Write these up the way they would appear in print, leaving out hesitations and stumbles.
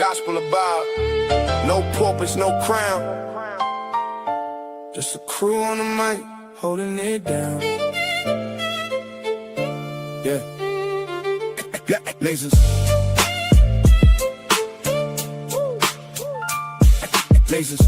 gospel about no purpose, no crown. Just a crew on the mic, holding it down. Yeah. Lasers. Lasers.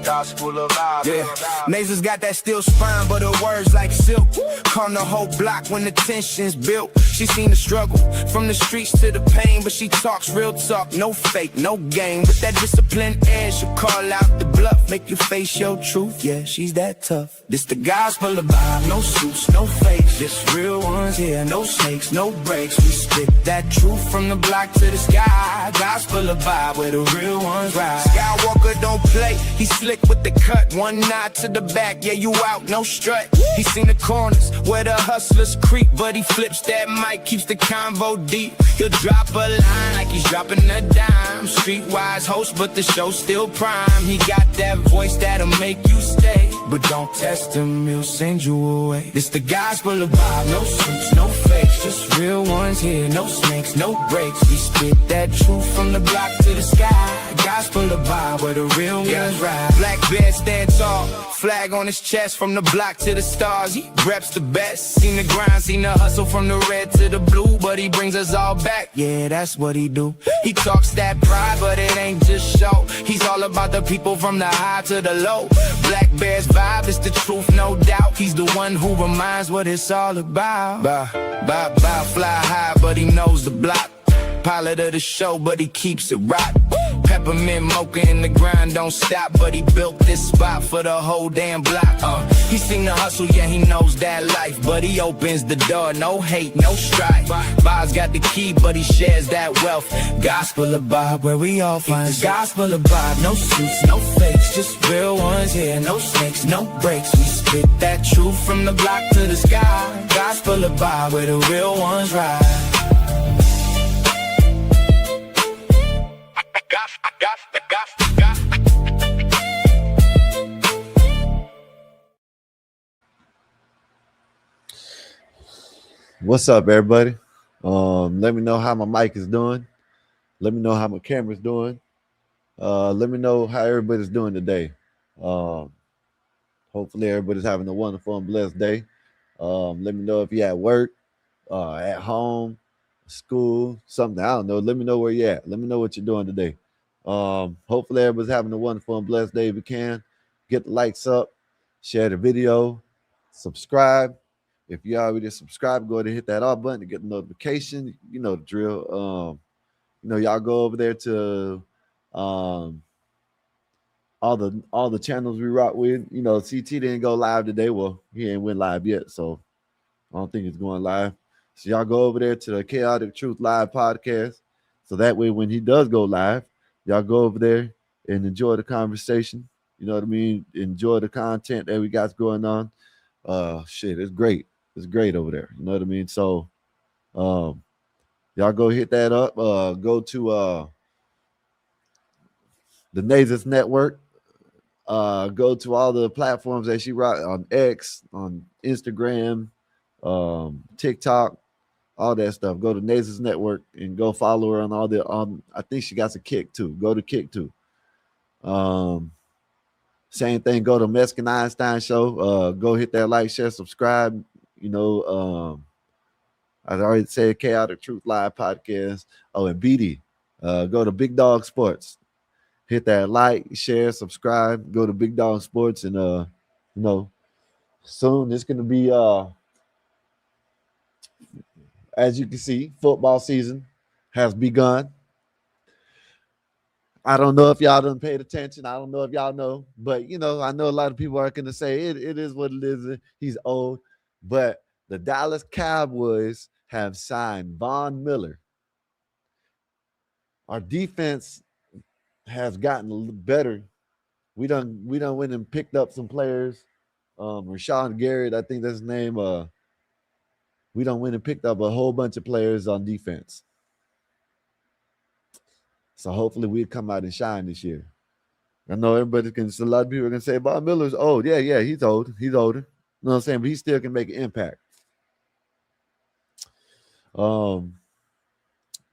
Gospel of God. Yeah, Nasers got that steel spine, but her words like silk. Calm the whole block when the tension's built. She seen the struggle from the streets to the pain, but she talks real talk, no fake, no game. With that disciplined air, she'll call out the bluff, make you face your truth. Yeah, she's that tough. This the gospel of vibe, no suits, no fakes, just real ones here, no snakes, no breaks. We spit that truth from the block to the sky. Gospel of vibe, where the real ones ride. Skywalker don't play, he slick with the cut, one nod to the back, yeah, you out, no strut. He seen the corners where the hustlers creep, but he flips that mic, keeps the convo deep. He'll drop a line like he's dropping a dime. Streetwise host, but the show's still prime. He got that voice that'll make you stay, but don't test him, he'll send you away. This the gospel of vibe, no suits, no fakes, just real ones here, no snakes, no breaks. We spit that truth from the block to the sky. Gospel of vibe, where the real ones ride. Black bear stand tall, flag on his chest, from the block to the stars. He reps the best. Seen the grind, seen the hustle from the red to the blue, but he brings us all back. Yeah, that's what he do. He talks that pride, but it ain't just show. He's all about the people from the high to the low. Black bear's vibe is the truth, no doubt. He's the one who reminds what it's all about. Fly high, but he knows the block. Pilot of the show, but he keeps it rock. Peppermint mocha in the grind, don't stop, but he built this spot for the whole damn block. He seen the hustle, yeah, he knows that life, but he opens the door, no hate, no strife. Bob's got the key, but he shares that wealth. Gospel of Bob, where we all find the gospel of Bob. No suits, no fakes, just real ones here, no snakes, no breaks. We spit that truth from the block to the sky. Gospel of Bob, where the real ones ride. What's up, everybody? Let me know how my mic is doing. Let me know how my camera's doing. Let me know how everybody's doing today. Hopefully everybody's having a wonderful and blessed day. Let me know if you're at work, at home, school, something. I don't know. Let me know where you're at. Let me know what you're doing today. Hopefully everybody's having a wonderful and blessed day. If you can, get the likes up, share the video, subscribe. If you already subscribed, go ahead and hit that all button to get the notification. You know the drill. Y'all go over there to all the channels we rock with. CT didn't go live today. Well, he ain't went live yet, so I don't think it's going live. So y'all go over there to the Chaotic Truth Live podcast. So that way, when he does go live, y'all go over there and enjoy the conversation. You know what I mean? Enjoy the content that we got going on. It's great. It's great over there. You know what I mean? So y'all go hit that up. Go to the Nazis Network. Go to all the platforms that she rock on X, on Instagram, TikTok, all that stuff. Go to Nazis Network and go follow her on all the I think she got a Kick too. Go to Kick too. Same thing, go to Mexican Einstein Show. Go hit that like, share, subscribe. I already said Chaotic Truth Live podcast. Oh, and BD. Go to Big Dog Sports. Hit that like, share, subscribe. Go to Big Dog Sports, and soon it's gonna be as you can see, football season has begun. I don't know if y'all done paid attention. I don't know if y'all know, but I know a lot of people are going to say it is what it is. He's old, but the Dallas Cowboys have signed Von Miller. Our defense has gotten better. We done went and picked up some players. Rashawn Garrett, I think that's his name. We done went and picked up a whole bunch of players on defense. So hopefully we'll come out and shine this year. I know a lot of people are gonna say, Bob Miller's old. Yeah, he's old. He's older. You know what I'm saying? But he still can make an impact.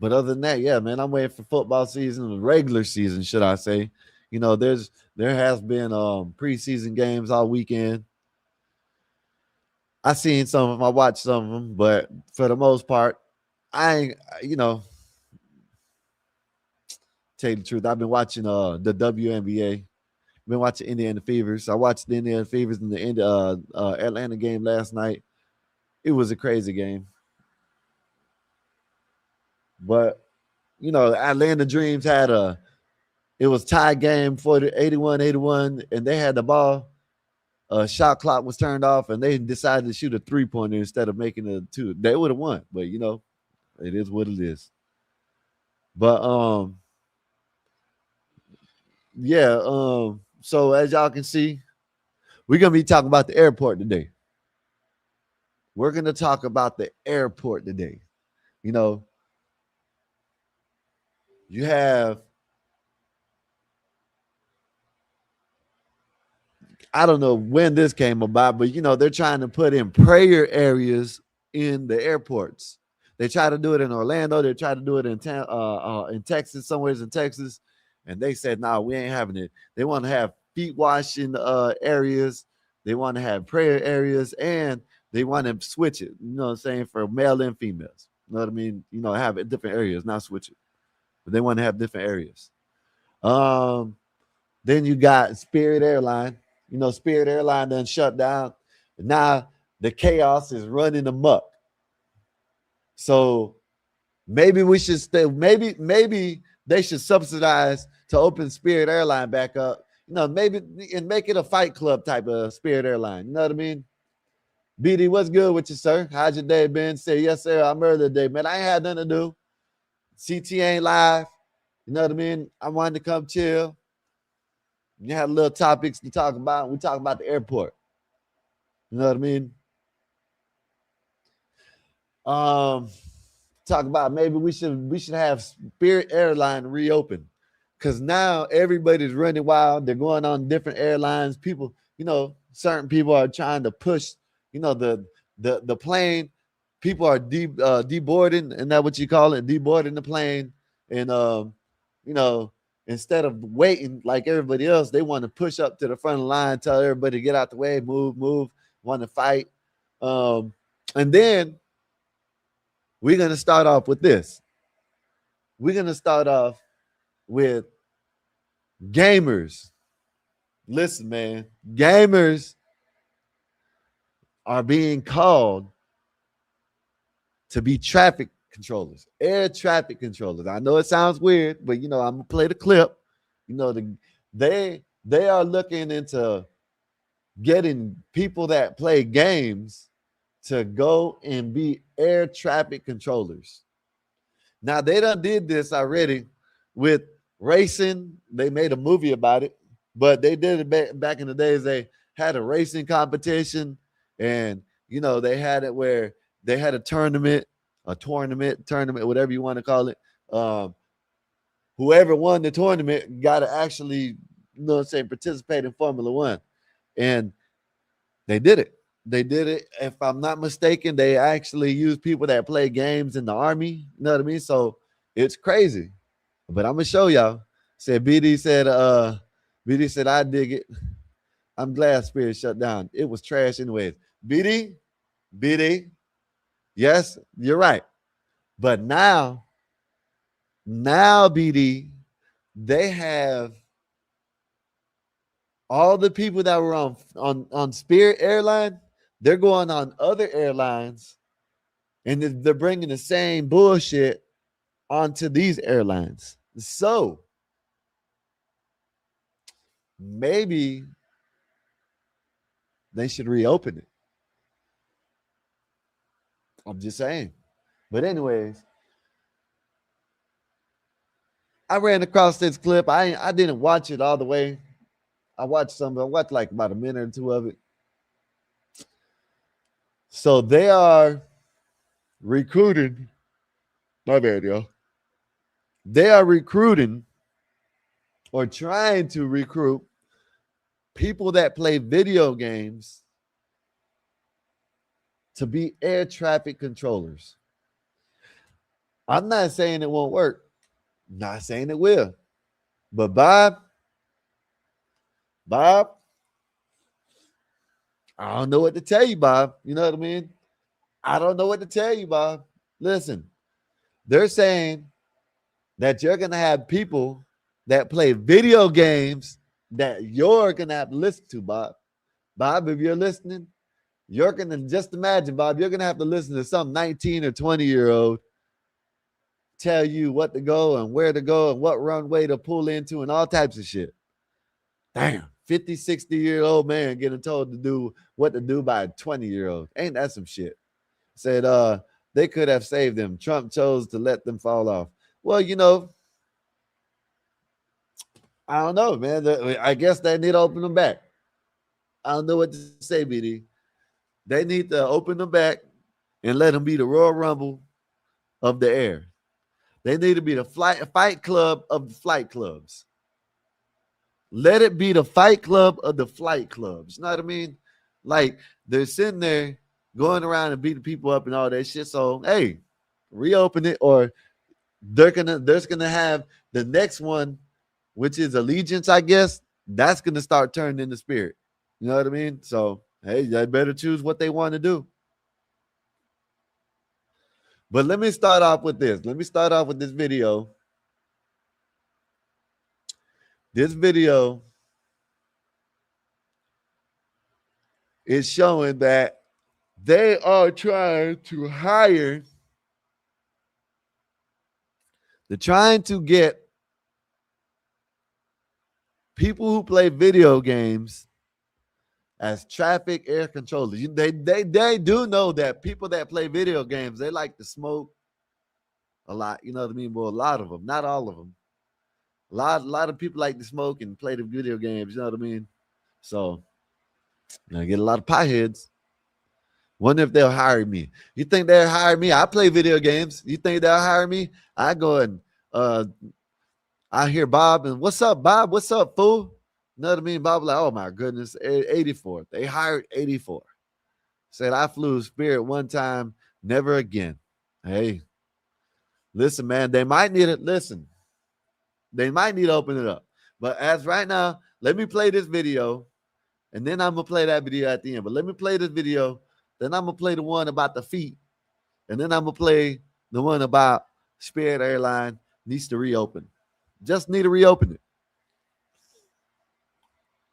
But other than that, yeah, man, I'm waiting for football season, the regular season, should I say. There has been preseason games all weekend. I seen some of them, I watched some of them, but for the most part, I ain't, tell you the truth, I've been watching the WNBA. Been watching Indiana Fevers. I watched the Indiana Fevers in the Atlanta game last night. It was a crazy game. But, Atlanta Dreams it was tie game for the 81-81, and they had the ball. Shot clock was turned off, and they decided to shoot a 3-pointer instead of making a 2. They would have won, but, it is what it is. But, yeah, so as y'all can see, we're going to be talking about the airport today. We're going to talk about the airport today. You have, I don't know when this came about, but they're trying to put in prayer areas in the airports. They try to do it in Orlando. They try to do it in Texas, somewhere in Texas, and they said, "No, we ain't having it." They want to have feet washing areas. They want to have prayer areas, and they want to switch it. You know what I'm saying, for male and females. You know what I mean? Have it different areas, not switch it, but they want to have different areas. Then you got Spirit Airline. Spirit Airline done shut down. Now the chaos is running amok. So maybe we should stay. Maybe they should subsidize to open Spirit Airline back up. Maybe and make it a Fight Club type of Spirit Airline. You know what I mean? BD, what's good with you, sir? How's your day been? Say yes, sir. I'm early today, man. I ain't had nothing to do. CT ain't live. You know what I mean? I wanted to come chill. You had little topics to talk about. We talk about the airport. You know what I mean? Talk about maybe we should have Spirit Airline reopen, because now everybody's running wild. They're going on different airlines. People, certain people are trying to push, the plane. People are deboarding, and that what you call it, deboarding the plane, and instead of waiting like everybody else, they want to push up to the front of the line, tell everybody to get out the way, move, want to fight. And then we're going to start off with this. We're going to start off with gamers. Listen, man, gamers are being called to be traffic controllers, air traffic controllers. I know it sounds weird, but I'm gonna play the clip. They are looking into getting people that play games to go and be air traffic controllers. Now they done did this already with racing. They made a movie about it, but they did it back in the days. They had a racing competition, and they had it where they had a tournament, whatever you want to call it. Whoever won the tournament got to actually, participate in Formula One. And they did it. If I'm not mistaken, they actually use people that play games in the Army. You know what I mean? So it's crazy. But I'm gonna show y'all. BD said, I dig it. I'm glad Spirit shut down. It was trash anyways. BD, yes, you're right. But now, BD, they have all the people that were on Spirit Airline. They're going on other airlines, and they're bringing the same bullshit onto these airlines. So maybe they should reopen it. I'm just saying. But anyways, I ran across this clip. I didn't watch it all the way. I watched some. I watched like about a minute or two of it. So they are recruiting. My bad, y'all. They are recruiting or trying to recruit people that play video games to be air traffic controllers. I'm not saying it won't work. Not saying it will. But Bob, I don't know what to tell you, Bob. You know what I mean? I don't know what to tell you, Bob. Listen, they're saying that you're gonna have people that play video games that you're gonna have to listen to, Bob. Bob, if you're listening, you're gonna just imagine, Bob, you're gonna have to listen to some 19 or 20-year-old tell you what to go and where to go and what runway to pull into and all types of shit. Damn, 50, 60-year-old man getting told to do what to do by a 20-year-old. Ain't that some shit? Said they could have saved them. Trump chose to let them fall off. Well, I don't know, man. I guess they need to open them back. I don't know what to say, BD. They need to open them back and let them be the Royal Rumble of the air. They need to be the fight club of the flight clubs. Let it be the fight club of the flight clubs. You know what I mean? Like they're sitting there going around and beating people up and all that shit. So hey, reopen it, or there's gonna have the next one, which is allegiance, I guess. That's gonna start turning into spirit. You know what I mean? So hey, they better choose what they want to do. But let me start off with this. Let me start off with this video. This video is showing that they are trying to hire, they're trying to get people who play video games as traffic air controllers. They do know that people that play video games, they like to smoke a lot. You know what I mean? Well, a lot of them, not all of them. A lot of people like to smoke and play the video games. You know what I mean? So I get a lot of potheads. Wonder if they'll hire me. You think they'll hire me? I play video games. You think they'll hire me? I go and I hear Bob and what's up, Bob? What's up, fool? You know what I mean? Bob like, oh my goodness, 84. They hired 84. Said I flew Spirit one time, never again. Hey, listen, man, they might need it. Listen, they might need to open it up. But as right now, let me play this video, and then I'm gonna play that video at the end. But let me play this video, then I'm gonna play the one about the feet, and then I'm gonna play the one about Spirit Airline needs to reopen. Just need to reopen it.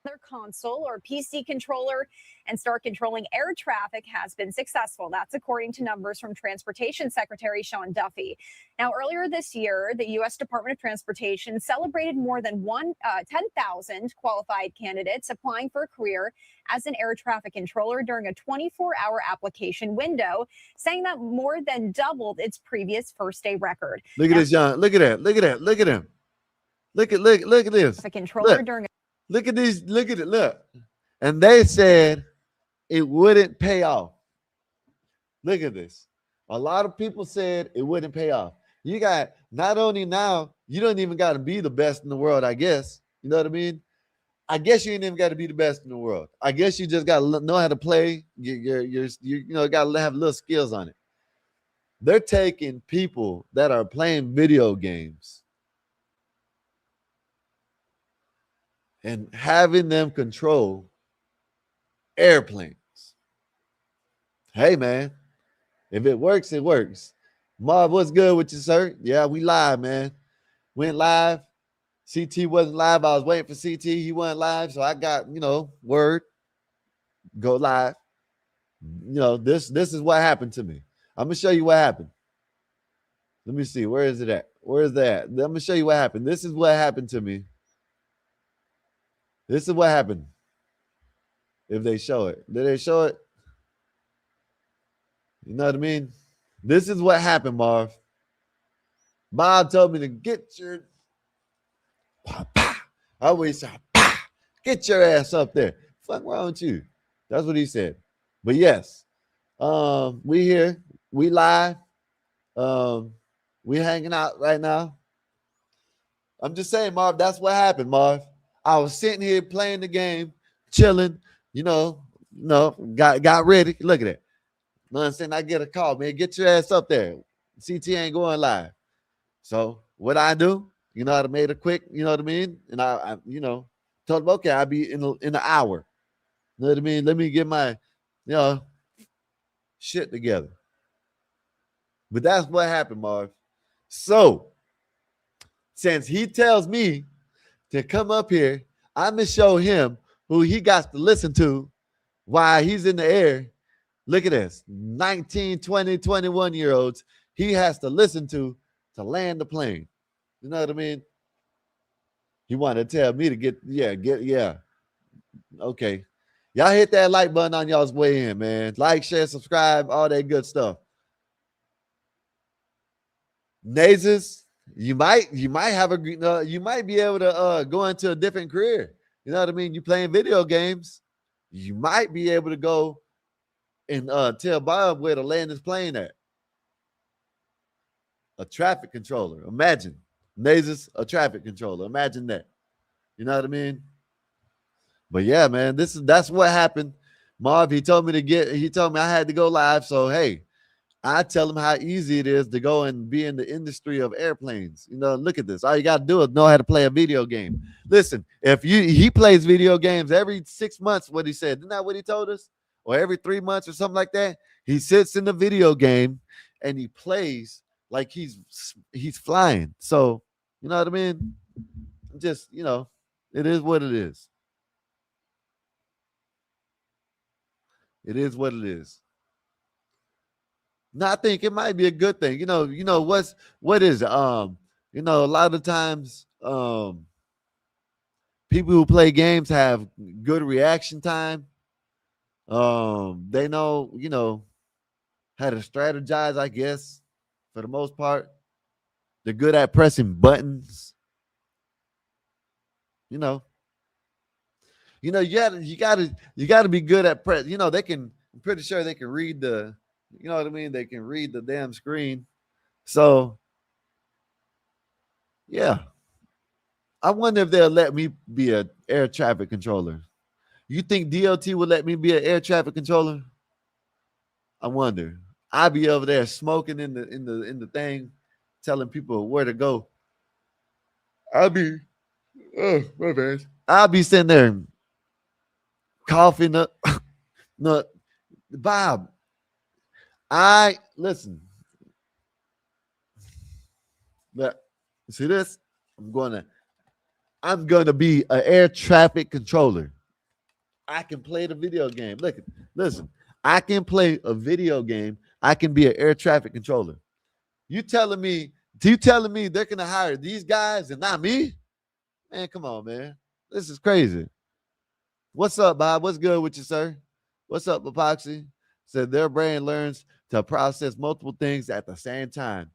Their console or PC controller and start controlling air traffic has been successful. That's according to numbers from Transportation Secretary Sean Duffy. Now, earlier this year, the U.S. Department of Transportation celebrated more than 10,000 qualified candidates applying for a career as an air traffic controller during a 24-hour application window, saying that more than doubled its previous first-day record. Look at this, John. Look at that. Look at that. Look at him. Look at this. A controller Look. during Look at these. Look at it. Look. And they said it wouldn't pay off. Look at this. A lot of people said it wouldn't pay off. You got not only now, you don't even got to be the best in the world, I guess. You know what I mean? I guess you ain't even got to be the best in the world. I guess you just got to know how to play. Got to have little skills on it. They're taking people that are playing video games and having them control airplanes. Hey, man, if it works, it works. Marv, what's good with you, sir? Yeah, we live, man. Went live. CT wasn't live. I was waiting for CT. He wasn't live, so I got, word. Go live. This is what happened to me. I'm going to show you what happened. Let me see. Where is it at? Where is that? I'm going to show you what happened. This is what happened to me. This is what happened. If they show it. Did they show it? You know what I mean? This is what happened, Marv. Bob told me to get your I always say, get your ass up there. Fuck wrong with you? That's what he said. But yes, we here, we live. We hanging out right now. I'm just saying, Marv, that's what happened, Marv. I was sitting here playing the game, chilling, got ready. Look at it. You know what I'm saying? I get a call, man. Get your ass up there. CT ain't going live. So what I do, I made it quick, you know what I mean? And I told him, okay, I'll be in an hour. You know what I mean? Let me get my, shit together. But that's what happened, Marv. So since he tells me to come up here, I'm gonna show him who he got to listen to while he's in the air. Look at this 19, 20, 21 year olds he has to listen to land the plane. You know what I mean? He wanted to tell me to get. Okay. Y'all hit that like button on y'all's way in, man. Like, share, subscribe, all that good stuff. Nazes, you might have you might be able to go into a different career. You know what I mean? You playing video games, you might be able to go and tell Bob where to land his plane at. A traffic controller. Imagine. Nazes, a traffic controller. Imagine that. You know what I mean? But yeah, man, that's what happened. Marv, he told me I had to go live. So hey, I tell him how easy it is to go and be in the industry of airplanes. Look at this. All you got to do is know how to play a video game. Listen, he plays video games every 6 months, what he said. Isn't that what he told us? Or every 3 months or something like that. He sits in the video game and he plays like he's flying. So, you know what I mean? Just, it is what it is. It is what it is. No, I think it might be a good thing. What is it? A lot of times people who play games have good reaction time. They know, how to strategize, I guess, for the most part. They're good at pressing buttons. You gotta be good at press. I'm pretty sure they can read the, you know what I mean? They can read the damn screen. So yeah. I wonder if they'll let me be an air traffic controller. You think DOT would let me be an air traffic controller? I wonder. I'd be over there smoking in the thing, telling people where to go. I'll be my bad. I'll be sitting there coughing up. No, Bob, listen. Look, see this? I'm gonna be an air traffic controller. I can play the video game. Listen. I can play a video game. I can be an air traffic controller. You telling me they're gonna hire these guys and not me? Man, come on, man. This is crazy. What's up, Bob? What's good with you, sir? What's up, Epoxy? Said their brain learns to process multiple things at the same time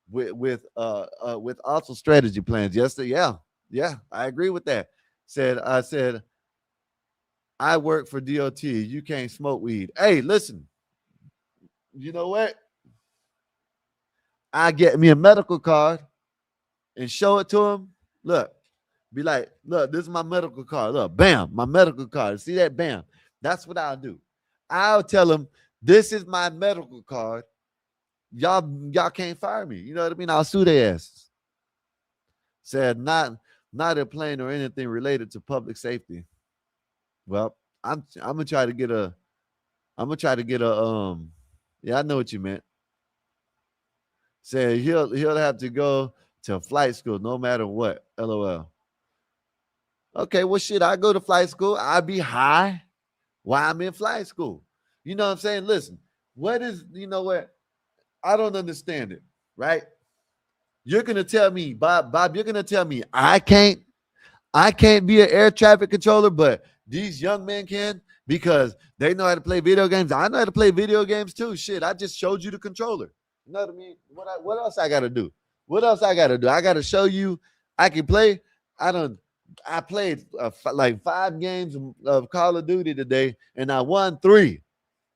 with also strategy plans. Yes, yeah, I agree with that. I said, I work for DOT. You can't smoke weed. Hey, listen. You know what? I get me a medical card and show it to him. Look, be like, look, this is my medical card. Look, bam, my medical card. See that? Bam. That's what I'll do. I'll tell him, this is my medical card. Y'all can't fire me. You know what I mean? I'll sue their asses. Said not a plane or anything related to public safety. Well, I'm gonna try to get a yeah, I know what you meant. Said he'll have to go to flight school no matter what. LOL. Okay, well shit, I go to flight school. I'll be high while I'm in flight school. You know what I'm saying? Listen, you know what? I don't understand it, right? You're gonna tell me, Bob, you're gonna tell me I can't be an air traffic controller, but these young men can because they know how to play video games. I know how to play video games too. Shit, I just showed you the controller. You know what I mean? What else I got to do? What else I got to do? I got to show you I can play. I played like 5 games of Call of Duty today, and I won 3.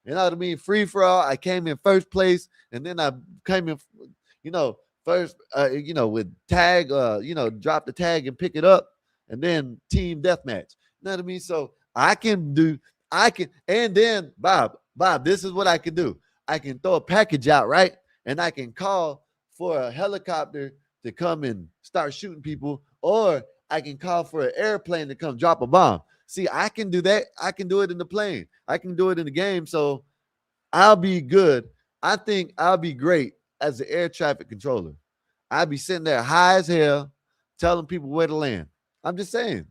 You know what I mean? Free for all. I came in first place, and then I came in, first, with tag, drop the tag and pick it up, and then team deathmatch. You know what I mean? So and then Bob, this is what I can do. I can throw a package out, right? and I can call for a helicopter to come and start shooting people, or I can call for an airplane to come drop a bomb. See, I can do that. I can do it in the plane. I can do it in the game. So I'll be good. I think I'll be great as an air traffic controller. I'll be sitting there high as hell, telling people where to land. I'm just saying.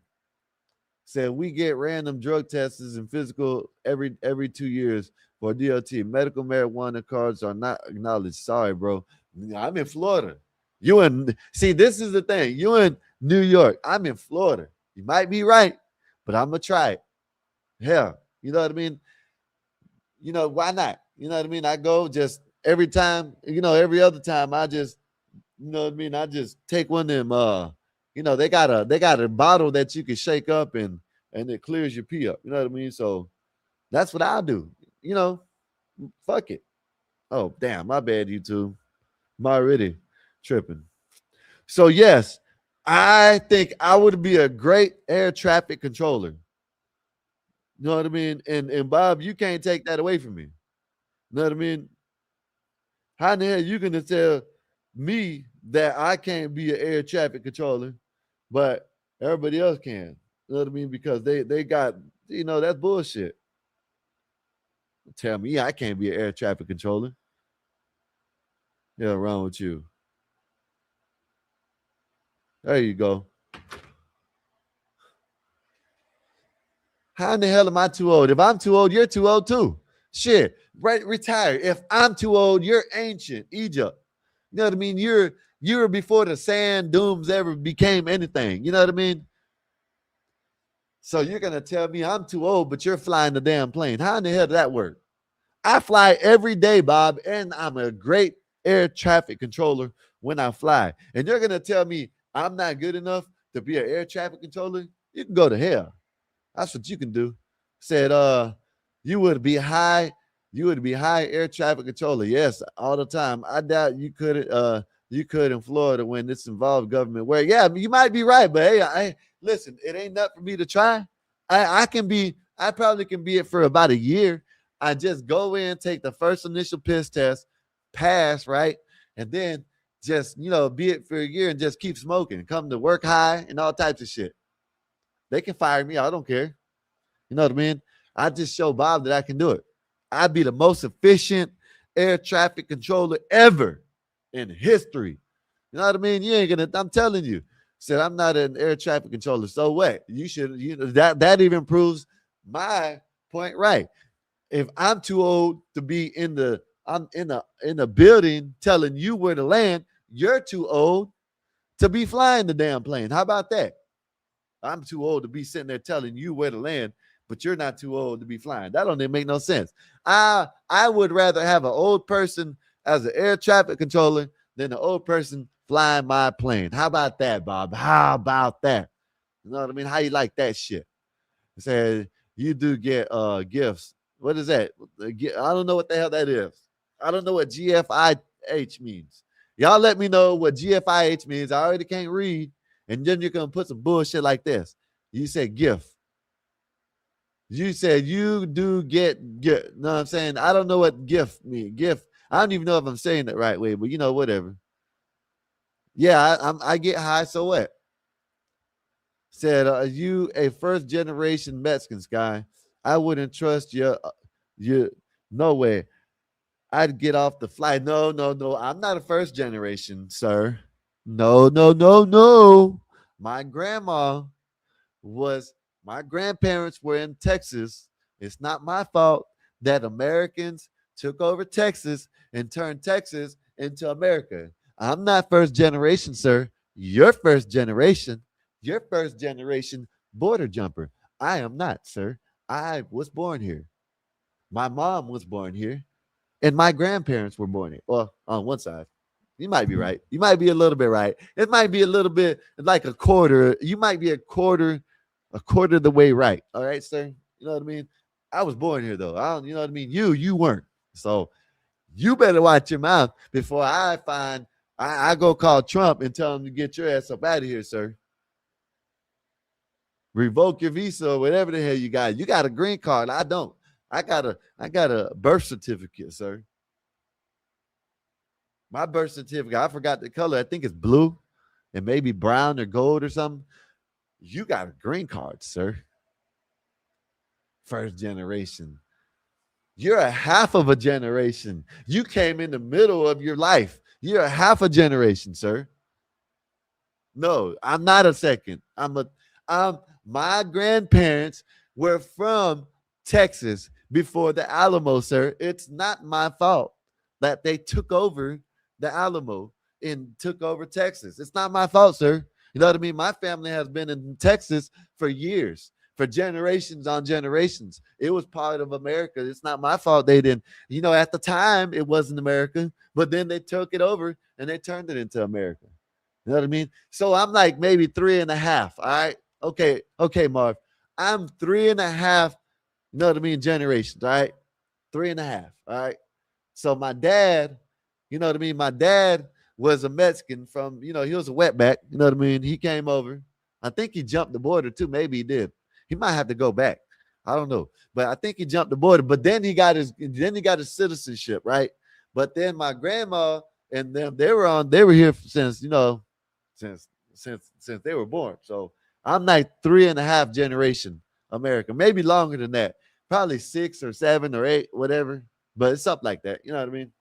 Said we get random drug tests and physical every 2 years for DOT. Medical marijuana cards are not acknowledged. Sorry, bro. I'm in Florida. You in see, this is the thing. You in New York. I'm in Florida. You might be right, but I'm gonna try it. Hell, you know what I mean? Why not? You know what I mean? I go just every time, every other time I just, you know what I mean? I just take one of them they got a bottle that you can shake up and it clears your pee up. You know what I mean? So that's what I'll do. You know, fuck it. Oh, damn, my bad, YouTube. I'm already tripping. So yes, I think I would be a great air traffic controller. You know what I mean? And Bob, you can't take that away from me. You know what I mean? How in the hell you gonna tell me that I can't be an air traffic controller, but everybody else can? You know what I mean? Because they got, that's bullshit. Tell me I can't be an air traffic controller. Yeah, wrong with you. There you go. How in the hell am I too old? If I'm too old, you're too old too. Shit, right? Retire. If I'm too old, you're ancient Egypt. You know what I mean? You're before the sand dunes ever became anything. You know what I mean? So you're gonna tell me I'm too old, but you're flying the damn plane. How in the hell did that work? I fly every day, Bob, and I'm a great air traffic controller when I fly. And you're gonna tell me I'm not good enough to be an air traffic controller? You can go to hell. That's what you can do. Said, you would be high, air traffic controller. Yes, all the time. I doubt you could in Florida when this involved government work. Yeah, you might be right, but hey, listen, it ain't nothing for me to try. I probably can be it for about a year. I just go in, take the first initial piss test, pass, right? And then just, be it for a year and just keep smoking, come to work high and all types of shit. They can fire me. I don't care. You know what I mean? I just show Bob that I can do it. I'd be the most efficient air traffic controller ever in history. You know what I mean? You ain't gonna. I'm telling you. Said I'm not an air traffic controller. So what? You should. That even proves my point right. If I'm too old to be I'm in a building telling you where to land, you're too old to be flying the damn plane. How about that? I'm too old to be sitting there telling you where to land, but you're not too old to be flying. That don't even make no sense. I would rather have an old person as an air traffic controller than an old person flying my plane. How about that, Bob? How about that? You know what I mean? How you like that shit? It said you do get gifts. What is that? I don't know what the hell that is. I don't know what GFIH means. Y'all let me know what GFIH means. I already can't read. And then you're going to put some bullshit like this. You said gift. You said you do get gift. No, I'm saying I don't know what gift means. Gift. I don't even know if I'm saying it right way, but whatever. Yeah, I get high. So what? Said, are you a first generation Mexican guy? I wouldn't trust you. No way. I'd get off the flight. No. I'm not a first generation, sir. No. My grandparents were in Texas. It's not my fault that Americans took over Texas and turned Texas into America. I'm not first generation, sir. You're first generation. You're first generation border jumper. I am not, sir. I was born here. My mom was born here, and my grandparents were born here. Well, on one side. You might be right. You might be a little bit right. It might be a little bit like a quarter. You might be a quarter of the way right. All right, sir. You know what I mean? I was born here though. You know what I mean? You weren't. So you better watch your mouth before I go call Trump and tell him to get your ass up out of here, sir. Revoke your visa or whatever the hell you got. You got a green card. I don't. I got a birth certificate, sir. My birth certificate, I forgot the color. I think it's blue and maybe brown or gold or something. You got a green card, sir. First generation. You're a half of a generation. You came in the middle of your life. You're a half a generation, sir. No, I'm not a second. I'm my grandparents were from Texas before the Alamo, sir. It's not my fault that they took over the Alamo and took over Texas. It's not my fault, sir. You know what I mean? My family has been in Texas for years, for generations on generations. It was part of America. It's not my fault they didn't. At the time, it wasn't America, but then they took it over and they turned it into America. You know what I mean? So I'm like maybe 3.5. All right. Okay, Marv. I'm 3.5, you know what I mean, generations, all right? 3.5. All right. So my dad, you know what I mean? My dad was a Mexican from, he was a wetback, you know what I mean? He came over. I think he jumped the border too. Maybe he did. He might have to go back. I don't know. But I think he jumped the border. But then he got his citizenship, right? But then my grandma and them, they were here since, since they were born. So I'm like 3.5 generation American, maybe longer than that, probably 6 or 7 or 8, whatever. But it's something like that. You know what I mean?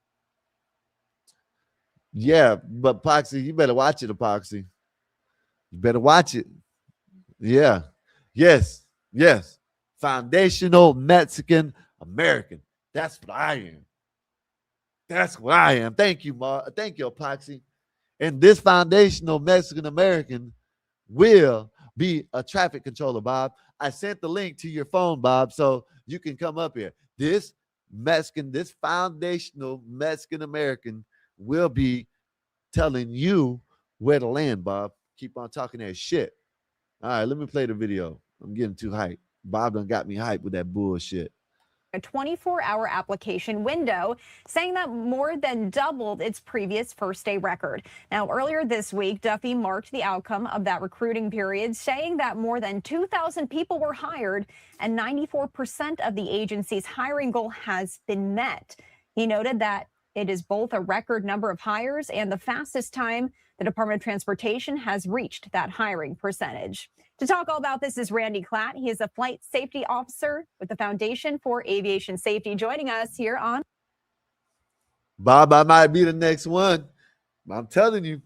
Yeah, but Epoxy, you better watch it, Epoxy. You better watch it. Yeah. Yes. Foundational Mexican American. That's what I am. That's what I am. Thank you, Thank you, Epoxy. And this foundational Mexican American will be a traffic controller, Bob. I sent the link to your phone, Bob, so you can come up here. This foundational Mexican American will be telling you where to land, Bob. Keep on talking that shit. All right, let me play the video. I'm getting too hyped. Bob done got me hyped with that bullshit. A 24-hour application window, saying that more than doubled its previous first-day record. Now, earlier this week, Duffy marked the outcome of that recruiting period, saying that more than 2,000 people were hired and 94% of the agency's hiring goal has been met. He noted that it is both a record number of hires and the fastest time the Department of Transportation has reached that hiring percentage. To talk all about this is Randy Klatt. He is a flight safety officer with the Foundation for Aviation Safety, joining us here on. Bob, I might be the next one. I'm telling you.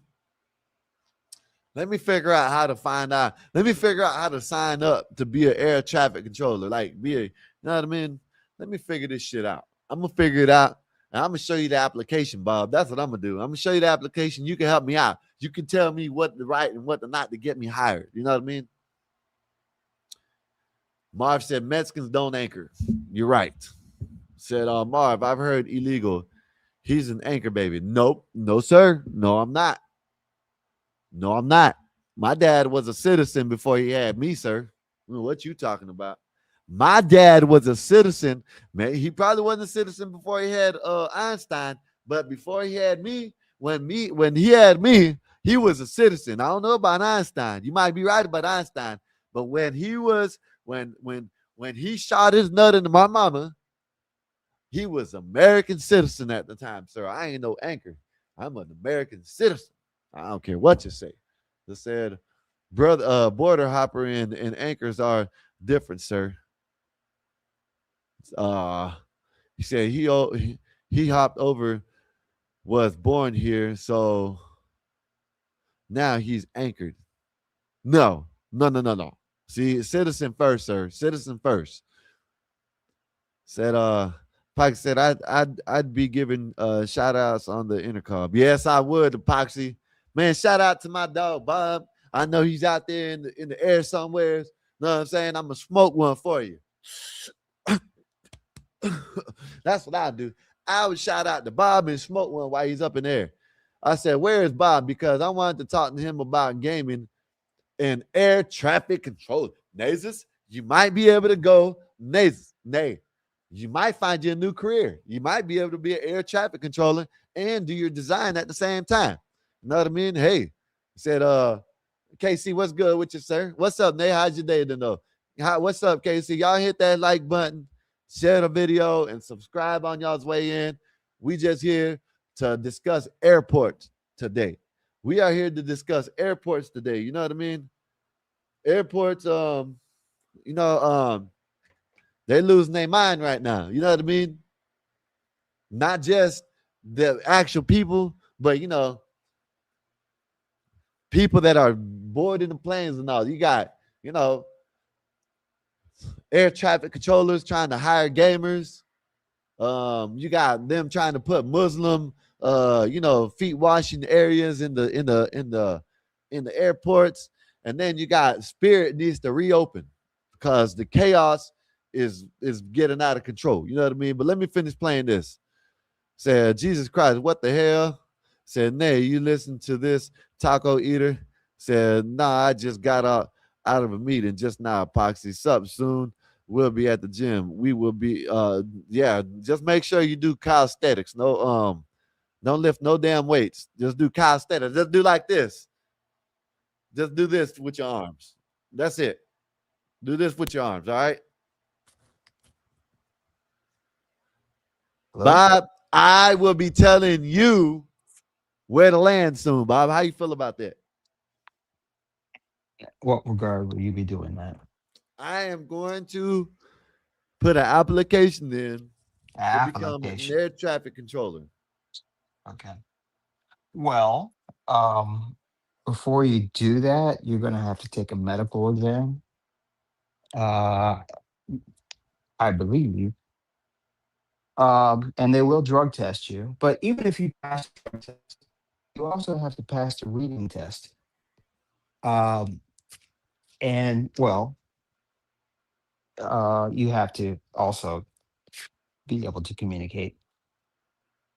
Let me figure out how to find out. Let me figure out how to sign up to be an air traffic controller. You know what I mean? Let me figure this shit out. I'm going to figure it out. And I'm going to show you the application, Bob. That's what I'm going to do. I'm going to show you the application. You can help me out. You can tell me what to write and what to not to get me hired. You know what I mean? Marv said Mexicans don't anchor. You're right. Said, Marv, I've heard illegal. He's an anchor baby. Nope. No, sir. No, I'm not. No, I'm not. My dad was a citizen before he had me, sir. What you talking about? My dad was a citizen. Man, he probably wasn't a citizen before he had Einstein, but before he had me, when he had me, he was a citizen. I don't know about Einstein. You might be right about Einstein, but when he was when he shot his nut into my mama, he was American citizen at the time, sir. I ain't no anchor. I'm an American citizen. I don't care what you say. They said, brother, border hopper and anchors are different, sir. He said he hopped over, was born here, so now he's anchored. No. See, citizen first, sir. Citizen first. Said Pike said I'd be giving shout outs on the intercom. Yes, I would, Epoxy. Man, shout out to my dog Bob. I know he's out there in the air somewhere. You know what I'm saying? I'm gonna smoke one for you. That's what I do. I would shout out to Bob and smoke one while he's up in there. I said, where is Bob? Because I wanted to talk to him about gaming and air traffic control. Nazis, you might be able to go. You might find you a new career. You might be able to be an air traffic controller and do your design at the same time. You know what I mean? Hey, he said, KC, what's good with you, sir? What's up, Nate? How's your day to know? What's up, KC? Y'all hit that like button, share the video, and subscribe on y'all's way in. We just here to discuss airports today. We are here to discuss airports today. You know what I mean? Airports, you know, they losing their mind right now. You know what I mean? Not just the actual people, but people that are boarding the planes and all. You got, you know, air traffic controllers trying to hire gamers. You got them trying to put Muslim, feet washing areas in the airports, and then you got Spirit needs to reopen because the chaos is getting out of control. You know what I mean? But let me finish playing this. Said Jesus Christ, what the hell? Said, nay, you listen to this taco eater. Said, nah, I just got out of a meeting just now. Epoxy, sup soon. We'll be at the gym. We will be just make sure you do calisthenics. No, don't lift no damn weights. Just do calisthenics. Just do like this. Just do this with your arms. That's it. Do this with your arms, all right? Hello? Bob, I will be telling you where to land soon, Bob. How you feel about that? What regard will you be doing that? I am going to put an application in to become an Application. air traffic controller. Okay. Well, before you do that, you're going to have to take a medical exam. Uh, I believe. And they will drug test you. But even if you pass the drug test, you also have to pass the reading test. Um, and well, you have to also be able to communicate.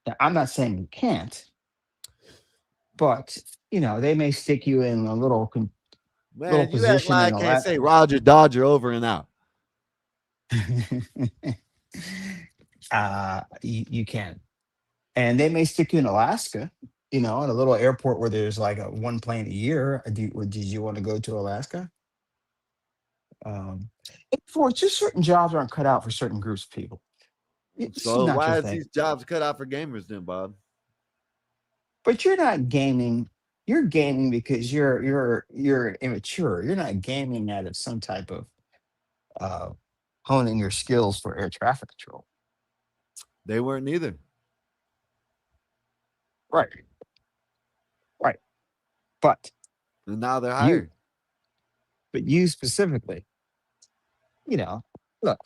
Now, I'm not saying you can't, but they may stick you in a little Man, you act position in like a I can't lab. say Roger Dodger over and out. You can, and they may stick you in Alaska. In a little airport where there's like one plane a year. Did you want to go to Alaska? Um, for just certain jobs aren't cut out for certain groups of people. This is So not your why is thing. these jobs cut out for gamers then, Bob? But you're not gaming. You're gaming because you're immature. You're not gaming out of some type of uh, honing your skills for air traffic control. They weren't either. Right. Right. But And now they're you, hired. you specifically, look,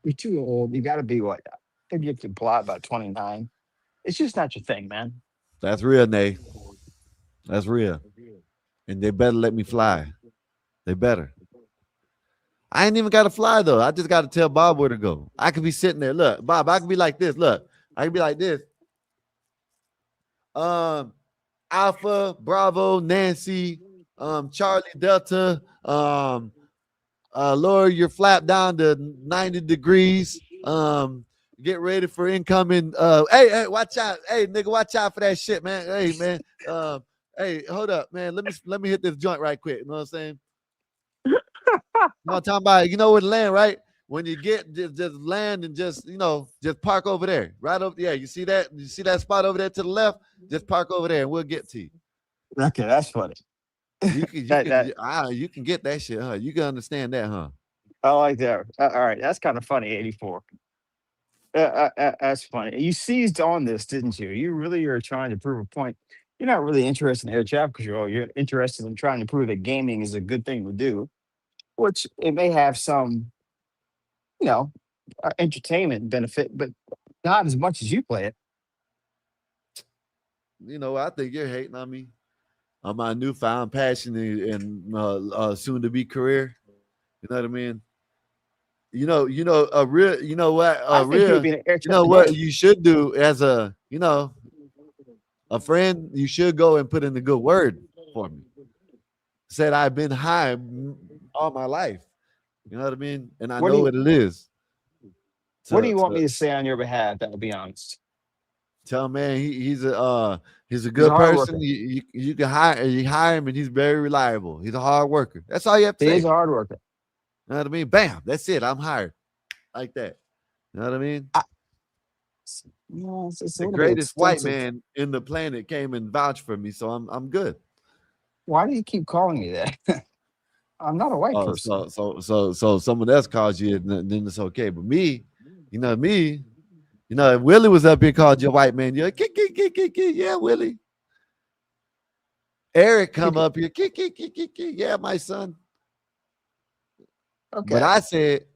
you're too old. You got to be what? I think you have to apply about 29. It's just not your thing, man. That's real, Nay. That's real. And they better let me fly. They better. I ain't even got to fly though. I just got to tell Bob where to go. I could be sitting there. Look, Bob, I could be like this. Look, I could be like this. Alpha, Bravo, Nancy, Charlie Delta, lower your flap down to 90 degrees. Get ready for incoming. Hey, watch out. Hey, nigga, watch out for that shit, man. Hey, man. Hey, hold up, man. Let me hit this joint right quick. You know what I'm saying? No, I'm talking about, you know where to land, right? When you get just land and just park over there. Right over. Yeah, you see that? You see that spot over there to the left? Just park over there and we'll get to you. Okay, that's funny. You can get that shit, huh? You can understand that, huh? I like that. All right, that's kind of funny. 84. That's funny. You seized on this, didn't you? You really are trying to prove a point. You're not really interested in air traffic control. You're interested in trying to prove that gaming is a good thing to do, which it may have some, you know, entertainment benefit, but not as much as you play it. I think you're hating on me, on my newfound passion and soon to be career. You know what I mean? A real, you know what, I a think you would real, be an air you know traffic what game. you should do as a friend. You should go and put in a good word for me. Said I've been high all my life. You know what I mean? And I What do know you what it is. What do you want To me to say on your behalf? That will be honest. tell man he's a He's a good hard person. worker. You can hire him and he's very reliable. He's a hard worker. That's all you have to He say. is You a hard worker. know what I mean? Bam. That's it. I'm hired. Like that. You know what I mean? It's a The little bit greatest white extensive. man in the planet came and vouched for me, so I'm good. Why do you keep calling me that? I'm not a white Oh, person. so someone else calls you, then it's okay. But me, if Willie was up here called you a white man, you're like, yeah, Willie. Eric come up here, yeah, my son. But Okay. I said,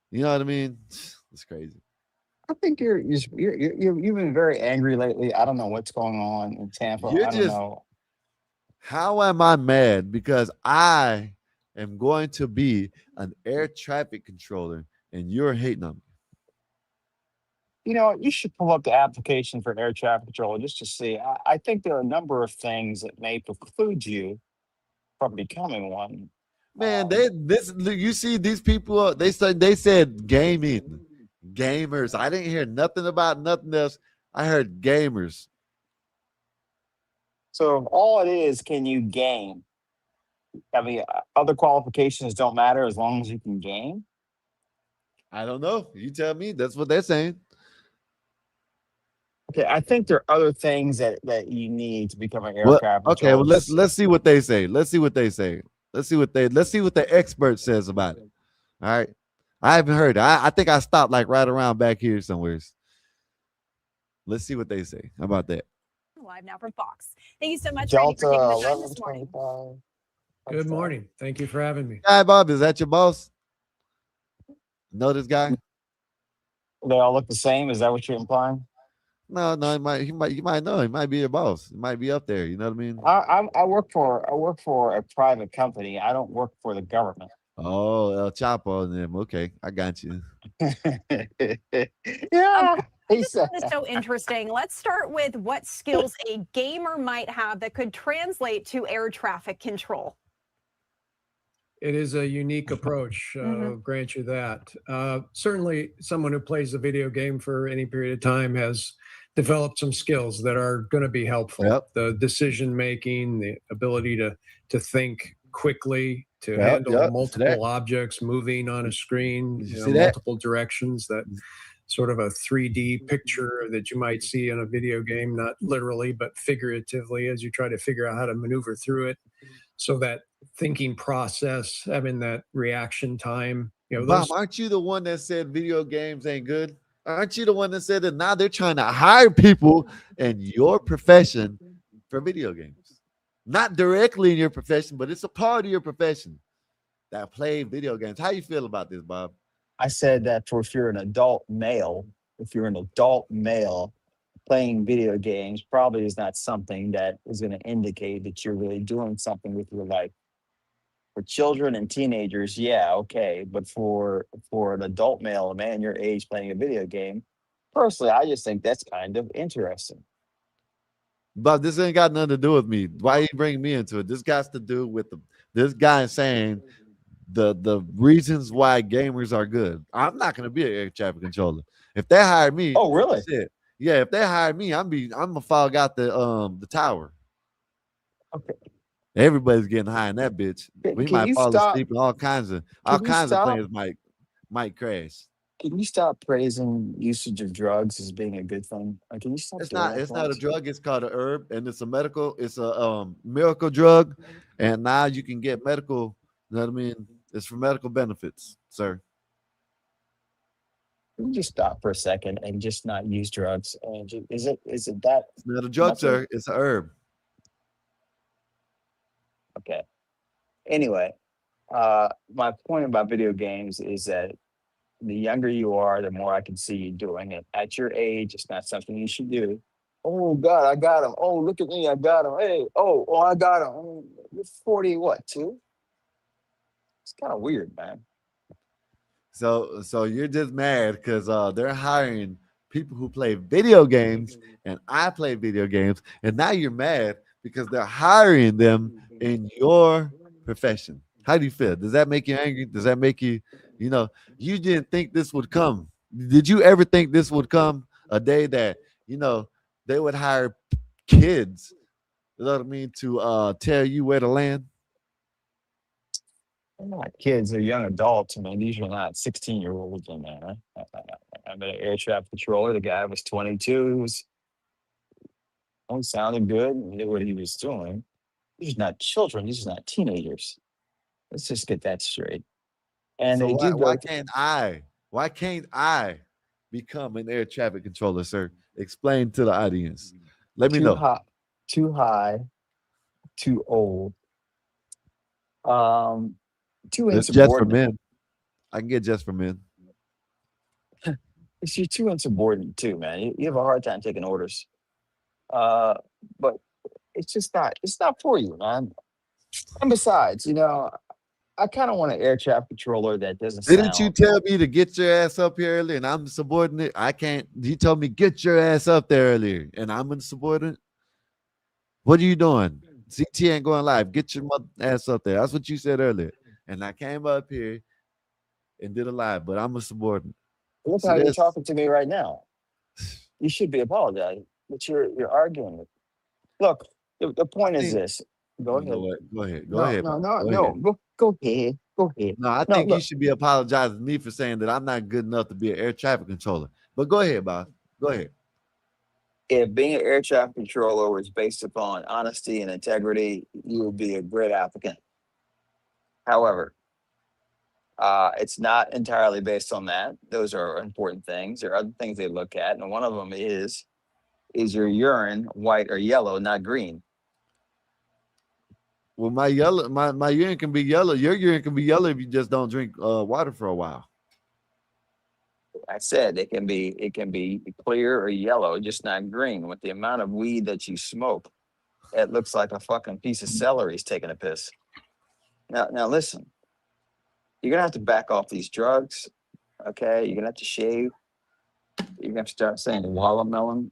you know what I mean? It's crazy. I think you've been very angry lately. I don't know what's going on in Tampa. You're I don't just, know. how am I mad? Because I am going to be an air traffic controller and you're hating on me. You know, you should pull up the application for air traffic control just to see. I think there are a number of things that may preclude you from becoming one. Man, Um, you see these people, they said gaming. Gamers. I didn't hear nothing about nothing else. I heard gamers. so if all it is, can you game? I mean, other qualifications don't matter as long as you can game. I don't know. You tell me. That's what they're saying. Okay, I think there are other things that you need to become an air Well, traffic okay. Well, controller. let's see what they say. Let's see what they say. Let's see what the expert says about it. All right. I haven't heard. I think I stopped like right around back here somewhere. Let's see what they say. How about that? Live now from Fox. Thank you so much, Randy, Delta for taking the time this morning. 1125. Good morning. Thank you for having me. Guy Bob, is that your boss? Know this guy? They all look the same. Is that what you're implying? No, you might know. He might be your boss. He might be up there. You know what I mean? I work for a private company. I don't work for the government. Oh, El Chapo and them. Okay, I got you. Yeah, he This said. one is so interesting. Let's start with what skills a gamer might have that could translate to air traffic control. It is a unique approach. I'll grant you that. Certainly, someone who plays a video game for any period of time has developed some skills that are going to be helpful. Yep. The decision making, the ability to think quickly, to Yep, handle yep. See that? multiple objects moving on a screen, Did you see that? multiple directions. That sort of a 3D picture that you might see in a video game, not literally, but figuratively, as you try to figure out how to maneuver through it. So that thinking process, having that reaction time, Bob, aren't you the one that said video games ain't good? Aren't you the one that said that now they're trying to hire people in your profession for video games? Not directly in your profession, but it's a part of your profession that play video games. How you feel about this, Bob? I said that if you're an adult male, playing video games probably is not something that is going to indicate that you're really doing something with your life. For children and teenagers, yeah, okay, but for an adult male, a man your age playing a video game, personally, I just think that's kind of interesting. Bob, this ain't got nothing to do with me. Why you bring me into it? This got to do with this guy saying the reasons why gamers are good. I'm not gonna be an air traffic controller. If they hire me, Oh, really? shit. Yeah, if they hire me, I'm gonna fog out the tower. Okay. Everybody's getting high in that bitch. We Can might you fall stop? asleep and all kinds of Can you stop? planes might crash. Can you stop praising usage of drugs as being a good thing? Can you stop doing that? It's For not a once? drug, it's called a herb, and it's a miracle drug, and now you can get medical, you know what I mean? It's for medical benefits, sir. Can you just stop for a second and just not use drugs? Is it that It's not a drug, nothing? sir. It's a herb. Okay. Anyway, my point about video games is that the younger you are, the more I can see you doing it. At your age, it's not something you should do. Oh God, I got him. Oh, look at me, I got him. Hey, I got him. You're 40, what, two? It's kind of weird, man. So you're just mad because they're hiring people who play video games, and I play video games, and now you're mad because they're hiring them in your profession. How do you feel? Does that make you angry? Does that make you, you didn't think this would come? Did you ever think this would come a day that they would hire kids? You know what I mean, to tell you where to land? not kids, they're young adults. I mean, these are not 16-year-olds in there. I'm an air traffic controller. The guy was 22. He was sounded good. He knew what he was doing. These are not children. These are not teenagers. Let's just get that straight. And So they did why go. can't I become an air traffic controller, sir? Explain to the audience. Let me Too know. high, too high, too old. Too It's just for insubordinate. men. I can get just for men. You're too insubordinate too, man. You have a hard time taking orders. But it's just not. It's not for you, man. And besides, I kind of want an air traffic controller that doesn't Didn't you sound. tell me to get your ass up here earlier and I'm subordinate? I can't. You told me get your ass up there earlier and I'm insubordinate. What are you doing? CT ain't going live. Get your ass up there. That's what you said earlier. And I came up here and did a live, but I'm a subordinate. Look So how you're that's talking to me right now. You should be apologizing, but you're arguing with. Look, the point is this. Go you know ahead. what? Go ahead. Go No, ahead. no, Bob. no, Go no. ahead. Go ahead. Go ahead. No, I No, think you look. should be apologizing to me for saying that I'm not good enough to be an air traffic controller. But go ahead, Bob. Go ahead. If being an air traffic controller was based upon honesty and integrity, you would be a great applicant. However, it's not entirely based on that. Those are important things. There are other things they look at, and one of them is your urine white or yellow, not green? Well, my urine can be yellow. Your urine can be yellow if you just don't drink water for a while. I said it can be clear or yellow, just not green. With the amount of weed that you smoke, it looks like a fucking piece of celery is taking a piss. Now listen, you're gonna have to back off these drugs. Okay, you're gonna have to shave. You're gonna have to start saying watermelon,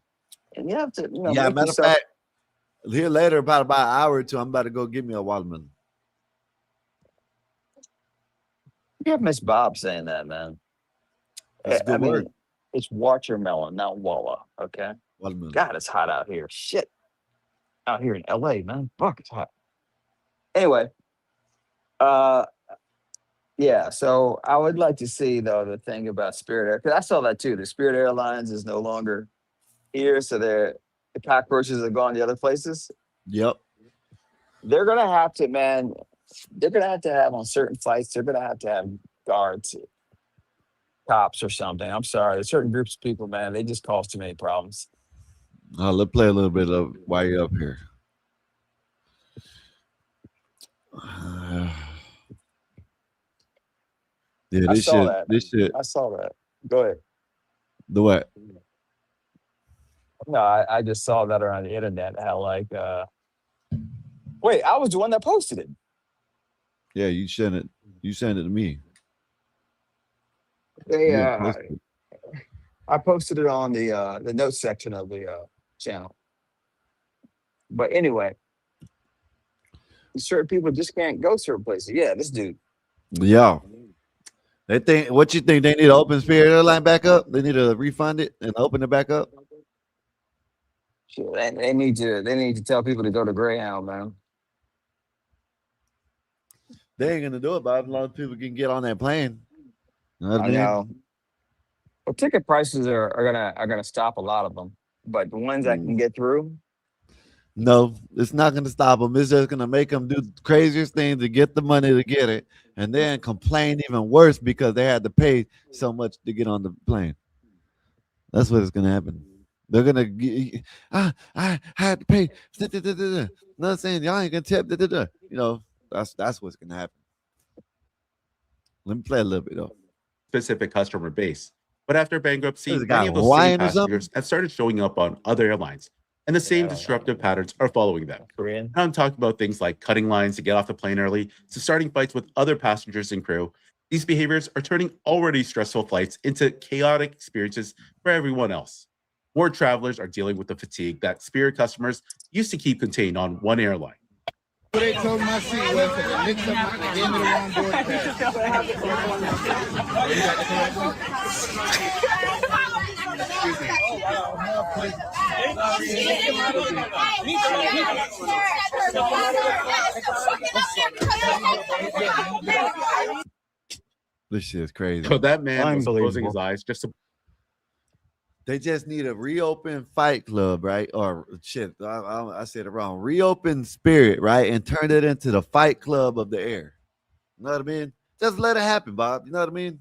and you have to, Yeah, make matter of yourself. fact, here later, about an hour or two, I'm about to go get me a watermelon. You have Miss Bob saying that, man. That's a good I mean, word. it's watermelon, not Walla. Okay. Watermelon. God, it's hot out here. Shit. Out here in LA, man. Fuck, it's hot. Anyway, yeah, so I would like to see though the thing about Spirit Air, because I saw that too. The Spirit Airlines is no longer here, so the cockroaches are gone to other places. Yep. They're gonna have to, man. They're gonna have to have on certain flights. They're gonna have to have guards, cops, or something. I'm sorry, there's certain groups of people, man. They just cause too many problems. Let's play a little bit of while you're up here. Yeah, I this saw shit. that. This shit. I saw that. Go ahead. The what? No, I just saw that around the internet. How wait, I was the one that posted it. Yeah, you sent it. You sent it to me. They, You didn't post it. I posted it on the notes section of the channel. But anyway, certain people just can't go certain places. Yeah, this dude. Yeah. They think. What you think? They need to open Spirit Airline back up. They need to refund it and open it back up. Shit, they need to tell people to go to Greyhound, man. They ain't gonna do it, but a lot of people can get on that plane. You know what I mean? know. Well, ticket prices are gonna stop a lot of them, but the ones that can get through. No, it's not gonna stop them. It's just gonna make them do the craziest things to get the money to get it, and then complain even worse because they had to pay so much to get on the plane. That's what is gonna happen. They're gonna get, I had to pay. Not saying y'all ain't gonna tip. You know, that's what's gonna happen. Let me play a little bit though. Specific customer base. But after bankruptcy, Is the guy many of those Hawaiian same or something? passengers have started showing up on other airlines, and the same disruptive patterns are following them. Korean. And I'm talking about things like cutting lines to get off the plane early, to starting fights with other passengers and crew. These behaviors are turning already stressful flights into chaotic experiences for everyone else. More travelers are dealing with the fatigue that Spirit customers used to keep contained on one airline. What they told my seat was to mix up my game of the wrong board pass. This shit is crazy. So that man was closing Unbelievable. his eyes just to They just need a reopen Fight Club, right? Or shit, I said it wrong. Reopen Spirit, right? And turn it into the Fight Club of the air. You know what I mean? Just let it happen, Bob. You know what I mean?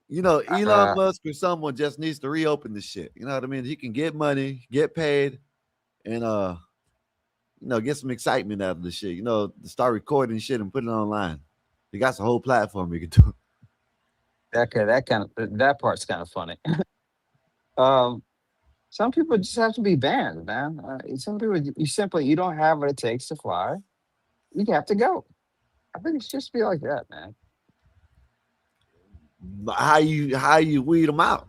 You know, Elon Musk or someone just needs to reopen this shit. You know what I mean? He can get money, get paid, and get some excitement out of the shit. You know, start recording shit and put it online. He got the whole platform you can do. That part's kind of funny. Some people just have to be banned, man. Some people you don't have what it takes to fly. You have to go. I think it should just be like that, man. How you weed them out?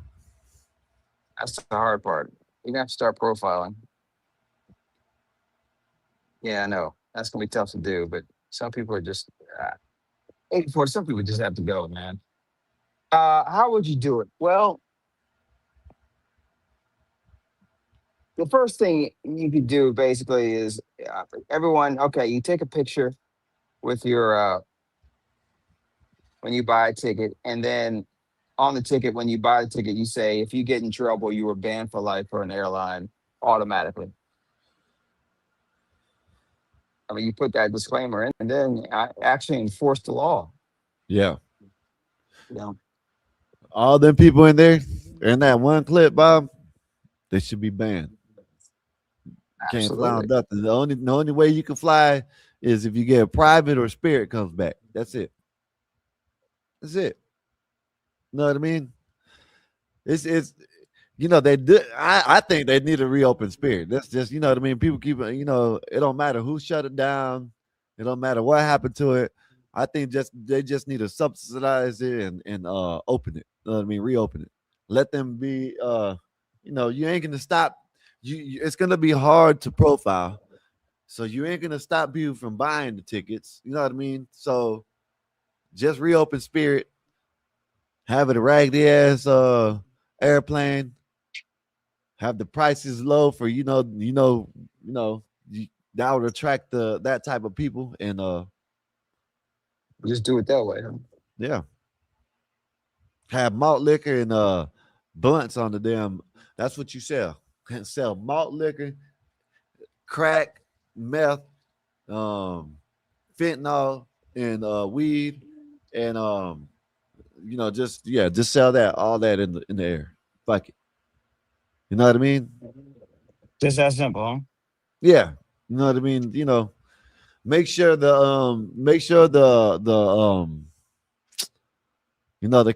That's the hard part. You're gonna have to start profiling. Yeah, I know that's gonna be tough to do, but some people are just 84. Some people just have to go, man. How would you do it? Well, the first thing you could do basically is everyone. Okay, you take a picture with your when you buy a ticket, and then on the ticket, when you buy the ticket, you say if you get in trouble, you were banned for life for an airline automatically. I mean, you put that disclaimer in, and then actually enforce the law. Yeah. You know, All them people in there in that one clip, Bob, they should be banned. Can't fly on absolutely. nothing. The only way you can fly is if you get a private or Spirit comes back. That's it. That's it. You know what I mean? It's they do. I think they need to reopen Spirit. That's just what I mean. People keep it. It don't matter who shut it down. It don't matter what happened to it. I think they just need to subsidize it and open it. You know what I mean? Reopen it. Let them be. You ain't gonna stop. It's gonna be hard to profile, so you ain't gonna stop people from buying the tickets. You know what I mean? So just reopen Spirit. Have it a raggedy ass airplane. Have the prices low for that would attract that type of people and Just do it that way. Huh? yeah, have malt liquor and blunts on the damn. That's what you sell. Sell malt liquor, crack, meth, fentanyl, and weed, and just sell that all that in the air. Fuck it. You know what I mean? Just that simple, huh? Yeah. You know what I mean? Make sure the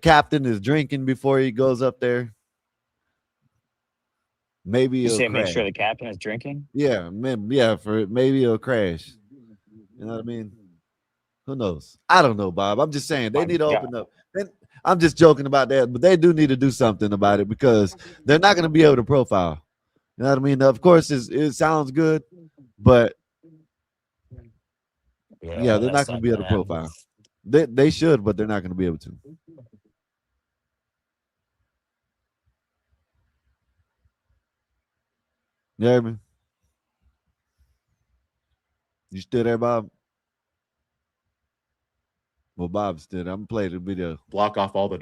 captain is drinking before he goes up there. Maybe You it'll say make crash. sure the captain is drinking. Yeah, maybe it'll crash. You know what I mean? Who knows? I don't know, Bob. I'm just saying they My need to God. open up. And I'm just joking about that, but they do need to do something about it because they're not going to be able to profile. You know what I mean? Of course, it sounds good, but yeah, Yeah, they're not that's going to not be able gonna to happen. profile. They should, but they're not going to be able to. You hear me? You still there, Bob? Well, Bob's still there. I'm gonna play the video. block off all the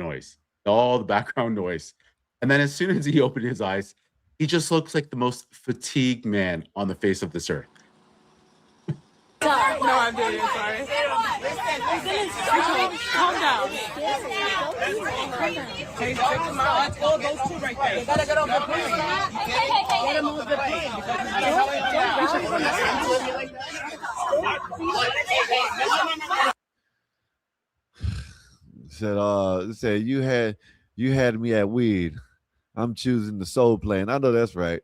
background noise. And then as soon as he opened his eyes, he just looks like the most fatigued man on the face of this earth. No, I'm doing it. Sorry. Calm down. Hey, check them out. Oh, those two right there. You gotta get off the plane. Get them off the plane. Said you had me at weed. I'm choosing the soul plane. I know that's right.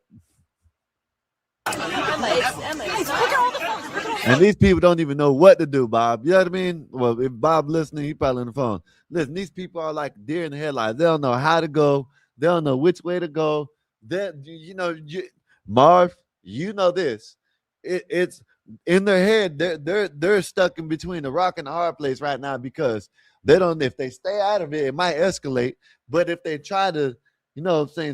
And these people don't even know what to do, Bob. You know what I mean? Well, if Bob listening, he probably on the phone. Listen, these people are like deer in the headlights. They don't know how to go. They don't know which way to go. Marv, you know this. It's in their head. They're stuck in between the rock and the hard place right now because they don't. If they stay out of it, it might escalate. But if they try to,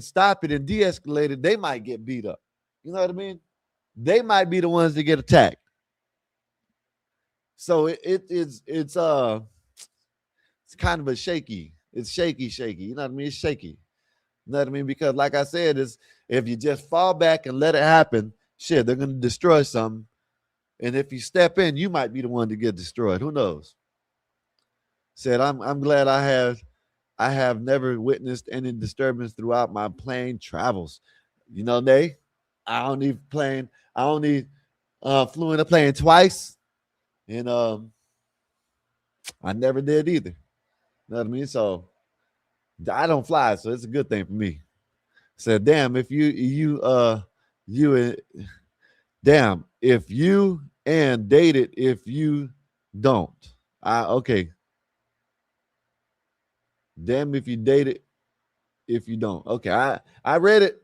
stop it and de-escalate it, they might get beat up. You know what I mean? They might be the ones that get attacked. So it's it's kind of a shaky. It's shaky. You know what I mean? It's shaky. You know what I mean? Because like I said, is if you just fall back and let it happen, shit, they're gonna destroy something. And if you step in, you might be the one to get destroyed. Who knows? Said I'm glad I have never witnessed any disturbance throughout my plane travels. You know, I only flew in a plane twice, and I never did either. You know what I mean? So I don't fly, so it's a good thing for me. Said, damn, if you damn, if you and date it if you don't. Okay. Damn if you date it if you don't. Okay, I read it.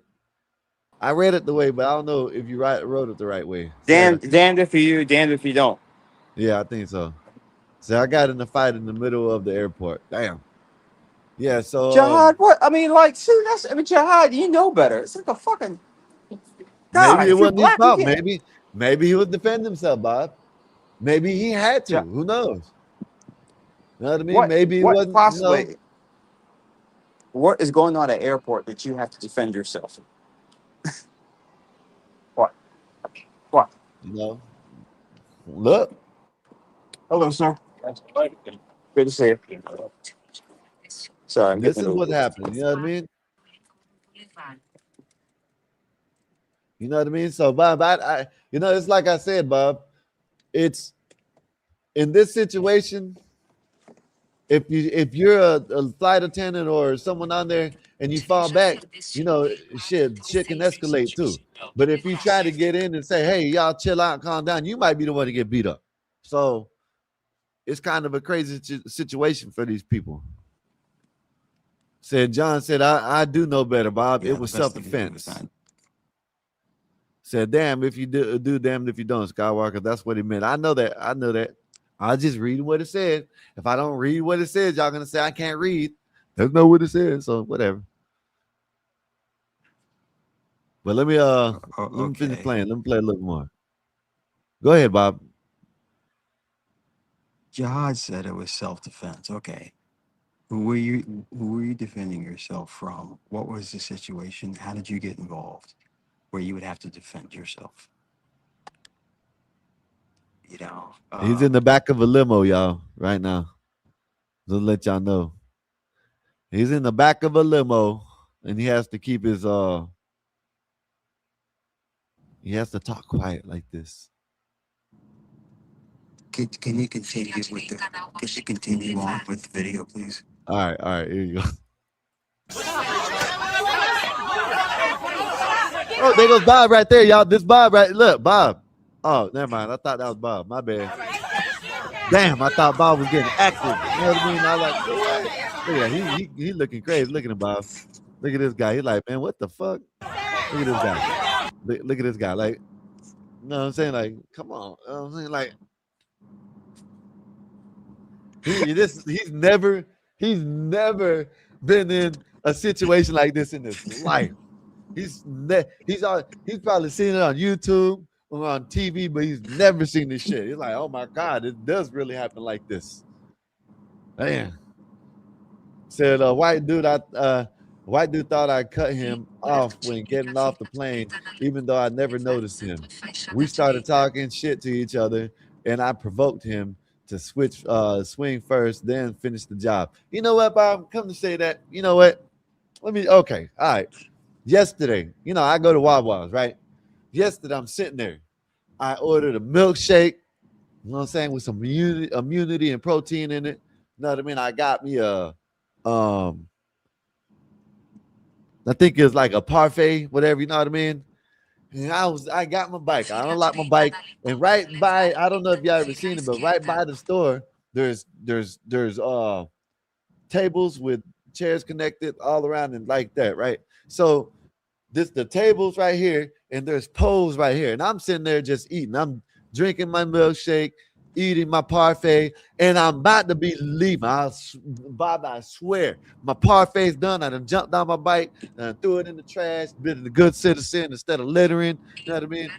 I read it the way, but I don't know if you wrote it the right way. Damned if you, damned if you don't. Yeah, I think so. So I got in a fight in the middle of the airport. Damn. Yeah, so Jihad, what? I mean, like, see, Jihad, you know better. It's like a fucking maybe God. it If you're wasn't his black, you fault. can't. Maybe he would defend himself, Bob. Maybe he had to. Jih- Who knows? You know what I mean? What? Maybe it What wasn't, possibly? What is going on at airport that you have to defend yourself? What? What? you know. Look, Hello, sir. Good to see you. Sorry, I'm this getting is it what over. happened. You know what I mean? You know what I mean? So, Bob, it's like I said, Bob. It's in this situation. If you're a flight attendant or someone on there and you fall back, shit can escalate too. But if you try to get in and say, "Hey, y'all, chill out, calm down," you might be the one to get beat up. So it's kind of a crazy situation for these people. John said, I do know better, Bob. Yeah, It the was best thing to do is self-defense. not. Said, damn, if you do, damned if you don't, Skywalker. That's what he meant. I know that. I just read what it said. If I don't read what it says, y'all gonna say I can't read. That's not what it says, so whatever. But let me finish Okay. playing. Let me play a little more. Go ahead, Bob. Jihad said it was self-defense. Okay. Who were you defending yourself from? What was the situation? How did you get involved where you would have to defend yourself? You know, He's in the back of a limo, y'all, right now. Just let y'all know. He's in the back of a limo, and he has to keep his he has to talk quiet like this. can you continue with the? Can you continue on with the video, please? All right, here you go. Oh, there goes Bob right there, y'all. This Bob right. Look, Bob. Oh, never mind. I thought that was Bob. My bad. Damn, I thought Bob was getting active. You know what I mean? I was like, what? Look at he looking crazy. Look at him, Bob. Look at this guy. He's like, man, what the fuck? Look at this guy. Look at this guy. Like, you know what I'm saying? Like, come on. You know what I'm saying? Like, he's never been in a situation like this in his life. He's probably seen it on YouTube or on TV, but he's never seen this shit. He's like, oh my God, it does really happen like this. Man. Said white dude thought I cut him off when getting off the plane, even though I never noticed him. We started talking shit to each other, and I provoked him to swing first, then finish the job. You know what, Bob? Come to say that. You know what? Okay. All right. Yesterday, I go to Wawa's, right? Yesterday, I'm sitting there. I ordered a milkshake, you know what I'm saying, with some immunity and protein in it. You know what I mean? I got me I think it's like a parfait, whatever, you know what I mean? And I got my bike. I unlocked my bike, and right by, I don't know if y'all ever seen it, but right by the store, there's tables with chairs connected all around and like that, right? So the tables right here, and there's poles right here, and I'm sitting there just eating. I'm drinking my milkshake, eating my parfait, and I'm about to be leaving. Bob, I swear, my parfait's done. I done jumped on my bike and I threw it in the trash, been a good citizen instead of littering. You know what I mean?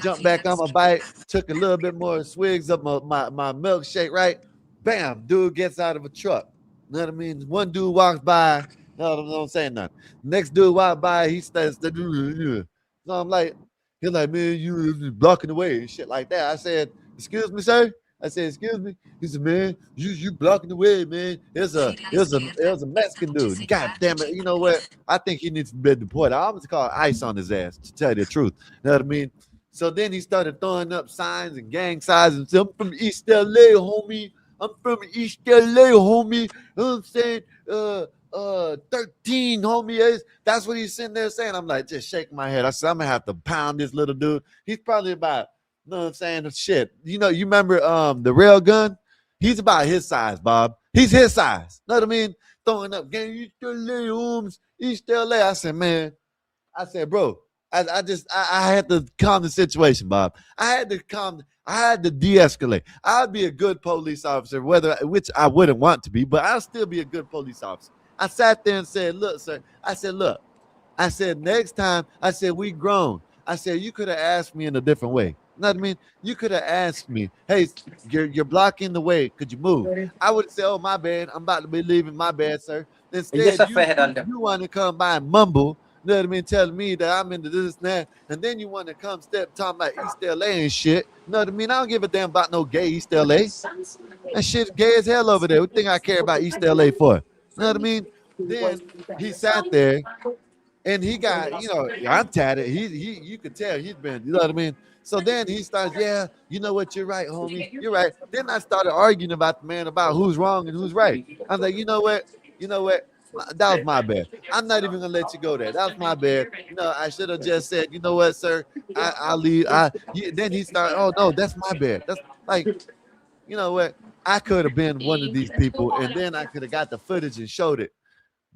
Jumped back on my bike, took a little bit more swigs of my milkshake, right? Bam, dude gets out of a truck. You know what I mean? One dude walks by. No, I'm saying nothing. Next dude walks by. He starts to do. So I'm like, he's like, man, you blocking the way and shit like that. I said, excuse me, sir. I said, excuse me. He said, man, you blocking the way, man. There's a Mexican dude. God damn it. You know what? I think he needs to be deported. I almost call ice on his ass, to tell you the truth. You know what I mean? So then he started throwing up signs and gang signs and said, I'm from East LA, homie. I'm from East LA, homie. You know what I'm saying? 13, homie. That's what he's sitting there saying. I'm like, just shaking my head. I said, I'm gonna have to pound this little dude. He's probably about, you know what I'm saying? Shit. You know, you remember the rail gun? He's about his size, Bob. He's his size. Know what I mean? Throwing up gang, East LA, homes, East LA. I said, man, I said, bro, I had to calm the situation, Bob. I had to de-escalate. I'd be a good police officer, which I wouldn't want to be, but I'll still be a good police officer. I sat there and said, look, sir. I said, look. I said, next time, I said, we grown. I said, you could have asked me in a different way. You know what I mean? You could have asked me, hey, you're blocking the way. Could you move? I would say, oh, my bad. I'm about to be leaving. My bad, sir. Instead, you want to come by and mumble. You know what I mean? Telling me that I'm into this and that. And then you want to come talking about East LA and shit. You know what I mean? I don't give a damn about no gay East LA. That shit's gay as hell over there. What thing I care about East LA for? You know what I mean? Then he sat there and he got, I'm tatted. You could tell he's been, you know what I mean? So then he starts, yeah, you know what, you're right, homie. You're right. Then I started arguing about the man about who's wrong and who's right. I was like, you know what? That was my bad. I'm not even gonna let you go there. That was my bad. I should have just said, you know what, sir, I'll leave. Then he started, oh no, that's my bad. That's like, you know what? I could have been one of these people, and then I could have got the footage and showed it.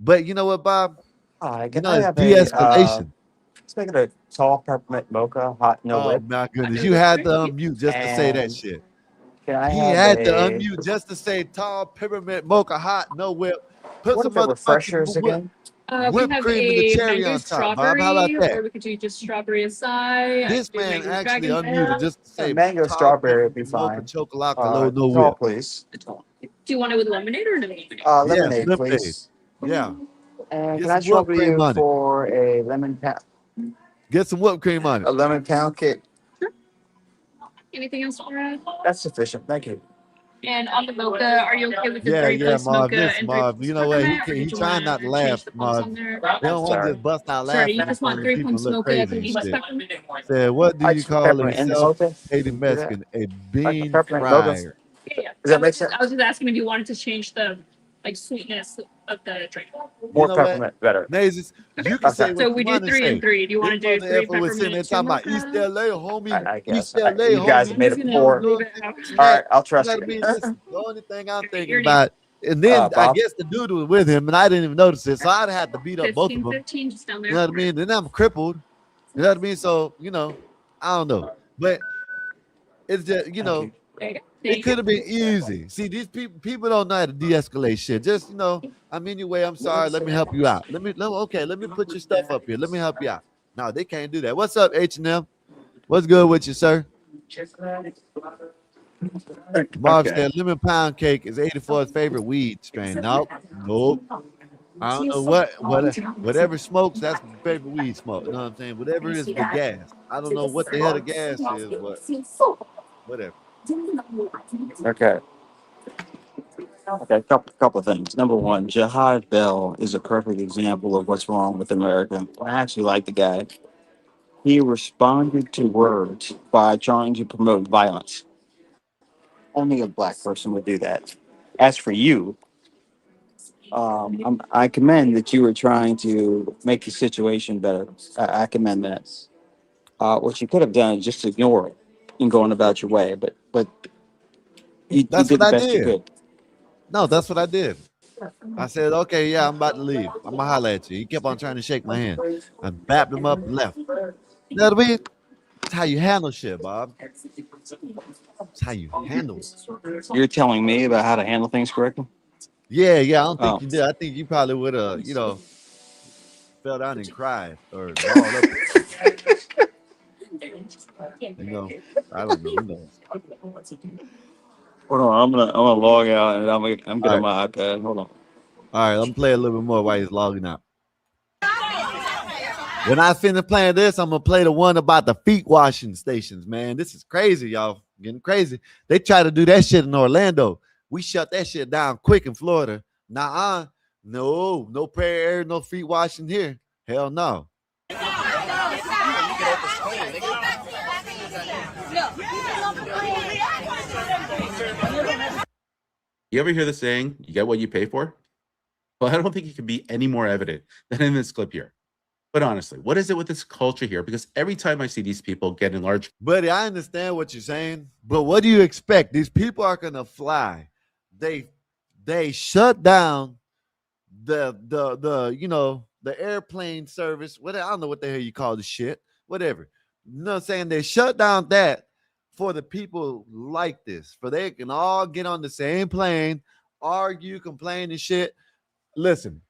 But you know what, Bob? Hi, You can know, I it's have de-escalation. let's make it a tall peppermint mocha, hot, no Oh whip. my goodness. You had to unmute just to say that And shit. can I He have had to a, unmute just to say tall peppermint mocha hot, no whip. Put what are some the motherfucking refreshers again? We whipped have cream and the a cherry mango on top, Bob. How about strawberry, that? or we could do just strawberry acai. I This could do man mango actually dragon unmuted fruit. just to say Mango tall strawberry would be peppermint mocha fine. chocolate no Tall, whip. please. Do you want it with lemonade or no? Yes, Lemonade, lemonade. please. Yeah. And Get can I some whipped trouble cream you on it. for a Get some whipped cream on it. lemon pound cake? Sure. Anything else to add? That's sufficient. Thank you. And on the mocha, are you okay with the Yeah, three yeah, place Marv. mocha Listen, and three Marv. pumps You know what? peppermint, or He did you trying want not to to laugh, change the pumps Marv. on there? They don't want to Sorry. just bust out Sorry, you laughing in just front want of the three people and pumps look mocha, crazy three and pumps shit. peppermint. Said, what do I you just put call a peppermint in the mocha. self-hating Do that. Mexican? A Like the bean peppermint mocha. fryer. Yeah, yeah. Does that make sense? I was just asking if you wanted to change the sweetness of the drink. You More know what? peppermint, better. Nazes, you can Okay. say what So you we do want to three and say. three. Do you want This to do mother three effer was sitting there peppermint, two talking about East mocha? LA, homie. I guess. East LA, You guys homie. have made I'm it just You poor. gonna know leave what it I'm out. saying? This and All that. right, I'll You know trust what I you. mean? Listen, the only thing I'm thinking Your name. about, and then I Bob. guess the dude was with him, and I didn't even notice it, so I'd have to beat up both of 15, them. 15, just down You there. know what I mean? Then I'm crippled. You know what I mean? So, I don't know. But it's just, There you go. it Thank you. could have been easy. See, these people don't know how to de-escalate shit. Just, I'm in your way. I'm sorry. Let me help you out. Let me put your stuff up here. Let me help you out. No, they can't do that. What's up, H&M? What's good with you, sir? Marv Okay. said lemon pound cake is 84's favorite weed strain. Nope. Nope. I don't know whatever smokes, that's my favorite weed smoke. You know what I'm saying? Whatever is the gas. I don't know what the hell the gas is, but whatever. Okay. Okay. Couple of things. Number one, Jihad Bell is a perfect example of what's wrong with America. I actually like the guy. He responded to words by trying to promote violence. Only a black person would do that. As for you, I commend that you were trying to make the situation better. I commend that. What you could have done is just ignore it and going about your way. But you That's did what the I best you did. could. No, that's what I did. I said, okay, yeah, I'm about to leave. I'm gonna holler at you. He kept on trying to shake my hand. I bapped him up and left. You know what I mean? That's how you handle shit, Bob. That's how you handle it. You're telling me about how to handle things correctly? Yeah, yeah. I don't think Oh, you did. I think you probably would have, fell down and cried or balled up. I don't know. Who knows? hold on. I'm gonna log out and I'm All getting right. my iPad. Hold on. All right, I'm gonna play a little bit more while he's logging out. When I finish playing this, I'm gonna play the one about the feet washing stations. Man, this is crazy, y'all. Getting crazy. They try to do that shit in Orlando. We shut that shit down quick in Florida. Nah, no prayer, no feet washing here. Hell no. You ever hear the saying, you get what you pay for? Well, I don't think it can be any more evident than in this clip here. But honestly, what is it with this culture here? Because every time I see these people get in large, Buddy, I understand what you're saying, but what do you expect? These people are gonna fly. They shut down the airplane service. What I don't know what the hell you call the shit. Whatever. You know what I'm saying? They shut down that for the people like this, for they can all get on the same plane, argue, complain, and shit. Listen,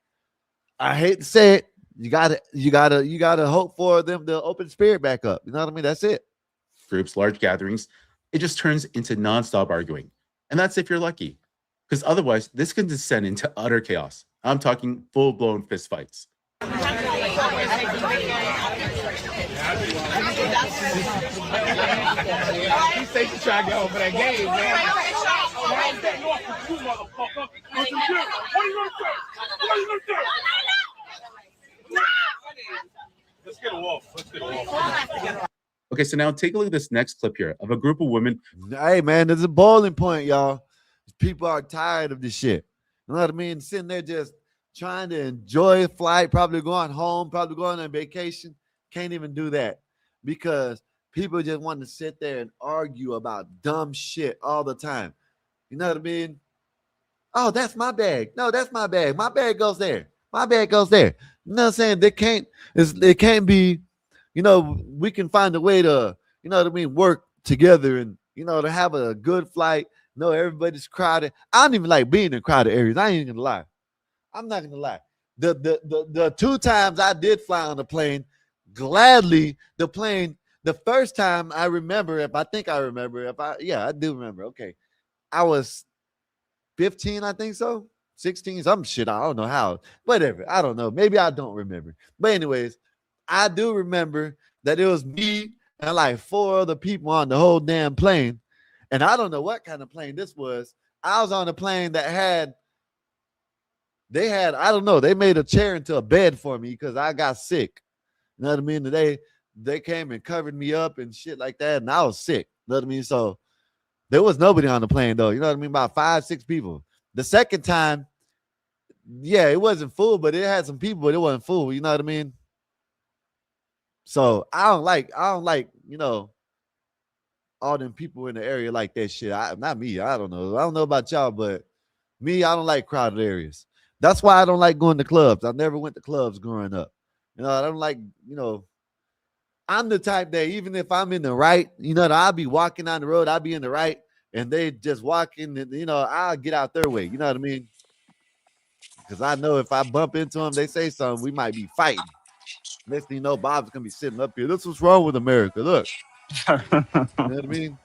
I hate to say it. You gotta hope for them to open spirit back up. You know what I mean? That's it. groups, large gatherings, it just turns into nonstop arguing. And that's if you're lucky. Because otherwise, this can descend into utter chaos. I'm talking full-blown fistfights. He said you trying to get over that game, man. What are you gonna do? What are you gonna do? Let's get a wolf. Let's get a wolf. Okay, so now take a look at this next clip here of a group of women. Hey, man, there's a boiling point, y'all. People are tired of this shit. You know what I mean? Sitting there just trying to enjoy a flight, probably going home, probably going on vacation. Can't even do that because people just want to sit there and argue about dumb shit all the time. You know what I mean? Oh, that's my bag. No, that's my bag. My bag goes there. My bag goes there. You know what I'm saying? It can't be, we can find a way to, you know what I mean, work together and, to have a good flight. No, everybody's crowded. I don't even like being in crowded areas. I ain't gonna lie. I'm not gonna lie. The two times I did fly on a plane, gladly the first time I remember, I do remember. Okay. I was 15, I think so. 16, some shit. I don't know how. Whatever. I don't know. Maybe I don't remember. But anyways, I do remember that it was me and like 4 other people on the whole damn plane. And I don't know what kind of plane this was. I was on a plane that I don't know, they made a chair into a bed for me because I got sick. You know what I mean? They came and covered me up and shit like that, and I was sick. You know what I mean? So there was nobody on the plane though. You know what I mean? About 5, 6 people. The second time, yeah, it wasn't full, but it had some people, but it wasn't full. You know what I mean? So I don't like, all them people in the area like that shit. Not me. I don't know. I don't know about y'all, but me, I don't like crowded areas. That's why I don't like going to clubs. I never went to clubs growing up. I don't like, I'm the type that even if I'm in the right, I'll be walking down the road, I'll be in the right, and they just walking, and, I'll get out their way. You know what I mean? Because I know if I bump into them, they say something, we might be fighting. Next thing you know, Bob's going to be sitting up here. This is what's wrong with America. Look. You know what I mean?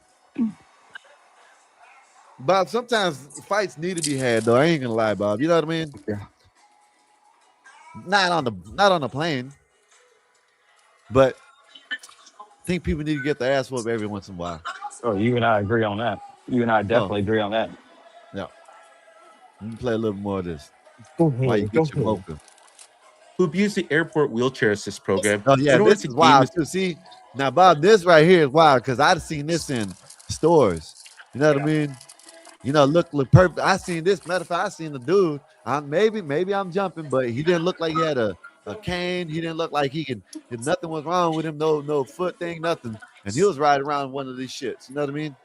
Bob, sometimes fights need to be had, though. I ain't gonna lie, Bob. You know what I mean? Yeah. Not on the plane, but I think people need to get their ass whooped every once in a while. Oh, you and I agree on that. You and I definitely agree on that. Yeah. Let me play a little more of this. Go While you ahead. get your mocha. Who abuse the airport wheelchair assist program Oh yeah, in order this to is gain wild too. See, now Bob, this right here is wild because I've seen this in stores. You know what I mean? Look perfect. I seen this. Matter of fact, I seen the dude. Maybe I'm jumping, but he didn't look like he had a cane. He didn't look like nothing was wrong with him. No foot thing, nothing. And he was riding around one of these shits. You know what I mean?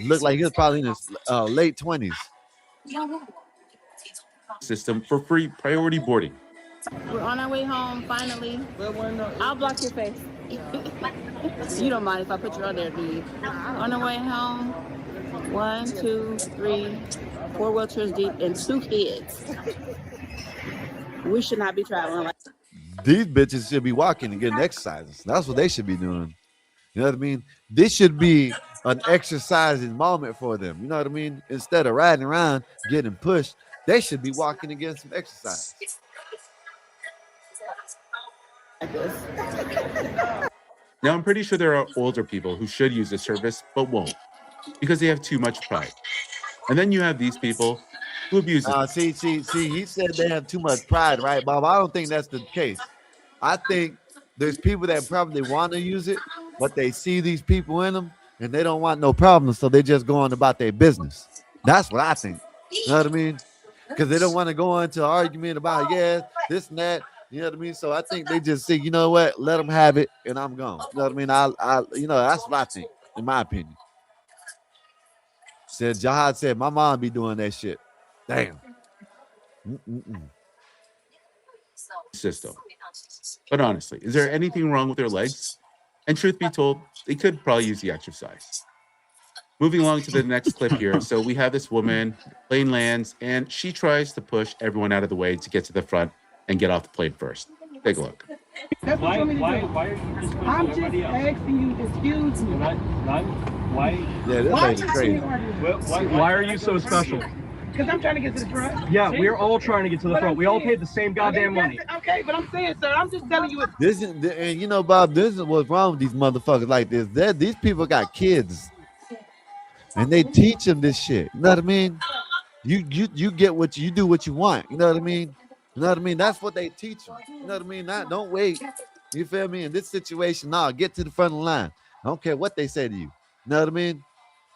Looked like he was probably in his late 20s. system for free priority boarding. We're on our way home, finally. I'll block your face. You don't mind if I put you on there, do you? On our way home, 1, 2, 3, 4 wheelchairs deep and 2 kids. We should not be traveling like These bitches should be walking and getting exercises. That's what they should be doing. You know what I mean? This should be an exercising moment for them. You know what I mean? Instead of riding around getting pushed, They should be walking and getting some exercise. Now, I'm pretty sure there are older people who should use the service but won't because they have too much pride. And then you have these people who abuse it. See, he said they have too much pride, right, Bob? I don't think that's the case. I think there's people that probably want to use it, but they see these people in them and they don't want no problems, so they just go on about their business. That's what I think. You know what I mean? Because they don't want to go into an argument about, yeah, this and that. You know what I mean? So I think they just say, you know what, let them have it, and I'm gone. You know what I mean? That's what I think, in my opinion. Said Jihad said, my mom be doing that shit. Damn. System. But honestly, is there anything wrong with their legs? And truth be told, they could probably use the exercise. Moving along to the next clip here. So we have this woman, plane lands, and she tries to push everyone out of the way to get to the front and get off the plane first. Take a look. That's what you want me to do. Why are you just I'm just asking you to excuse me. Why? Yeah, this lady's crazy. Why are you so special? Because I'm trying to get to the front. Yeah, we're all trying to get to the front. We all paid the same goddamn money. Okay, but I'm saying, sir, I'm just telling you. This is, and you know, Bob, this is what's wrong with these motherfuckers like this. These people got kids, and they teach them this shit. You know what I mean? You get what you do what you want. You know what I mean? You know what I mean? That's what they teach them. You know what I mean? Don't wait. You feel me? In this situation, get to the front of the line. I don't care what they say to you. You know what I mean?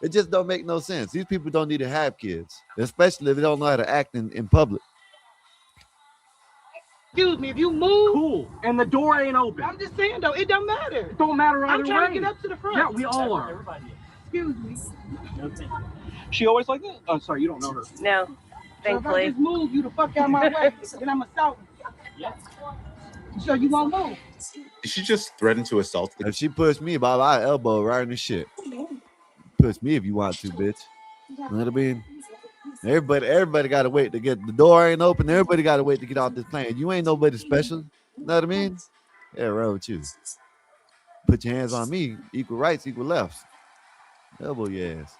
It just don't make no sense. These people don't need to have kids, especially if they don't know how to act in public. Excuse me, if you move. Cool, and the door ain't open. I'm just saying, though, it don't matter. It don't matter either way. I'm trying to get up to the front. Yeah, we all are. Excuse me. She always like that? Oh, sorry, you don't know her. No, thankfully. So if I just move you the fuck out of my way, then I'm assaulting. Yeah. So you won't move. Did she just threaten to assault? If she pushed me, Bob, I elbow right in the shit. Push me if you want to, bitch. You know what I mean? Everybody got to wait to get the door ain't open. Everybody got to wait to get off this plane. You ain't nobody special. You know what I mean? Yeah, right with you. Put your hands on me. Equal rights, equal lefts. Elbow your ass.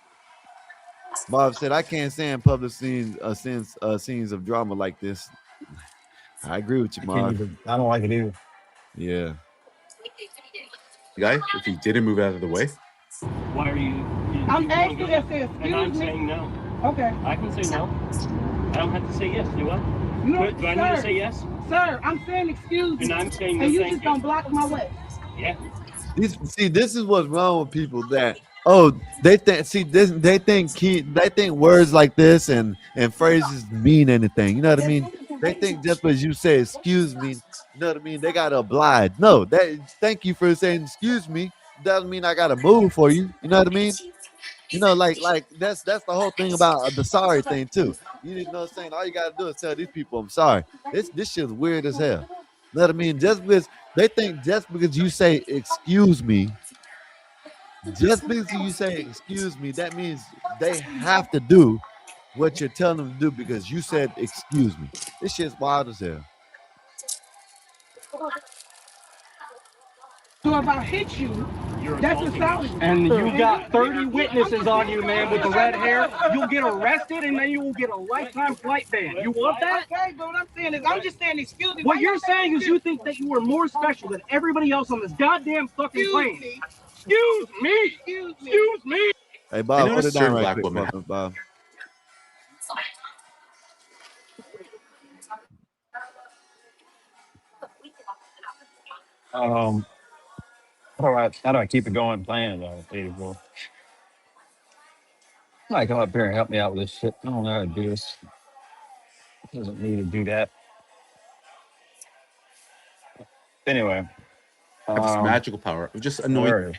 Bob said, I can't stand public scenes of drama like this. I agree with you, Marv. I don't like it either. Yeah. Guy, if he didn't move out of the way. Why are you? I'm asking you to say excuse me. And I'm saying no. Okay. I can say no. I don't have to say yes, do I? You don't, do I need to say yes? Sir, I'm saying excuse me. And I'm saying and you just don't block my way. Yeah. This is what's wrong with people that they think words like this and phrases mean anything. You know what I mean? They think just because you say excuse me, you know what I mean, they gotta oblige. No, thank you for saying excuse me. Doesn't mean I gotta move for you. You know what I mean? You know, like that's the whole thing about the sorry thing too. You know what I'm saying? All you gotta do is tell these people I'm sorry. This shit's weird as hell. You know what I mean? Just because they think just because you say excuse me, that means they have to do what you're telling them to do because you said excuse me. This shit's wild as hell. So if I hit you, that's assault. And you got 30 witnesses on you, man, with the red hair. You'll get arrested and then you will get a lifetime flight ban. You want that? Okay, but what I'm saying is, I'm just saying excuse me. What you're saying is you think that you are more special than everybody else on this goddamn fucking plane. Excuse me. Excuse me. Hey, Bob, put it down right quick, Bob. How do I keep it going playing though? 84. Like, come up here and help me out with this shit. I don't know how to do this. Doesn't need to do that. Anyway, have this magical power of just annoying.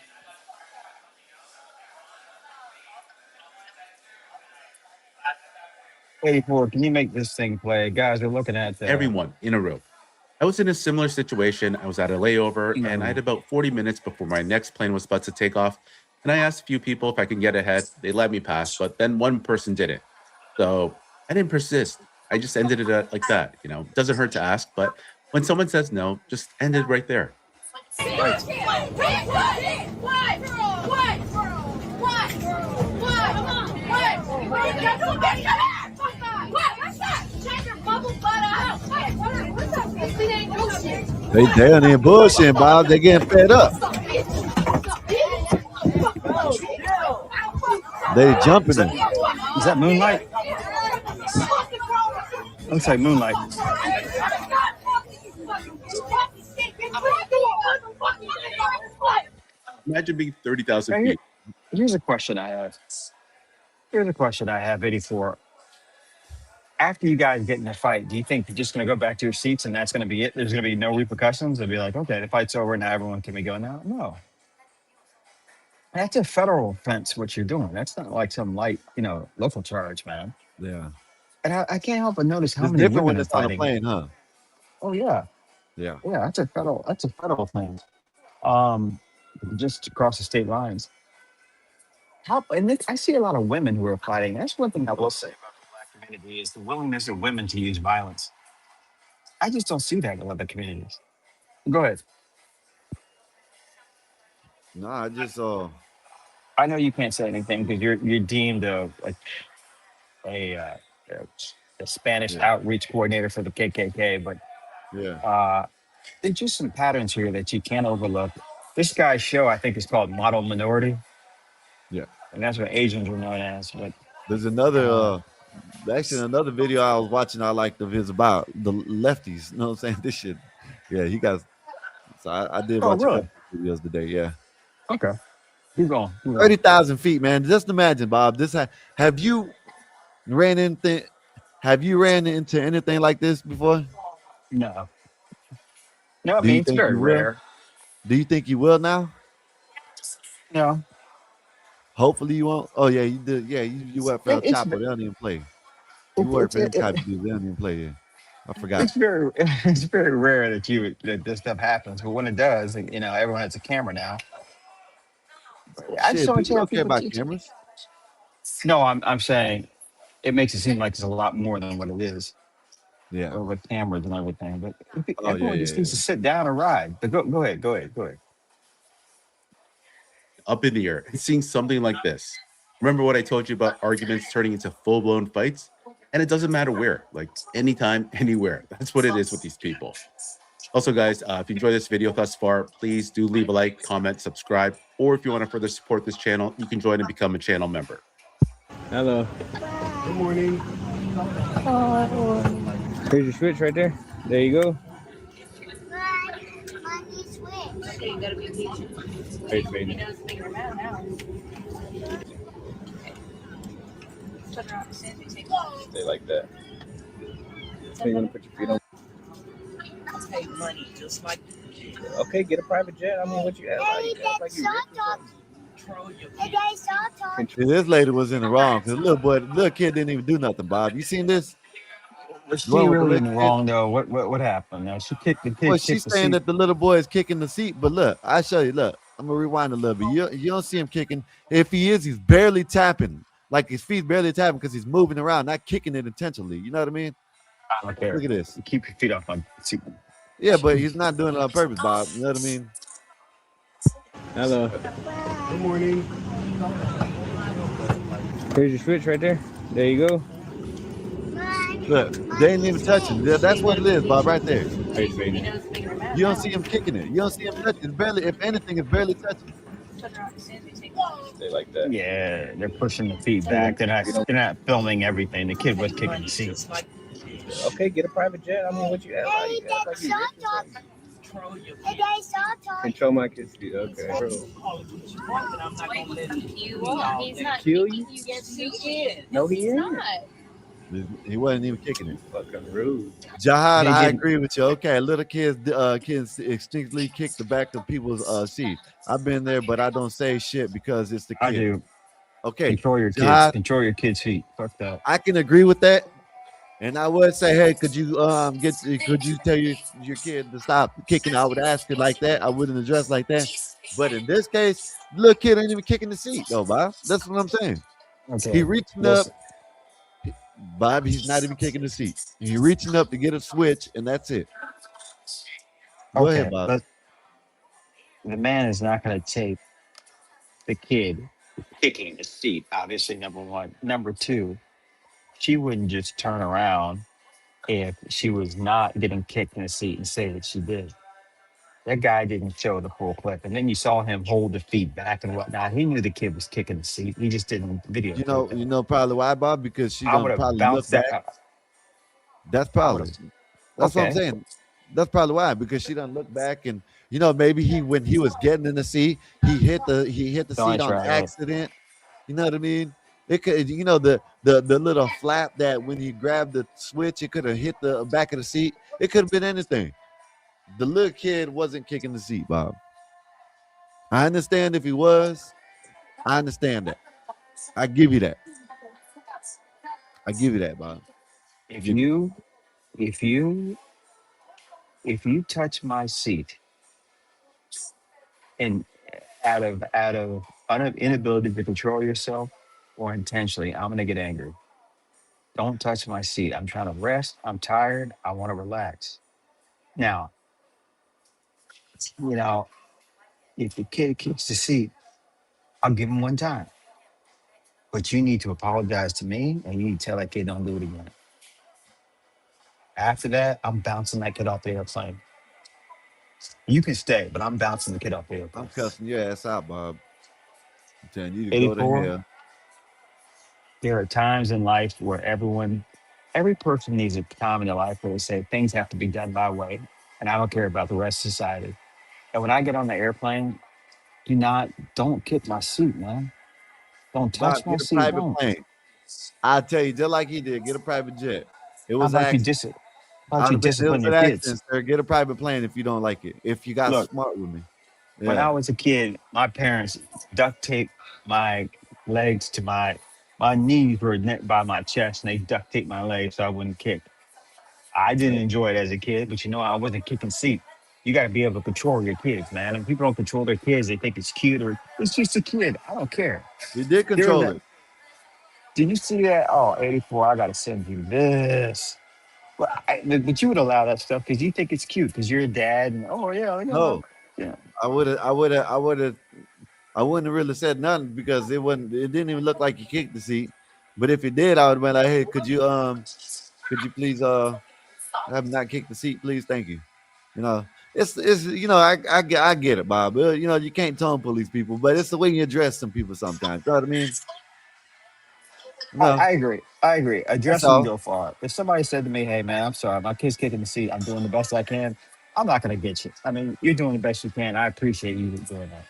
84, can you make this thing play? Guys, we're looking at everyone in a row. I was in a similar situation. I was at a layover and I had about 40 minutes before my next plane was about to take off. And I asked a few people if I could get ahead. They let me pass, but then one person didn't. So I didn't persist. I just ended it like that. You know, it doesn't hurt to ask, but when someone says no, just end it right there. They down in bullshit, Bob. They getting fed up. They jumping him. Is that Moonlight? Looks like Moonlight. Imagine being 30,000 Hey, feet. here's a question I have. Here's a question I have, 84. After you guys get in a fight, do you think you're just going to go back to your seats and that's going to be it? There's going to be no repercussions? They'll be like, okay, the fight's over. Now everyone can we go now? No. That's a federal offense, what you're doing. That's not like some light, local charge, man. Yeah. And I can't help but notice how It's many different women when are it's on a fighting. plane, huh? Oh, yeah. Yeah. Yeah, that's a federal thing. Just across the state lines. I see a lot of women who are fighting. That's one thing I will say about the black community is the willingness of women to use violence. I just don't see that in other communities. Go ahead. No, I just I know you can't say anything because you're deemed a, uh, a a Spanish yeah, outreach coordinator for the KKK, but yeah. there's just some patterns here that you can't overlook. This guy's show, I think, is called Model Minority, Yeah. and that's what Asians are known as. But There's another uh, actually another video I was watching I liked of his about the lefties. You know what I'm saying? This shit. Yeah, he got so I did oh, watch a really? couple videos today. Yeah. Okay, keep going. Keep going. 30,000 feet, man. Just imagine, Bob. Have you ran into have you ran into anything like this before? No, no, I Do mean you it's think very you will? rare. Do you think you will now? No, Hopefully you won't. Oh yeah, you did. Yeah, you work for it, El it's Chapo. They don't even play. You it's work it's for them it, type of dudes. They don't even play there. I forgot. it's very it's very rare that this stuff happens. But when it does, everyone has a camera now. I just Shit, don't people tell don't care people. about cameras. No, I'm saying it makes it seem like it's a lot more than what it is Yeah. with cameras and everything. But Oh yeah, everyone yeah, just yeah. needs to sit down and ride. But go ahead, go ahead, go ahead. Up in the air and seeing something like this. Remember what I told you about arguments turning into full-blown fights? And it doesn't matter where, like anytime, anywhere. That's what it is with these people. Also, guys, if you enjoyed this video thus far, please do leave a like, comment, subscribe, or if you want to further support this channel, you can join and become a channel member. Hello. Good morning. Here's your switch right there. There you go. Wait, baby. Stay like that. So you want to put your feet on? Okay, get a private jet. I mean, what you act like? You act like you rich. This lady was in the wrong because little kid didn't even do nothing. Bob, you seen this? Was The she one with the really little in the kid. wrong though? What happened? Now the Well, kid she's kicked the saying seat. that the little boy is kicking the seat, but look, I show you. Look, I'm gonna rewind a little bit. You don't see him kicking. If he is, he's barely tapping, like his feet barely tapping because he's moving around, not kicking it intentionally. You know what I mean? I don't care. Look at this. Keep your feet off on the seat. Yeah, but he's not doing it on purpose, Bob. You know what I mean? Hello. Good morning. Here's your switch right there. There you go. Look, they ain't even touching. That's what it is, Bob, right there. Wait, baby. You don't see him kicking it. You don't see him touching. It's barely, if anything, it's barely touching. Stay like that. Yeah, they're pushing the feet back. They're not filming everything. The kid was kicking the seat. Okay, get a private jet. I mean, what you act like? You act like you rich. Control my kid's feet. Okay. Kill you? No, he ain't. He wasn't even kicking it. Fucking rude. Jihad, They I didn't- agree with you. Okay, little kids instinctively kick the back of people's seat. I've been there, but I don't say shit because it's the kid. I do. Okay, Control your kids. Jihad, Control your kids' feet. Fuck that. I can agree with that. And I would say, hey, could you tell your kid to stop kicking? I would ask it like that. I wouldn't address like that. But in this case, the little kid ain't even kicking the seat, though, Bob. That's what I'm saying. Okay. He reaching up, Bob. He's not even kicking the seat. He reaching up to get a switch, and that's it. Go ahead, Bob. But the man is not going to take the kid kicking the seat. Obviously, number one. Number two, she wouldn't just turn around if she was not getting kicked in the seat and say that she did. That guy didn't show the full clip, and then you saw him hold the feet back and whatnot. He knew the kid was kicking the seat. He just didn't videotape You that. know probably why, Bob? Because she I done would have probably look bounced back. that. That's I would probably. have. That's what I'm Okay, saying. That's probably why, because she done look back and maybe when he was getting in the seat, he hit the don't seat on try it. accident. You know what I mean? It could, the little flap that when he grabbed the switch, it could have hit the back of the seat. It could have been anything. The little kid wasn't kicking the seat, Bob. I understand if he was. I understand that. I give you that. I give you that, Bob. If Give you. you, if you, if you touch my seat and out of inability to control yourself or intentionally, I'm gonna get angry. Don't touch my seat. I'm trying to rest. I'm tired. I want to relax. Now, you know, if the kid kicks the seat, I'll give him one time. But you need to apologize to me and you need to tell that kid don't do it again. After that, I'm bouncing that kid off the airplane. You can stay, but I'm bouncing the kid off the I'm airplane. cussing your ass out, Bob. I'm telling you to go to 84, hell. there are times in life where every person needs a time in their life where they say things have to be done my way. And I don't care about the rest of society. And when I get on the airplane, don't kick my seat, man. Don't Bob, touch my get a seat. private Don't. plane. I tell you, just like he did, get a private jet. It How was about you accident. dis how about you It discipline was your an kids? accident, sir. Get a private plane if you don't like it. If you got Look, smart with me. when Yeah. I was a kid, my parents duct taped my legs to my knees were by my chest and they duct taped my legs so I wouldn't kick. I didn't enjoy it as a kid, but I wasn't kicking seat. You got to be able to control your kids, man. And people don't control their kids, they think it's cute or it's just a kid. I don't care. He did There was control that. it. Did you see that? Oh, 84, I got to send you this. But you would allow that stuff because you think it's cute because you're a dad. And, oh, yeah, look at my. No, Yeah. I wouldn't have really said nothing because it didn't even look like he kicked the seat. But if he did, I would have been like, hey, could you please have him not kick the seat, please? Thank you. It's I get it, Bob. You can't tone police people, but it's the way you address some people sometimes. You know what I mean? No, I agree. I agree. that's Addressing all. go far. If somebody said to me, "Hey, man, I'm sorry, my kid's kicking the seat. I'm doing the best I can," I'm not gonna get you. I mean, you're doing the best you can. I appreciate you doing that.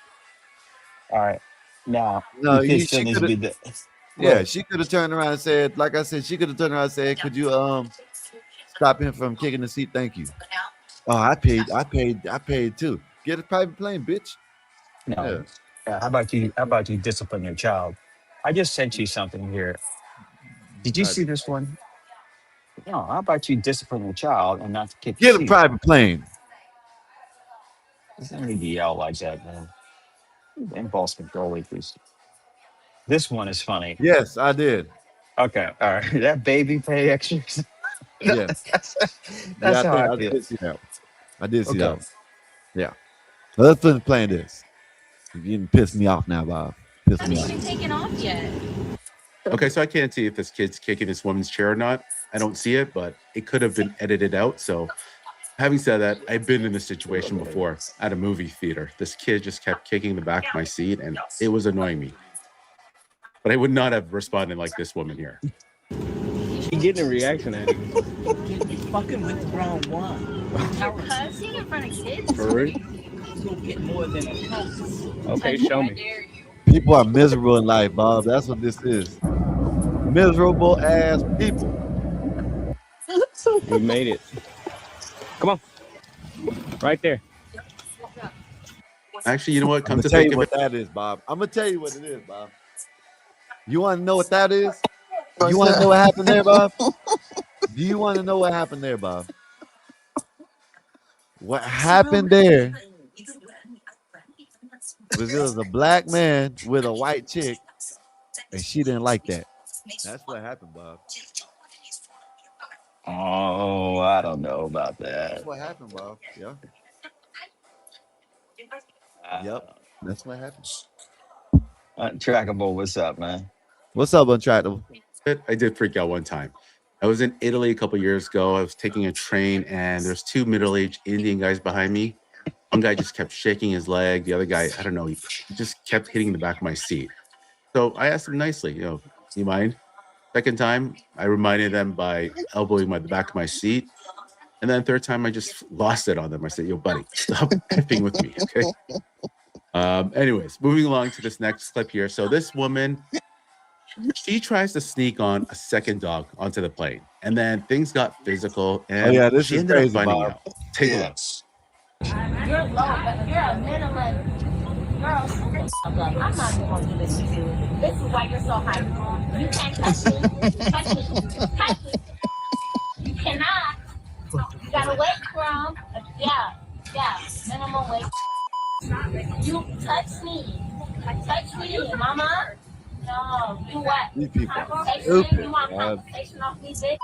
All right. Now, No, your kid still she needs could to have. be there. Yeah, Well, she could have turned around and said, like I said, she could have turned around and said, could you stop him from kicking the seat? Thank you. Oh, I paid too. Get a private plane, bitch. no. Yeah. How about you? How about you discipline your child? I just sent you something here. Did you Private. see this one? No. How about you discipline your child and not to kick the Get a seat? private plane. You don't need to yell like that, man. Impulse control, please. This one is funny. Yes, I did. Okay, all right. That baby pay extras. Yes. Yeah, That's I how think I I feel. did see that one. I did see that Okay. one. Yeah. Let's finish playing this. You're getting pissed me off now, Bob. Piss me Haven't off. even taken off yet. Okay, so I can't see if this kid's kicking this woman's chair or not. I don't see it, but it could have been edited out. So, having said that, I've been in this situation before at a movie theater. This kid just kept kicking the back of my seat, and it was annoying me. But I would not have responded like this woman here. He getting a reaction out of you. You fucking with the wrong one. You're cussing in front of kids? For real? You'll get more than a cuss. Okay, Touch show I me. dare you. People are miserable in life, Bob. That's what this is. Miserable ass people. We made it. Come on. Right there. Actually, you know what? I'm Come gonna to tell think you of what it, that is, Bob. I'm gonna tell you what it is, Bob. You want to know what that is? You What's want to know that? what happened there, Bob? Do you want to know what happened there, Bob? What happened there was it was a black man with a white chick, and she didn't like that. That's what happened, Bob. Oh, I don't know about That's that. what happened, Bob. Yeah. Yep. Uh, That's what happened. Trackable, what's up, man? What's up, Untractable? I did freak out one time. I was in Italy a couple years ago. I was taking a train, and there's two middle-aged Indian guys behind me. One guy just kept shaking his leg. The other guy, I don't know, he just kept hitting the back of my seat. So I asked him nicely, you mind? Second time, I reminded them by elbowing the back of my seat. And then third time, I just lost it on them. I said, yo, buddy, stop effing with me, okay? Anyways, moving along to this next clip here. So this woman, she tries to sneak on a second dog onto the plane. And then things got physical, and yeah, this she is ended up crazy, finding Bob. out. Take a look. You're low, but you're a minimalist. Girl, I'm not even gonna do this to you. This is why you're so hyper. You can't touch me. Touch me. Touch me. You cannot. You gotta wait from. Yeah. Minimum weight. You touch me. Touch me, mama. No, you what? These people are Conversation? stupid. You want conversation off me, bitch?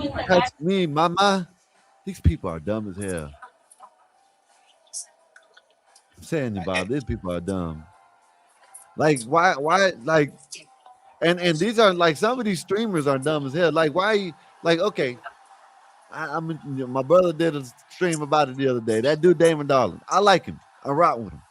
You put Touch that. me, mama. These people are dumb as hell. I'm saying you, Bob. These people are dumb. Like, why, like, and these are like some of these streamers are dumb as hell. Like, why? Like, okay, my brother did a stream about it the other day. That dude Damon Darling, I like him. I rock with him.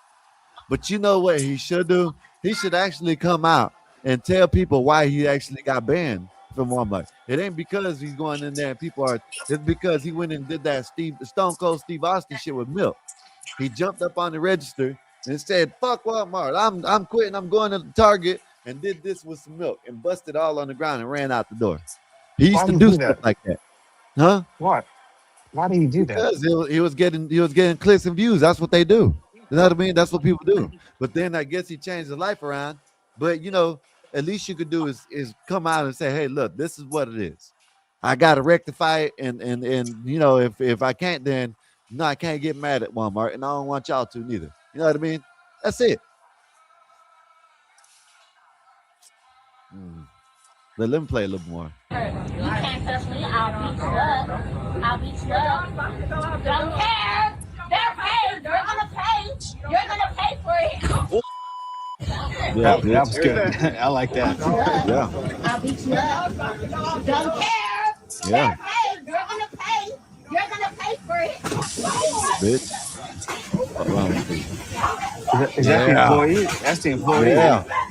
But you know what he should do? He should actually come out and tell people why he actually got banned from Walmart. It ain't because he's going in there and people are. It's because he went and did that Stone Cold Steve Austin shit with Milk. He jumped up on the register and said, "Fuck Walmart. I'm quitting. I'm going to Target," and did this with some milk and busted all on the ground and ran out the door. He used to do stuff like that, huh? What? Why do you do that? Because he was getting clicks and views. That's what they do. You know what I mean? That's what people do. But then I guess he changed his life around. But at least you could do is come out and say, "Hey, look, this is what it is. I got to rectify it." And if I can't, then no, I can't get mad at Walmart, and I don't want y'all to neither. You know what I mean? That's it. Let me play a little more. You can't touch me. I'll beat you up. I'll beat you up. Don't care. They're paid. You're gonna pay. You're gonna pay for it. Yeah, that was good. I like that. Yeah. I'll beat you up. Don't care. Yeah. They're paid. You're gonna pay. You're gonna pay for it. Bitch. What's wrong with you? Is that the employee? That's the employee.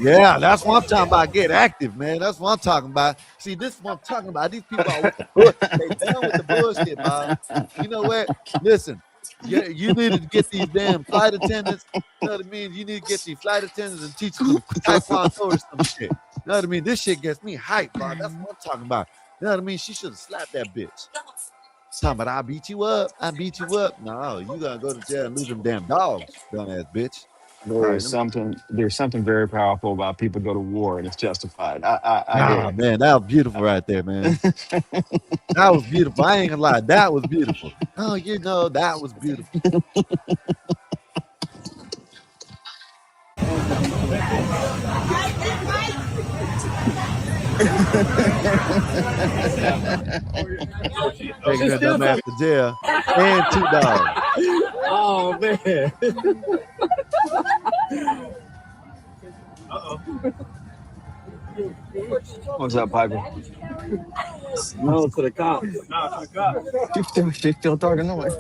Yeah, that's what I'm talking about. Get active, man. That's what I'm talking about. See, this is what I'm talking about. These people are with the they done with the bullshit, Bob. You know what? Listen, you need to get these damn flight attendants. You know what I mean? You need to get these flight attendants and teach them some taekwondo or some shit. You know what I mean? This shit gets me hyped, Bob. That's what I'm talking about. You know what I mean? She should have slapped that bitch. Talking about, I beat you up. I beat you up. No, you gotta go to jail and lose them damn dogs, dumbass bitch. There's something very powerful about people go to war and it's justified. I hear it. Man, that was beautiful right there, man. That was beautiful. I ain't gonna lie, that was beautiful. Oh, that was beautiful. Taking her dumb ass to jail and 2 dogs. Oh man. What's up, Piper? No, to the cops. No, to the cops. She's still talking noise.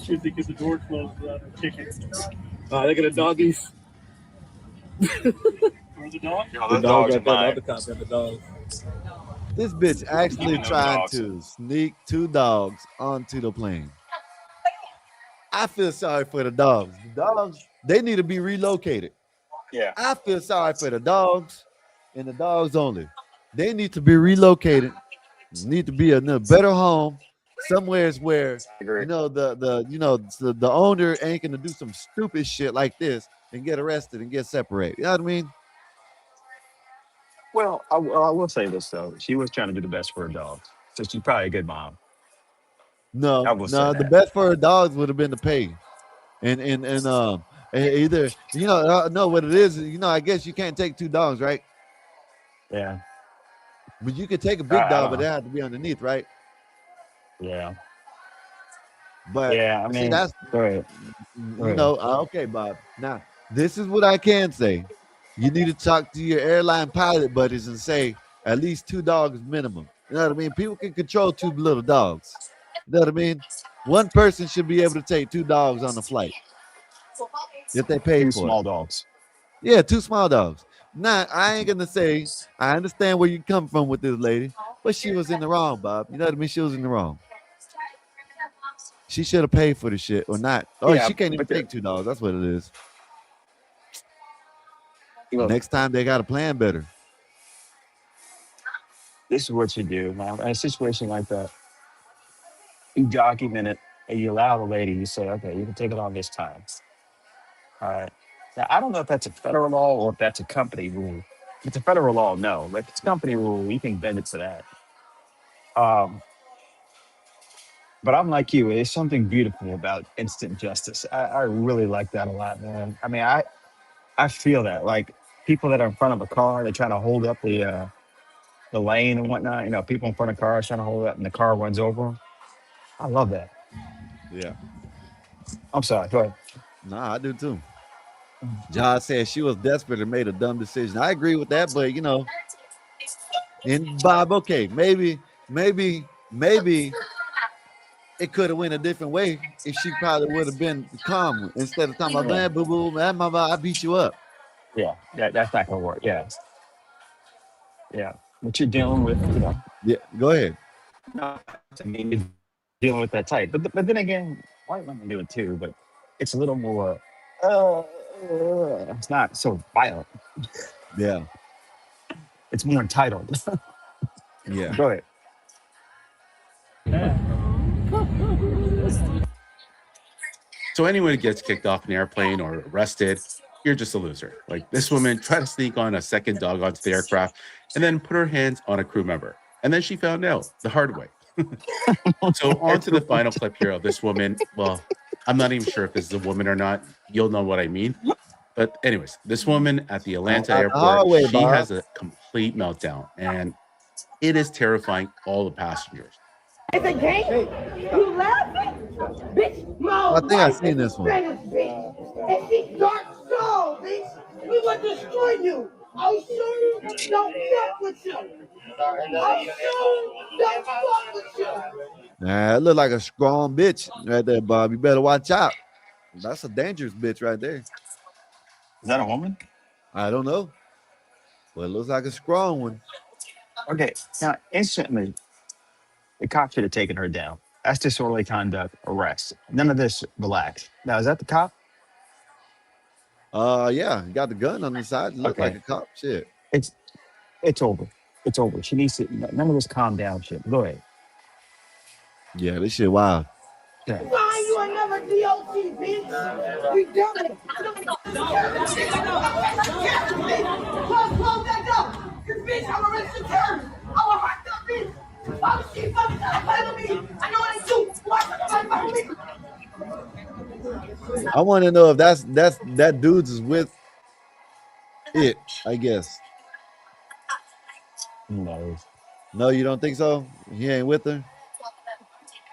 Should they get the door closed without a ticket? They get the doggies. Where the dog? The dogs are mine. The cops got the dogs. This bitch actually trying to sneak 2 dogs onto the plane. I feel sorry for the dogs. The dogs, they need to be relocated. Yeah. I feel sorry for the dogs and the dogs only. They need to be relocated. Need to be in a better home, somewhere where the owner ain't gonna do some stupid shit like this and get arrested and get separated. You know what I mean? Well, I will say this though. She was trying to do the best for her dogs, so she's probably a good mom. No, I will say the that. best for her dogs would have been to pay, and either no, what it is. I guess you can't take 2 dogs, right? Yeah. But you could take a big dog, but they have to be underneath, right? Yeah. But yeah, I mean, see, that's right. Okay, Bob. Now, this is what I can say. You need to talk to your airline pilot buddies and say at least 2 dogs minimum. You know what I mean? People can control 2 little dogs. You know what I mean? One person should be able to take 2 dogs on the flight if they pay 2 for it. small dogs. Yeah, 2 small dogs. Now, I ain't gonna say I understand where you come from with this lady, but she was in the wrong, Bob. You know what I mean? She was in the wrong. She should have paid for the shit or not. Oh, Yeah, she can't even but take $2. That's what it is. look, Next time they got to plan better. this is what you do, man. In a situation like that, you document it and you allow the lady, you say, okay, you can take it on this time. All right. Now, I don't know if that's a federal law or if that's a company rule. If it's a federal law, no. But if it's a company rule, you can bend it to that. But I'm like you. There's something beautiful about instant justice. I really like that a lot, man. I mean, I feel that. Like people that are in front of a car, they're trying to hold up the lane and whatnot. You know, people in front of cars trying to hold it up and the car runs over 'em. I love that. Yeah. I'm sorry. Go ahead. Nah, I do too. Josh said she was desperate and made a dumb decision. I agree with that, but and Bob, okay, maybe it could have went a different way if she probably would have been calm instead of talking about Yeah. man, boo boo, man, mama, I beat you up. Yeah. That's not gonna work. Yeah. Yeah. What you're dealing with, you know. Yeah, go ahead. No, I mean, it's dealing with that type. But then again, white women do it too. But it's a little more. It's not so violent. Yeah, It's more entitled. yeah. Go ahead. So anyone who gets kicked off an airplane or arrested, you're just a loser. Like this woman tried to sneak on a second dog onto the aircraft and then put her hands on a crew member. And then she found out the hard way. So on to the final clip here of this woman. Well, I'm not even sure if this is a woman or not. You'll know what I mean. But anyways, this woman at the Atlanta The airport, hard way, she Bob. has a complete meltdown and it is terrifying all the passengers. It's a game? You laughing? Bitch, my I think I've wife seen is this one. Spanish, bitch. And she's dark soul, bitch. We will destroy you. I'll show you don't fuck with you. I'll show you don't fuck with you. Nah, it look like a strong bitch right there, Bob. You better watch out. That's a dangerous bitch right there. Is that a woman? I don't know. But it looks like a strong one. Okay. Now, instantly, the cop should have taken her down. That's disorderly conduct, arrest. None of this. Relax. Now, is that the cop? Yeah, he got the gun on the side. It looked like Okay. a cop. Shit. It's over. It's over. She needs to. None of this calm down shit. Go ahead. Yeah, this shit wild. Yeah. Why you another DOC, bitch? We done it. Close that door. Cause bitch, I'm a registered terrorist. I'm a hot up bitch. Why was she fucking trying to play with me? I know what I do. Why somebody fuck with me? I want to know if that dude's is with it, I guess. No. No, you don't think so? He ain't with her?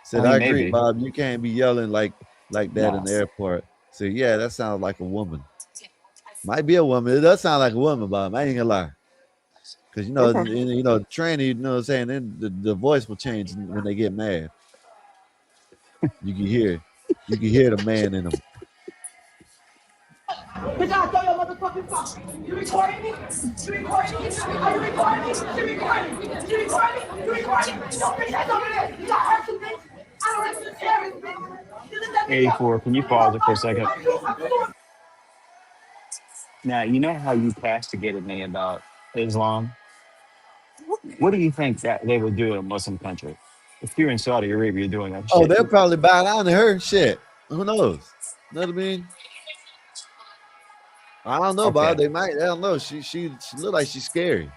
Said, I I mean, agree, maybe. Bob. You can't be yelling like that No. in the airport. So yeah, that sounds like a woman. Might be a woman. It does sound like a woman, Bob. I ain't gonna lie. Because training, you know what I'm saying? Then the voice will change when they get mad. You can hear the man in them. Bitch, I'll throw your motherfucking phone. You recording me? You recording me? Are you recording me? You recording me? You recording me? You recording me? No, bitch, that's over there. You got hurt, you bitch. I don't hurt the terrorist, bitch. You let that bitch go. 84. Can you pause it for a second? Now, you know how you castigated me about Islam? What do you think that they would do in a Muslim country? If you're in Saudi Arabia doing that Oh, shit. they'll probably bow down to her. Shit. Who knows? Know what I mean? I don't know, Bob. Okay. They might. I don't know. She look like she's scary.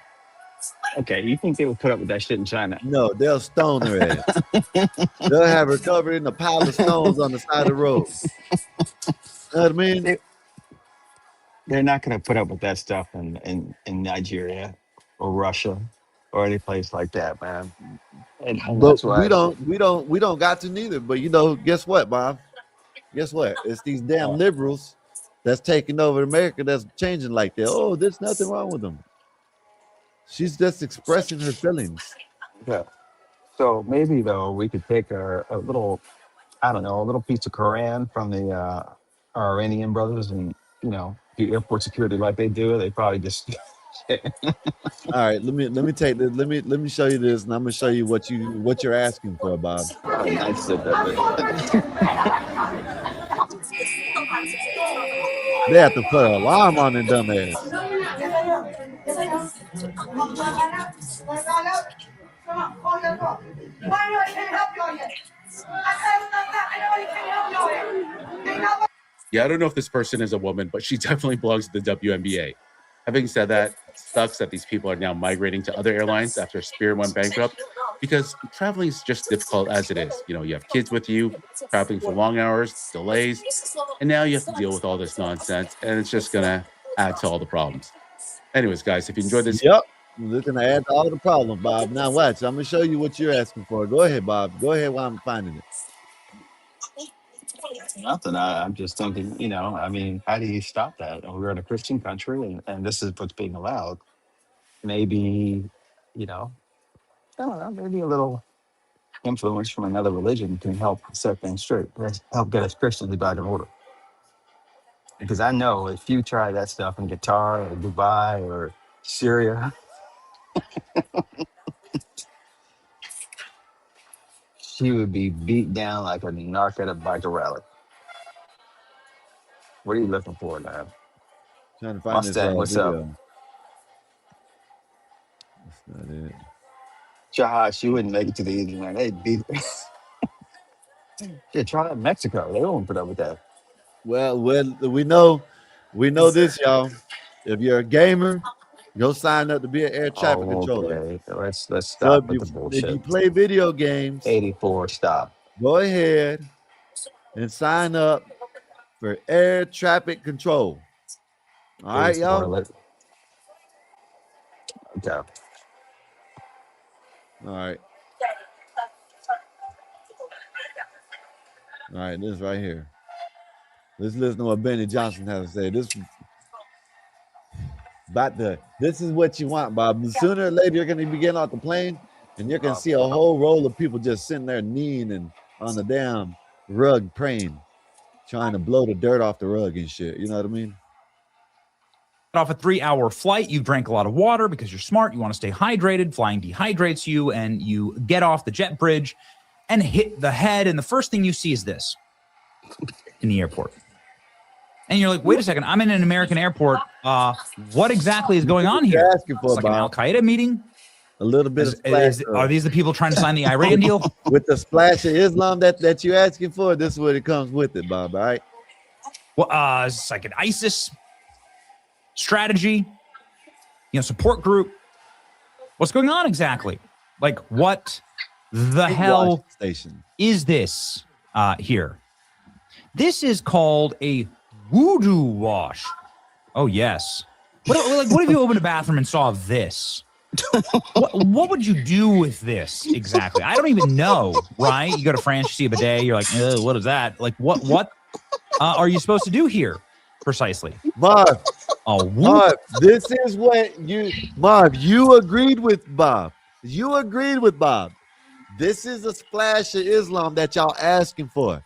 Okay. You think they would put up with that shit in China? No, they'll stone her ass. They'll have her covered in a pile of stones on the side of the road. Know what I mean? They're not going to put up with that stuff in Nigeria or Russia or any place like that, man. And But that's why. we don't got to neither. But guess what, Bob? Guess what? It's these damn liberals that's taking over America that's changing like that. Oh, there's nothing wrong with them. She's just expressing her feelings. Yeah. So maybe though we could take a little I don't know, a little piece of Koran from the Iranian brothers, and do airport security like they do. They probably just. All right, let me take this. Let me show you this, and I'm gonna show you what you're asking for, Bob. Nice sit that way. They have to put an alarm on their dumb ass. Come on, call your dog. Why I can't help you yet? I can't help you yet. Yeah, I don't know if this person is a woman, but she definitely belongs to the WNBA. Having said that, it sucks that these people are now migrating to other airlines after Spirit went bankrupt, because traveling is just difficult as it is. You have kids with you, traveling for long hours, delays, and now you have to deal with all this nonsense, and it's just going to add to all the problems. Anyways, guys, if you enjoyed this. Yep. We're going to add to all the problems, Bob. Now watch. I'm going to show you what you're asking for. Go ahead, Bob. Go ahead while I'm finding it. Nothing. I'm just thinking, how do you stop that? We're in a Christian country, and this is what's being allowed. Maybe, I don't know, maybe a little influence from another religion can help set things straight. Help get us Christians back in order. Because I know if you try that stuff in Qatar or Dubai or Syria, she would be beat down like a narc at a biker rally. What are you looking for, man? Trying to find Mustang, this what's video. up? That's not it. Jahaj, she wouldn't make it to the easy, man. They beat her. Yeah, try that in Mexico. They won't put up with that. Well, we know this, y'all. If you're a gamer, go sign up to be an air traffic controller. Okay. Let's So stop with the if bullshit. you play video games, 84, stop. go ahead and sign up for air traffic control. All right, y'all. Okay. All right. All right, this right here. Let's listen to what Benny Johnson has to say. This is what you want, Bob. Sooner or later, you're going to be getting off the plane, and you're going to see a whole roll of people just sitting there kneeling and on the damn rug praying, trying to blow the dirt off the rug and shit. You know what I mean? Off a 3-hour flight, you drank a lot of water because you're smart. You want to stay hydrated. Flying dehydrates you, and you get off the jet bridge and hit the head. And the first thing you see is this in the airport. And you're like, wait a second, I'm in an American airport. What exactly is going on here? You're asking for, it's like an Al Qaeda meeting. A little bit of splash. Are these the people trying to sign the Iran deal? With the splash of Islam that you're asking for, this is what it comes with it, Bob. All right. Well, it's like an ISIS strategy, support group. What's going on exactly? Like, what the hell is this here? This is called a voodoo wash. Oh, yes. What if you opened a bathroom and saw this? What would you do with this exactly? I don't even know, right? You go to France, you see a bidet, you're like, what is that? Like, what are you supposed to do here precisely? Marv, Marv, this is what you agreed with Bob. You agreed with Bob. This is a splash of Islam that y'all asking for.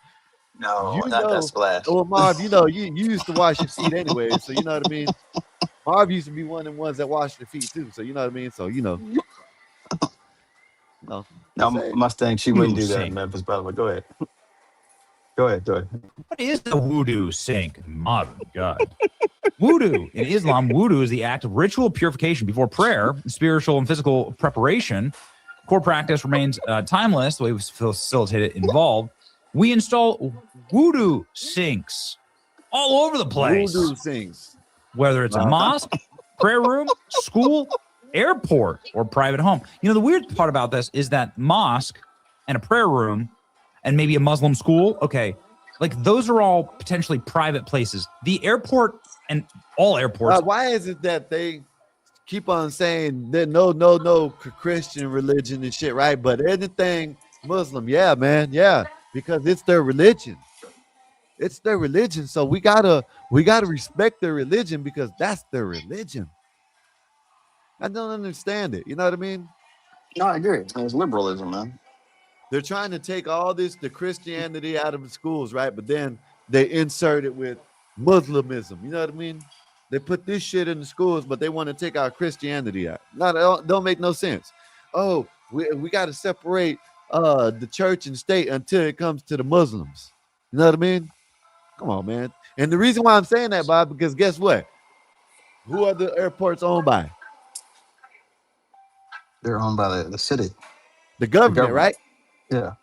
No, not that splash. Well, Marv, you used to wash your feet anyway, so you know what I mean? Marv used to be one of them ones that washed their feet too, so you know what I mean? So, No, Mustang, she wouldn't do that in Memphis, by the way. Go ahead. Go ahead. What is the voodoo sink? My God. Voodoo. In Islam, voodoo is the act of ritual purification before prayer, spiritual and physical preparation. Core practice remains timeless, the way we facilitate it involved. We install voodoo sinks all over the place. Voodoo sinks. Whether it's a mosque, prayer room, school, airport, or private home. The weird part about this is that mosque and a prayer room and maybe a Muslim school, okay, like those are all potentially private places. The airport and all airports. Why is it that they keep on saying that no Christian religion and shit, right? But anything Muslim, yeah, man, yeah, because it's their religion. It's their religion, so we gotta respect their religion because that's their religion. I don't understand it. You know what I mean? No, I agree. It's liberalism, man. They're trying to take all the Christianity out of the schools, right? But then they insert it with Muslimism. You know what I mean? They put this shit in the schools, but they want to take our Christianity out. No, don't make no sense. Oh, we got to separate the church and state until it comes to the Muslims. You know what I mean? Come on, man. And the reason why I'm saying that, Bob, because guess what? Who are the airports owned by? They're owned by the city, The the government, government. right? Yeah.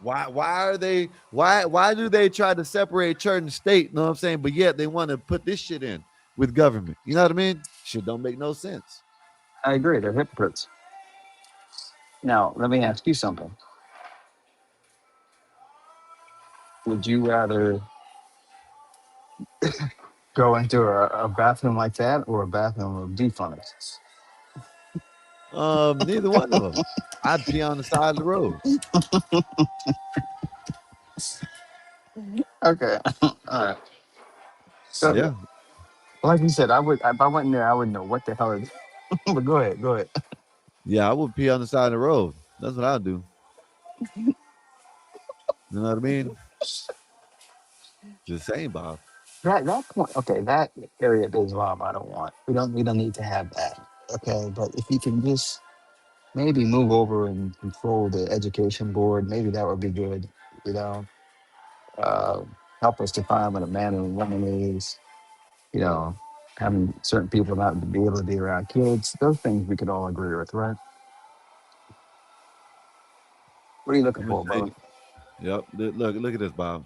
Why do they try to separate church and state? You know what I'm saying? But yet they want to put this shit in with government. You know what I mean? Shit don't make no sense. I agree. They're hypocrites. Now, let me ask you something. Would you rather go into a bathroom like that or a bathroom of defunct? Neither one of them. I'd pee on the side of the road. Okay. All right. So, Yeah. like you said, I would if I went in there, I wouldn't know what the hell it is. But go ahead. Go ahead. Yeah, I would pee on the side of the road. That's what I'd do. You know what I mean? Just saying, Bob. That point, okay, that area of Islam I don't want. We don't need to have that. Okay, but if you can just maybe move over and control the education board, maybe that would be good. You know, uh, help us define what a man and a woman is. You know, having certain people not to be able to be around kids. Those things we could all agree with, right? What are you looking I'm gonna for, say, brother? yep. Look at this, Bob.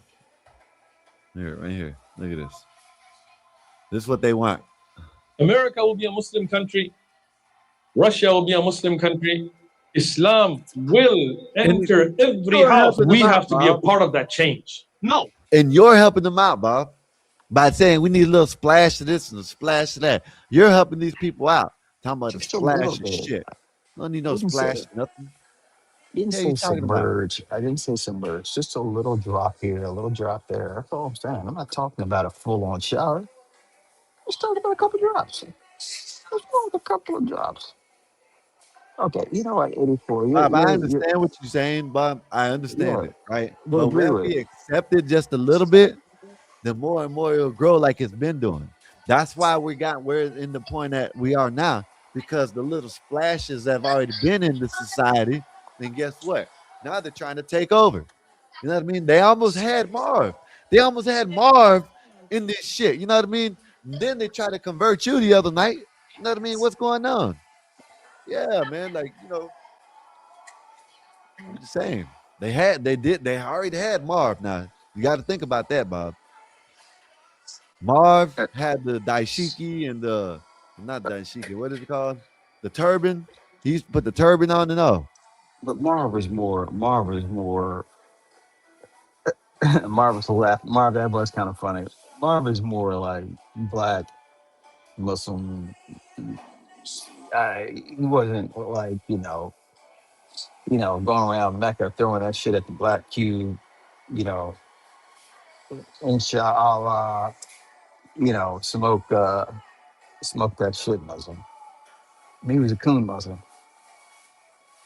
Here, right here. Look at this. This is what they want. America will be a Muslim country. Russia will be a Muslim country. Islam will enter every You're house. helping We them have out, to be a Bob. part of that change. No. And you're helping them out, Bob, by saying we need a little splash of this and a splash of that. You're helping these people out. Talking about a Just a little splash of bit. shit. Don't need I no didn't say, splash, nothing. didn't Hell, you say talking about? submerge. I didn't say submerge. Just a little drop here, a little drop there. That's all I'm saying. I'm not talking about a full-on shower. I'm just talking about a couple drops. What's wrong with a couple of drops? Okay, you know what, 84. Bob, I understand what you're saying, Bob. I You know understand what? it, right? We'll But agree when with we it. accept it just a little bit, the more and more it'll grow like it's been doing. That's why we're in the point that we are now, because the little splashes have already been in the society. Then guess what? Now they're trying to take over. You know what I mean? They almost had Marv. They almost had Marv in this shit. You know what I mean? And then they tried to convert you the other night. You know what I mean? What's going on? Yeah, man. Like, I'm just saying. They already had Marv. Now you got to think about that, Bob. Marv had the daishiki and the not daishiki. What is it called? The turban. He used to put the turban on and all. But Marv is more. Marv was laugh. Marv, that was kind of funny. Marv is more like black Muslim. He wasn't like going around Mecca throwing that shit at the black cube. You know, inshallah. Smoke that shit Muslim. He was a coon Muslim,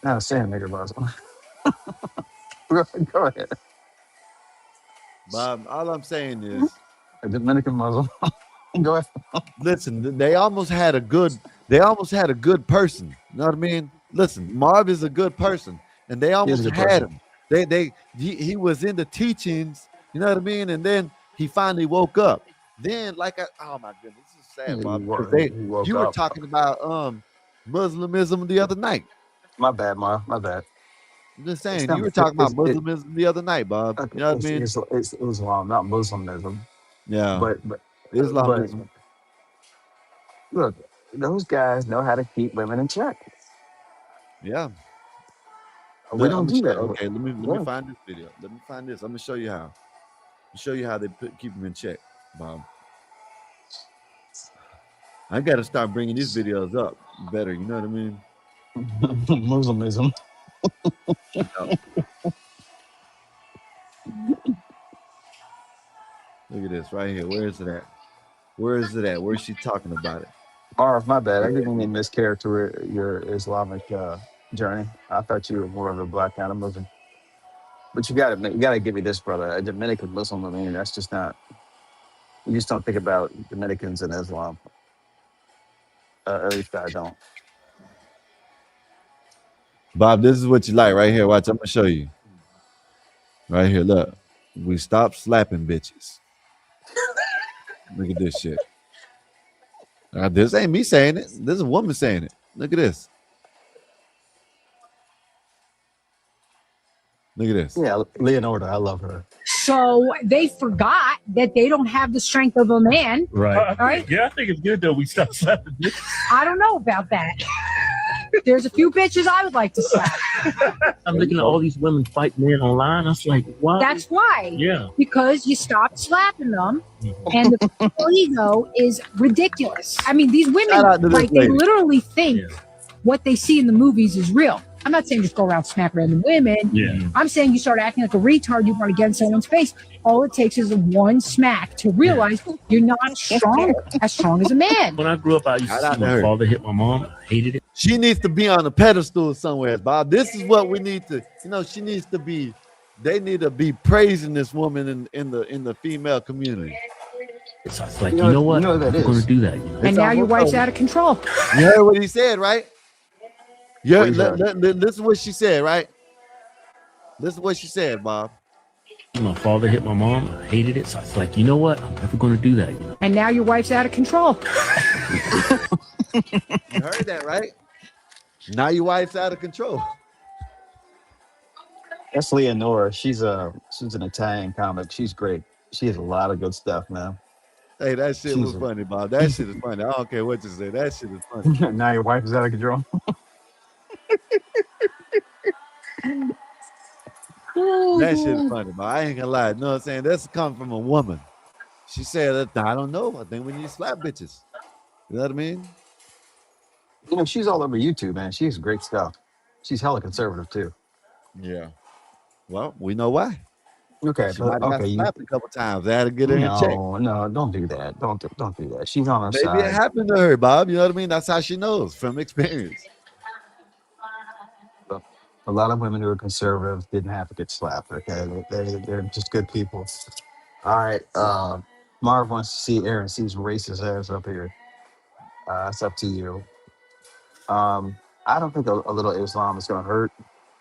not a sand nigger Muslim. Go ahead. Bob, all I'm saying is, A Dominican Muslim. Go ahead. listen, they almost had a good person. You know what I mean? Listen, Marv is a good person, and they He is a almost good had person. him. He was in the teachings, you know what I mean? And then he finally woke up. Then, oh my goodness, this is He, sad, Bob, because he woke you were up. talking about Muslimism the other night. My bad, Marv. My bad. I'm just It's saying, not. you were talking about It, Muslimism the other night, Bob. okay, You know what I mean? it's Islam, not Muslimism. Yeah, But Islamism. look, those guys know how to keep women in check. Yeah. We I'm don't gonna do show. that. Okay, let me Well, find this video. Let me find this. I'm gonna show you how. Show you how they keep them in check, Bob. I got to start bringing these videos up better. You know what I mean? Muslimism. Yep. Look at this right here. Where is it at? Where is it at? Where's she talking about it? Marv, my bad. I Where didn't is mean it to mischaracter your Islamic Journey. I thought you were more of a black kind of Muslim. But you gotta give me this, brother. A Dominican Muslim, I mean, that's just not. You just don't think about Dominicans and Islam. At least I don't. Bob, this is what you like right here. Watch, I'm gonna show you. Right here, look. We stop slapping bitches. Look at this shit. This ain't me saying it. This is a woman saying it. Look at this. Look at this. Yeah, Leonardo, I love her. So they forgot that they don't have the strength of a man. Right. Yeah, I think it's good that we stop slapping bitches. I don't know about that. There's a few bitches I would like to slap. I'm looking at all these women fight men online. I was like, why? That's why. Yeah. Because you stopped slapping them, and the ego is ridiculous. I mean, these women, like, they literally think what they see in the movies is real. I'm not saying just go around smack random women. Yeah. I'm saying you start acting like a retard, you want to get in someone's face. All it takes is one smack to realize you're not as strong as a man. When I grew up, I used to see my father hit my mom. I hated it. She needs to be on a pedestal somewhere, Bob. This is what we need to, she needs to be, they need to be praising this woman in the female community. So it's like, you know what? I'm going to do that. And now your wife's out of control. You heard what he said, right? Yeah, this is what she said, right? This is what she said, Bob. My father hit my mom. I hated it. So it's like, you know what? I'm never going to do that. And now your wife's out of control. You heard that, right? Now your wife's out of control. That's Leonora. She's an Italian comic. She's great. She has a lot of good stuff, man. Hey, that shit was funny, Bob. That shit is funny. I don't care what you say. That shit is funny. Now your wife is out of control. That shit is funny, but I ain't gonna lie. You know what I'm saying? That's coming from a woman. She said, I don't know. I think we need to slap bitches. You know what I mean? She's all over YouTube, man. She has great stuff. She's hella conservative too. Yeah. Well, we know why. Okay, she might have got slapped a couple times. I had to get her in check. No, don't do that. Don't do that. She's on her side. Maybe it happened to her, Bob. You know what I mean? That's how she knows from experience. A lot of women who are conservative didn't have to get slapped. Okay, they're just good people. All right, Marv wants to see Aaron C's racist ass up here. It's up to you. I don't think a little Islam is going to hurt.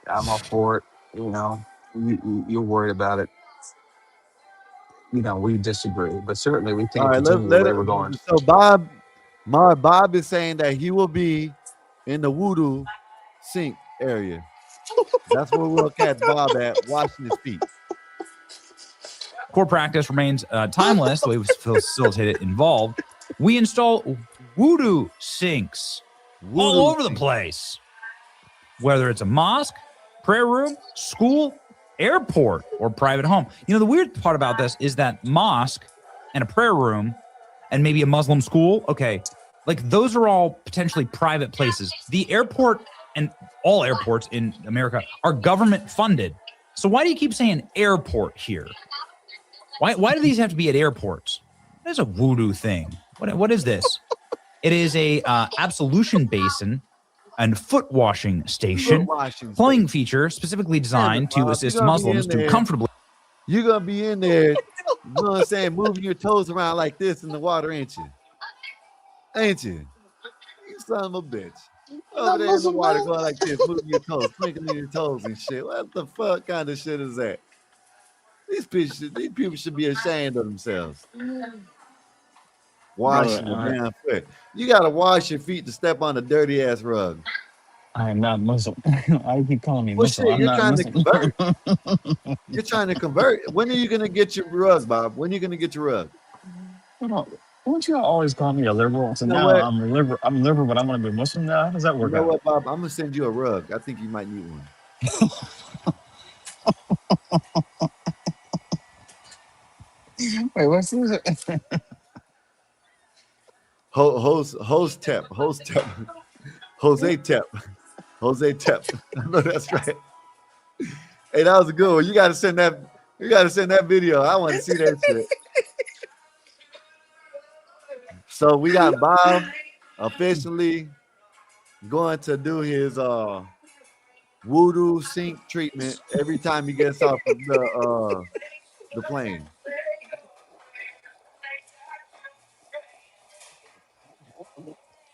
I'm all for it. You're worried about it. We disagree, but certainly we can't continue the way we're going. So Bob is saying that he will be in the voodoo sink area. That's where we'll catch Bob at, washing his feet. Core practice remains timeless. The way we facilitate it involved. We install voodoo sinks all over the place. Whether it's a mosque, prayer room, school, airport, or private home. The weird part about this is that mosque and a prayer room and maybe a Muslim school, okay, like those are all potentially private places. The airport and all airports in America are government funded. So why do you keep saying airport here? Why do these have to be at airports? That's a voodoo thing. What is this? It is a absolution basin and foot washing station. Plumbing feature specifically designed to assist Muslims to comfortably. You're gonna be in there, you know what I'm saying, moving your toes around like this in the water, ain't you? Ain't you? You son of a bitch. Over there in the water going like this, moving your toes, twinkling your toes and shit. What the fuck kind of shit is that? These people should be ashamed of themselves. Washing the damn foot. You gotta wash your feet to step on a dirty ass rug. I am not Muslim. I keep calling me Muslim. Shit, you're trying to convert. You're trying to convert. When are you gonna get your rug, Bob? When are you gonna get your rug? Won't you always call me a liberal? So now I'm a liberal. I'm liberal, but I'm gonna be Muslim now. How does that work out? You know what, Bob? I'm gonna send you a rug. I think you might need one. Wait, what's this? Host Tep. Jose Tep. I know that's right. Hey, that was a good one. You gotta send that video. I want to see that shit. So we got Bob officially going to do his voodoo sink treatment every time he gets off of the plane.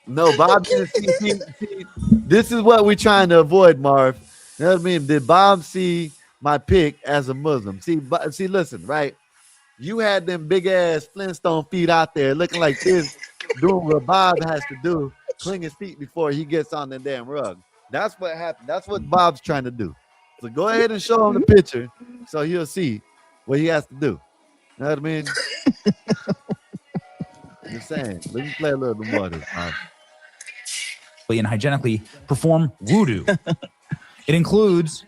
No, Bob didn't see. This is what we're trying to avoid, Marv. You know what I mean? Did Bob see my pick as a Muslim? See, listen, right? You had them big ass Flintstone feet out there looking like this, doing what Bob has to do, clean his feet before he gets on the damn rug. That's what happened. That's what Bob's trying to do. So go ahead and show him the picture so he'll see what he has to do. You know what I mean? Just saying. Let me play a little bit more of this, Bob. And hygienically perform voodoo. It includes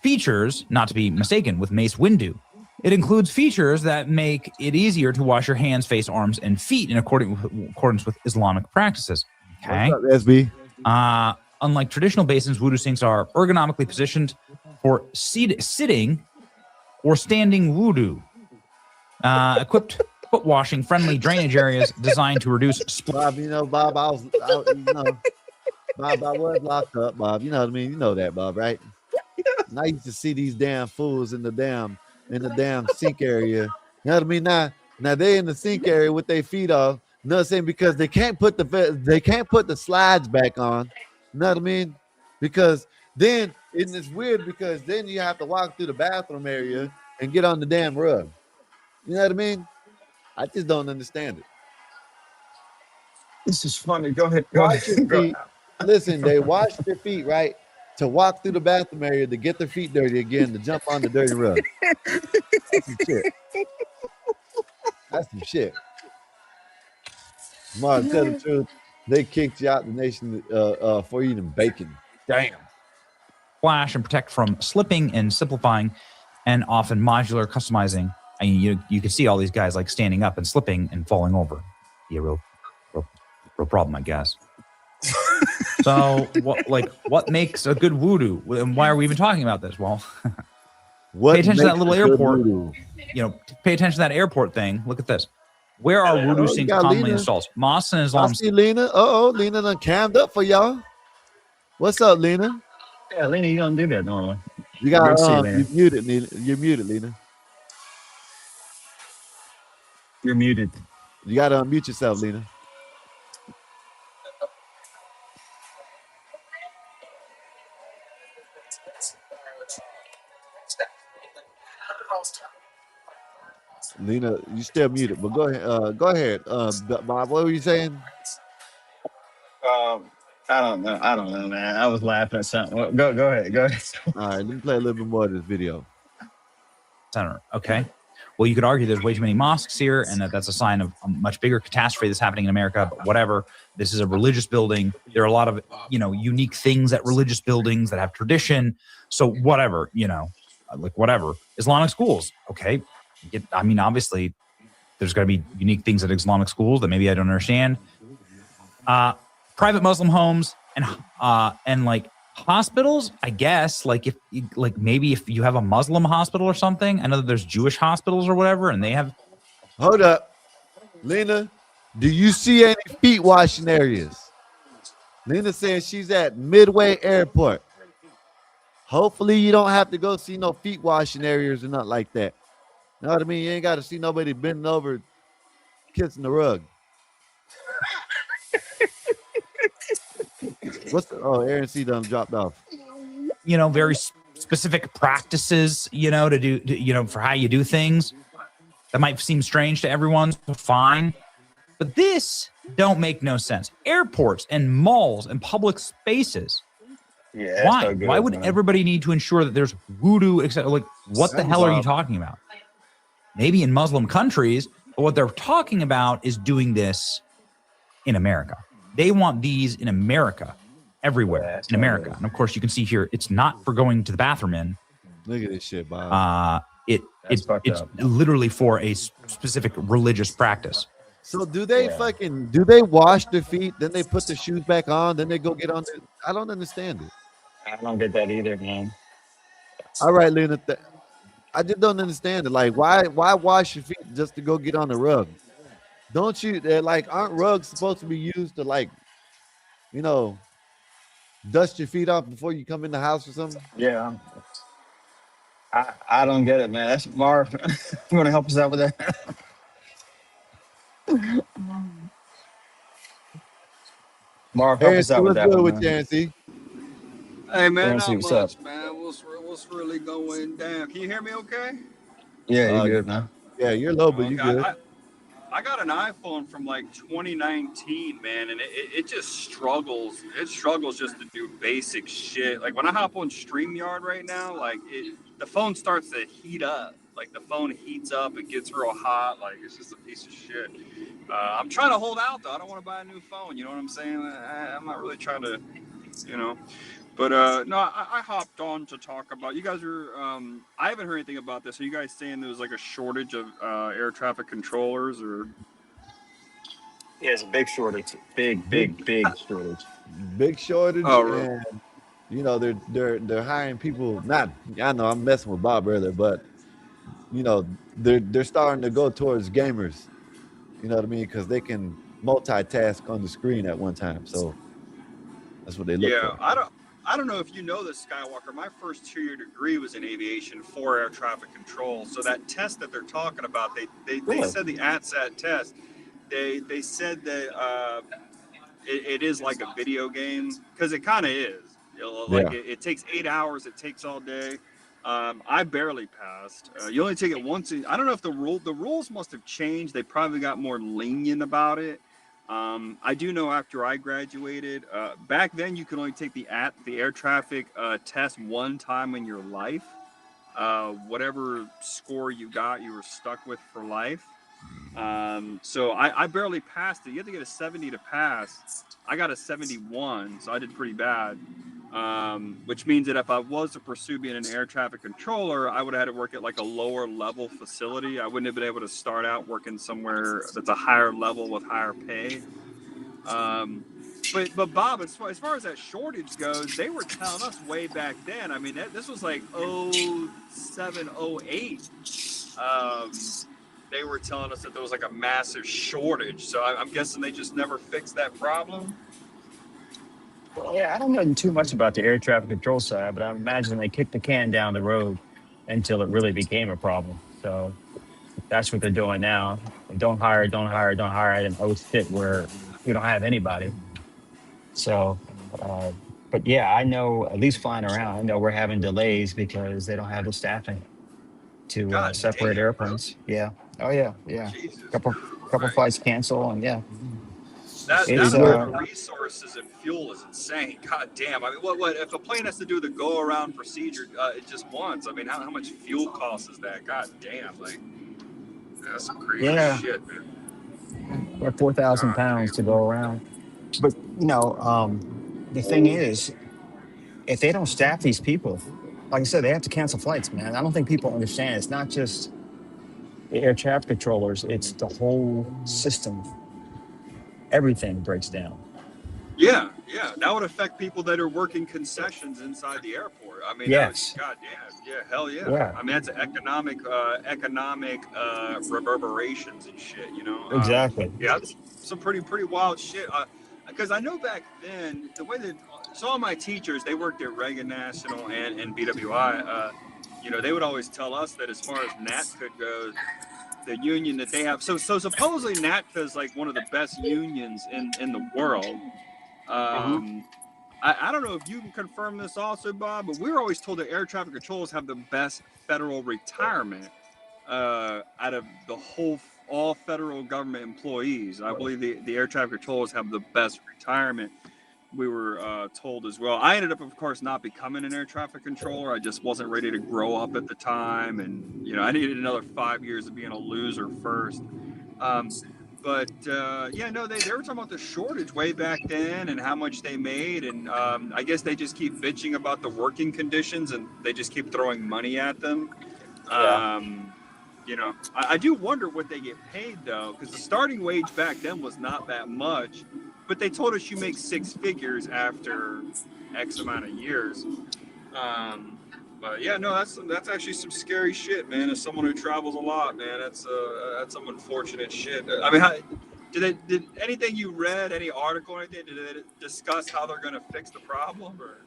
features, not to be mistaken with Mace Windu. It includes features that make it easier to wash your hands, face, arms, and feet in accordance with Islamic practices. Okay. What's up, SB? Unlike traditional basins, voodoo sinks are ergonomically positioned for sitting or standing voodoo. Equipped foot washing friendly drainage areas designed to reduce Bob, Bob, I was locked up, Bob. You know what I mean? You know that, Bob, right? And I used to see these damn fools in the damn sink area. You know what I mean? Now they in the sink area with their feet off. You know what I'm saying? Because they can't put the slides back on. You know what I mean? Because then it's weird because then you have to walk through the bathroom area and get on the damn rug. You know what I mean? I just don't understand it. This is funny. Go ahead. Go ahead. Listen, they wash their feet, right? To walk through the bathroom area to get their feet dirty again, to jump on the dirty rug. That's some shit. That's some shit. Mark, tell the truth. They kicked you out the nation for eating bacon. Damn. Flash and protect from slipping and simplifying and often modular customizing. I mean, you can see all these guys like standing up and slipping and falling over. Yeah, real problem, I guess. So, what makes a good voodoo? And why are we even talking about this? Well, pay attention to that little airport. Pay attention to that airport thing. Look at this. Where are voodoo sinks commonly installed? Mosques and Islam. I see Lena. Lena done cammed up for y'all. What's up, Lena? Yeah, Lena, you don't do that normally. You got you're muted, Lena. You're muted, Lena. You're muted. You got to unmute yourself, Lena. Lena, you still muted, but go ahead. Go ahead, Bob. What were you saying? I don't know, man. I was laughing at something. Go ahead. Go ahead. All right, let me play a little bit more of this video. Center. Okay. Well, you could argue there's way too many mosques here, and that's a sign of a much bigger catastrophe that's happening in America. But whatever. This is a religious building. There are a lot of unique things at religious buildings that have tradition. So whatever. Whatever. Islamic schools. Okay. Obviously, there's got to be unique things at Islamic schools that maybe I don't understand. Private Muslim homes and like hospitals, I guess. Maybe if you have a Muslim hospital or something. I know that there's Jewish hospitals or whatever, and they have. Hold up, Lena. Do you see any feet washing areas? Lena says she's at Midway Airport. Hopefully, you don't have to go see no feet washing areas or nothing like that. You know what I mean? You ain't got to see nobody bending over, kissing the rug. Aaron C. done dropped off. Very specific practices, to do, for how you do things. That might seem strange to everyone. So fine. But this don't make no sense. Airports and malls and public spaces. Yeah. Why? Why would everybody need to ensure that there's voodoo? What the hell are you talking about? Maybe in Muslim countries, but what they're talking about is doing this in America. They want these in America, everywhere in America. And of course, you can see here, it's not for going to the bathroom in. Look at this shit, Bob. It's literally for a specific religious practice. So do they wash their feet, then they put the shoes back on, then they go get on the, I don't understand it. I don't get that either, man. All right, Lena. I just don't understand it. Like, why wash your feet just to go get on the rug? Don't you? Aren't rugs supposed to be used to dust your feet off before you come in the house or something? Yeah. I don't get it, man. That's Marv. You want to help us out with that? Marv, help us ANC, out with what's that good one, with you, man. ANC? Hey man, ANC, not what's up? much, man. What's really going down? Can you hear me okay? Yeah, you Uh, good, man? yeah, you're low, but you Okay. good. I got an iPhone from like 2019, man, and it just struggles. It struggles just to do basic shit. Like when I hop on StreamYard right now, the phone starts to heat up. Like the phone heats up, it gets real hot. Like it's just a piece of shit. I'm trying to hold out though. I don't want to buy a new phone. You know what I'm saying? I'm not really trying to, you know. But no, I hopped on to talk about. You guys are. I haven't heard anything about this. Are you guys saying there was like a shortage of air traffic controllers or? Yeah, it's a big shortage. Big, Big shortage. big shortage, Oh, really? and they're hiring people. Not, I know I'm messing with Bob earlier, but they're starting to go towards gamers. You know what I mean? Because they can multitask on the screen at one time. So that's what they look Yeah, for. I don't know if you know this, Skywalker. My first 2-year degree was in aviation for air traffic control. So that test that they're talking about, they Really? said the ATSAT test. They said that it is like a video game because it kind of is. You know, like Yeah. it takes 8 hours. It takes all day. I barely passed. You only take it once. I don't know if the rules must have changed. They probably got more lenient about it. I do know after I graduated, back then you could only take the air traffic test one time in your life. Whatever score you got, you were stuck with for life. So I barely passed it. You have to get a 70 to pass. I got a 71, so I did pretty bad. Which means that if I was to pursue being an air traffic controller, I would have had to work at like a lower level facility. I wouldn't have been able to start out working somewhere that's a higher level with higher pay. But Bob, as far as that shortage goes, they were telling us way back then. I mean, this was like 07, 08. They were telling us that there was like a massive shortage. So I'm guessing they just never fixed that problem. Well, yeah, I don't know too much about the air traffic control side, but I imagine they kicked the can down the road until it really became a problem. So that's what they're doing now. Don't hire, don't hire, don't hire, and oh shit, where we don't have anybody. So, uh, but yeah, I know at least flying around, I know we're having delays because they don't have the staffing to God separate damn, really? airplanes. Yeah. Oh yeah, yeah. Jesus Couple flights Christ. cancel, and yeah, That it's amount of resources and fuel is insane. God damn. I mean, what if a plane has to do the go around procedure just once? I mean, how much fuel cost is that? God damn. Like, that's some crazy yeah, shit, man. like 4,000 God pounds to damn. go around. But the thing is, if they don't staff these people, like I said, they have to cancel flights, man. I don't think people understand. It's not just the air traffic controllers; it's the whole system. Everything breaks down. Yeah, yeah. That would affect people that are working concessions inside the airport. I mean, that would, Yes. goddamn, yeah, hell yeah. Yeah. I mean, that's economic reverberations and shit. You know. Exactly. Yeah, that's some pretty wild shit. Because I know back then the way that all my teachers they worked at Reagan National and BWI. They would always tell us that as far as NATCA goes, the union that they have. So supposedly NATCA is like one of the best unions in the world. I don't know if you can confirm this also, Bob, but we were always told that air traffic controllers have the best federal retirement out of all federal government employees. I believe the air traffic controllers have the best retirement. We were told as well. I ended up, of course, not becoming an air traffic controller. I just wasn't ready to grow up at the time, and I needed another 5 years of being a loser first. No, they were talking about the shortage way back then and how much they made, and I guess they just keep bitching about the working conditions and they just keep throwing money at them. Yeah. I do wonder what they get paid though, because the starting wage back then was not that much, but they told us you make six figures after X amount of years. But yeah, no, that's actually some scary shit, man. As someone who travels a lot, man, that's some unfortunate shit. I mean, Did anything you read, any article or anything, did it discuss how they're going to fix the problem? Or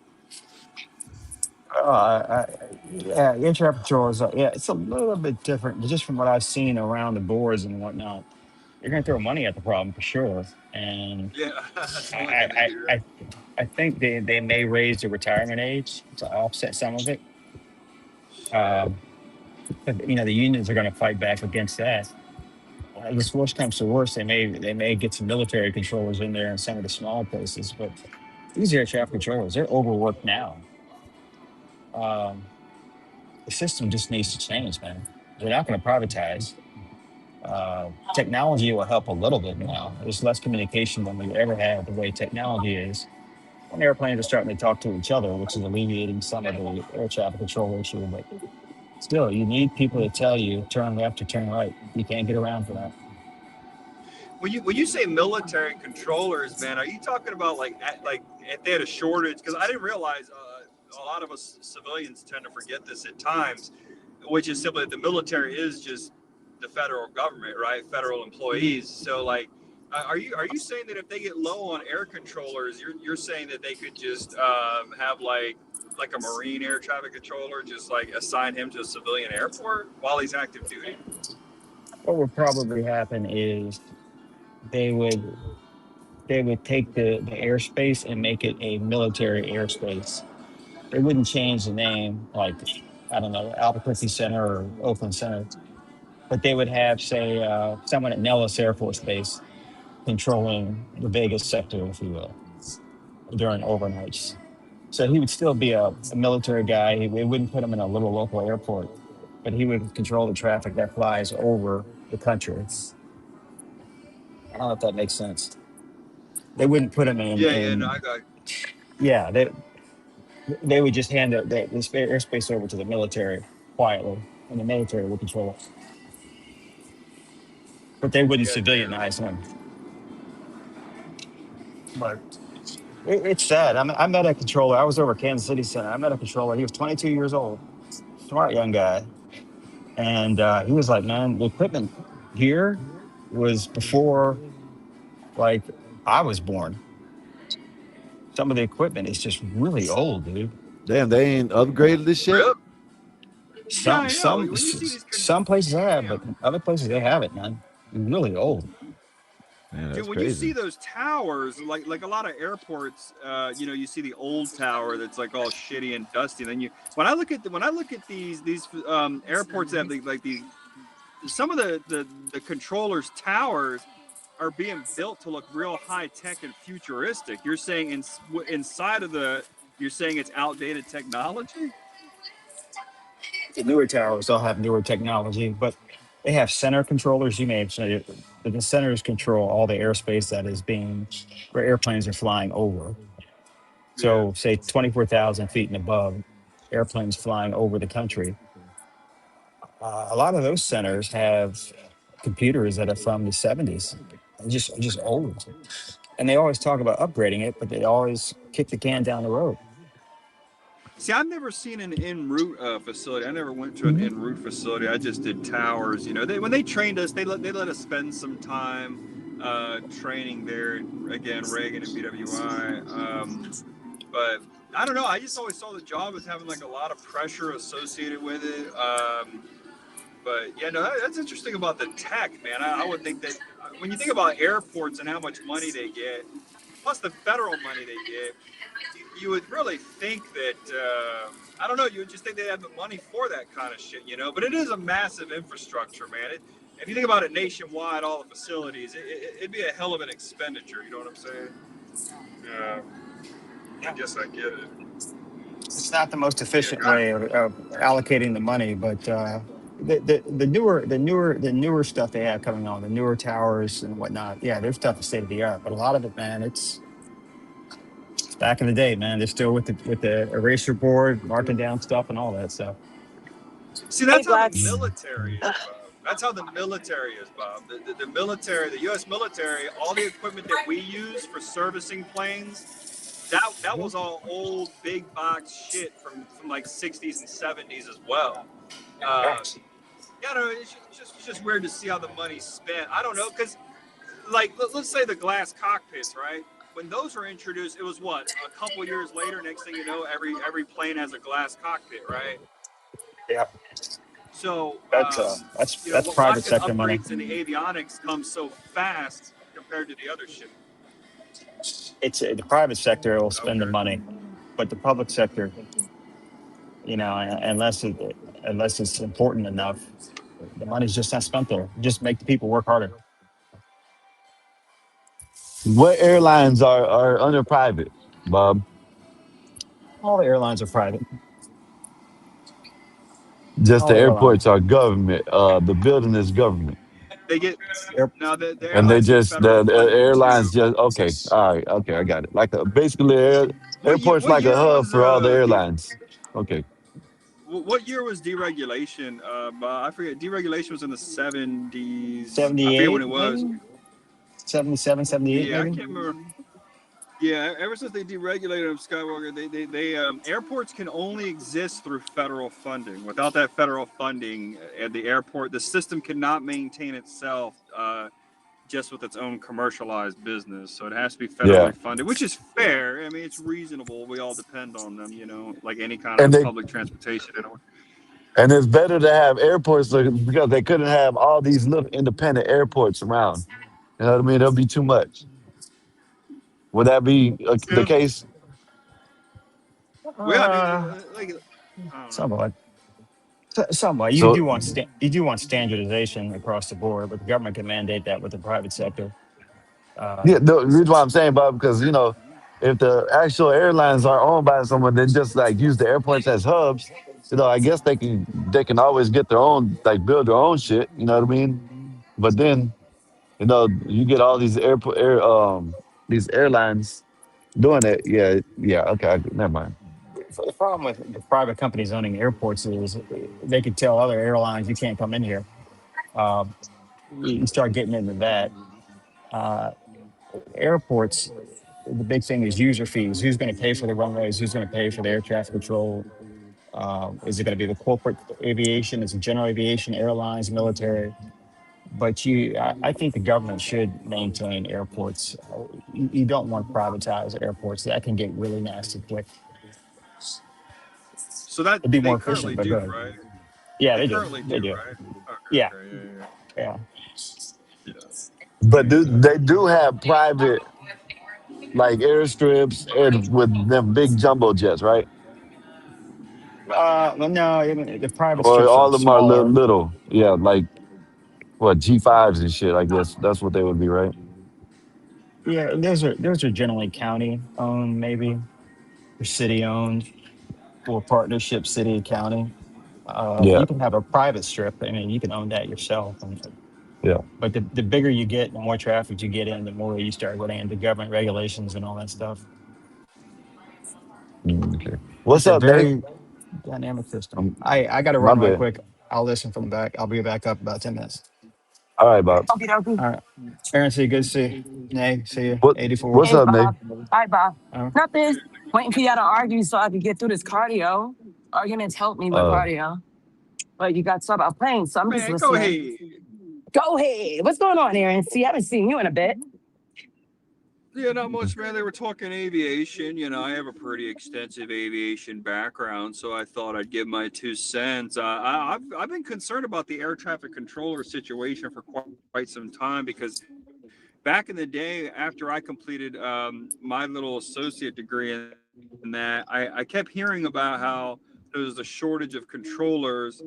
Yeah, air traffic control is, yeah, it's a little bit different, but just from what I've seen around the boards and whatnot. You're going to throw money at the problem for sure. And yeah, that's I, the only thing they I, do. I, Right? I think they may raise the retirement age to offset some of it. Shit. But, the unions are going to fight back against that. This worst comes to worst, they may get some military controllers in there in some of the small places. But these air traffic controllers, they're overworked now. Um, the system just needs to change, man. They're not going to privatize. Technology will help a little bit now. There's less communication than we ever had the way technology is. And airplanes are starting to talk to each other, which is alleviating some of the air traffic control issue. But still, you need people to tell you turn left or turn right. You can't get around for that. When you say military controllers, man, are you talking about like if they had a shortage? Because I didn't realize a lot of us civilians tend to forget this at times, which is simply that the military is just the federal government, right? Federal employees. So like, are you saying that if they get low on air controllers, you're saying that they could just have like a Marine air traffic controller, just like assign him to a civilian airport while he's active duty? What would probably happen is they would they would take the airspace and make it a military airspace. They wouldn't change the name, like I don't know, Albuquerque Center or Oakland Center, but they would have, say, someone at Nellis Air Force Base controlling the Vegas sector, if you will, during overnights. So he would still be a military guy. We wouldn't put him in a little local airport, but he would control the traffic that flies over the country. I don't know if that makes sense. They wouldn't put him Yeah, no, in I got. yeah, they would just hand the airspace over to the military quietly, and the military would control it. But they wouldn't Yeah, dude. civilianize him. But it's sad. I met a controller. I was over at Kansas City Center. I met a controller. He was 22 years old, smart young guy. And he was like, man, the equipment here was before, like, I was born. Some of the equipment is just really old, dude. Damn, they ain't upgraded this shit. Really? Yeah, Some I know. some When you see these, some places have, but other places they haven't, man. Really old. Man, that's dude, when you see crazy. those towers, like a lot of airports, you see the old tower that's like all shitty and dusty. And then when I look at these airports that have like these, some of the controllers' towers are being built to look real high tech and futuristic. You're saying inside of you're saying it's outdated technology? The newer towers all have newer technology, but they have center controllers. You may have seen it. The centers control all the airspace that is being where airplanes are flying over. Yeah. So, say 24,000 feet and above, airplanes flying over the country. A lot of those centers have computers that are from the 70s, just old. And they always talk about upgrading it, but they always kick the can down the road. See, I've never seen an en route facility. I never went to an en route facility. I just did towers. When they trained us, they let us spend some time training there. Again, Reagan and BWI. But I don't know. I just always saw the job as having like a lot of pressure associated with it. But yeah, no, that's interesting about the tech, man. I would think that when you think about airports and how much money they get, plus the federal money they get, you would really think that I don't know. You would just think they have the money for that kind of shit, But it is a massive infrastructure, man. If you think about it nationwide, all the facilities, it'd be a hell of an expenditure. You know what I'm saying? I guess I get it. It's not the most efficient way of allocating the money, but the newer stuff they have coming on, the newer towers and whatnot. Yeah, their stuff is state of the art, but a lot of it, man, it's back in the day, man. They're still with the eraser board, marking down stuff and all that stuff. See, that's how the military is, Bob. That's how the military is, Bob. The military, the U.S. military, all the equipment that we use for servicing planes, that was all old big box shit from like 60s and 70s as well. Yeah, no, it's just weird to see how the money's spent. I don't know, because like let's say the glass cockpits, right? When those were introduced, it was what, a couple years later. Next thing you know, every plane has a glass cockpit, right? Yeah. So That's watch private as sector money. upgrades in the avionics come so fast compared to the other shit. It's the private sector will spend the Okay. money, but the public sector, unless it's important enough, the money's just not spent there. Just make the people work harder. What airlines are under private, Bob? All the airlines are private. Just All the the airlines. airports are government. The building is government, They get Air, now the and they airlines get just federal the funding airlines too. just okay. All right, okay, I got it. Like basically, airports What like a year hub was for all the airlines. Okay. what year was deregulation? I forget. Deregulation was in the 70s. I forget when 78, it was. maybe 77, 78, Yeah, I maybe. can't remember. Yeah, ever since they deregulated them, Skywalker, they airports can only exist through federal funding. Without that federal funding, at the airport, the system cannot maintain itself just with its own commercialized business. So it has to be Yeah, federally funded, which is fair. I mean, it's reasonable. We all depend on them, like any kind and of they public transportation. and it's better to have airports because they couldn't have all these little independent airports around. You know what I mean? There'll be too much. Would that be the Yeah. case? Well, yeah, I mean, I don't know. Somewhat. Somewhat. You So do want you do want standardization across the board, but the government can mandate that with the private sector. yeah, Uh, the reason why I'm saying, Bob, because if the actual airlines are owned by someone, then just like use the airports as hubs. I guess they can always get their own like build their own shit. You know what I mean? But then you get all these these airlines doing it. Yeah, yeah. Okay, never mind. the problem with the private companies owning airports is they could tell other airlines you can't come in here. Um, you start getting into that. Uh, Airports, the big thing is user fees. Who's going to pay for the runways? Who's going to pay for the air traffic control? Is it going to be the corporate aviation? Is it general aviation, airlines, military? But I think the government should maintain airports. You don't want to privatize airports. That can get really nasty quick. So that It'd be they more efficient, currently but go do, ahead. right? Yeah, They they do. currently They do, do. right? Yeah, Okay, yeah. yeah. But they do have private like airstrips and with them big jumbo jets, right? Well, no, even the private Or strips all are of them are smaller. little. Yeah, like what G5s and shit. I guess that's what they would be, right? Yeah, those are generally county owned, maybe or city owned, or partnership city county. Yeah, You can have a private strip. I mean, you can own that yourself. yeah. But the bigger you get, the more traffic you get in, the more you start running into government regulations and all that stuff. Okay. What's It's a up, Nate? very dynamic system. Um, I got to my run right bad. quick. I'll listen from the back. I'll be back up about 10 minutes. All right, Bob. Okie dokie. All right. Aaron, see you. Good to see you. Nay, see you. What 84. What's Hey, up, Nate? Bob. Hi, Bob. Uh, Nothing. Waiting for y'all to argue so I can get through this cardio. Arguments help me with Uh, cardio. But you got stuff about playing, so I'm just Man, go listening. ahead. Go ahead. What's going on, Aaron? See, I haven't seen you in a bit. Yeah, not much, man. They were talking aviation. I have a pretty extensive aviation background, so I thought I'd give my 2 cents. I've been concerned about the air traffic controller situation for quite some time because back in the day, after I completed my little associate degree in that, I kept hearing about how there was a shortage of controllers.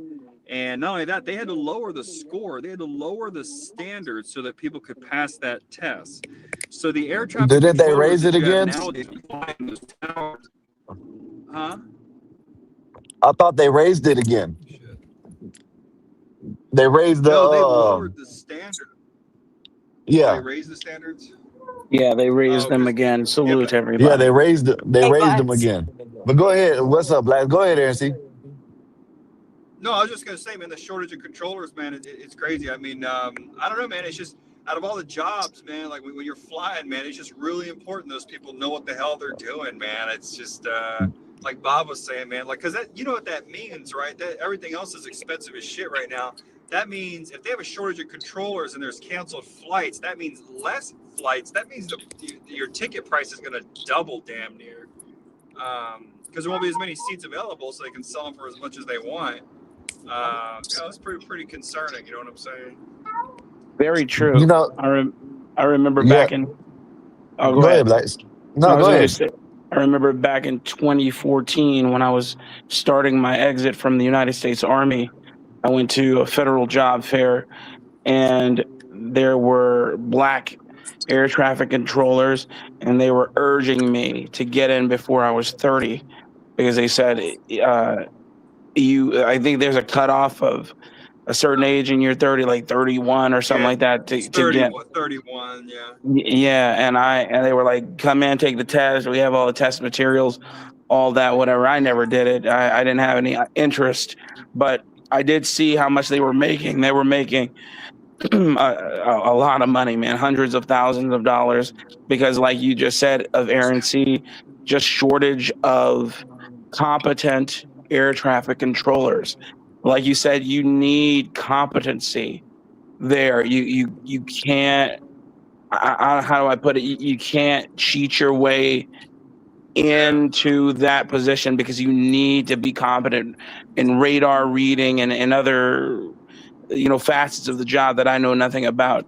And not only that, they had to lower the score. They had to lower the standards so that people could pass that test. So the air traffic didn't they controllers raise it that you have again? nowadays flying those towers, huh? I thought they raised it again. They raised the No, they lowered the standard. Oh, they yeah. raised the standards? Yeah, they Oh, raised them because again. yeah, Salute but Yeah, everybody. they Hey, raised them Buds. again. But go ahead. What's up, Black? Go ahead, Aaron. no, I was just gonna say, man, the shortage of controllers, man, it's crazy. I mean, I don't know, man. It's just out of all the jobs, man, like when you're flying, man, it's just really important those people know what the hell they're doing, man. It's just like Bob was saying, man, like because that you know what that means, right? That everything else is expensive as shit right now. that means if they have a shortage of controllers and there's canceled flights, that means less flights. That means your ticket price is going to double damn near, because there won't be as many seats available, so they can sell them for as much as they want. It's pretty concerning. You know what I'm saying? Very You true. know, I remember yeah. back in. Oh, go Go ahead. ahead, Blacks. No, No, I was go going to ahead. say. I remember back in 2014 when I was starting my exit from the United States Army. I went to a federal job fair, and there were black air traffic controllers, and they were urging me to get in before I was 30 because they said, I think there's a cutoff of a certain age and you're 30, like 31 or something Yeah, like that it's to get. 31. Yeah. Yeah, and they were like, come in, take the test. We have all the test materials, all that, whatever. I never did it. I didn't have any interest, but I did see how much they were making. They were making a lot of money, man, hundreds of thousands of dollars, because, like you just said, of Air and Sea, just shortage of competent air traffic controllers. Like you said, you need competency there. You can't. How do I put it? You can't cheat your way into that position because you need to be competent in radar reading and other facets of the job that I know nothing about.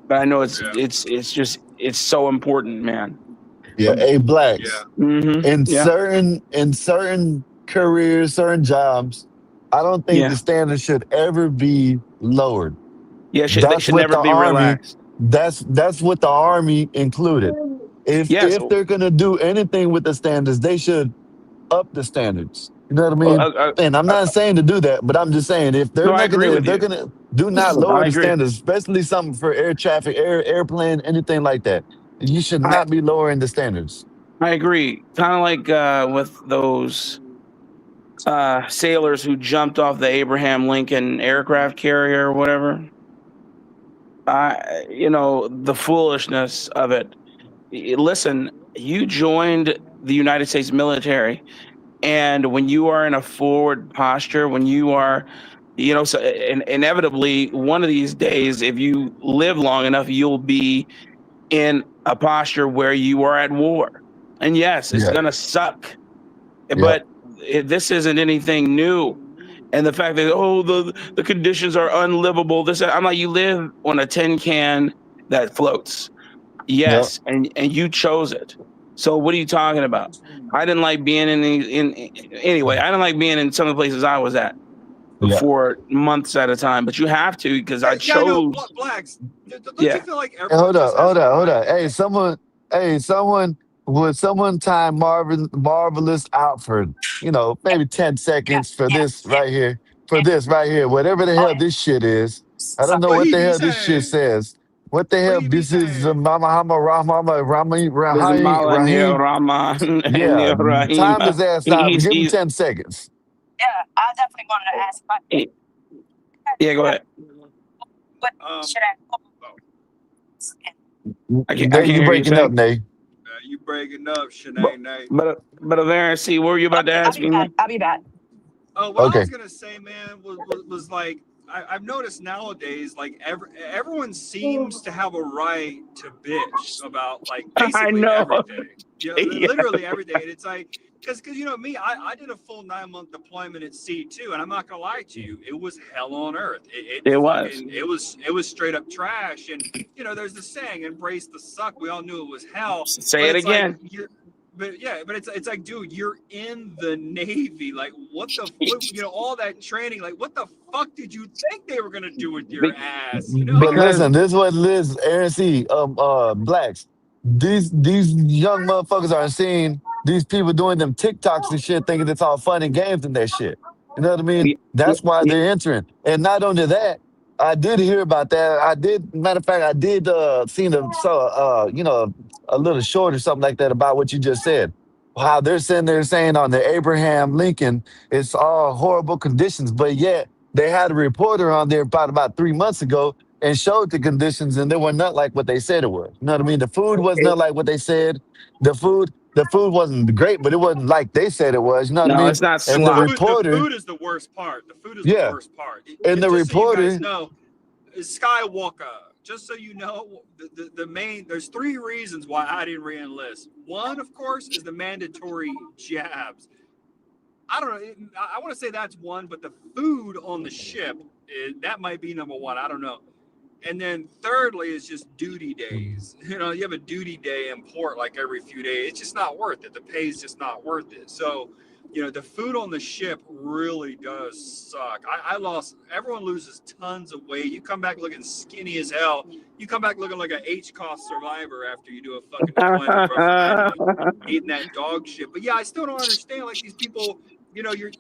But I know it's so important, man. Yeah, hey, Blacks. In Yeah. certain careers, certain jobs, I don't think Yeah. the standards should ever be lowered. Yeah, they That's should what never the be army. relaxed. That's what the army included. Yes. If they're gonna do anything with the standards, they should up the standards. You know what I Well, mean? And I'm not saying to do that, but I'm just saying no, I agree with if they're you. gonna do not lower I the agree. standards, especially something for air traffic, airplane, anything like that. You should I not be lowering the standards. I agree. Kind of like with those sailors who jumped off the Abraham Lincoln aircraft carrier or whatever. The foolishness of it. Listen, you joined the United States military, and when you are in a forward posture, when you are, so inevitably one of these days, if you live long enough, you'll be in a posture where you are at war. And yes, it's Yeah. gonna suck, Yeah. but this isn't anything new. And the fact that the conditions are unlivable. I'm like, you live on a tin can that floats. Yeah. Yes, and you chose it. So what are you talking about? I didn't like being anyway. I didn't like being in some of the places I was at Yeah. for months at a time. But you have to because I Yeah, I know. chose. Blacks. Don't you Yeah. feel like Hey, everyone just has a hold right? up. Would someone time Marvelous out for, maybe 10 seconds for this right here, whatever the hell this shit is. I don't know What what he the be hell this shit saying? says. What the What hell? he be This is saying? Mama Hama Rahama Bismillah Neil Rahim. Rahman and Yeah, Neil Rahim. time his ass out. He's Give him he's 10 seconds. Yeah, I definitely wanted to ask. yeah. Go ahead. What should I? I can't Nay, you hear you breaking up, saying. Nay. You breaking up, But Shanae. Aaron, see, what were you about to ask me, man? I'll be back. Oh, what I Okay. was gonna say, man, was like I've noticed nowadays, like everyone seems to have a right to bitch about like I basically know. everything. Yeah, Yeah. literally everything. And it's like because me, I did a full 9-month deployment at C2, and I'm not gonna lie to you, it was hell on earth. It was. It was straight up trash. And there's the saying, embrace the suck. We all knew it was hell. Say But it it's like again. but it's like, dude, you're in the Navy. Like, what all that training. Like, what the fuck did you think they were gonna do with your ass? But Because listen, this is what Liz, Aaron C, Blacks. These young motherfuckers are seeing these people doing them TikToks and shit, thinking it's all fun and games and that shit. You know what I mean? That's why they're entering. And not only that, I did hear about that. Matter of fact, I did a little short or something like that about what you just said. How they're sitting there saying on the Abraham Lincoln, it's all horrible conditions, but yet they had a reporter on there about 3 months ago and showed the conditions, and they were not like what they said it was. You know what I mean? The food was not like what they said. The food, the food wasn't great, but it wasn't like they said it was. You know what I No, mean? it's not And the slop. The reporter, food is the worst part. The food is the yeah, worst part. and the Just so you guys reporter, know, Skywalker. Just so you know, the main there's 3 reasons why I didn't re-enlist. One, of course, is the mandatory jabs. I don't know. I want to say that's one, but the food on the ship that might be number one. I don't know. And then thirdly is just duty days. You know, you have a duty day in port like every few days. It's just not worth it. The pay is just not worth it. So, you know, the food on the ship really does suck. I lost, everyone loses tons of weight. You come back looking skinny as hell. You come back looking like an H-cost survivor after you do a fucking deployment, bro, from eating that dog shit. But yeah, I still don't understand, like, these people, you know, you're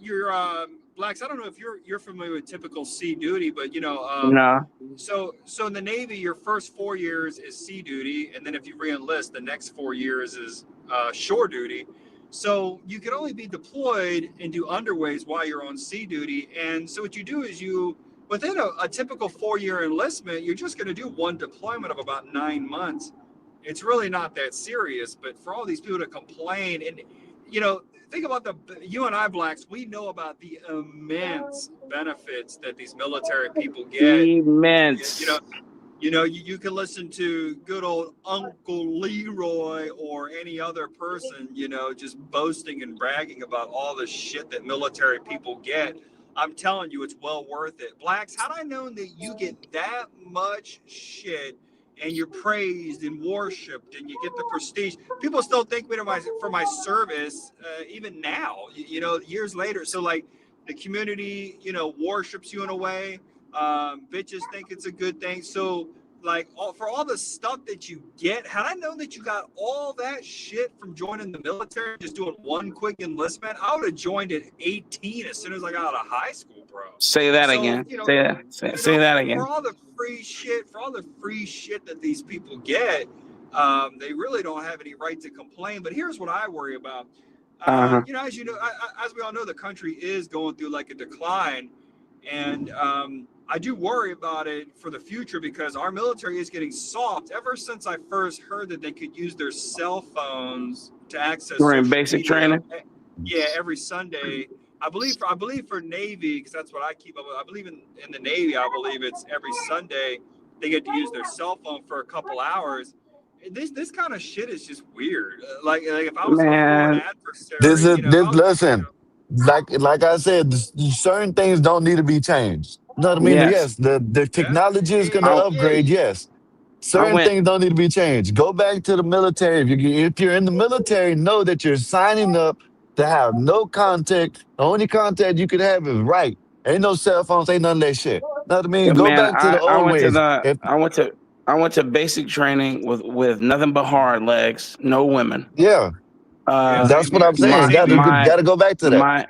blacks. I don't know if you're familiar with typical sea duty, but you know, No. so in the Navy, your first 4 years is sea duty, and then if you re-enlist, the next 4 years is shore duty. So you can only be deployed and do underways while you're on sea duty. And so what you do is within a typical 4-year enlistment, you're just going to do one deployment of about 9 months. It's really not that serious, but for all these people to complain, and you know, think about you and I blacks, we know about the immense benefits that these military people get. Immense. You can listen to good old Uncle Leroy or any other person, you know, just boasting and bragging about all the shit that military people get. I'm telling you, it's well worth it. Blacks, had I known that you get that much shit and you're praised and worshipped and you get the prestige, people still thank me for my service, even now, you know, years later. So like the community, you know, worships you in a way. Bitches think it's a good thing. So like for all the stuff that you get, had I known that you got all that shit from joining the military, just doing one quick enlistment, I would have joined at 18 as soon as I got out of high school, bro. Say that So, again. you know, Say that. Say that again. For all the free shit that these people get, they really don't have any right to complain. But here's what I worry about. You know, as we all know, the country is going through like a decline, and I do worry about it for the future because our military is getting soft. Ever since I first heard that they could use their cell phones to access During social basic media, training. yeah, every Sunday. I believe for Navy, because that's what I keep up with. I believe in the Navy. I believe it's every Sunday they get to use their cell phone for a couple hours. This kind of shit is just weird. Like if I was a foreign Man, this adversary, is you know, if this. I was, Listen, like I said, certain things don't need to be changed. You know what I mean? yes. Yes, the technology is going to upgrade. Yes, I certain went things don't need to be changed. Go back to the military. If you're in the military, know that you're signing up to have no contact. The only contact you could have is right. Ain't no cell phones. Ain't none of that shit. Know what I mean? Go man, back to the I old went to ways. I went to basic training with nothing but hard legs, no women. Yeah, that's what I'm saying. Gotta go back to that.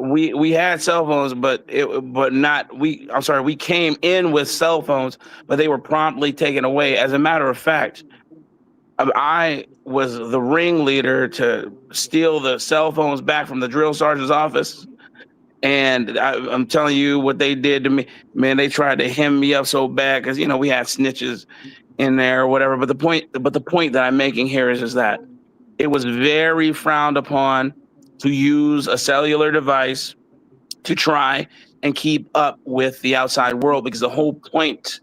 We had cell phones, but not I'm sorry, we came in with cell phones, but they were promptly taken away. As a matter of fact, I was the ringleader to steal the cell phones back from the drill sergeant's office. And I'm telling you what they did to me, man. They tried to hem me up so bad because we had snitches in there or whatever. But the point that I'm making here is that it was very frowned upon to use a cellular device to try and keep up with the outside world because the whole point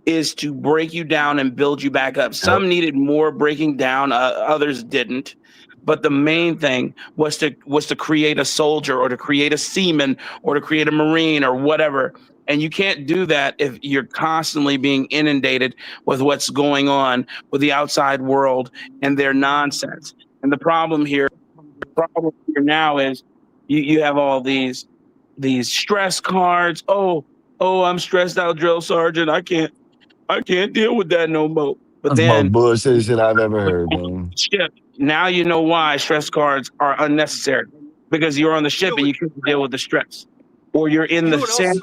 is to break you down and build you back up. Some needed more breaking down, others didn't. But the main thing was to create a soldier or to create a seaman or to create a marine or whatever. And you can't do that if you're constantly being inundated with what's going on with the outside world and their nonsense. And the problem here now is you have all these stress cards. Oh, I'm stressed out, drill sergeant. I can't deal with that no more. But That's the most then bullshit shit I've ever heard, man. ship. Now you know why stress cards are unnecessary because you're on the ship and you can't deal with the stress, or you're in the sand.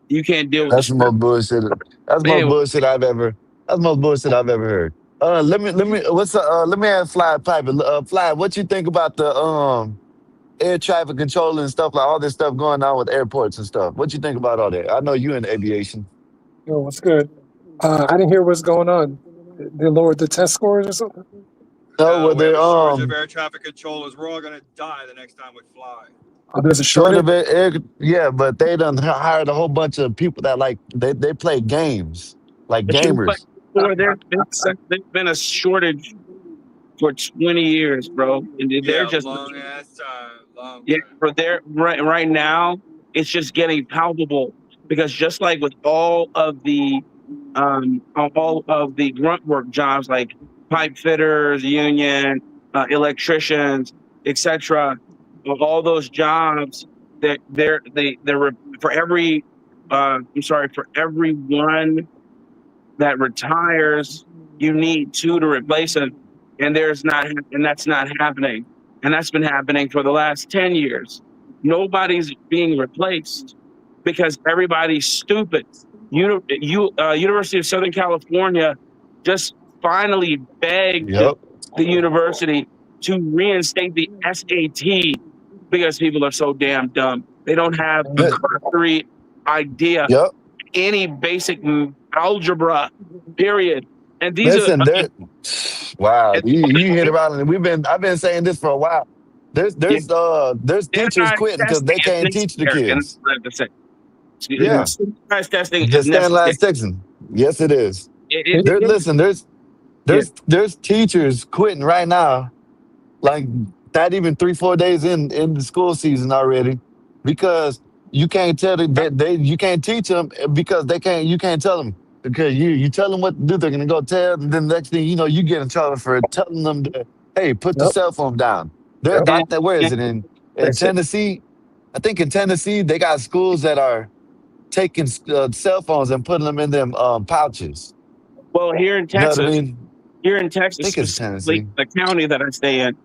You can't deal with the That's the stress. most bullshit. That's the most Anyway, bullshit I've ever. That's the most bullshit I've ever heard. Let me ask Fly Piper. Fly, what you think about the air traffic control and stuff, like all this stuff going on with airports and stuff? What you think about all that? I know you in aviation. Yo, what's good? I didn't hear what's going on. They lowered the test scores or something? No, well, We have they're a shortage of air traffic controllers. We're all gonna die the next time we fly. There's a short shortage. of it. Yeah, but they done hired a whole bunch of people that like they play games, like But you know what? gamers. There's been a shortage for 20 years, bro. And they're Yeah, just long ass time, long yeah, time. for there right now, it's just getting palpable because just like with all of the grunt work jobs like pipe fitters, union, electricians, etc. All those jobs that they're for every for every one that retires, you need two to replace them, and that's not happening, and that's been happening for the last 10 years. Nobody's being replaced because everybody's stupid. University of Southern California just finally begged Yep. the university to reinstate the SAT because people are so damn dumb. They don't have a cursory idea, Yep. any basic algebra, period. And these are Listen, there. Wow, and, you hit around, and I've been saying this for a while. There's teachers standardized quitting because testing they is can't teach the necessary, and that's kids. what I have to say. Yeah, Standardized testing the is necessary. standardized texting. Yes, it is. There, It listen, yeah. there's teachers quitting right now, like not even 3-4 days in the school season already, because you can't tell them that you can't teach them because you can't tell them because you tell them what to do, they're gonna go tell, and then the next thing you know, you get in trouble for telling them to, hey, put the Yep. cell phone down. There, Yep. where is And, it in That's it. Tennessee? I think in Tennessee they got schools that are taking cell phones and putting them in them pouches. well, You know what I mean? here in I Texas think it's specifically, Tennessee. the county that I stay in,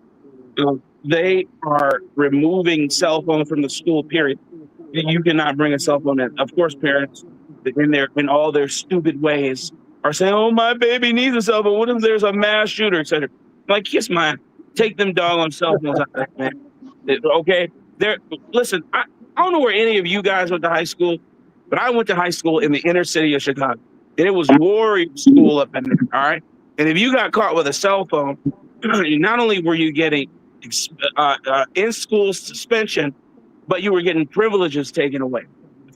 they are removing cell phone from the school. Period. You cannot bring a cell phone in. Of course, parents in all their stupid ways are saying, "Oh, my baby needs a cell phone. What if there's a mass shooter, etc." Like, kiss my, take them doggone cell phones out of that, man. Okay, there. Listen, I don't know where any of you guys went to high school, but I went to high school in the inner city of Chicago, and it was warrior school up in there. All right, and if you got caught with a cell phone, not only were you getting in school suspension, but you were getting privileges taken away.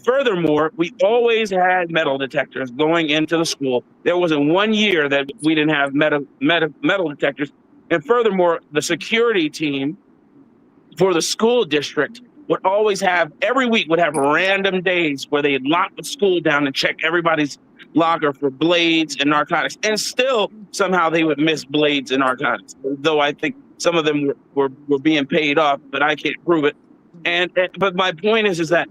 Furthermore, we always had metal detectors going into the school. There wasn't 1 year that we didn't have metal detectors. And furthermore, the security team for the school district would always have, every week would have random days where they'd lock the school down and check everybody's locker for blades and narcotics. And still, somehow they would miss blades and narcotics, though I think some of them were being paid off, but I can't prove it. But my point is that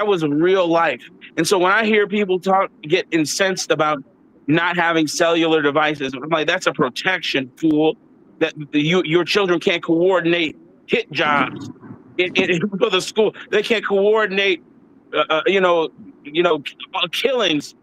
was real life. And so when I hear people get incensed about not having cellular devices, I'm like, that's a protection, fool. That your children can't coordinate hit jobs for the school. They can't coordinate, killings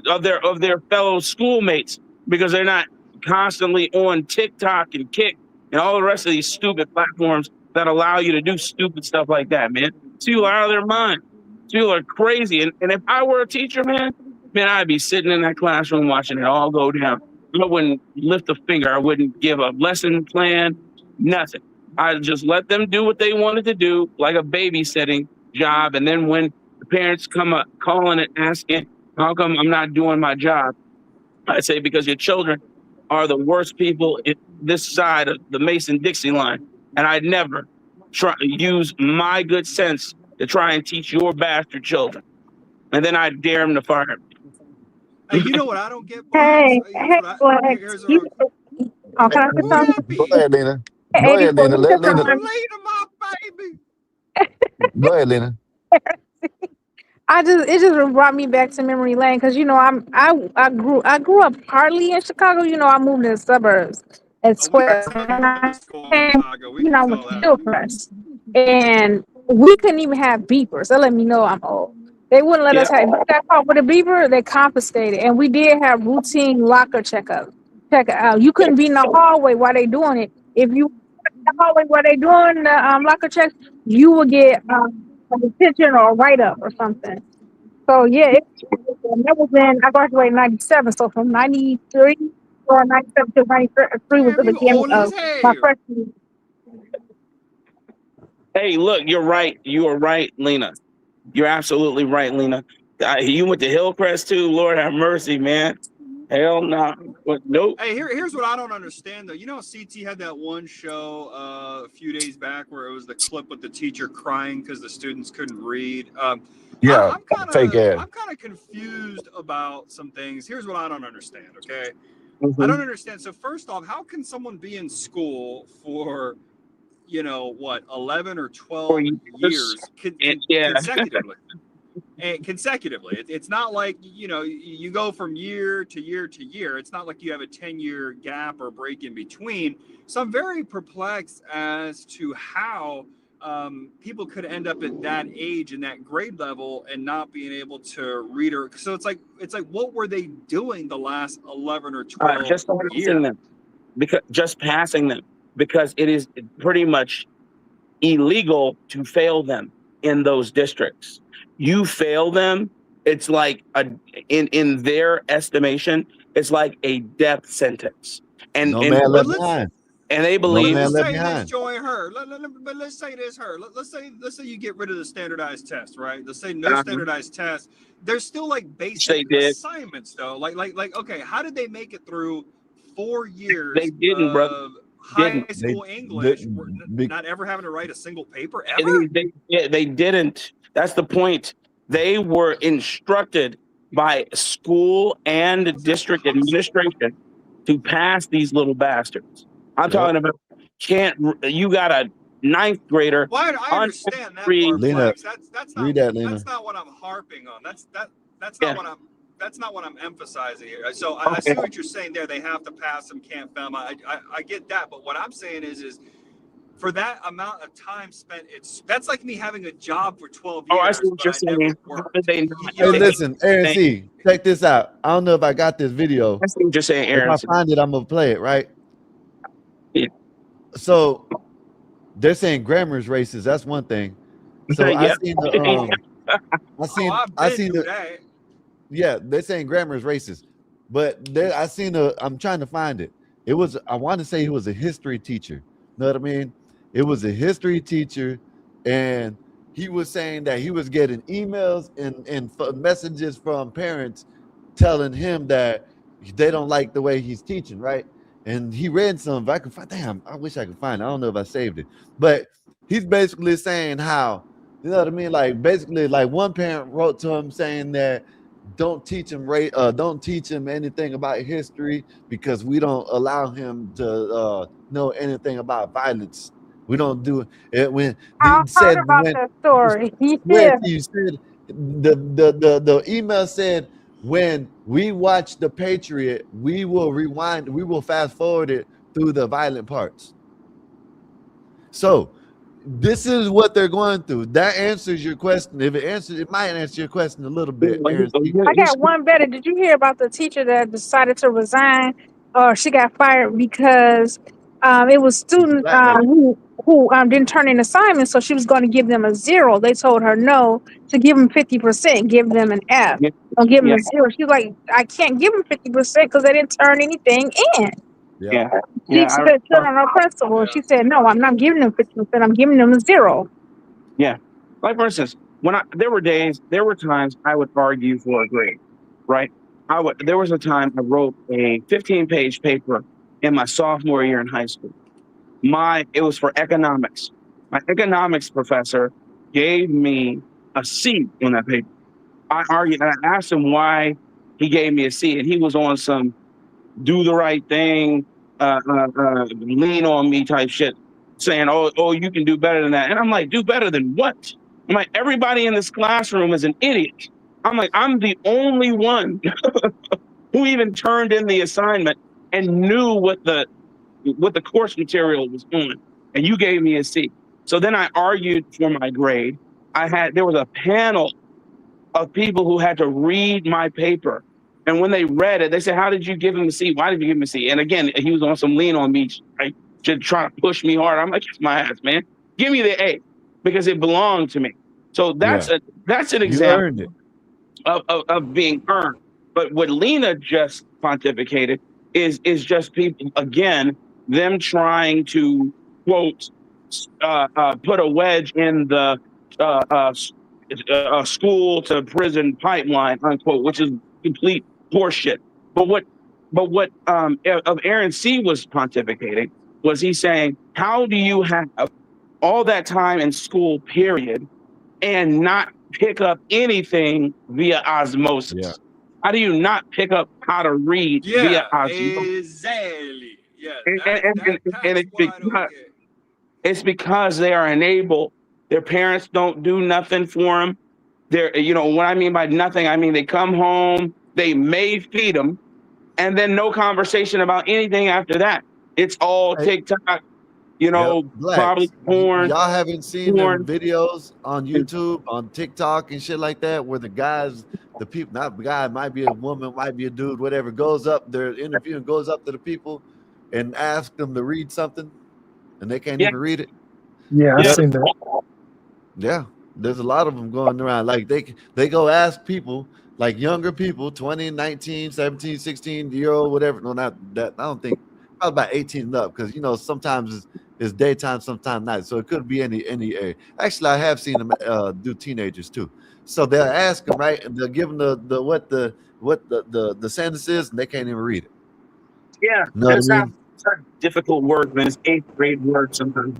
of their fellow schoolmates because they're not constantly on TikTok and Kick and all the rest of these stupid platforms that allow you to do stupid stuff like that, man. People are out of their mind. People are crazy. And if I were a teacher, man, I'd be sitting in that classroom watching it all go down. I wouldn't lift a finger. I wouldn't give a lesson plan, nothing. I'd just let them do what they wanted to do, like a babysitting job. And then when the parents come up calling and asking, how come I'm not doing my job? I say, because your children are the worst people in this side of the Mason-Dixie line. And I'd never use my good sense to try and teach your bastard children. And then I'd dare them to fire me. Hey, you know what I don't get? Hey, Flex. Oh, can I say something? Go ahead, Lena. Hey, Go ahead, 84, Lena. you Let said Lena. something. Go ahead, Lena. It just brought me back to memory lane because I grew up partly in Chicago. I moved in the suburbs at Square. And, I went to Hillcrest, and we couldn't even have beepers. That let me know I'm old. They wouldn't let us have. If we got caught with a beeper, they confiscated, and we did have routine locker checkup. Check it out. You couldn't be in the hallway while they doing it. If you in the hallway while they doing the locker checks, you will get a detention or a write up or something. So yeah, that was I graduated in '97. So from '93 or 97 to 93 was at the beginning of my freshman. Hey, look, you're right. You are right, Lena. You're absolutely right, Lena. You went to Hillcrest too. Lord have mercy, man. Hell no. Nope. Hey, here's what I don't understand though. You know, CT had that one show a few days back where it was the clip with the teacher crying because the students couldn't read. Yeah, I'm fake ass. kind of confused about some things. Here's what I don't understand. Okay, Mm-hmm. I don't understand. So first off, how can someone be in school for 11 or 12 years consecutively? And consecutively, it's not like you go from year to year to year. It's not like you have a 10-year gap or break in between. So I'm very perplexed as to how people could end up at that age and that grade level and not being able to read or. So it's like what were they doing the last 11 or 12 Just passing them, because it is pretty much illegal to fail them in those districts. You fail them, it's like in their estimation, it's like a death sentence. And No man left behind. And they No believe. man left Say this, behind. Joy, her. But let's say this, her. Let's say you get rid of the standardized test, right? Let's say no standardized test. There's still like basic assignments, though. Like, okay, how did they make it through 4 years They didn't, brother. of high school English, not ever having to write a single paper ever? They didn't. That's the point. They were instructed by school and district administration to pass these little bastards. I'm talking about you got a 9th grader. Well, I understand that part, Lena, Flex. That's not Lena. that's not what I'm harping on. That's not what I'm emphasizing here. So I see what you're saying there. They have to pass them, can't fail them. I get that, but what I'm saying is for that amount of time spent, that's like me having a job for 12 years. Oh, I see what you're saying. Hey, listen, Aaron C, check this out. I don't know if I got this video. I see what you're saying, Aaron. If I find it, I'm gonna play it, right? Yeah. So they're saying grammar is racist. That's one thing. So I seen the yeah, they're saying grammar is racist. But I'm trying to find it. I want to say he was a history teacher. Know what I mean? It was a history teacher, and he was saying that he was getting emails and messages from parents telling him that they don't like the way he's teaching, right? And he read some. If I could find, damn, I wish I could find it. I don't know if I saved it, but he's basically saying how, you know what I mean? Like basically, like one parent wrote to him saying that don't teach him anything about history because we don't allow him to know anything about violence. We don't do it when I heard about that story. Yeah. You said the email said when we watch The Patriot, we will fast forward it through the violent parts. So this is what they're going through. That answers your question. If it might answer your question a little bit. I got one better. Did you hear about the teacher that decided to resign, or she got fired because it was students who didn't turn in assignments, so she was going to give them a 0. They told her no, to give them 50%, give them an F. Don't give them a 0. She's like, I can't give them 50% because they didn't turn anything in. She said on her principal. She said, no, I'm not giving them 50%. I'm giving them a 0. Yeah. Like for instance, there were times I would argue for a grade, right? There was a time I wrote a 15-page paper in my sophomore year in high school. It was for economics. My economics professor gave me a C on that paper. I argued and I asked him why he gave me a C, and he was on some do the right thing, lean on me type shit, saying, oh, you can do better than that. And I'm like, do better than what? I'm like, everybody in this classroom is an idiot. I'm like, I'm the only one who even turned in the assignment and knew what the course material was on. And you gave me a C. So then I argued for my grade. There was a panel of people who had to read my paper. And when they read it, they said, how did you give him a C? Why did you give him a C? And again, he was on some lean on me, right? Just trying to push me hard. I'm like, kiss my ass, man. Give me the A because it belonged to me. So that's an example of being earned. But what Lena just pontificated is just people, again, them trying to quote put a wedge in the school to prison pipeline, unquote, which is complete horseshit. But what of Aaron C was pontificating was he saying, how do you have all that time in school period and not pick up anything via osmosis? Yeah. How do you not pick up how to read via osmosis? Exactly. Yeah, And it's because they are enabled. Their parents don't do nothing for them. They're, you know, what I mean by nothing, I mean they come home, they may feed them, and then no conversation about anything after that. It's all TikTok, you know, probably porn. Y'all haven't seen them videos on YouTube, on TikTok and shit like that, where the guys, the people, not the guy, might be a woman, might be a dude, whatever, goes up, they're interviewing, goes up to the people and asks them to read something, and they can't even read it. Yeah, I've seen that. Yeah, there's a lot of them going around. Like they go ask people, like younger people, 20, 19, 17, 16-year-old, whatever. No, not that. I don't think, probably about 18 and up, because, you know, sometimes it's daytime, sometimes night. So it could be any area. Actually, I have seen them do teenagers too. So they'll ask them, right, and they'll give them what the sentence is, and they can't even read it. Yeah, Know what I it's mean? not difficult work, man. It's 8th grade work sometimes.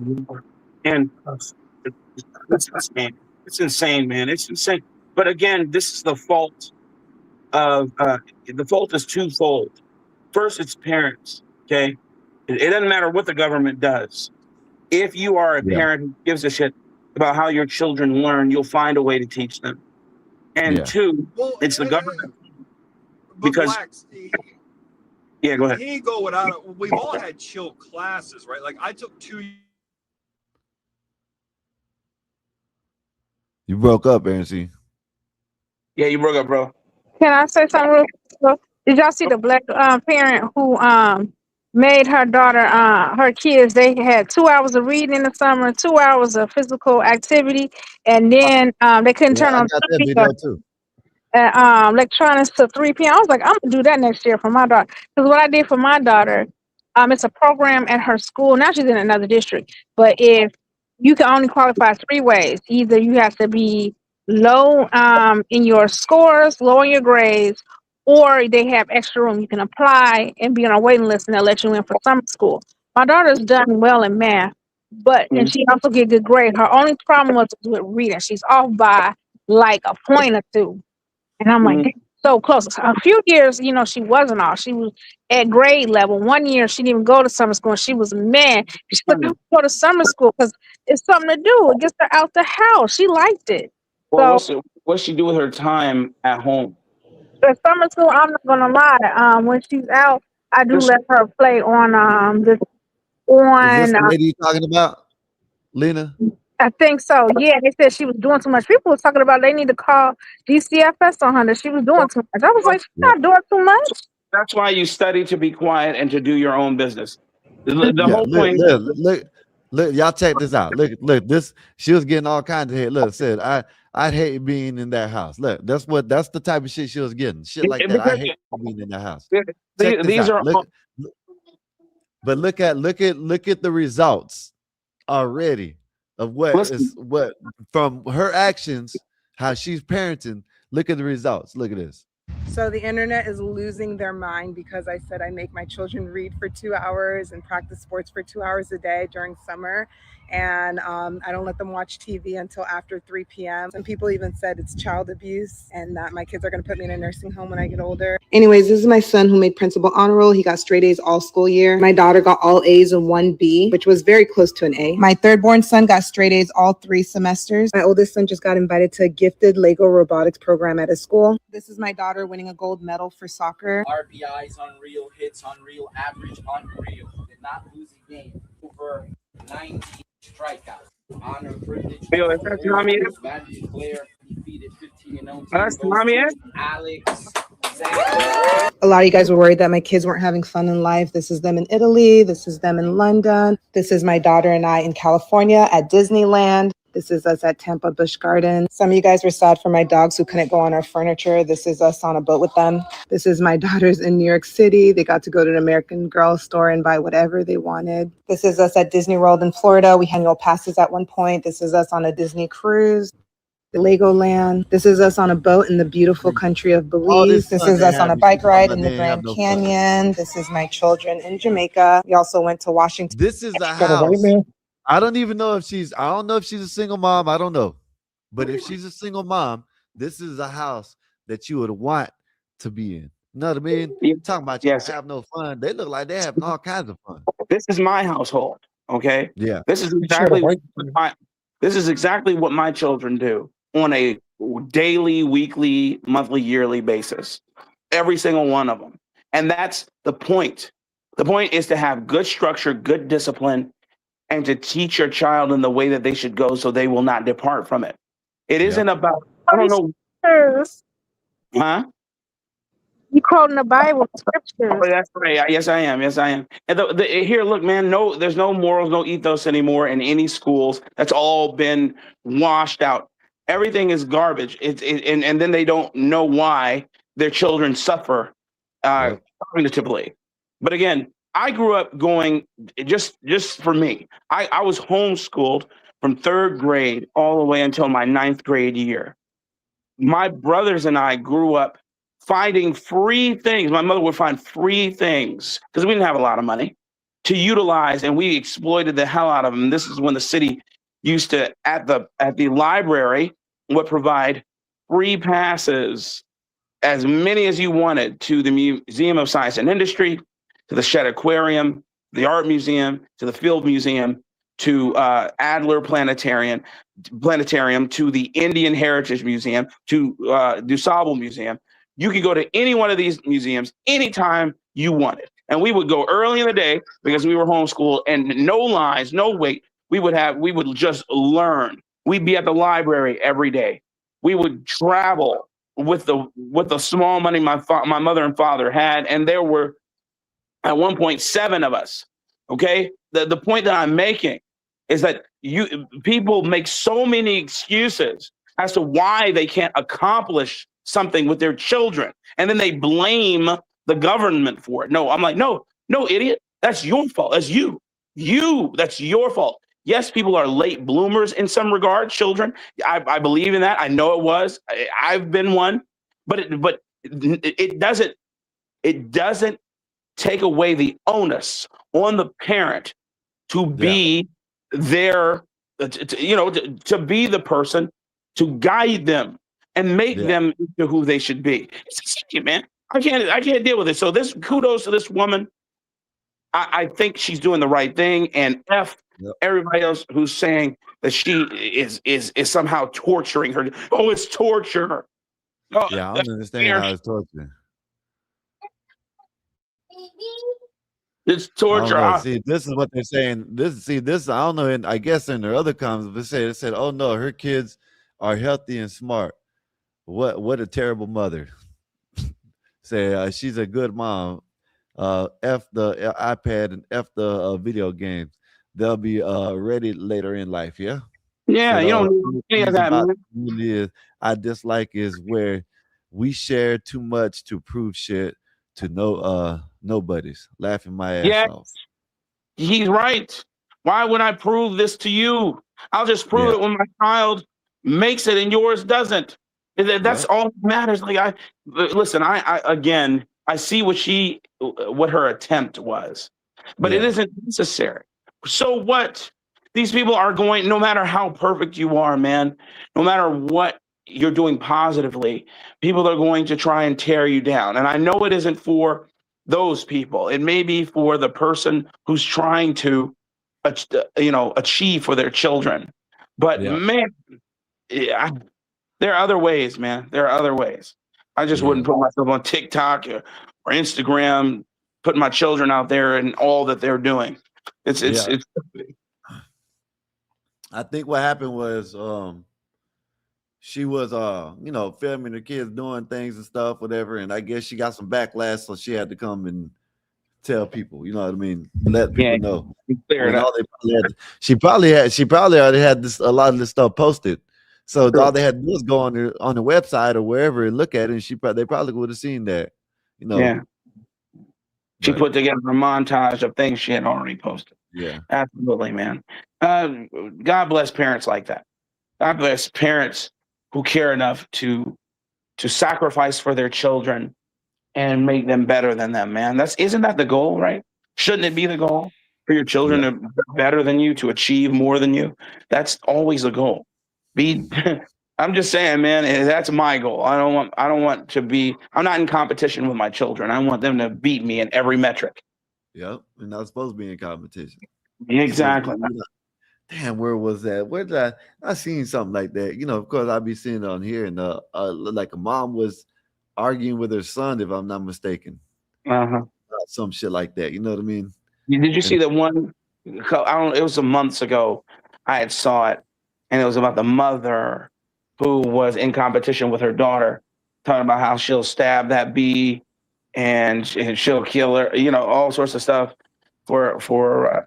And it's insane. It's insane, man. It's insane. But again, this is the fault of the fault is twofold. First, it's parents. Okay, it doesn't matter what the government does. If you are a parent who gives a shit about how your children learn, you'll find a way to teach them. And two, it's the government. Because Blacks, yeah, go ahead. He ain't go without it. We've all had chill classes, right? Like I took 2 You broke up, Aaron C. Yeah, you broke up, bro. Can I say something real quick? Did y'all see the black parent who made her daughter, her kids, they had 2 hours of reading in the summer, 2 hours of physical activity, and then they couldn't Yeah, turn I on got that video too. electronics to 3 p.m. I was like, I'm gonna do that next year for my daughter. Because what I did for my daughter, it's a program at her school. Now she's in another district. But if you can only qualify 3 ways, either you have to be low in your scores, low in your grades, or they have extra room. You can apply and be on a waiting list, and they'll let you in for summer school. My daughter's done well in math, and she also get good grades. Her only problem was with reading. She's off by like a point or 2. And I'm like, so close. A few years, you know, she wasn't off. She was at grade level. 1 year, she didn't even go to summer school. And she was mad. She's like, I go to summer school because it's something to do. It gets her out the house. She liked it. Well, what's she do with her time at home? At summer school, I'm not gonna lie. When she's out, I do let her play on Is this the lady you talking about, Lena? I think so. Yeah, they said she was doing too much. People was talking about they need to call DCFS on her that she was doing too much. I was like, she's not doing too much. That's why you study to be quiet and to do your own business. The whole point. Look, y'all check this out. Look, this. She was getting all kinds of hate. Look, said I'd hate being in that house. Look, that's the type of shit she was getting. Shit like that. I hate being in that house. Check this out. But look at the results already of what from her actions, how she's parenting. Look at the results. Look at this. So the internet is losing their mind because I said I make my children read for 2 hours and practice sports for 2 hours a day during summer. And I don't let them watch TV until after 3 p.m. Some people even said it's child abuse and that my kids are going to put me in a nursing home when I get older. Anyways, this is my son who made principal honor roll. He got straight A's all school year. My daughter got all A's and 1 B, which was very close to an A. My third born son got straight A's all 3 semesters. My oldest son just got invited to a gifted Lego robotics program at his school. This is my daughter winning a gold medal for soccer. RBIs unreal, hits unreal, average unreal. Did not lose a game. Over 19 strikeouts. Honor, privilege. Yo, is that Tommy? Player defeated 15-0. That's Tommy. Alex. A lot of you guys were worried that my kids weren't having fun in life. This is them in Italy. This is them in London. This is my daughter and I in California at Disneyland. This is us at Tampa Busch Gardens. Some of you guys were sad for my dogs who couldn't go on our furniture. This is us on a boat with them. This is my daughters in New York City. They got to go to an American Girl store and buy whatever they wanted. This is us at Disney World in Florida. We had annual passes at one point. This is us on a Disney cruise. Legoland. This is us on a boat in the beautiful country of Belize. This is us on a bike ride in the Grand Canyon. This is my children in Jamaica. We also went to Washington. This is a house. I don't even know if she's, I don't know if she's a single mom. I don't know. But if she's a single mom, this is a house that you would want to be in. You know what I mean? Talking about you have no fun. They look like they're having all kinds of fun. This is my household. Okay. Yeah. This is exactly what my children do on a daily, weekly, monthly, yearly basis. Every single one of them. And that's the point. The point is to have good structure, good discipline, and to teach your child in the way that they should go so they will not depart from it. It isn't about, I don't know. Huh? You quoting the Bible scriptures. Oh, that's right. Yes, I am. Yes, I am. And here, look, man, there's no morals, no ethos anymore in any schools. That's all been washed out. Everything is garbage. And then they don't know why their children suffer cognitively. But again, I grew up going, just for me, I was homeschooled from 3rd grade all the way until my 9th grade year. My brothers and I grew up finding free things. My mother would find free things because we didn't have a lot of money to utilize, and we exploited the hell out of them. This is when the city used to, at the library, would provide free passes, as many as you wanted, to the Museum of Science and Industry, to the Shedd Aquarium, the Art Museum, to the Field Museum, to Adler Planetarium, to the Indian Heritage Museum, to DuSable Museum. You could go to any one of these museums anytime you wanted. And we would go early in the day because we were homeschooled, and no lines, no wait. We would just learn. We'd be at the library every day. We would travel with the small money my mother and father had, and there were at one point 7 of us. Okay, the point that I'm making is that people make so many excuses as to why they can't accomplish something with their children, and then they blame the government for it. No, I'm like, no, idiot, that's your fault. That's that's your fault. Yes, people are late bloomers in some regard, children. I believe in that. I know it was. I've been one, but it doesn't take away the onus on the parent to be there, to be the person to guide them and make them into who they should be. It's man. I can't deal with it. So kudos to this woman. I think she's doing the right thing, and everybody else who's saying that she is somehow torturing her. Oh, it's torture. Oh, yeah, I don't understand how it's torture. It's torture. See, this is what they're saying. This I don't know. And I guess in their other comments, they said, oh no, her kids are healthy and smart. What a terrible mother. Say she's a good mom. F the iPad and F the video games. They'll be ready later in life. Yeah. Yeah, you don't need any of that, man. I dislike is where we share too much to prove shit to nobodies. Laughing my ass off. He's right. Why would I prove this to you? I'll just prove it when my child makes it and yours doesn't. That's all that matters. Like listen, I see what her attempt was, but it isn't necessary. So what? These people are going, no matter how perfect you are, man, no matter what you're doing positively, people are going to try and tear you down. And I know it isn't for those people. It may be for the person who's trying to, achieve for their children. But man, there are other ways, man. There are other ways. I just wouldn't put myself on TikTok or Instagram, putting my children out there and all that they're doing. It's I think what happened was she was filming her kids doing things and stuff, whatever, and I guess she got some backlash, so she had to come and tell people. You know what I mean? Let people Yeah, know. clear it When up. all they she probably already had a lot of this stuff posted. So all they had to do was go on the website or wherever and look at it, and they probably would have seen that. You know. Yeah. She But put together a montage of things she had already posted. yeah. Absolutely, man. God bless parents like that. God bless parents who care enough to sacrifice for their children and make them better than them, man. Isn't that the goal, right? Shouldn't it be the goal for your children Yeah. to be better than you, to achieve more than you? That's always the goal. I'm just saying, man, that's my goal. I don't want to be, I'm not in competition with my children. I want them to beat me in every metric. Yep. You're not supposed to be in competition. Exactly. Damn, where was that? Where did I seen something like that? You know, of course I'd be seeing it on here, and like a mom was arguing with her son, if I'm not mistaken. Some shit like that. You know what I mean? Did you see the one? It was some months ago. I had saw it, and it was about the mother who was in competition with her daughter, talking about how she'll stab that bee, and she'll kill her. You know, all sorts of stuff for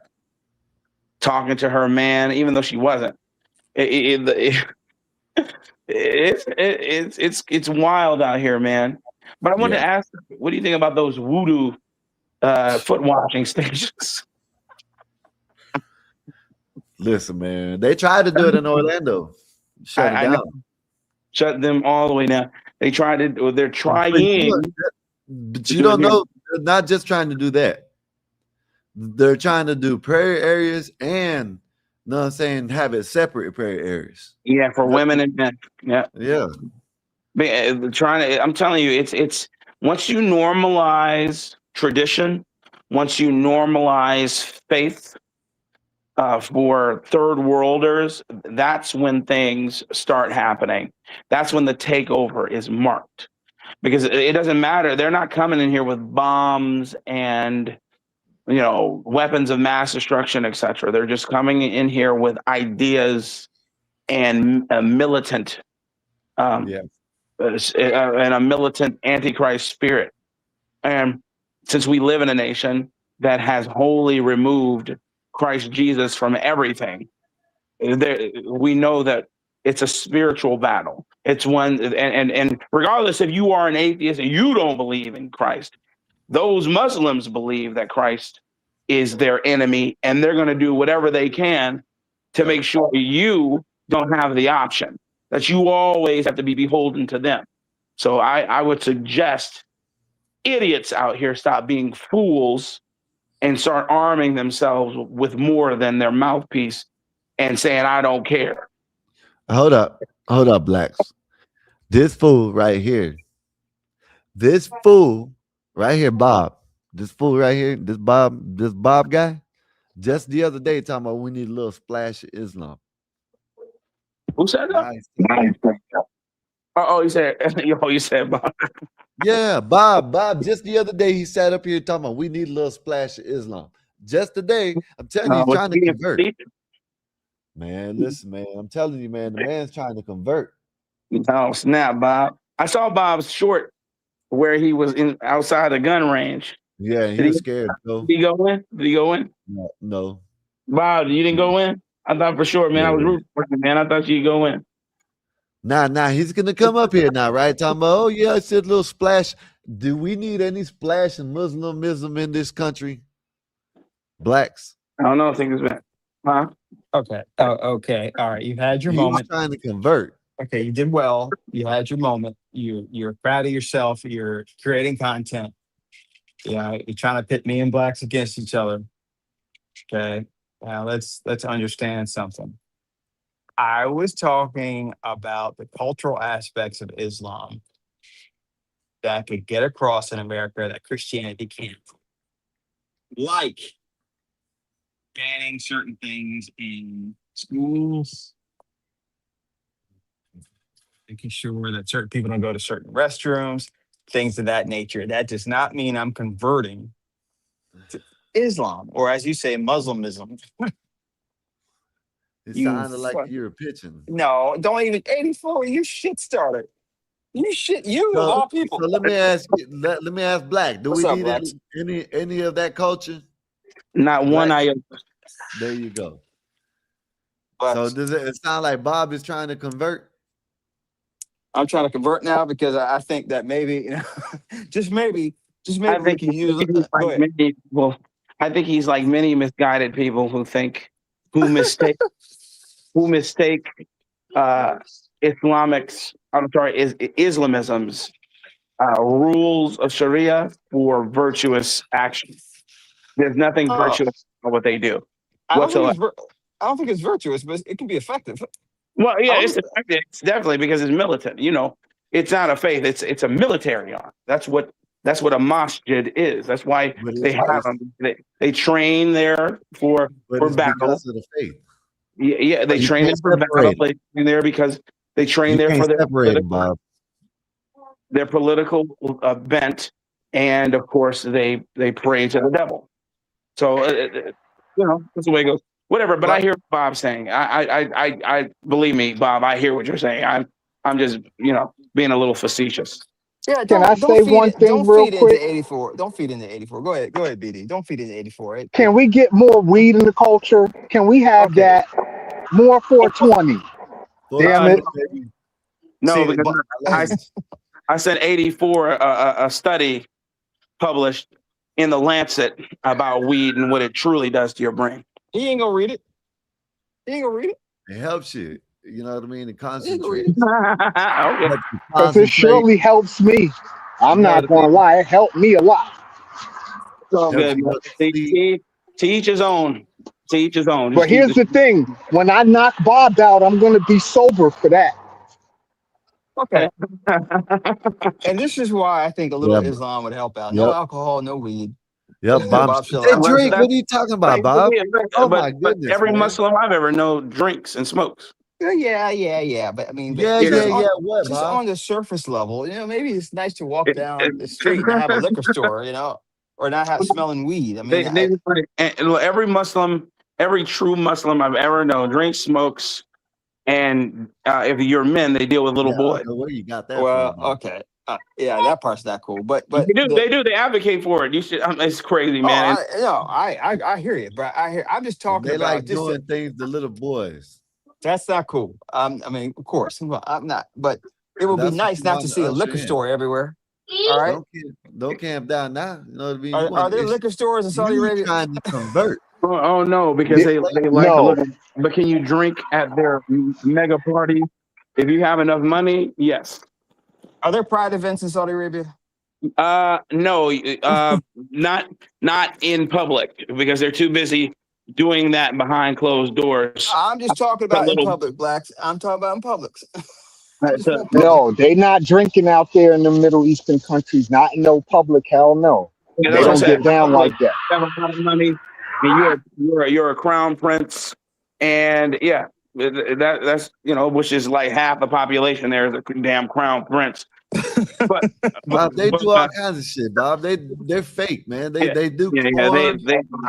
talking to her man, even though she wasn't. It's wild out here, man. But I wanted to ask, what do you think about those voodoo foot washing stations? Listen, man, they tried to do it in Orlando. Shut it down. Shut them all the way down. They're trying. But you don't know, they're not just trying to do that. They're trying to do prayer areas and, you know what I'm saying, have it separate prayer areas. Yeah, for women and men. Yeah. Yeah. I'm telling you, it's once you normalize tradition, once you normalize faith for third worlders, that's when things start happening. That's when the takeover is marked. Because it doesn't matter. They're not coming in here with bombs and weapons of mass destruction, etc. They're just coming in here with ideas and a militant and a militant antichrist spirit. And since we live in a nation that has wholly removed Christ Jesus from everything, we know that it's a spiritual battle. It's one, and regardless if you are an atheist and you don't believe in Christ, those Muslims believe that Christ is their enemy, and they're going to do whatever they can to make sure you don't have the option, that you always have to be beholden to them. So I would suggest idiots out here stop being fools and start arming themselves with more than their mouthpiece and saying, I don't care. Hold up, blacks. This fool right here, Bob. This fool right here, this Bob guy, just the other day talking about we need a little splash of Islam. Who said that? Oh, you said Bob. Yeah, Bob. Just the other day he sat up here talking about we need a little splash of Islam. Just today, I'm telling you, he's trying to convert. Man, listen, man. I'm telling you, man, the man's trying to convert. Oh, snap, Bob. I saw Bob's short where he was outside the gun range. Yeah, he was scared. Did he go in? No. Bob, you didn't go in? I thought for sure, man. I was rooting for you, man. I thought you'd go in. Nah, he's gonna come up here now, right? Talking about, oh yeah, it's a little splash. Do we need any splash in Muslimism in this country? Blacks. I don't know. I think it's been, huh? Okay. Oh, okay. All right. You've had your moment. Trying to convert. Okay, you did well. You had your moment. You're proud of yourself. You're creating content. Yeah, you're trying to pit me and blacks against each other. Okay. Now let's understand something. I was talking about the cultural aspects of Islam that could get across in America that Christianity can't. Like banning certain things in schools, making sure that certain people don't go to certain restrooms, things of that nature. That does not mean I'm converting to Islam, or as you say, Muslimism. It sounded like you were pitching. No, don't even 84. You shit started. You of So, all people. so let me ask you. Let me ask Black. Do What's we up, need Blacks? any of that culture? Not one Black. iota. There you go. So Blacks. does it sound like Bob is trying to convert? I'm trying to convert now because I think that maybe, you know, just maybe I we think can use. he's like Go ahead. many people. I think he's like many misguided people who mistake Islamism's rules of Sharia for virtuous action. There's nothing Oh, virtuous about what they do I don't think whatsoever. I don't think it's virtuous, but it can be effective. Well, I yeah, was, it's definitely because it's militant. You know, it's not a faith; it's a military arm. That's what a masjid is. That's why But they have it's them. They train there for battle. because of the faith. Yeah, So they you train can't there for battle. separate it. They train there because they train You there can't for separate them, Bob. their political bent, and of course they pray to the devil. So you know that's the way it goes. Whatever. But I hear what Bob's saying. I believe me, Bob. I hear what you're saying. I'm just being a little facetious. yeah, Can I don't say feed one it. thing Don't real feed into quick? 84. Don't feed into 84. Go ahead, BD. Don't feed into 84. Can we get more weed in the culture? Can we have Okay. that more 420? Damn No, it. Baby. no, See, because but I love it. I sent 84 a study published in the Lancet about weed and what it truly does to your brain. he ain't gonna read it. He ain't gonna read it. It helps you. You know what I mean? It He ain't gonna read concentrates. it. Okay. Helps you Because it concentrate. surely helps me. You I'm know what not I going to mean? lie. It helped me a lot. It's all Helps good, you man. go to sleep. To each his own. To each his own. But Just keep here's this. the thing. When I knock Bob out, I'm going to be sober for that. Okay. And this is why I think a little Yeah. Islam would help out. No Yep. alcohol, no weed. Yep. Bob. Bob, chill Hey, out. Well, drink. What are you talking about, Bob? Oh my but goodness, every man. Muslim I've ever known drinks and smokes. Yeah. But I mean, but Yeah, You yeah, know, yeah. What, just Bob? on the surface level, you know, maybe it's nice to walk it, down the street and have a it, liquor store, you know, or not have smelling weed. I mean, they and look, every true Muslim I've ever known drinks, smokes, and if you're men, they deal with little Yeah, I boys. don't know where you got that from, well, Bob. okay, yeah, that part's not cool. But They do. They do. They advocate for it. You should. It's crazy, man. I hear you, but I'm just And talking they about like just doing things to little boys. that's not cool. I mean, of course, well, I'm not, but it But would be that's what nice you not to want to see a usher liquor in. store everywhere. All right, Don't camp down now. You know what I mean? You are want there liquor stores in Saudi you Arabia? trying to convert. Oh no, because they like to No. look. But can you drink at their mega parties? If you have enough money, yes. Are there pride events in Saudi Arabia? No, not in public because they're too busy doing that behind closed doors. I'm just talking A about in little. public, blacks. I'm talking about in public. I just want public. No, they not drinking out there in the Middle Eastern countries. Not in no public. Hell no. Yeah, They that's what I don't said. get down Public, like that. you have a lot of money, and you're a crown prince, and yeah, that's which is like half the population there is a damn crown prince. But Bob, they do all kinds of shit, Bob. They're fake, man. They do porn.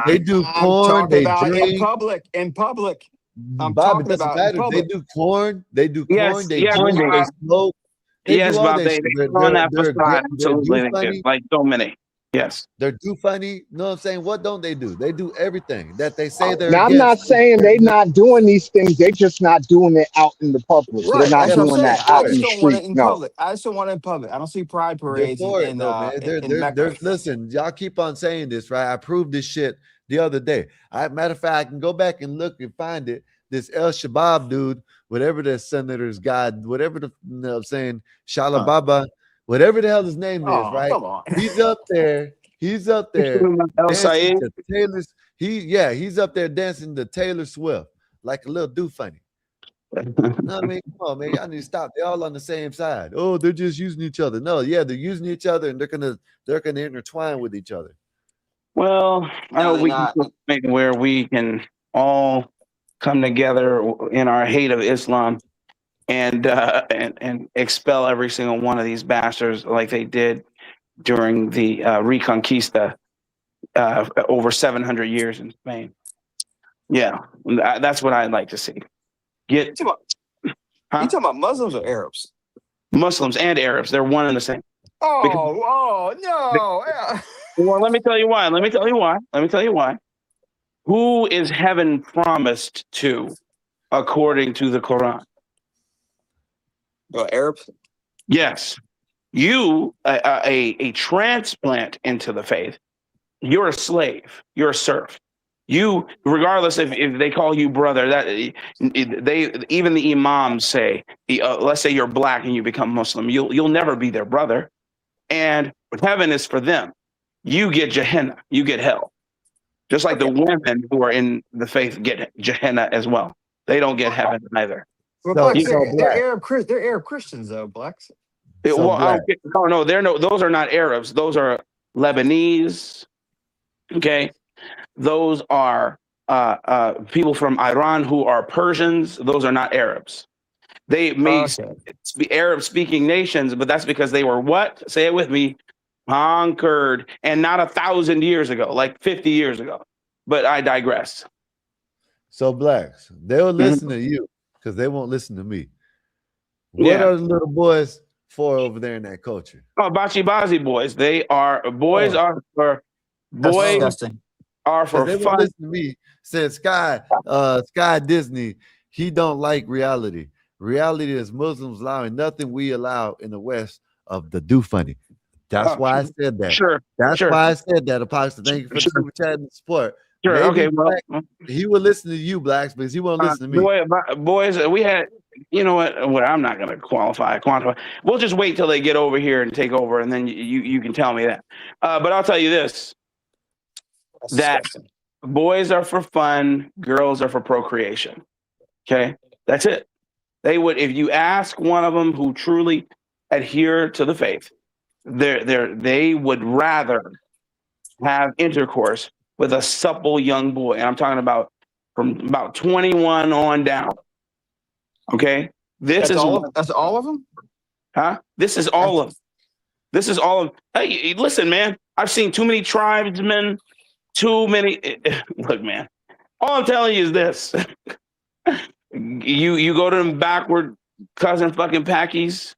They do I'm porn. talking They about in drink. public. In public. I'm Bob, it talking doesn't about in matter. They public. do corn. They do corn. yes, They yes, drink. They Bob. smoke. They Yes, do all Bob. that They shit. put on that facade. They're do Absolutely, they do. funny. Like so many. Yes. They're do funny. You know what I'm saying? What don't they do? They do everything that they say they're Now I'm not against. saying they not doing these things. They just not doing it out in the public. They're Right. not That's what I'm doing saying. that I out in just the don't want street. it in No. public. I just don't want it in public. I don't see pride They're parades for it though, man. in Mecca. Listen, y'all keep on saying this, right? I proved this shit the other day. Matter of fact, I can go back and look and find it. This El Shabab dude, whatever the senator's god, whatever the I'm saying, Shalababa, whatever the hell his name is, Oh, right? come on. He's up there. He's up there El dancing Said. to Taylor's. He's up there dancing to Taylor Swift like a little do funny. You know what I mean? Come on, man. Y'all need to stop. They're all on the same side. Oh, they're just using each other. No, yeah, they're using each other and they're gonna intertwine with each other. Well, I No, hope they're we can not. make where we can all come together in our hate of Islam and expel every single one of these bastards like they did during the Reconquista over 700 years in Spain. Yeah, that's what I'd like to see. You talking about Muslims or Arabs? Muslims and Arabs, they're one and the same. Oh no! Well, let me tell you why. Let me tell you why. Who is heaven promised to, according to the Quran? Arabs? Yes. You, a transplant into the faith, you're a slave. You're a serf. You, regardless if they call you brother, that even the imams say, let's say you're black and you become Muslim, you'll never be their brother. And heaven is for them. You get Gehenna. You get hell. Just like the women who are in the faith get Gehenna as well. They don't get heaven either. Well, blacks, they're Arab Christians though, blacks. No, those are not Arabs. Those are Lebanese. Okay, those are people from Iran who are Persians. Those are not Arabs. They may be Arab-speaking nations, but that's because they were what? Say it with me. Conquered, and not 1,000 years ago, like 50 years ago. But I digress. So blacks, they'll listen to you because they won't listen to me. What are the little boys for over there in that culture? Oh, Bachi Bazi boys. They are boys are for boys are for they fun. won't listen to me. Said Sky Disney. He don't like reality. Reality is Muslims allowing nothing we allow in the West of the do funny. That's why I said that. Sure. That's why I said that, Apostle. Thank you for the super chat and support. Sure. Maybe Okay. Well, he will listen to you, blacks, but he won't listen to me. Boys, we had. You know what? I'm not going to quantify. We'll just wait till they get over here and take over, and then you can tell me that. But I'll tell you this: that boys are for fun, girls are for procreation. Okay, that's it. They would, if you ask one of them who truly adhere to the faith, they would rather have intercourse with a supple young boy, and I'm talking about from about 21 on down. Okay, that's all of them, huh? This is all of them. This is all of. Hey, listen, man. I've seen too many tribesmen. Too many. Look, man. All I'm telling you is this: you go to them backward cousin fucking packies.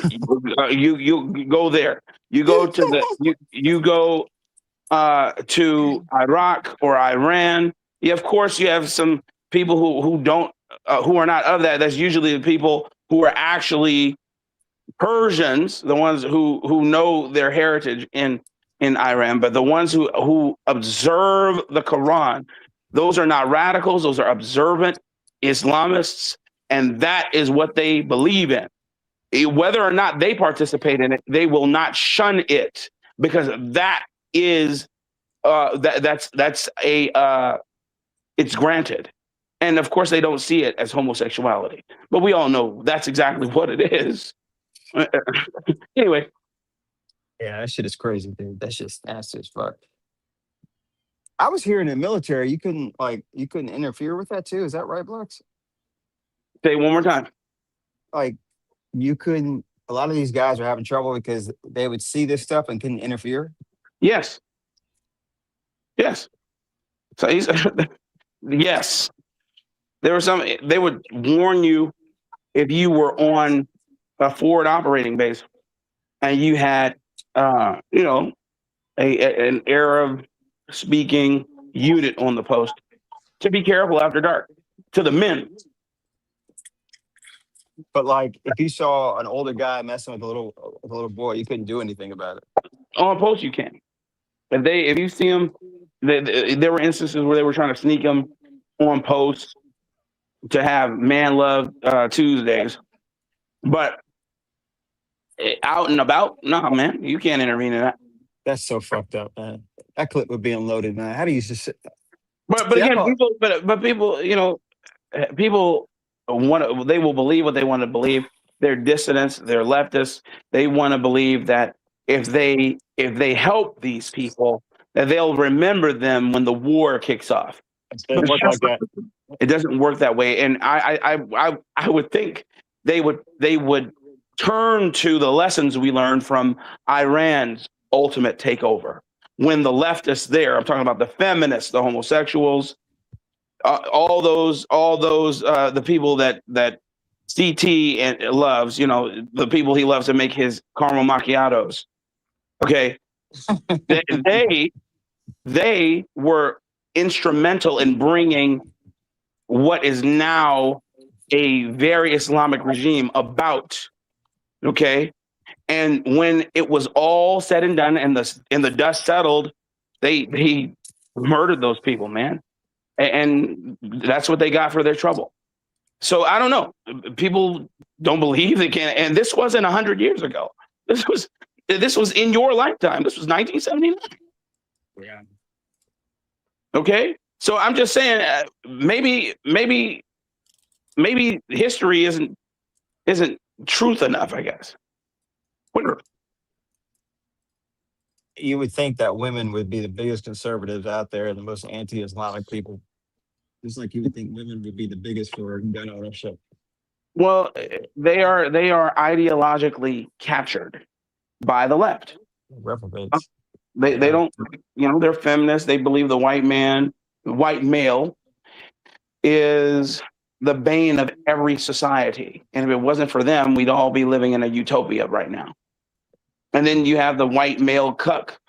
You go there. You go to you go to Iraq or Iran. Yeah, of course you have some people who don't who are not of that. That's usually the people who are actually Persians, the ones who know their heritage in Iran, but the ones who observe the Quran, those are not radicals, those are observant Islamists, and that is what they believe in. Whether or not they participate in it, they will not shun it, because that is that's a it's granted. And of course they don't see it as homosexuality, but we all know that's exactly what it is. Anyway. Yeah, that shit is crazy, dude. That's just nasty as fuck. I was hearing in the military, you couldn't interfere with that too. Is that right, Blacks? Say it one more time. Like, you couldn't. A lot of these guys are having trouble because they would see this stuff and couldn't interfere. Yes. Yes. So yes. There were some. They would warn you if you were on a forward operating base and you had, an Arab speaking unit on the post, to be careful after dark, to the men. But like, if you saw an older guy messing with a little boy, you couldn't do anything about it. On post, you can. If you see them, there were instances where they were trying to sneak them on post to have man love Tuesdays, but out and about, no, man, you can't intervene in that. That's so fucked up, man. That clip would be unloaded, man. How do you just sit? But again, people, people they will believe what they want to believe. They're dissidents, they're leftists. They want to believe that if they help these people, that they'll remember them when the war kicks off. It work like that. It doesn't work that way. And I would think they would turn to the lessons we learned from Iran's ultimate takeover. When the leftists there, I'm talking about the feminists, the homosexuals, all those the people that CT and loves, the people he loves to make his caramel macchiatos. Okay, they were instrumental in bringing what is now a very Islamic regime about. Okay, and when it was all said and done, and the dust settled, he murdered those people, man, and that's what they got for their trouble. So I don't know. People don't believe they can, and this wasn't 100 years ago. This was in your lifetime. This was 1979. Yeah. Okay, so I'm just saying, maybe history isn't truth enough, I guess. Whatever. You would think that women would be the biggest conservatives out there, the most anti-Islamic people. Just like you would think women would be the biggest for gun ownership. Well, they are ideologically captured by the left. Reprobates. They don't, they're feminists. They believe the white male is the bane of every society. And if it wasn't for them, we'd all be living in a utopia right now. And then you have the white male cuck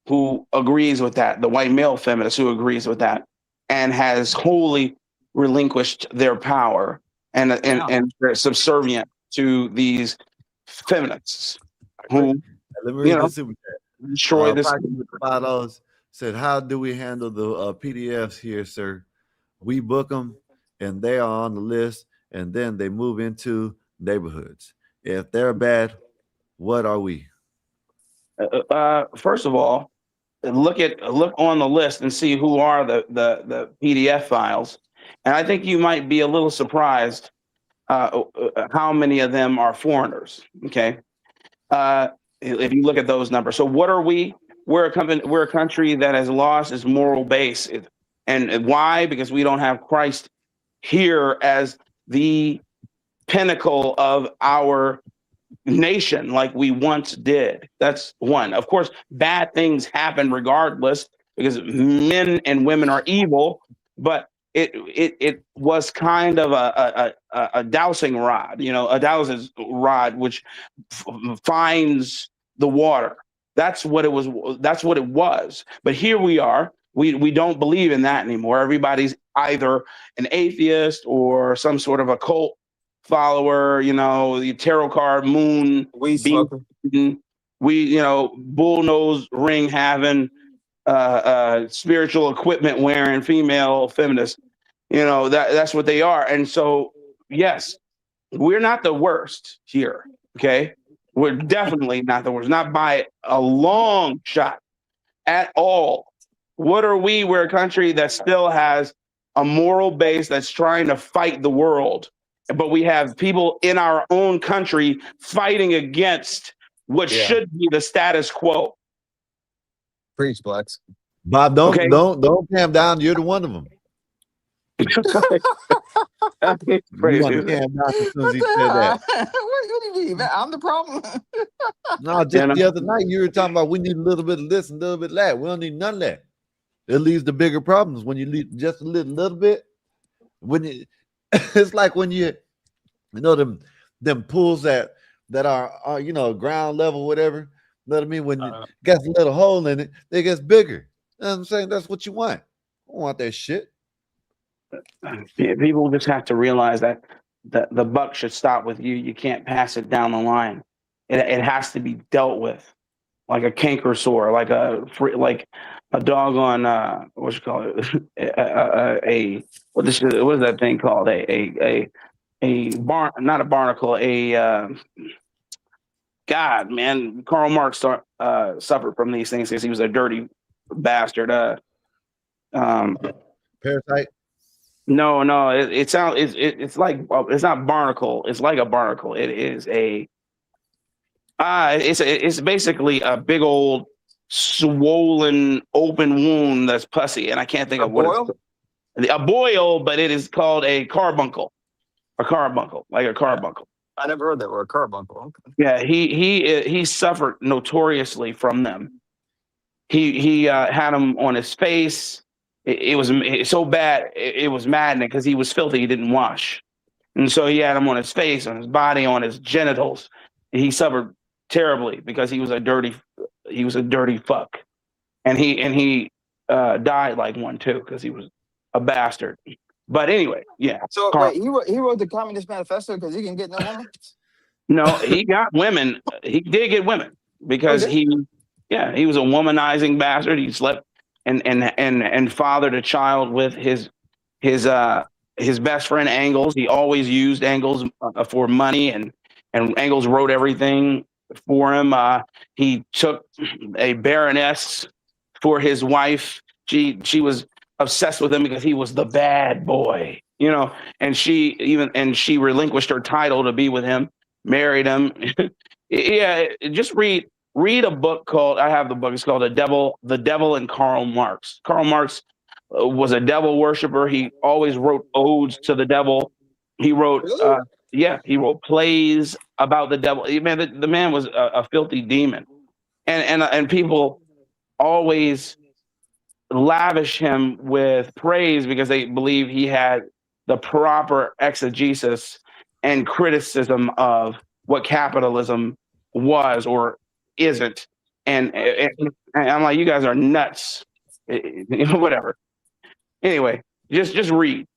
who agrees with that, the white male feminist who agrees with that and has wholly relinquished their power and they're subservient to these feminists who, Let me read this super chat. destroy this. $5 said, how do we handle the PDFs here, sir? We book them and they are on the list and then they move into neighborhoods. If they're bad, what are we? First of all, look on the list and see who are the PDF files. And I think you might be a little surprised how many of them are foreigners. Okay. If you look at those numbers. So what are we? We're a country that has lost its moral base. And why? Because we don't have Christ here as the pinnacle of our nation like we once did. That's one. Of course, bad things happen regardless because men and women are evil, but it was kind of a dowsing rod, a dowsing rod which finds the water. That's what it was. But here we are. We don't believe in that anymore. Everybody's either an atheist or some sort of a cult follower, the tarot card moon, bull nose ring having, spiritual equipment wearing female feminists. That's what they are. And so, yes, we're not the worst here. Okay. We're definitely not the worst, not by a long shot at all. What are we? We're a country that still has a moral base that's trying to fight the world. But we have people in our own country fighting against what should be the status quo. Preach, Blacks. Bob, don't calm down. You're the one of them. You want to calm down as soon as he said that. What do you mean? I'm the problem. No, just the other night you were talking about we need a little bit of this and a little bit of that. We don't need none of that. It leads to bigger problems when you leave just a little bit. When you, it's like when you them pools that are ground level, whatever. You know what I mean? When it gets a little hole in it, it gets bigger. You know what I'm saying? That's what you want. I don't want that shit. People just have to realize that the buck should stop with you. You can't pass it down the line. It has to be dealt with like a canker sore, like a doggone what you call it? What is that thing called? Not a barnacle. God, man, Karl Marx suffered from these things because he was a dirty bastard. Parasite. No, it's like it's not barnacle. It's like a barnacle. It is it's basically a big old swollen open wound that's pussy, and I can't think of what it's called. A boil, but it is called a carbuncle. A carbuncle, like a carbuncle. I never heard that word, carbuncle. Okay. Yeah, he suffered notoriously from them. He had them on his face. It was so bad. It was maddening because he was filthy. He didn't wash. And so he had them on his face, on his body, on his genitals. He suffered terribly because he was a dirty fuck. And he died like one too, because he was a bastard. But anyway, yeah. So Karl, wait, he wrote the Communist Manifesto because he can get no woman? no, he got women. He did get women because Okay. he was a womanizing bastard. He slept and fathered a child with his best friend Engels. He always used Engels for money, and Engels wrote everything for him. He took a baroness for his wife. She was obsessed with him because he was the bad boy, and she relinquished her title to be with him, married him. Yeah, just read a book called, I have the book, it's called The Devil and Karl Marx. Karl Marx was a devil worshiper. He always wrote odes to the devil. He wrote he wrote plays about the devil. Man, the man was a filthy demon. And people always lavish him with praise because they believe he had the proper exegesis and criticism of what capitalism was or isn't. And I'm like, you guys are nuts. Whatever. Anyway, just read.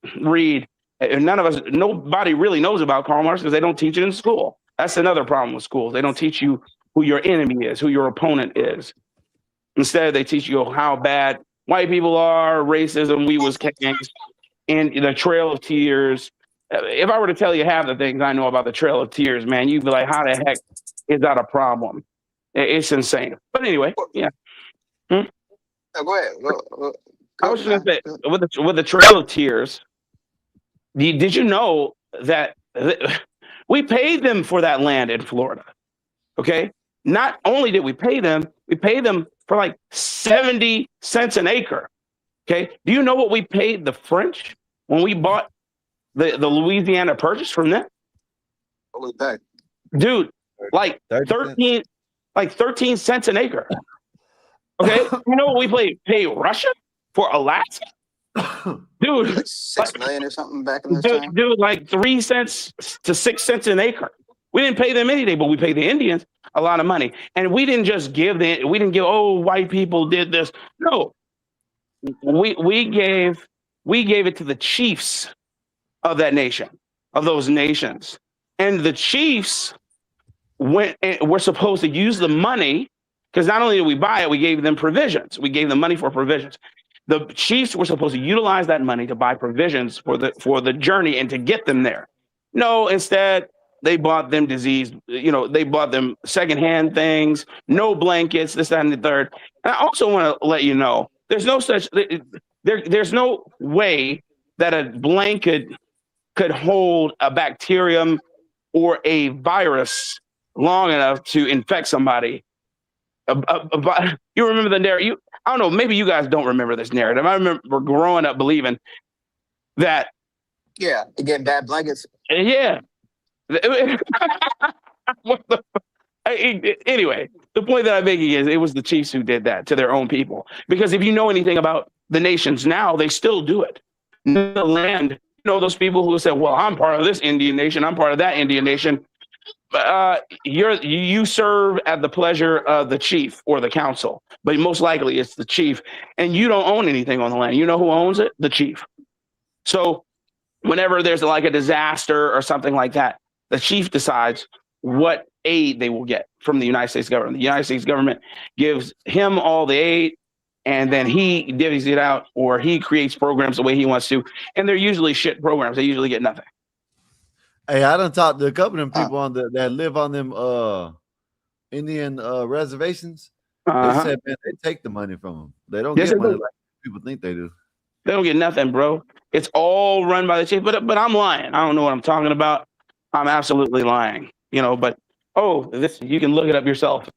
Nobody really knows about Karl Marx because they don't teach it in school. That's another problem with schools. They don't teach you who your enemy is, who your opponent is. Instead, they teach you how bad white people are, racism, we was gangs, and the Trail of Tears. If I were to tell you half the things I know about the Trail of Tears, man, you'd be like, how the heck is that a problem? It's insane. But anyway, yeah. Go ahead. I was just going to say, with the Trail of Tears, did you know that we paid them for that land in Florida? Okay? Not only did we pay them for like 70 cents an acre. Okay? Do you know what we paid the French when we bought the Louisiana Purchase from them? What we paid? Dude, like 13 cents an acre. Okay? You know what we pay Russia for Alaska? Dude, like 6 million or something back in this time? Dude, like 3 cents to 6 cents an acre. We didn't pay them anything, but we paid the Indians a lot of money. And we didn't just give white people did this. No. We gave it to the chiefs of that nation, of those nations. And the chiefs were supposed to use the money, because not only did we buy it, we gave them provisions. We gave them money for provisions. The chiefs were supposed to utilize that money to buy provisions for the journey and to get them there. No, instead, they bought them disease. They bought them secondhand things, no blankets, this, that, and the third. And I also want to let you know, there's no way that a blanket could hold a bacterium or a virus long enough to infect somebody. You remember the narrative? I don't know, maybe you guys don't remember this narrative. I remember growing up believing that. Yeah, again, bad blankets. Yeah. Anyway, the point that I'm making is it was the chiefs who did that to their own people. Because if you know anything about the nations now, they still do it. The land, those people who say, well, I'm part of this Indian nation, I'm part of that Indian nation. You serve at the pleasure of the chief or the council, but most likely it's the chief, and you don't own anything on the land. You know who owns it? The chief. So whenever there's like a disaster or something like that, the chief decides what aid they will get from the United States government. The United States government gives him all the aid, and then he divvies it out, or he creates programs the way he wants to, and they're usually shit programs. They usually get nothing. Hey, I done talked to a couple of them people that live on them Indian reservations. They said, man, they take the money from them. They don't get money like people think they do. They don't get nothing, bro. It's all run by the chief. But I'm lying. I don't know what I'm talking about. I'm absolutely lying. But this, you can look it up yourself.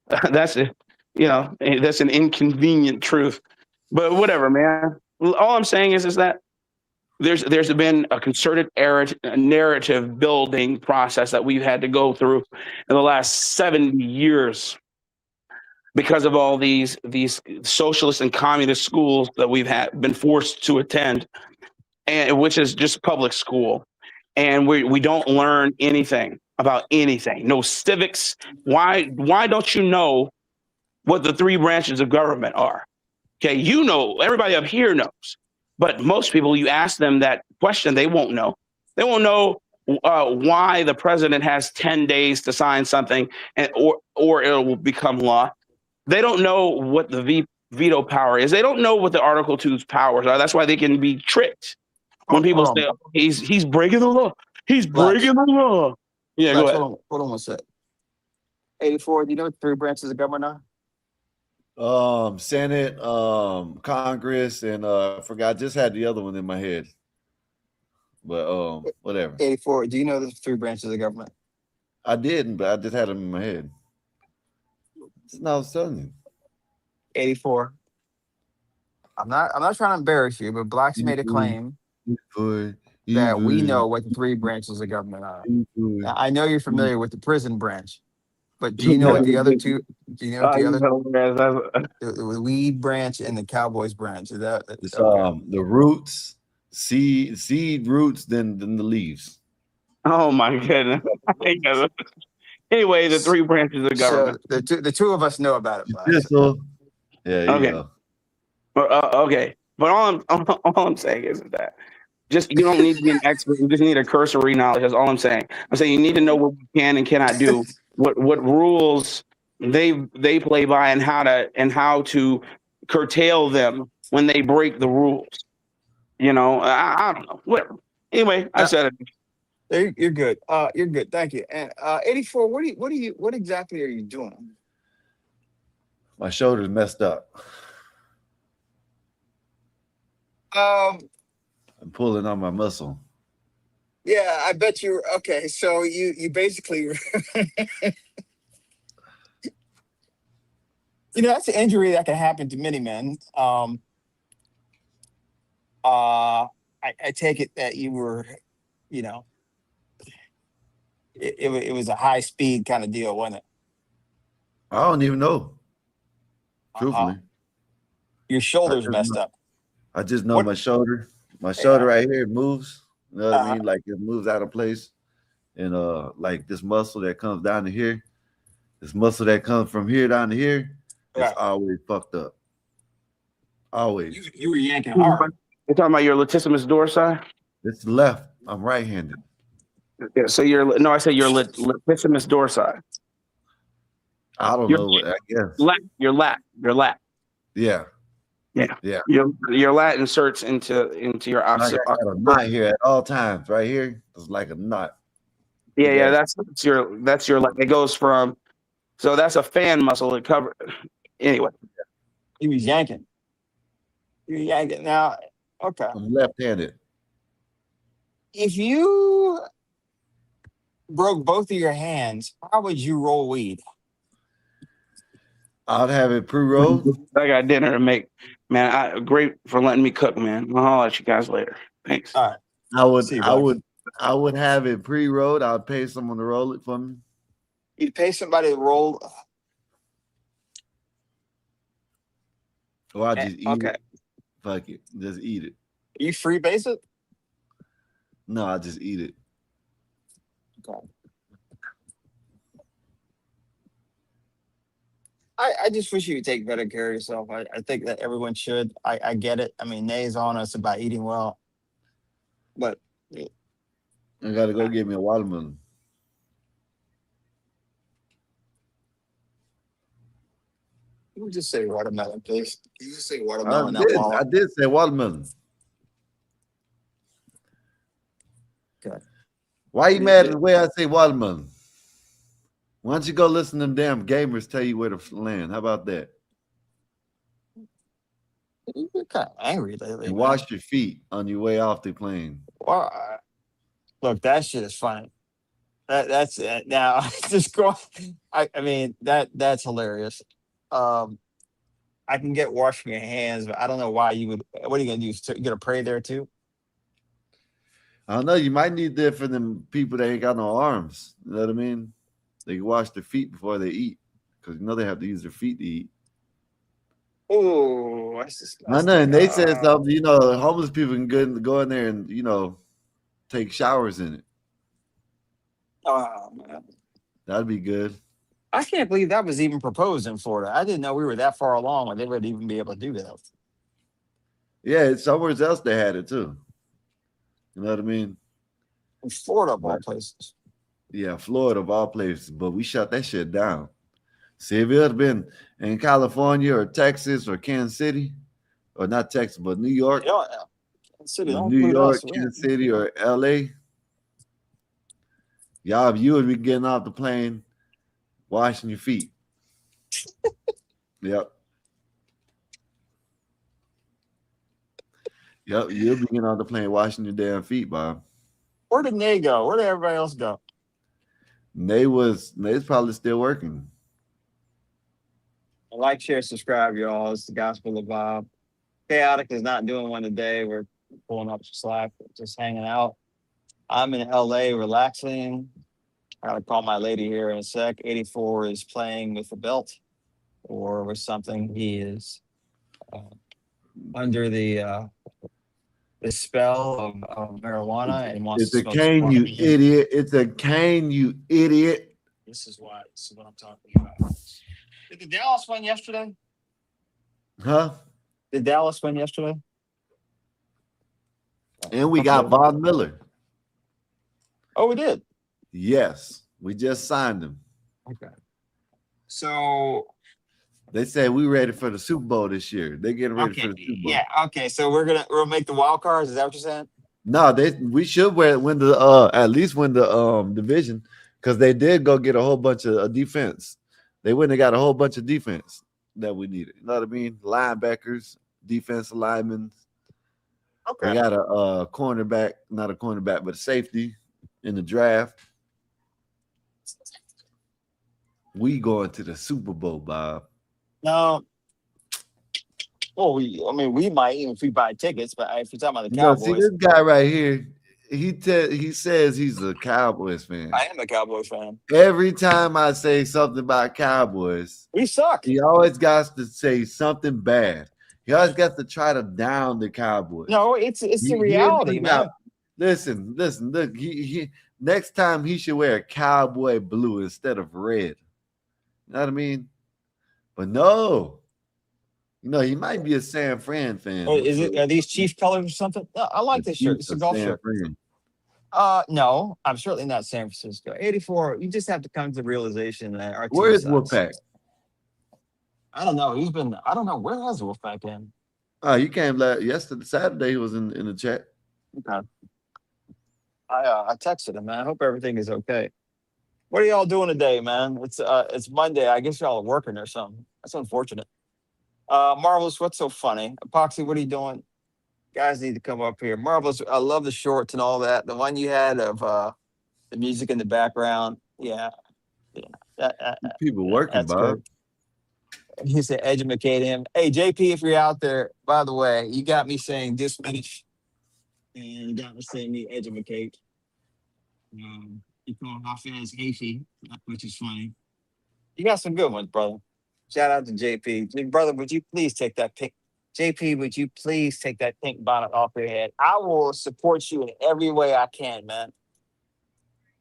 That's it. That's an inconvenient truth. But whatever, man. All I'm saying is that there's been a concerted narrative building process that we've had to go through in the last 70 years because of all these socialist and communist schools that we've been forced to attend, and which is just public school. and we don't learn anything about anything. No civics. Why don't you know what the three branches of government are? Okay, you know, everybody up here knows, but most people, you ask them that question, they won't know. They won't know why the president has 10 days to sign something, or it will become law. They don't know what the veto power is. They don't know what the Article 2's powers are. That's why they can be tricked when people Hold on. say, oh, he's breaking the law. He's Lex. breaking the law. Yeah, Lex, go ahead. hold on one sec. 84, do you know what the three branches of government are? Senate, Congress, and I forgot. I just had the other one in my head, but whatever. 84, do you know the three branches of government? I didn't, but I just had them in my head. It's not telling 84. I'm not trying to embarrass you, but Blacks made a claim that we know what the three branches of government are. Now, I know you're familiar with the prison branch, but do you know what the other two? Do you know what the other? The weed branch and the Cowboys branch. Is that it's okay? the roots, seed roots, then the leaves. Oh my goodness. Anyway, the three branches of government. So the two of us know about it. Yeah, there you go. Okay, but all I'm saying is that just you don't need to be an expert. You just need a cursory knowledge. That's all I'm saying. I'm saying you need to know what we can and cannot do, what rules they play by, and how to curtail them when they break the rules. You know, I don't know. Whatever. Anyway, I said it. You're good. You're good. Thank you. And 84. What exactly are you doing? My shoulder's messed up. I'm pulling on my muscle. Yeah, I bet you. Okay, so you basically, that's an injury that can happen to many men. I take it that you were, it was a high speed kind of deal, wasn't it? I don't even know. Truthfully, your shoulder's messed up. I just know my shoulder. My shoulder right here moves. You know what I mean? Like it moves out of place. And like this muscle that comes down to here, this muscle that comes from here down to here, it's always fucked up. Always. You were yanking hard. You're talking about your latissimus dorsi? It's left. I'm right-handed. Yeah, so I said your latissimus dorsi. I don't know what I guess. Your lat. Yeah. Yeah. Your lat inserts into your opposite. I got a knot here at all times. Right here, it's like a knot. Yeah. That's your lat. It goes from. So that's a fan muscle that covers. Anyway, he was yanking. You're yanking now. Okay. I'm left-handed. If you broke both of your hands, how would you roll weed? I'd have it pre-rolled. I got dinner to make. Man, great for letting me cook, man. I'll holler at you guys later. Thanks. All right. I would have it pre-rolled. I'd pay someone to roll it for me. You'd pay somebody to roll. Or I just eat it. Fuck it. Just eat it. You freebase it? No, I just eat it. Okay. I just wish you would take better care of yourself. I think that everyone should. I get it. I mean, Nay's on us about eating well. But I gotta go get me a watermelon. Can you just say watermelon, please? Can you just say watermelon? I did say watermelon. Okay. Why you mad at the way I say watermelon? Why don't you go listen to them damn gamers tell you where to land? How about that? You're kind of angry lately. And wash your feet on your way off the plane. Well, look, that shit is funny. That's it. Now, just go. I mean, that's hilarious. I can get washing your hands, but I don't know why you would. What are you gonna do? You gonna pray there too? I don't know. You might need that for them people that ain't got no arms. You know what I mean? They can wash their feet before they eat because they have to use their feet to eat. Oh, that's disgusting. I know, and they said something. Homeless people can go in there and take showers in it. Oh man, That'd be good. I can't believe that was even proposed in Florida. I didn't know we were that far along and they would even be able to do that. Yeah, it's somewhere else they had it too. You know what I mean? In Florida, of all But, places. yeah, Florida of all places, but we shut that shit down. See, if it had been in California or Texas or Kansas City, or not Texas, but New York, Yeah, City, don't New include York, us. We Kansas City, or LA, y'all, you would be getting off the plane, washing your feet. Yep. Yep, you'll be getting off the plane, washing your damn feet, Bob. Where did Nay go? Where did everybody else go? Nay's probably still working. Like, share, subscribe, y'all. It's the Gospel of Bob. Chaotic is not doing one today. We're pulling up Slack, just hanging out. I'm in LA relaxing. I gotta call my lady here in a sec. 84 is playing with the belt or with something. He is under the spell of marijuana and wants It's to a smoke cane, some you pot. idiot. It's a cane, you idiot. This is what I'm talking about. Did the Dallas win yesterday? Huh? Did Dallas win yesterday? And we got Von Miller. Oh, we did. Yes, we just signed him. Okay. So they said we ready for the Super Bowl this year. They getting ready for the Super Bowl. Yeah. Okay. So we'll make the wild cards. Is that what you're saying? No, we should win the at least win the division because they did go get a whole bunch of defense. They went and got a whole bunch of defense that we needed. You know what I mean? Linebackers, defensive linemen. Okay. They got a cornerback, not a cornerback, but a safety in the draft. We going to the Super Bowl, Bob. No. Well, we might even if we buy tickets, but if you're talking about the Cowboys. See this guy right here. He says he's a Cowboys fan. I am a Cowboys fan. Every time I say something about Cowboys, we suck. He always got to say something bad. He always got to try to down the Cowboys. No, it's the reality, man. Listen. Look, he next time he should wear cowboy blue instead of red. You know what I mean? But no. He might be a San Fran fan. Oh, are these Chief colors or something? No, I like this shirt. It's a golf shirt. No, I'm certainly not San Francisco. 84. You just have to come to the realization that our team Where is sucks. Wolfpack? I don't know. I don't know. Where has Wolfpack been? Oh, he came yesterday. Saturday he was in the chat. Okay. I texted him, man. I hope everything is okay. What are y'all doing today, man? It's Monday. I guess y'all are working or something. That's unfortunate. Marvelous, what's so funny? Epoxy, what are you doing? Guys need to come up here. Marvelous, I love the shorts and all that. The one you had of the music in the background. Yeah. People working, Bob. Great. He said educate him. Hey, JP, if you're out there, by the way, you got me saying diminish and you got me saying me educate. You call Hafez Hafi, which is funny. You got some good ones, brother. Shout out to JP. Brother, would you please take that pink? JP, would you please take that pink bonnet off your head? I will support you in every way I can, man.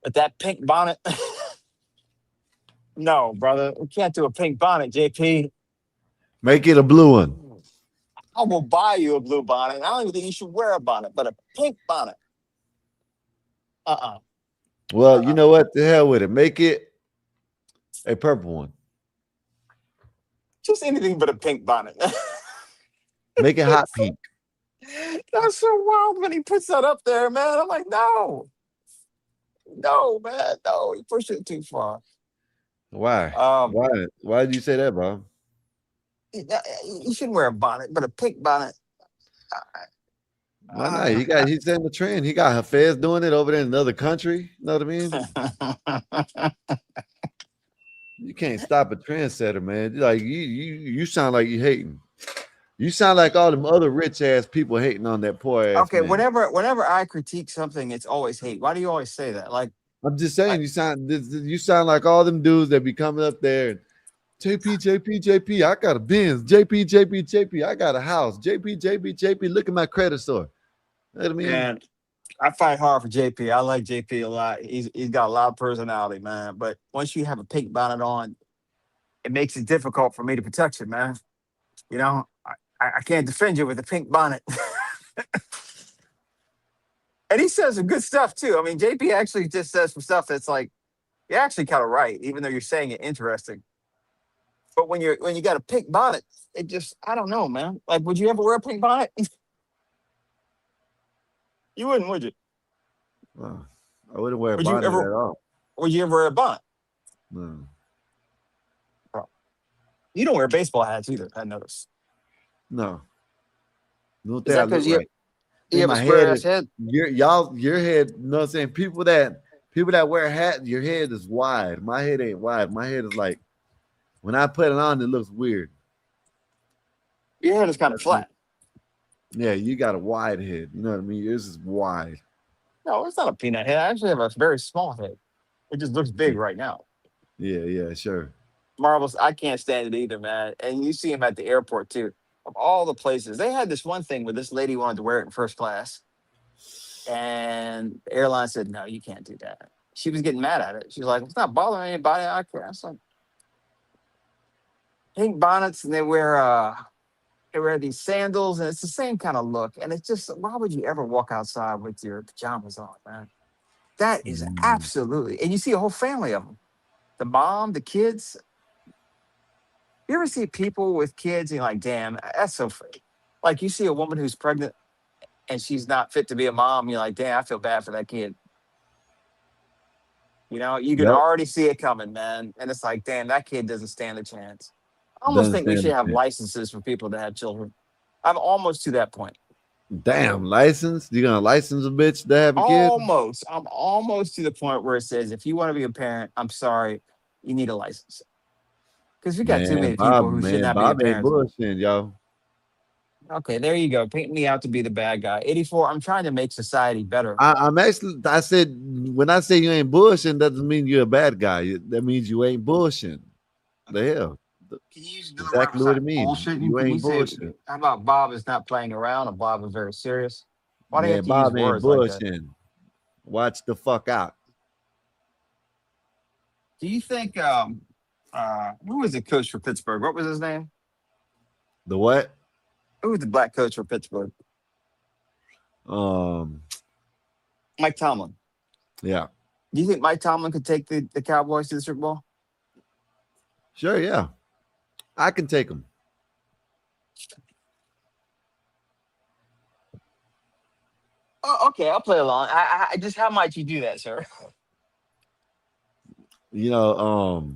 But that pink bonnet, no, brother. We can't do a pink bonnet, JP. Make it a blue one. I will buy you a blue bonnet. I don't even think you should wear a bonnet, but a pink bonnet. Well, you know what? The hell with it. Make it a purple one. Just anything but a pink bonnet. Make it hot pink. That's so wild when he puts that up there, man. I'm like, no. No, man. No, he pushed it too far. Why? Why did you say that, Bob? You shouldn't wear a bonnet, but a pink bonnet. Why not? He's in the trend. He got Hafez doing it over there in another country. You know what I mean? You can't stop a trendsetter, man. Like you sound like you hating. You sound like all them other rich ass people hating on that poor ass. Okay, man. whenever I critique something, it's always hate. Why do you always say that? Like, I'm just saying, you sound like all them dudes that be coming up there and JP, I got a Benz. JP, I got a house. JP, look at my credit score. You know what I mean? And I fight hard for JP. I like JP a lot. He's got a lot of personality, man. But once you have a pink bonnet on, it makes it difficult for me to protect you, man. You know, I can't defend you with a pink bonnet. And he says some good stuff too. I mean, JP actually just says some stuff that's like, you're actually kind of right, even though you're saying it interesting. But when you got a pink bonnet, it just, I don't know, man. Like, would you ever wear a pink bonnet? You wouldn't, would you? I wouldn't wear a Would you bonnet ever? at all. Would you ever wear a bonnet? No. You don't wear baseball hats either. I noticed. No. No, Is that that look because you right. you have a My square head ass is head? your head, you know what I'm saying? People that wear hats, your head is wide. My head ain't wide. My head is like when I put it on, it looks weird. Your head is kind of flat. Yeah, you got a wide head. You know what I mean? Yours is wide. No, it's not a peanut head. I actually have a very small head. It just looks big right now. Yeah, sure. Marbles, I can't stand it either, man. And you see him at the airport too. Of all the places, they had this one thing where this lady wanted to wear it in first class, and the airline said, "No, you can't do that." She was getting mad at it. She was like, "It's not bothering anybody. I care." I was like, pink bonnets, and they wear these sandals, and it's the same kind of look. And it's just, why would you ever walk outside with your pajamas on, man? That is absolutely. And you see a whole family of them. The mom, the kids. You ever see people with kids and you're like, damn, that's so fake. Like you see a woman who's pregnant and she's not fit to be a mom. You're like, damn, I feel bad for that kid. You know, you can Yep. already see it coming, man. And it's like, damn, that kid doesn't stand a chance. I almost Doesn't think we stand should a have chance. licenses for people to have children. I'm almost to that point. Damn, license? You gonna license a bitch to have a kid? Almost. I'm almost to the point where it says, if you want to be a parent, I'm sorry, you need a license. Because we got too many people who should not be Bob ain't parents. bullshitting, y'all. Okay, there you go. Paint me out to be the bad guy. 84, I'm trying to make society better. I said, when I say you ain't bullshitting, doesn't mean you're a bad guy. That means you ain't bullshitting. The hell? Can you use another word Exactly what it besides means. bullshitting? You Can you ain't say, bullshitting. how about Bob is not playing around or Bob is very serious? Why do you have to use Bob ain't words like that? bullshitting. Watch the fuck out. Do you think, who was the coach for Pittsburgh? What was his name? The what? Who was the black coach for Pittsburgh? Mike Tomlin. Yeah. Do you think Mike Tomlin could take the Cowboys to the Super Bowl? Sure, yeah. I can take them. Oh, okay, I'll play along. I just, how might you do that, sir? You know,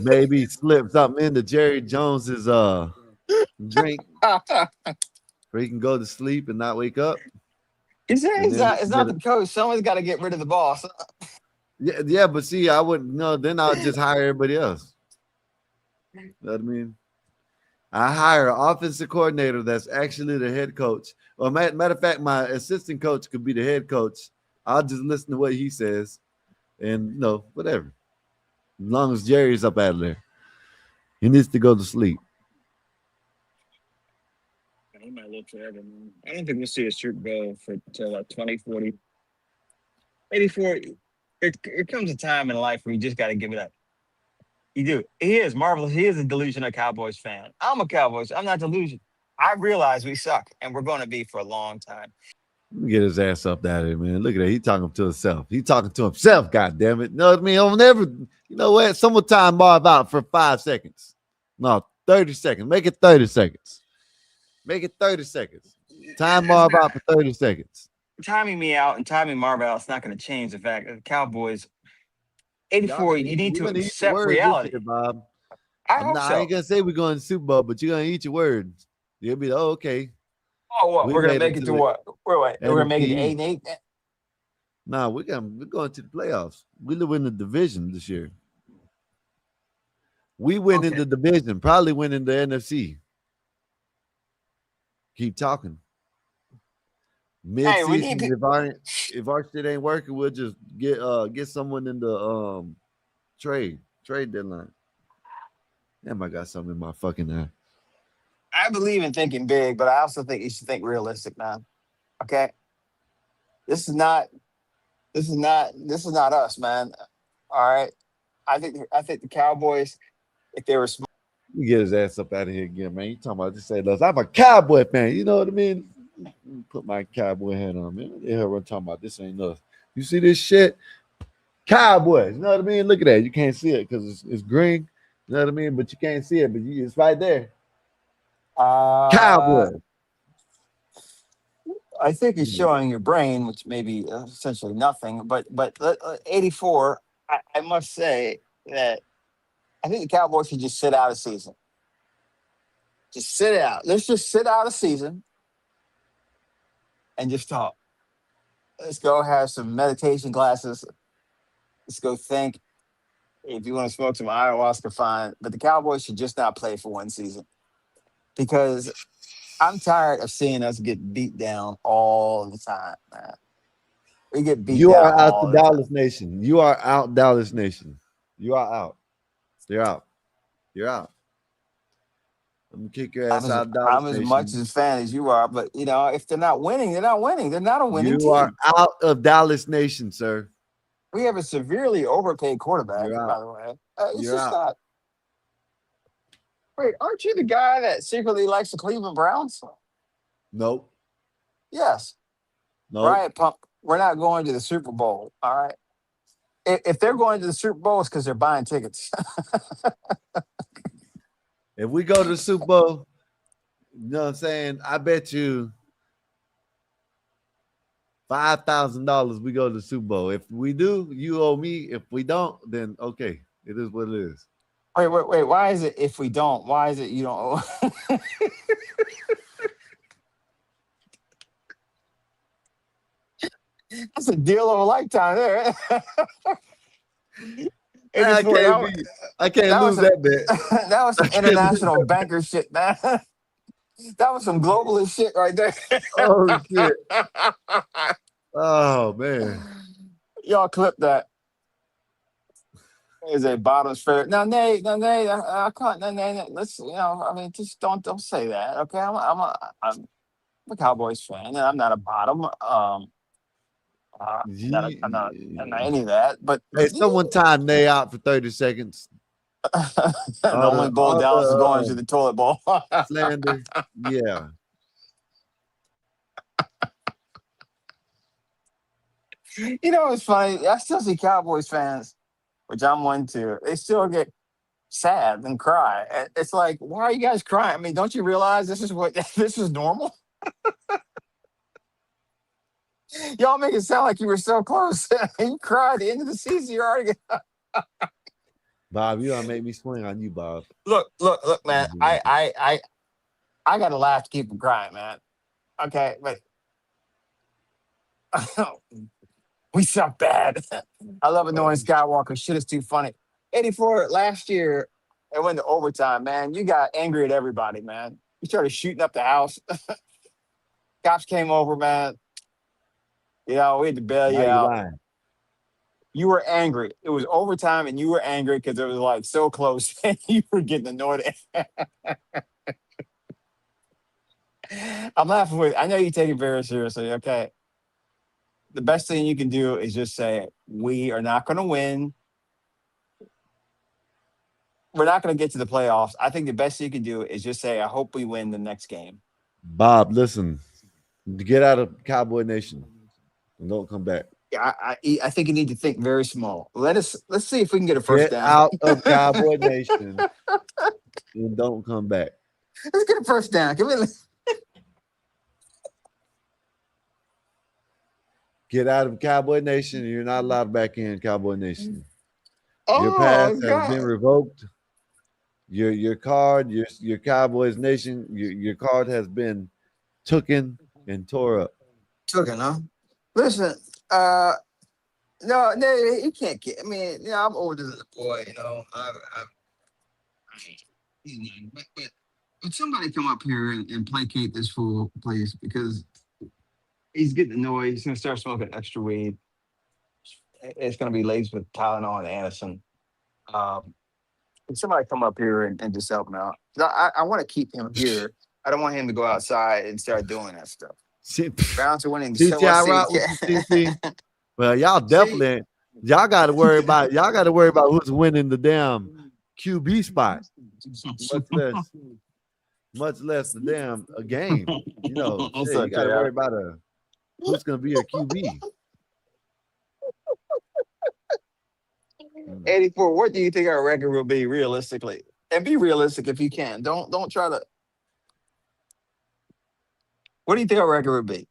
maybe slip something into Jerry Jones's drink where he can go to sleep and not wake up. It's not the coach. Someone's got to get rid of the boss. Yeah, but see, I wouldn't know. Then I'll just hire everybody else. You know what I mean? I hire an offensive coordinator that's actually the head coach. Or matter of fact, my assistant coach could be the head coach. I'll just listen to what he says, and whatever. As long as Jerry's up out of there, he needs to go to sleep. He might live forever, man. I don't think we'll see a Super Bowl until 2040. 84. There comes a time in life where you just got to give it up. You do. He is marvelous. He is a delusional Cowboys fan. I'm a Cowboys. I'm not delusional. I realize we suck, and we're going to be for a long time. Let me get his ass up out of here, man. Look at that. He talking to himself. He talking to himself, God damn it. You know what I mean? I'll never, you know what? Someone time Marv out for 5 seconds. No, 30 seconds. Make it 30 seconds. Make it 30 seconds. Time Marv out for 30 seconds. Timing me out and timing Marv out is not going to change the fact that the Cowboys, 84, you need to accept reality. Year, Bob. I hope so. I ain't going to say we're going to Super Bowl, but you're going to eat your words. You'll be like, oh, okay. Oh, what? We're going to make it to what? We're going to make it to 8-8? Nah, we're going to the playoffs. We live in the division this year. We win in the division, probably win in the NFC. Keep talking. Mid-season, if our shit ain't working, we'll just get someone in the trade deadline. Damn, I got something in my fucking eye. I believe in thinking big, but I also think you should think realistic, man. Okay, this is not us, man. All right, I think the Cowboys, if they were smart. You get his ass up out of here again, man. You talking about this? Say, look, I'm a Cowboy fan. You know what I mean? Put my cowboy hat on, man. They heard what I'm talking about. This ain't us. You see this shit? Cowboys. You know what I mean? Look at that. You can't see it because it's green. You know what I mean? But you can't see it, but it's right there. Uh, Cowboys. I think it's showing your brain, which may be essentially nothing. But 84, I must say that I think the Cowboys should just sit out a season. Just sit it out. Let's just sit out a season and just talk. Let's go have some meditation classes. Let's go think. If you want to smoke some ayahuasca, fine. But the Cowboys should just not play for one season because I'm tired of seeing us get beat down all the time, man. We get beat You down are out all the the time. Dallas Nation. You are out, Dallas Nation. You are out. You're out. You're out. I'm gonna kick your ass out, Dallas I'm as much Nation. as a fan as you are, but if they're not winning, they're not winning. They're not a winning You are team. out of Dallas Nation, sir. We have a severely overpaid quarterback, You're by out. the way. It's You're just out. not. Wait, aren't you the guy that secretly likes the Cleveland Browns? Nope. Yes. Nope. Riot Pump. We're not going to the Super Bowl. All right. If they're going to the Super Bowl, it's because they're buying tickets. If we go to the Super Bowl, you know what I'm saying? I bet you $5,000 we go to the Super Bowl. If we do, you owe me. If we don't, then okay. It is what it is. Wait. Why is it if we don't? Why is it you don't owe? That's a deal of a lifetime there. I can't lose that bet. That was some I can't lose international that bet. banker shit, man. That was some globalist shit right there. Oh shit. Oh man. Y'all clip that. Is a bottom's fair. Now, Nate, I can't. Nay, let's, I mean, just don't say that, okay? I'm a Cowboys fan, and I'm not a bottom. I'm not any of that. But Hey, someone time Nay out for 30 seconds. the only bowl Dallas is going to the toilet bowl. Slander. Yeah. It's funny. I still see Cowboys fans, which I'm one too. They still get sad and cry. It's like, why are you guys crying? I mean, don't you realize this is normal? Y'all make it sound like you were so close. You cried at the end of the season. You're already. Bob, you don't make me swing on you, Bob. Look, man. I got to laugh to keep from crying, man. Okay, but we suck bad. I love annoying Skywalker. Shit is too funny. 84 last year, it went to overtime, man. You got angry at everybody, man. You started shooting up the house. Cops came over, man. We had to bail you Now you out. lying. You were angry. It was overtime, and you were angry because it was like so close, and you were getting annoyed. I'm laughing with. I know you take it very seriously. Okay. The best thing you can do is just say, "We are not going to win. We're not going to get to the playoffs." I think the best thing you can do is just say, "I hope we win the next game." Bob, listen. Get out of Cowboy Nation and don't come back. Yeah, I think you need to think very small. Let's see if we can get a first Get down. out of Cowboy Nation and don't come back. Let's get a first down. Get out of Cowboy Nation. You're not allowed back in Cowboy Nation. Oh, your pass has God. been revoked. Your card, your Cowboys Nation, your card has been taken and tore up. Taken, huh? Listen, no, you can't get. I mean, I'm older than the boy, but somebody come up here and placate this fool, please, because he's getting annoyed. He's gonna start smoking extra weed. It's gonna be laced with Tylenol and Anderson. Can somebody come up here and just help him out? I want to keep him here. I don't want him to go outside and start doing that stuff. Browns are winning. CT So let's rock see. with the CC. Well, y'all got to worry about who's winning the damn QB spot. Much less the damn a game. You know, It's shit, you got to okay. worry about who's going to be a QB. 84. What do you think our record will be realistically? And be realistic if you can. Don't try to. What do you think our record would be?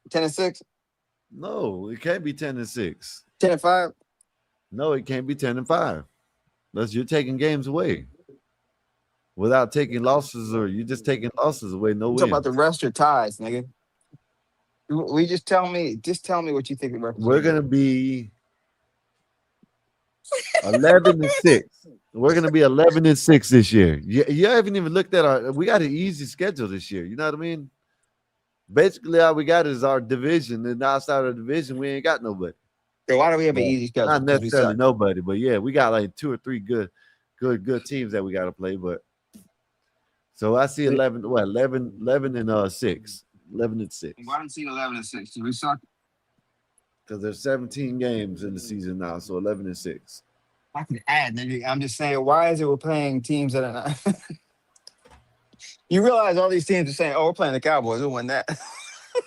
10-6? No, it can't be 10-6. 10-5? No, it can't be 10-5. Unless you're taking games away. Without taking losses, or you're just taking losses away, no I'm wins. talking about the rest or ties, nigga. We just tell me what you think the record. We're gonna be 11-6. We're gonna be 11-6 this year. You haven't even looked at we got an easy schedule this year. You know what I mean? Basically, all we got is our division, and outside of the division, we ain't got nobody. So why do we have an easy schedule? Not necessarily nobody, but yeah, we got like 2 or 3 good teams that we got to play. But so I see 11 and 6. 11-6. Why don't you see 11-6? Do we suck? Because there's 17 games in the season now, so 11-6. I can add, nigga. I'm just saying, why is it we're playing teams that are not? You realize all these teams are saying, "Oh, we're playing the Cowboys. We'll win that."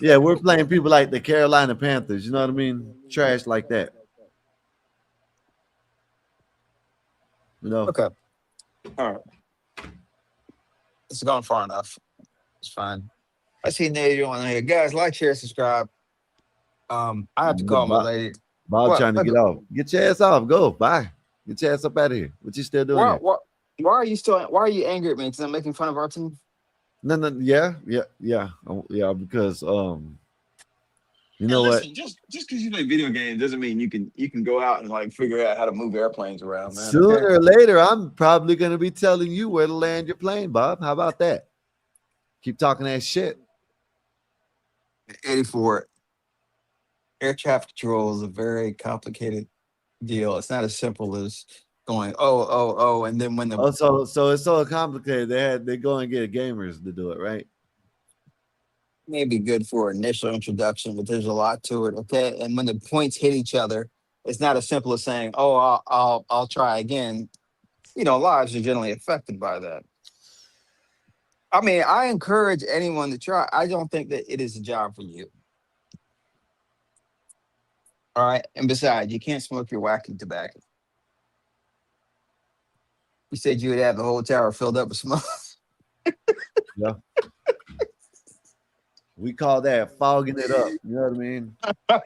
Yeah, we're playing people like the Carolina Panthers. You know what I mean? Trash like that. You know? Okay. All right. It's gone far enough. It's fine. I see Nate on here. Guys, like, share, subscribe. I have to call my lady. Bob trying to get off. Get your ass off. Go. Bye. Get your ass up out of here. What you still doing here? Why are you angry at me? Because I'm making fun of our team? No, yeah, because you know listen, what? Just because you play video games doesn't mean you can go out and like figure out how to move airplanes around, man. Sooner or later, I'm probably gonna be telling you where to land your plane, Bob. How about that? Keep talking that shit. 84. Air traffic control is a very complicated deal. It's not as simple as going, oh, and then when the so it's so complicated. They go and get gamers to do it, right? May be good for initial introduction, but there's a lot to it. Okay, and when the points hit each other, it's not as simple as saying, "Oh, I'll try again." You know, lives are generally affected by that. I mean, I encourage anyone to try. I don't think that it is a job for you. All right, and besides, you can't smoke your wacky tobacco. You said you would have the whole tower filled up with smoke. Yeah. We call that fogging it up. You know what I mean? I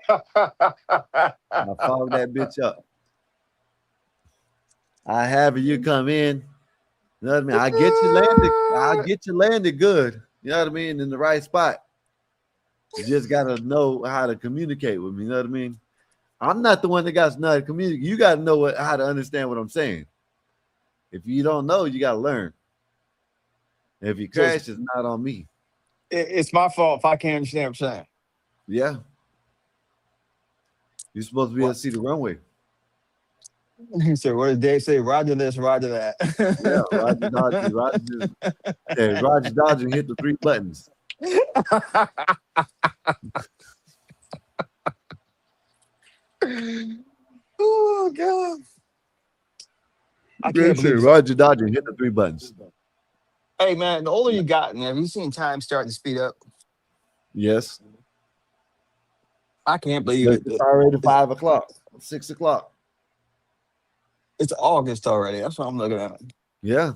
fog that bitch up. I have you come in. You know what I mean? I get you landed good. You know what I mean? In the right spot. You just gotta know how to communicate with me. You know what I mean? I'm not the one that got to know how to communicate. You got to know how to understand what I'm saying. If you don't know, you got to learn. If you crash, it's not on me. It's my fault if I can't understand what I'm saying. Yeah. You're supposed to be able to see the runway. So what did Dave say? Roger this, Roger that. Yeah, Roger Dodge and hit the 3 buttons. Oh God! I can't believe Roger Dodge and hit the 3 buttons. Hey man, the older you gotten, have you seen time starting to speed up? Yes. I can't believe it. It's already 5 o'clock, 6 o'clock. It's August already. That's what I'm looking at. Yeah.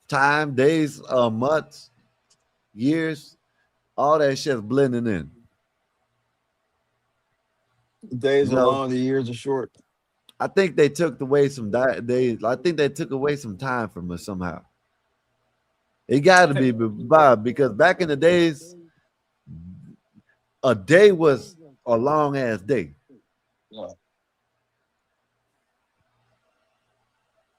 Time, days, months, years, all that shit's blending in. The days are long, the years are short. I think they took away some days. I think they took away some time from us somehow. It got to be, Bob, because back in the days, a day was a long ass day. Yeah.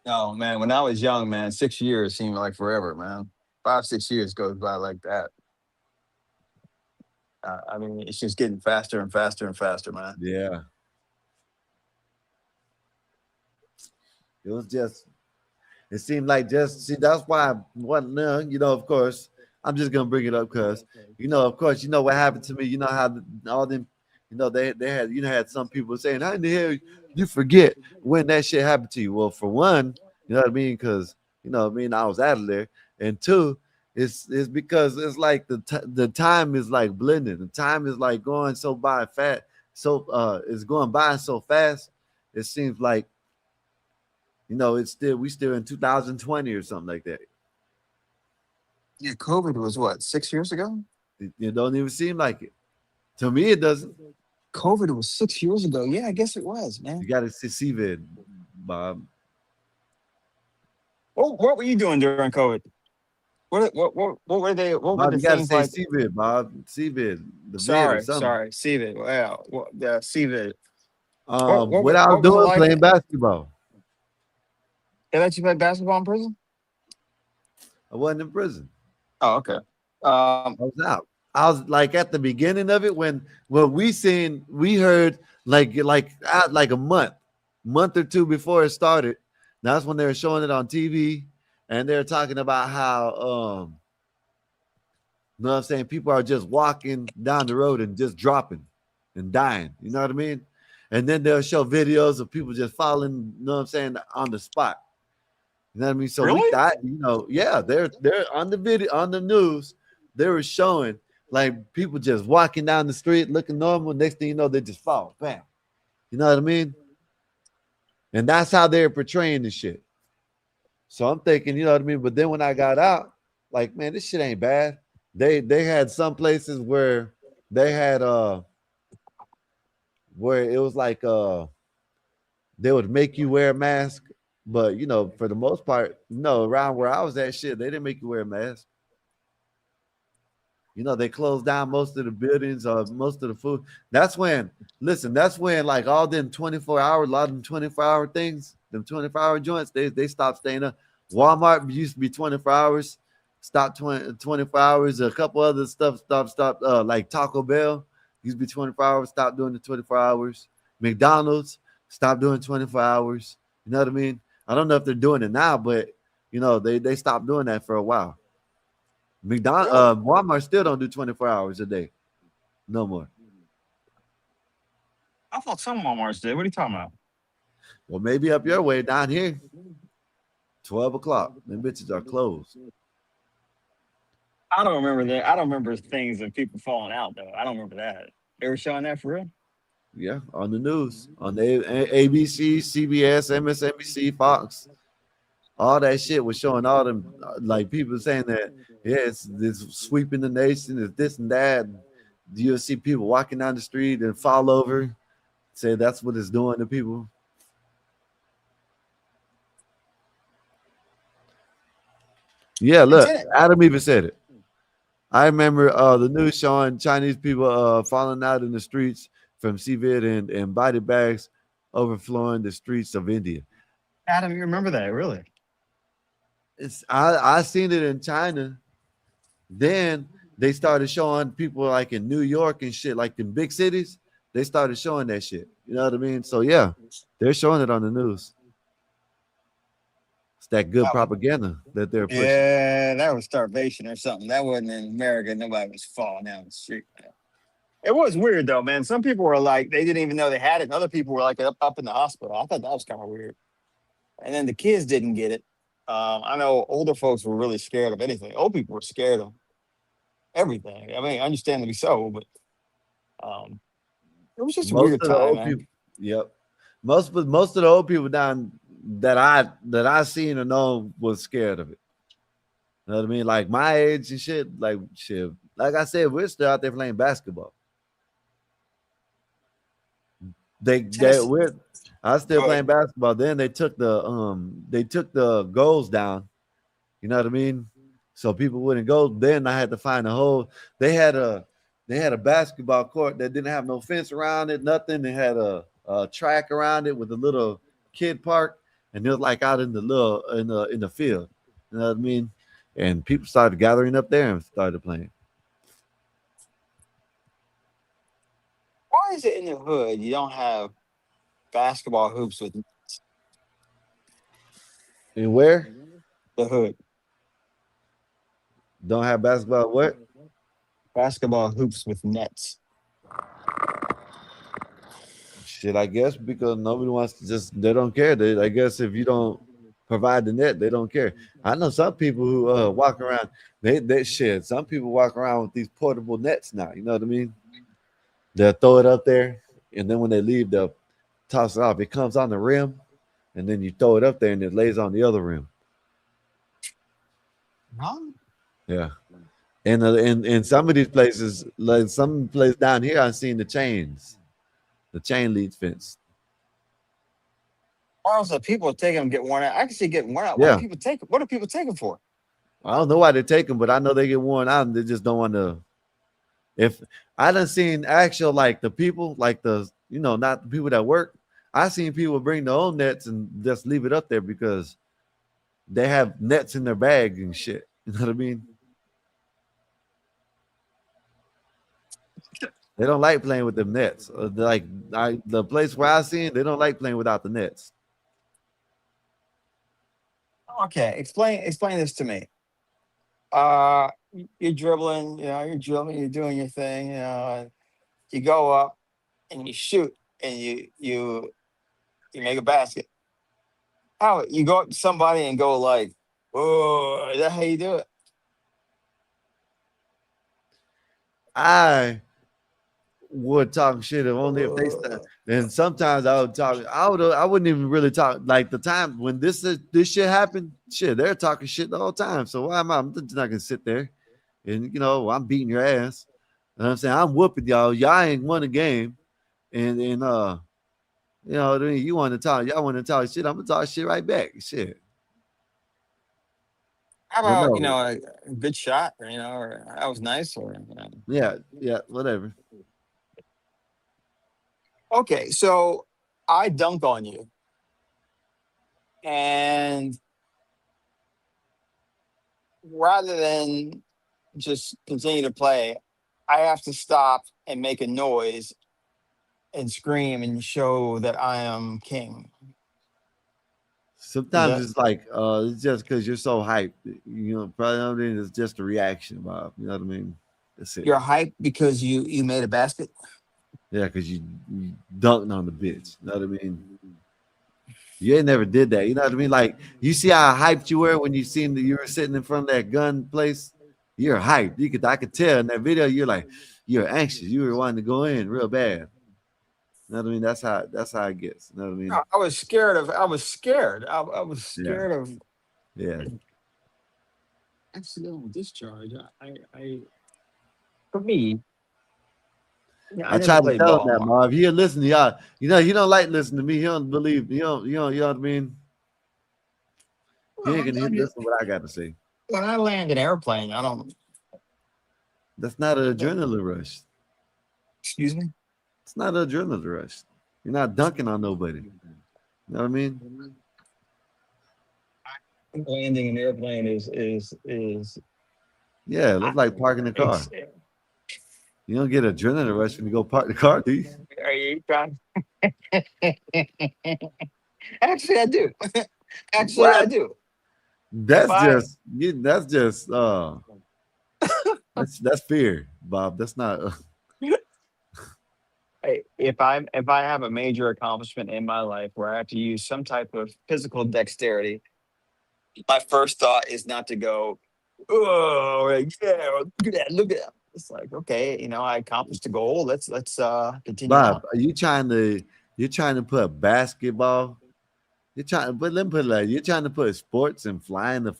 No, man, when I was young, man, 6 years seemed like forever, man. 5, 6 years goes by like that. I mean, it's just getting faster and faster and faster, man. Yeah. It was just, it seemed like see, that's why, of course, I'm just gonna bring it up because of course, what happened to me. You know how all them, they had had some people saying, "How in the hell you forget when that shit happened to you?" Well, for one, you know what I mean, because I was out of there, and two, it's because it's like the time is like blending. The time is like going so by fast, so it's going by so fast. It seems like it's still in 2020 or something like that. Yeah, COVID was what, 6 years ago? It don't even seem like it. To me, it doesn't. COVID was 6 years ago. Yeah, I guess it was, man. You got to see it, Bob. What were you doing during COVID? What were they? What were Bob, the you got to things say like? CVID, Bob. CVID, the vid or Sorry, something. sorry, CVID. Wow, the CVID. What What I was was it doing, like? playing basketball. They let you play basketball in prison? I wasn't in prison. Oh, okay. I was out. I was like at the beginning of it when we heard like a month or two before it started. That's when they were showing it on TV, and they're talking about how you know what I'm saying, people are just walking down the road and just dropping and dying. You know what I mean? And then they'll show videos of people just falling, you know what I'm saying, on the spot. You know what I mean? So we Really? thought, yeah, they're on the video on the news. They were showing like people just walking down the street looking normal. Next thing you know, they just fall. Bam. You know what I mean? And that's how they're portraying the shit. So I'm thinking, you know what I mean? But then when I got out, like, man, this shit ain't bad. They had some places where they had where it was like they would make you wear a mask, but for the most part, no, around where I was at, shit, they didn't make you wear a mask. They closed down most of the buildings or most of the food. That's when like all them 24-hour, a lot of them 24-hour things, them 24-hour joints, they stopped staying up. Walmart used to be 24 hours, stopped 24 hours. A couple other stuff stopped. Like Taco Bell used to be 24 hours, stopped doing the 24 hours. McDonald's stopped doing 24 hours. You know what I mean? I don't know if they're doing it now, but they stopped doing that for a while. Walmart still don't do 24 hours a day. No more. I thought some Walmarts did. What are you talking about? Well, maybe up your way down here. 12 o'clock. Them bitches are closed. I don't remember that. I don't remember things of people falling out though. I don't remember that. They were showing that for real. Yeah, on the news. On the ABC, CBS, MSNBC, Fox. All that shit was showing all them like people saying that, yeah, it's sweeping the nation, it's this and that. You'll see people walking down the street and fall over, say that's what it's doing to people. Yeah, look, Adam even said it. I remember the news showing Chinese people falling out in the streets from CVID and body bags overflowing the streets of India. Adam, you remember that, really? I seen it in China. Then they started showing people like in New York and shit, like in big cities. They started showing that shit. You know what I mean? So yeah, they're showing it on the news. It's that good propaganda that they're pushing. Yeah, that was starvation or something. That wasn't in America. Nobody was falling down the street. It was weird though, man. Some people were like, they didn't even know they had it. And other people were like up in the hospital. I thought that was kind of weird. And then the kids didn't get it. I know older folks were really scared of anything. Old people were scared of everything. I mean, understandably so, but it was just a Most weird of the time, old man. people, yep. Most of the old people down that I seen or know was scared of it. You know what I mean? Like my age and shit, like shit. Like I said, we're still out there playing basketball. I was still playing basketball. Then they took the goals down. You know what I mean? So people wouldn't go. Then I had to find a hole. They had a basketball court that didn't have no fence around it, nothing. They had a track around it with a little kid park, and it was like out in the field. You know what I mean? And people started gathering up there and started playing. Why is it in the hood you don't have basketball hoops with And where? the hood? Don't have basketball what? Basketball hoops with nets. Shit, I guess because nobody wants to they don't care. I guess if you don't provide the net, they don't care. I know some people who walk around, they shit. Some people walk around with these portable nets now. You know what I mean? They'll throw it up there, and then when they leave, they'll toss it off. It comes on the rim, and then you throw it up there, and it lays on the other rim. Huh? Yeah. And in some of these places, like some place down here, I've seen the chain lead fence. Also, people take them get worn out. I can see getting worn out. Why do Yeah. people take? What do people take them for? I don't know why they take them, but I know they get worn out and they just don't want to. If I done seen actual like the people, like not the people that work. I seen people bring their own nets and just leave it up there because they have nets in their bag and shit. You know what I mean? They don't like playing with them nets. The place where I seen, they don't like playing without the nets. Okay, explain this to me. You're dribbling, you're doing your thing, and you go up and you shoot and you make a basket. How you go up to somebody and go like, oh, is that how you do it? I would talk shit if only if they start. And sometimes I would talk. I wouldn't even really talk like the time when this shit happened. Shit, they're talking shit the whole time. So why am I'm just not gonna sit there and I'm beating your ass. You know what I'm saying? I'm whooping y'all. Y'all ain't won a game, and what I mean? You want to talk? Y'all want to talk shit? I'm gonna talk shit right back. Shit. How But about no, a good shot, or that was nice, or yeah, whatever. okay. So I dunk on you, and rather than just continue to play, I have to stop and make a noise and scream and show that I am king. Is Sometimes that it's like it's just because you're so hyped. Probably I mean, it's just a reaction, Bob. You know what I mean? That's it. you're hyped because you made a basket? Yeah, because you dunked on the bitch. You know what I mean? You ain't never did that. You know what I mean? Like you see how hyped you were when you seen that you were sitting in front of that gun place. You're hyped. I could tell in that video. You're anxious. You were wanting to go in real bad. You know what I mean? That's how it gets. You know what I mean? I was scared of. I was scared. I was Yeah, scared of yeah. accidental discharge. For me, I I never tried to played tell him ball. that, Marv. He'll listen to y'all. He don't like listening to me. He don't believe. You know what I mean? He Well, ain't gonna listen to what I got to say. when I land an airplane, I don't. That's not an adrenaline rush. Excuse me. It's not an adrenaline rush. You're not dunking on nobody. You know what I mean? Landing an airplane is. Yeah, it looks like parking the car. It's, You don't get adrenaline rush when you go park the car, do you? are you trying? Actually, I do. Actually, I What? do. If That's I just that's just that's fear, Bob. That's not if I have a major accomplishment in my life where I have to use some type of physical dexterity, my first thought is not to go, oh yeah, look at that, look at that. It's like, okay, I accomplished the goal. Let's continue Bob. on. Are you're trying to put basketball? You're trying, but let me put it like you're trying to put sports and flying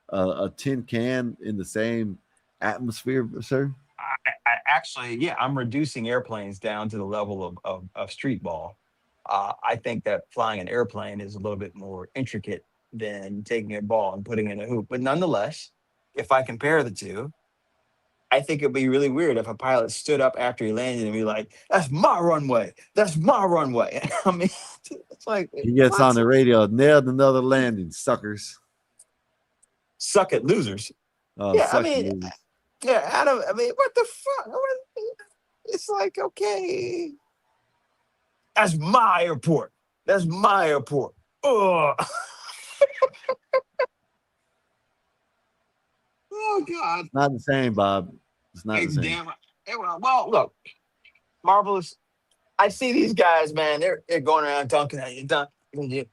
a tin can in the same atmosphere, sir. I actually, yeah, I'm reducing airplanes down to the level of street ball. I think that flying an airplane is a little bit more intricate than taking a ball and putting it in a hoop. But nonetheless, if I compare the two, I think it'd be really weird if a pilot stood up after he landed and be like, "That's my runway. That's my runway." I mean, it's like, He gets what? on the radio, nailed another landing, suckers. Suck it, losers. Oh, Yeah, I suck mean, you. yeah, Adam. I mean, what the fuck? It's like, okay, that's my airport. That's my airport. Ugh. Oh God. It's not the same, Bob. It's not the same. Damn. Well, look, Marvelous. I see these guys, man. They're going around dunking at you,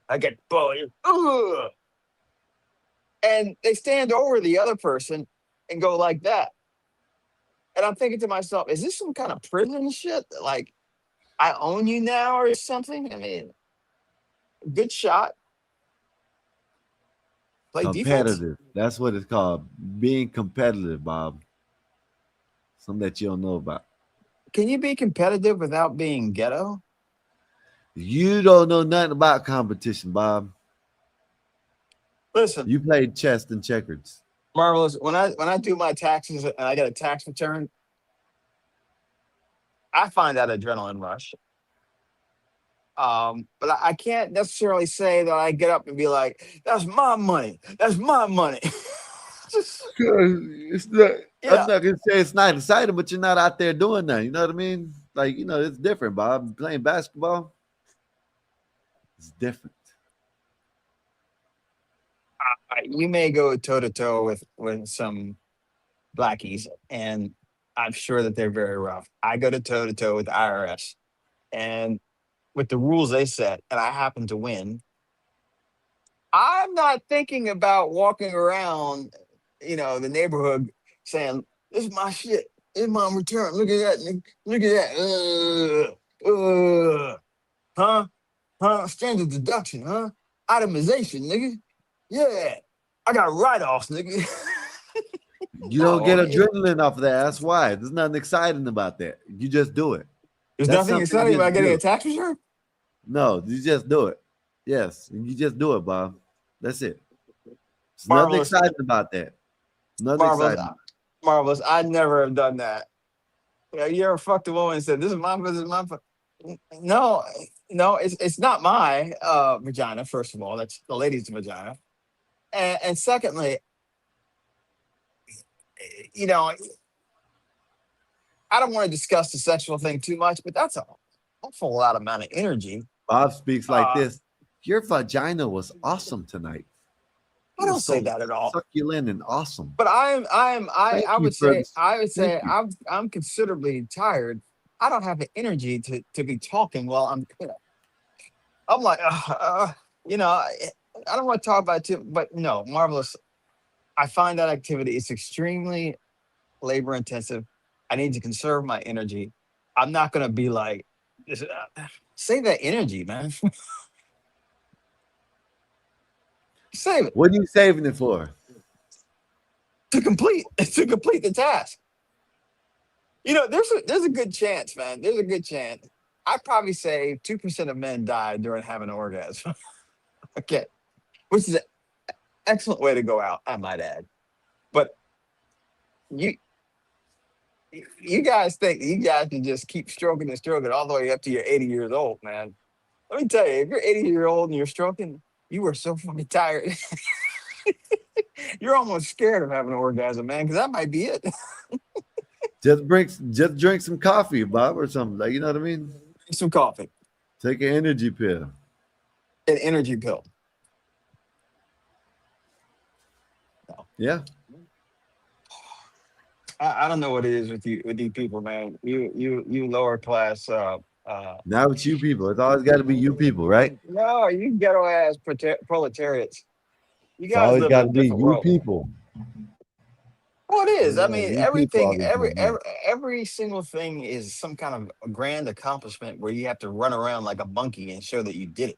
I get bullied. Ugh. And they stand over the other person and go like that. And I'm thinking to myself, is this some kind of prison shit? Like, I own you now or something? I mean, good shot. Play defense. Competitive. That's what it's called. Being competitive, Bob. Something that you don't know about. Can you be competitive without being ghetto? You don't know nothing about competition, Bob. Listen, you played chess and checkers. Marvelous. When I do my taxes and I get a tax return, I find that adrenaline rush. But I can't necessarily say that I get up and be like, "That's my money. That's my money." It's not. Yeah. I'm not gonna say it's not exciting, but you're not out there doing that. You know what I mean? Like, it's different, Bob. Playing basketball, it's different. You may go toe to toe with some blackies, and I'm sure that they're very rough. I go to toe with the IRS, and with the rules they set, and I happen to win. I'm not thinking about walking around, the neighborhood saying, "This is my shit. This is my return. Look at that. Nigga. Look at that. Huh? Standard deduction, huh? Itemization, nigga. Yeah. I got write-offs, nigga." You don't get adrenaline off of that. That's why. There's nothing exciting about that. You just do it. There's That's nothing something exciting you about just getting do. a tax return? No, you just do it. Yes, you just do it, Bob. That's it. There's nothing Marvelous. exciting about that. Nothing Marvelous. exciting. Marvelous. I never have done that. You ever fucked a woman and said, "This is my business, my No, it's not my vagina, first of all. That's the lady's vagina. And secondly, I don't want to discuss the sexual thing too much, but that's an awful lot amount of energy. Bob speaks like this. Your vagina was awesome tonight. I don't say that at all. Succulent and awesome. But I would say Thank you. I'm considerably tired. I don't have the energy to be talking while I'm like, I don't want to talk about it too, but no, Marvelous. I find that activity is extremely labor intensive. I need to conserve my energy. I'm not going to be like, save that energy, man. Save it. What are you saving it for? To complete the task. There's a good chance, man. There's a good chance. I'd probably say 2% of men die during having an orgasm. Okay. Which is an excellent way to go out, I might add. But you guys think you guys can just keep stroking and stroking all the way up to you're 80 years old, man. Let me tell you, if you're 80-year-old and you're stroking, you are so fucking tired. You're almost scared of having an orgasm, man, because that might be it. Just drink some coffee, Bob, or something. Like, you know what I mean? Some coffee. Take an energy pill. An energy pill. No. Yeah. I don't know what it is with you people, man. You lower class. Now it's you people. It's always got to be you people, right? No, you ghetto ass proletariats. You It's guys always live got in to a be different you world. people. Well, it is. I Yeah, mean, you people all everything, the time, every single thing is some kind of a grand accomplishment where you have to run around like a monkey and show that you did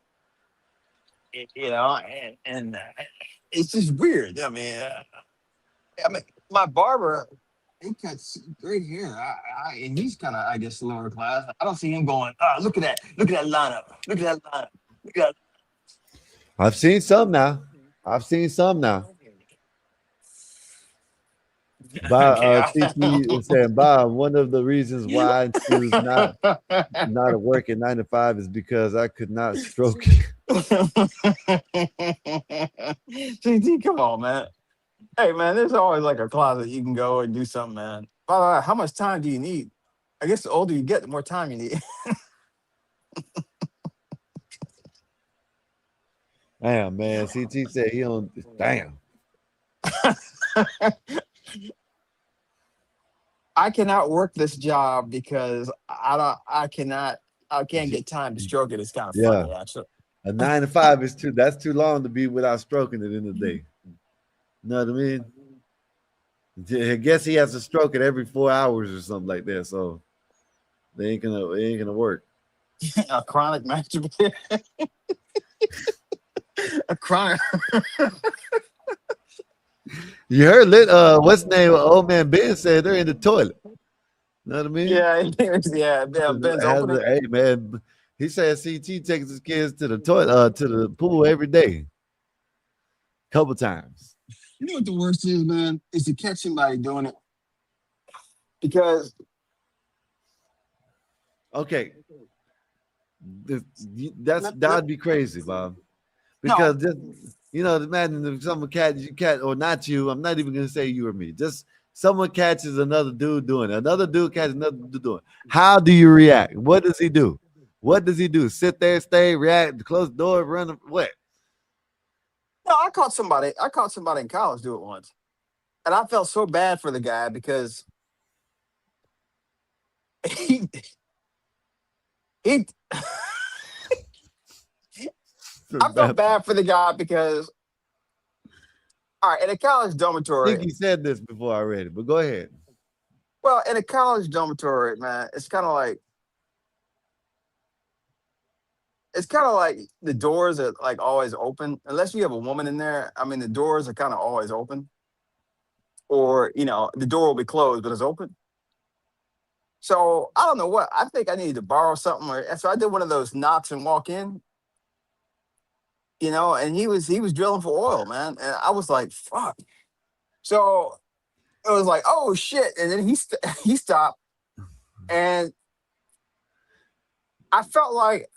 it. And it's just weird. I mean, my barber, he cuts great hair, and he's kind of, I guess, lower class. I don't see him going, look at that lineup, look at that lineup, look at that. I've seen some now. Bob, Okay. CT is saying, Bob, one of the reasons why I choose not to work at 9 to 5 is because I could not stroke it. CT, come on, man. Hey, man, there's always like a closet you can go and do something, man. By the way, how much time do you need? I guess the older you get, the more time you need. Damn, man. CT said he don't. Damn. I cannot work this job because I can't get time to stroke it. It's kind of Yeah. funny, actually. A 9 to 5 is that's too long to be without stroking it in the day. You know what I mean? I guess he has to stroke it every 4 hours or something like that. So it ain't gonna work. A chronic masturbator. A chronic. You heard what's the name? Old man Ben said they're in the toilet. You know what I mean? Yeah. Ben's opening. Hey man, he said CT takes his kids to the toilet, to the pool every day, couple times. You know what the worst is, man? Is to catch somebody doing it. Because okay, that'd be crazy, Bob. Because just imagine if someone catch or not you. I'm not even gonna say you or me. Just someone catches another dude doing it. Another dude catches another dude doing it. How do you react? What does he do? What does he do? Sit there, stay, react, close the door, run? What? No, I caught somebody in college do it once, and I felt so bad for the guy because he I felt bad for the guy because, all right, in a college dormitory. I think you said this before already, but go ahead. Well, in a college dormitory, man, it's kind of like the doors are like always open, unless you have a woman in there. I mean, the doors are kind of always open, or the door will be closed, but it's open. So I don't know what. I think I needed to borrow something, so I did one of those knocks and walk in. And he was drilling for oil, man, and I was like, "Fuck!" So it was like, "Oh shit!" And then he stopped, and I felt like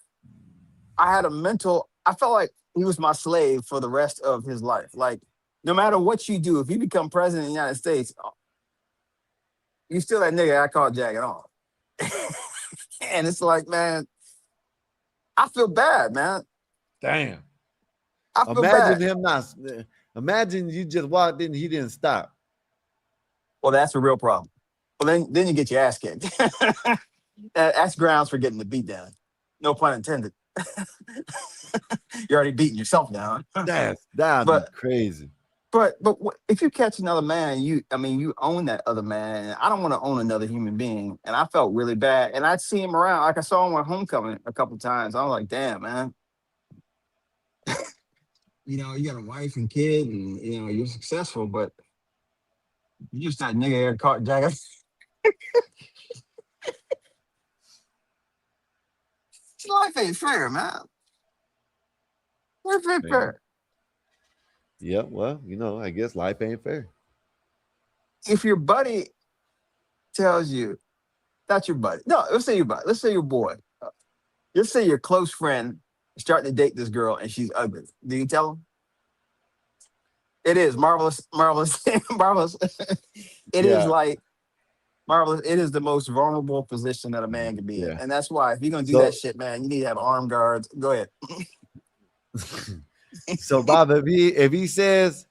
I felt like he was my slave for the rest of his life. Like, no matter what you do, if you become president of the United States, you still that nigga I caught jacking off. And it's like, man, I feel bad, man. Damn. I feel Imagine bad. him not. Imagine you just walked in, he didn't stop. Well, that's a real problem. Well, then you get your ass kicked. That's grounds for getting the beat down. No pun intended. You're already beating yourself down. That'd be crazy. But if you catch another man, you own that other man. And I don't want to own another human being. And I felt really bad. And I'd see him around. Like I saw him at homecoming a couple times. I was like, damn, man. You got a wife and kid, and you're successful, but you just that nigga here caught jacking. Life ain't fair, man. Life ain't fair. Yeah, well, I guess life ain't fair. If your buddy tells you, not your buddy. No, let's say your buddy. Let's say your boy. Let's say your close friend is starting to date this girl and she's ugly. Do you tell him? It is marvelous, marvelous, marvelous. It is like marvelous. It is the most vulnerable position that a man can be in. And that's why if you're going to do that shit, man, you need to have armed guards. Go ahead. So Bob, if he says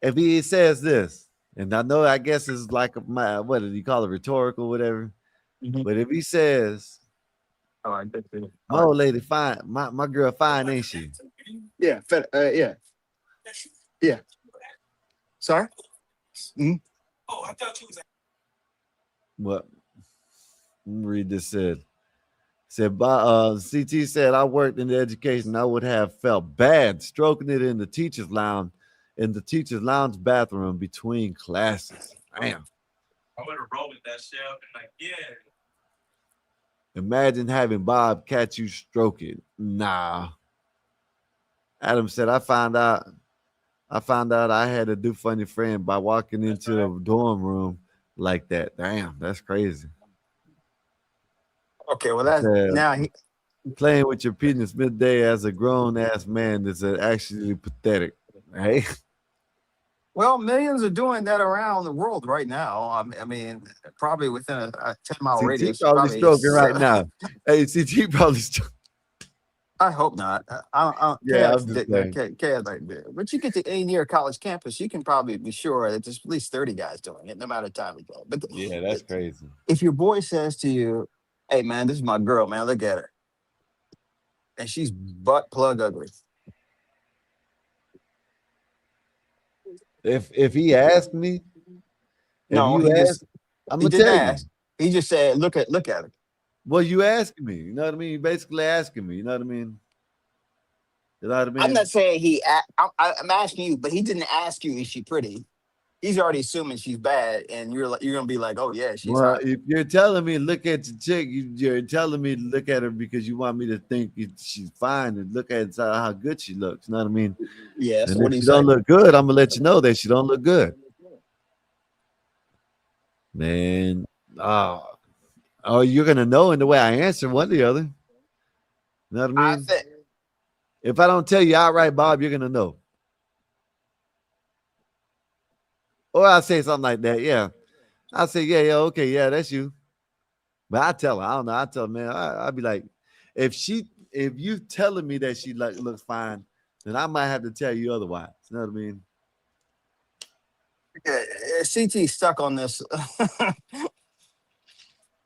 this, and I guess it's like what did he call it, rhetorical, whatever. Mm-hmm. But if he says, "Oh, my old lady fine, my girl fine, ain't she?" Yeah, yeah. Sorry. Mm-hmm. Oh, I thought you was. What? Let me read this. Said CT said, I worked in the education. I would have felt bad stroking it in the teacher's lounge bathroom between classes. Damn. I would have rolled with that shit and like, yeah. Imagine having Bob catch you stroke it. Nah. Adam said, I found out I had a do funny friend by walking into the dorm room like that. Damn, that's crazy. Okay, well now he playing with your penis midday as a grown ass man is actually pathetic, right? Well, millions are doing that around the world right now. I mean, probably within a 10-mile radius. CT probably stroking right now. Hey, CT probably stroking. I hope not. Yeah, Chaos I'm just didn't. saying. Chaos like that. But you get to any near college campus, you can probably be sure that there's at least 30 guys doing it, no matter the time of day. But Yeah, that's crazy. if your boy says to you, "Hey, man, this is my girl, man. Look at her," and she's butt plug ugly. If he asked me, if No, you ask, I'm he gonna didn't tell you. ask. He just said, "Look at her." Well, you asking me, you know what I mean? You basically asking me, you know what I mean? You know what I I'm mean? not saying I'm asking you, but he didn't ask you, "Is she pretty?" He's already assuming she's bad, and you're gonna be like, "Oh yeah, she's Well, hot." if you're telling me look at the chick, you're telling me to look at her because you want me to think she's fine and look at how good she looks. You know what I mean? Yeah. So And what if do you she say? don't look good, I'm gonna let you know that she don't look good, man. Oh, you're gonna know in the way I answer one or the other. You know what I I mean? think. If I don't tell you outright, Bob, you're gonna know. Or I'll say something like that. Yeah. I'll say, yeah, okay, yeah, that's you. But I tell her, I don't know. I tell her, man, I'll be like, if you telling me that she looks fine, then I might have to tell you otherwise. You know what I mean? CT stuck on this.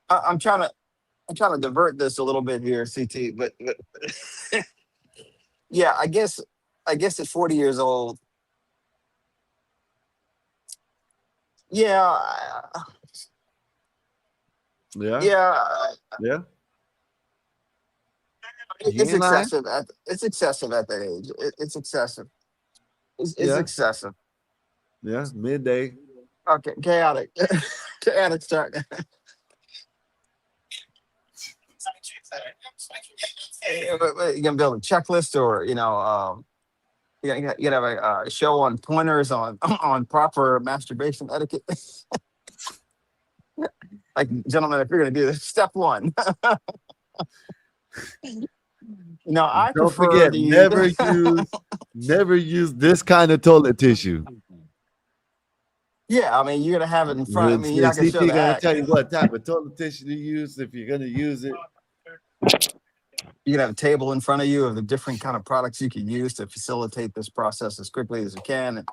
I'm trying to divert this a little bit here, CT. But yeah, I guess at 40 years old, yeah, Yeah. yeah, Yeah. He it's ain't lying. excessive. It's excessive at that age. It's excessive. It's Yeah. excessive. Yeah. Midday. Okay, chaotic, chaotic start. You can build a checklist, or you gotta have a show on pointers on on proper masturbation etiquette. Like, gentlemen, if you're gonna do this, step one. No, I Don't prefer forget, to use. never use this kind of toilet tissue. Yeah, I mean, you're gonna have it in front. I mean, you're not gonna show CT the gonna act. tell you what type of toilet tissue to use if you're gonna use it. You can have a table in front of you of the different kind of products you can use to facilitate this process as quickly as you can. And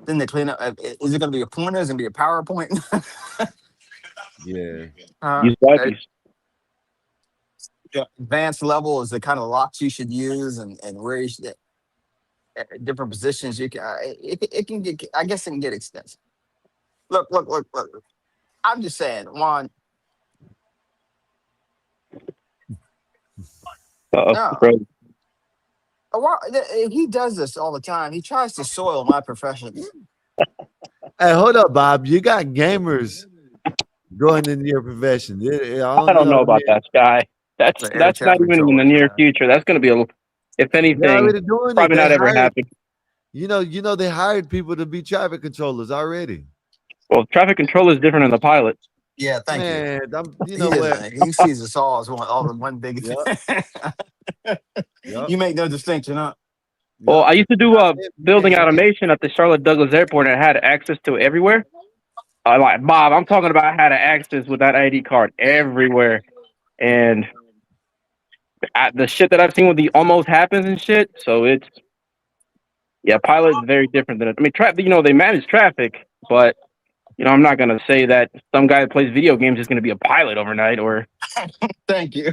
then they clean up. Is it gonna be a pointer? Is it gonna be a PowerPoint? Yeah. Use wipes. Advanced level is the kind of locks you should use, and where you should, different positions you can. It can get. I guess it can get extensive. Look. I'm just saying, Juan. No. He does this all the time. He tries to soil my profession. Hey, hold up, Bob. You got gamers going into your profession. I don't know about that, Sky. That's not even in the near future. That's going to be if They're anything, already doing it. probably They not ever hired, happen. you know, they hired people to be traffic controllers already. Well, traffic control is different than the pilot. Yeah, thank you. Man, you know what? He sees us all as all in one big. Yep. You make no distinction, huh? Well, I used to do building automation at the Charlotte Douglas Airport, and I had access to it everywhere. Like Bob, I'm talking about I had access with that ID card everywhere, and the shit that I've seen with the almost happens and shit. So pilot is very different than it. I mean, they manage traffic, but I'm not gonna say that some guy that plays video games is gonna be a pilot overnight. Or thank you.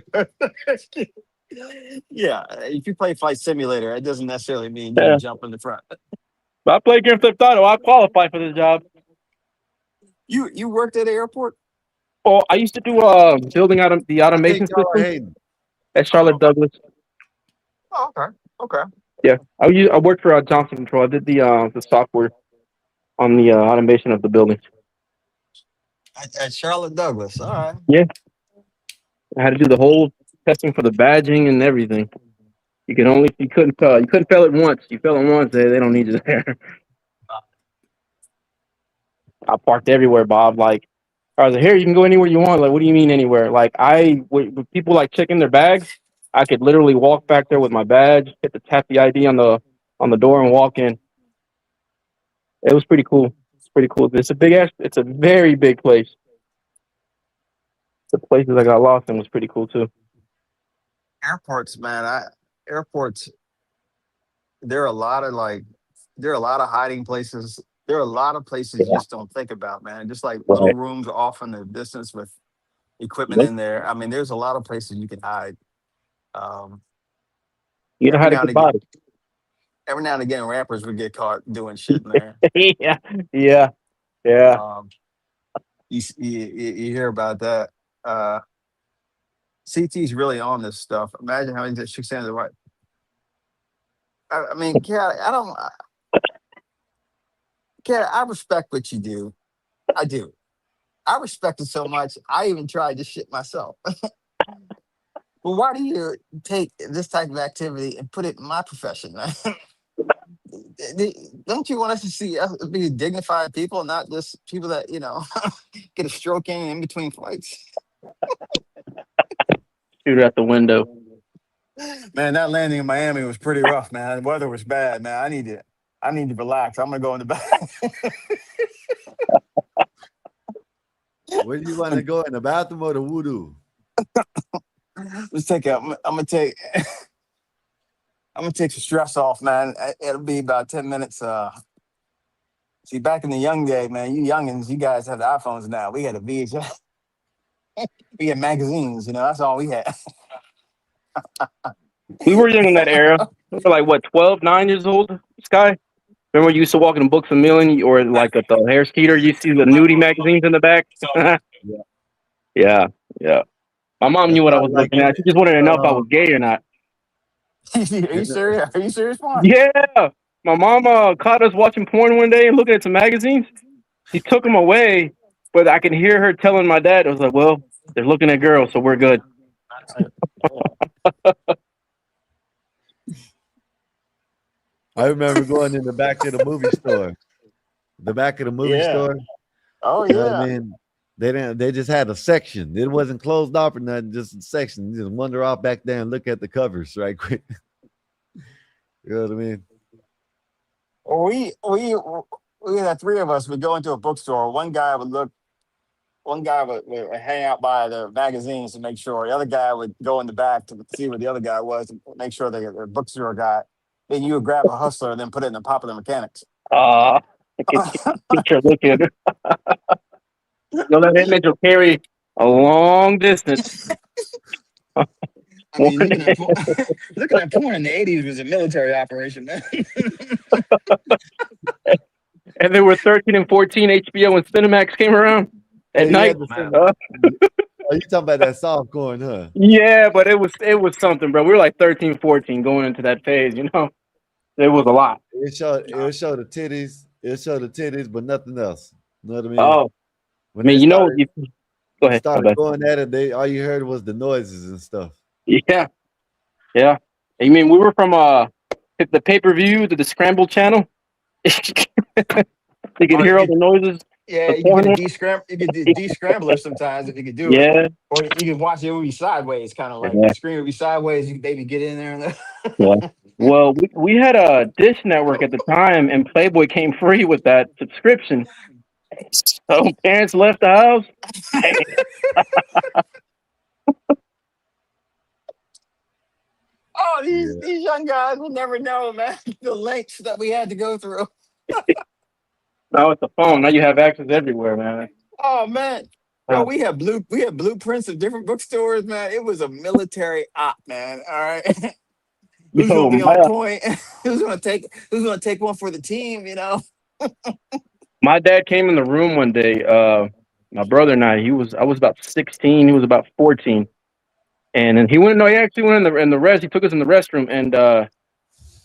Yeah, if you play Flight Simulator, it doesn't necessarily mean you're gonna jump in the front. But I play Grand Theft Auto. I qualify for this job. You worked at an airport? Oh, I used to do building out the automation system at Charlotte Douglas. Oh, okay. Yeah, I worked for Johnson Control. I did the software on the automation of the buildings. At Charlotte Douglas, all right. Yeah, I had to do the whole testing for the badging and everything. You couldn't fail it once. You fail it once, they don't need you there. I parked everywhere, Bob. Like, I was like, here, you can go anywhere you want. Like, what do you mean anywhere? Like, with people like checking their bags, I could literally walk back there with my badge, tap the ID on the door, and walk in. It was pretty cool. It's pretty cool. It's a very big place. The places I got lost in was pretty cool too. Airports, man. airports, there are a lot of hiding places. There are a lot of places you Yeah. just don't think about, man. Just like little Right. rooms off in the distance with equipment in there. I mean, there's a lot of places you can hide. Um, You know every how to now and get again, bodied. rappers would get caught doing shit in there. Yeah. Yeah. Yeah. Um, you hear about that. Uh, CT's really on this stuff. Imagine how he just shooks hands right. I mean, Kat, I respect what you do. I do. I respect it so much. I even tried this shit myself. Well, why do you take this type of activity and put it in my profession? Don't you want us to see us be dignified people, not just people that get a stroke in between flights? Shoot out the window. Man, that landing in Miami was pretty rough, man. The weather was bad, man. I need to relax. I'm gonna go in the back. Where do you want to go, in the bathroom or the voodoo? Let's take I'm gonna take some stress off, man. It'll be about 10 minutes. See, back in the young day, man, you youngins, you guys have the iPhones now. We had a VHS. We had magazines, that's all we had. We were young in that era. We were like, what, 12, 9 years old, Sky? Remember you used to walk in Books a Million or like at the hair skeeter, you see the nudie magazines in the back? Yeah. Yeah. My mom That's knew what I probably was like looking at. She just wanted to know if I was gay or not. Are you serious? Are you serious, Mark? Yeah. My mom caught us watching porn one day and looking at some magazines. She took them away, but I can hear her telling my dad, I was like, well, they're looking at girls, so we're good. I remember going in the back of the movie store. The back of the movie Yeah. store. Oh You know what yeah. I mean? They just had a section. It wasn't closed off or nothing, just a section. You just wander off back there and look at the covers right quick. You know what I mean? Well, we had three of us would go into a bookstore. One guy would hang out by the magazines to make sure. The other guy would go in the back to see where the other guy was and make sure the bookstore guy. Then you would grab a Hustler and then put it in the Popular Mechanics. I can picture looking. That image will carry a long distance. I mean, looking at porn in the 80s was a military operation, man. And there were 13 and 14 HBO and Cinemax came around at night. Oh, you talking about that soft corn, huh? Yeah, but it was something, bro. We were like 13, 14 going into that phase, It was a lot. It showed the titties. It showed the titties, but nothing else. You know what I mean? Oh, when go ahead. Started going at it, all you heard was the noises and stuff. Yeah. Yeah. You mean we were from the pay-per-view to the Scramble channel? You could hear all the noises. Yeah, you could get a descrambler sometimes if you could do it. Yeah. Or you can watch the movie sideways, kind of like the screen would be sideways. You can maybe get in there. Yeah. Well, we had a Dish Network at the time, and Playboy came free with that subscription. So parents left the house. Oh, these young guys will never know, man. The lengths that we had to go through. Now it's the phone. Now you have access everywhere, man. Oh man. Bro, we had blueprints of different bookstores, man. It was a military op, man. All right. Who's gonna be on point? Who's gonna take one for the team, My dad came in the room one day, my brother and I was about 16, he was about 14. And then he actually went in the he took us in the restroom and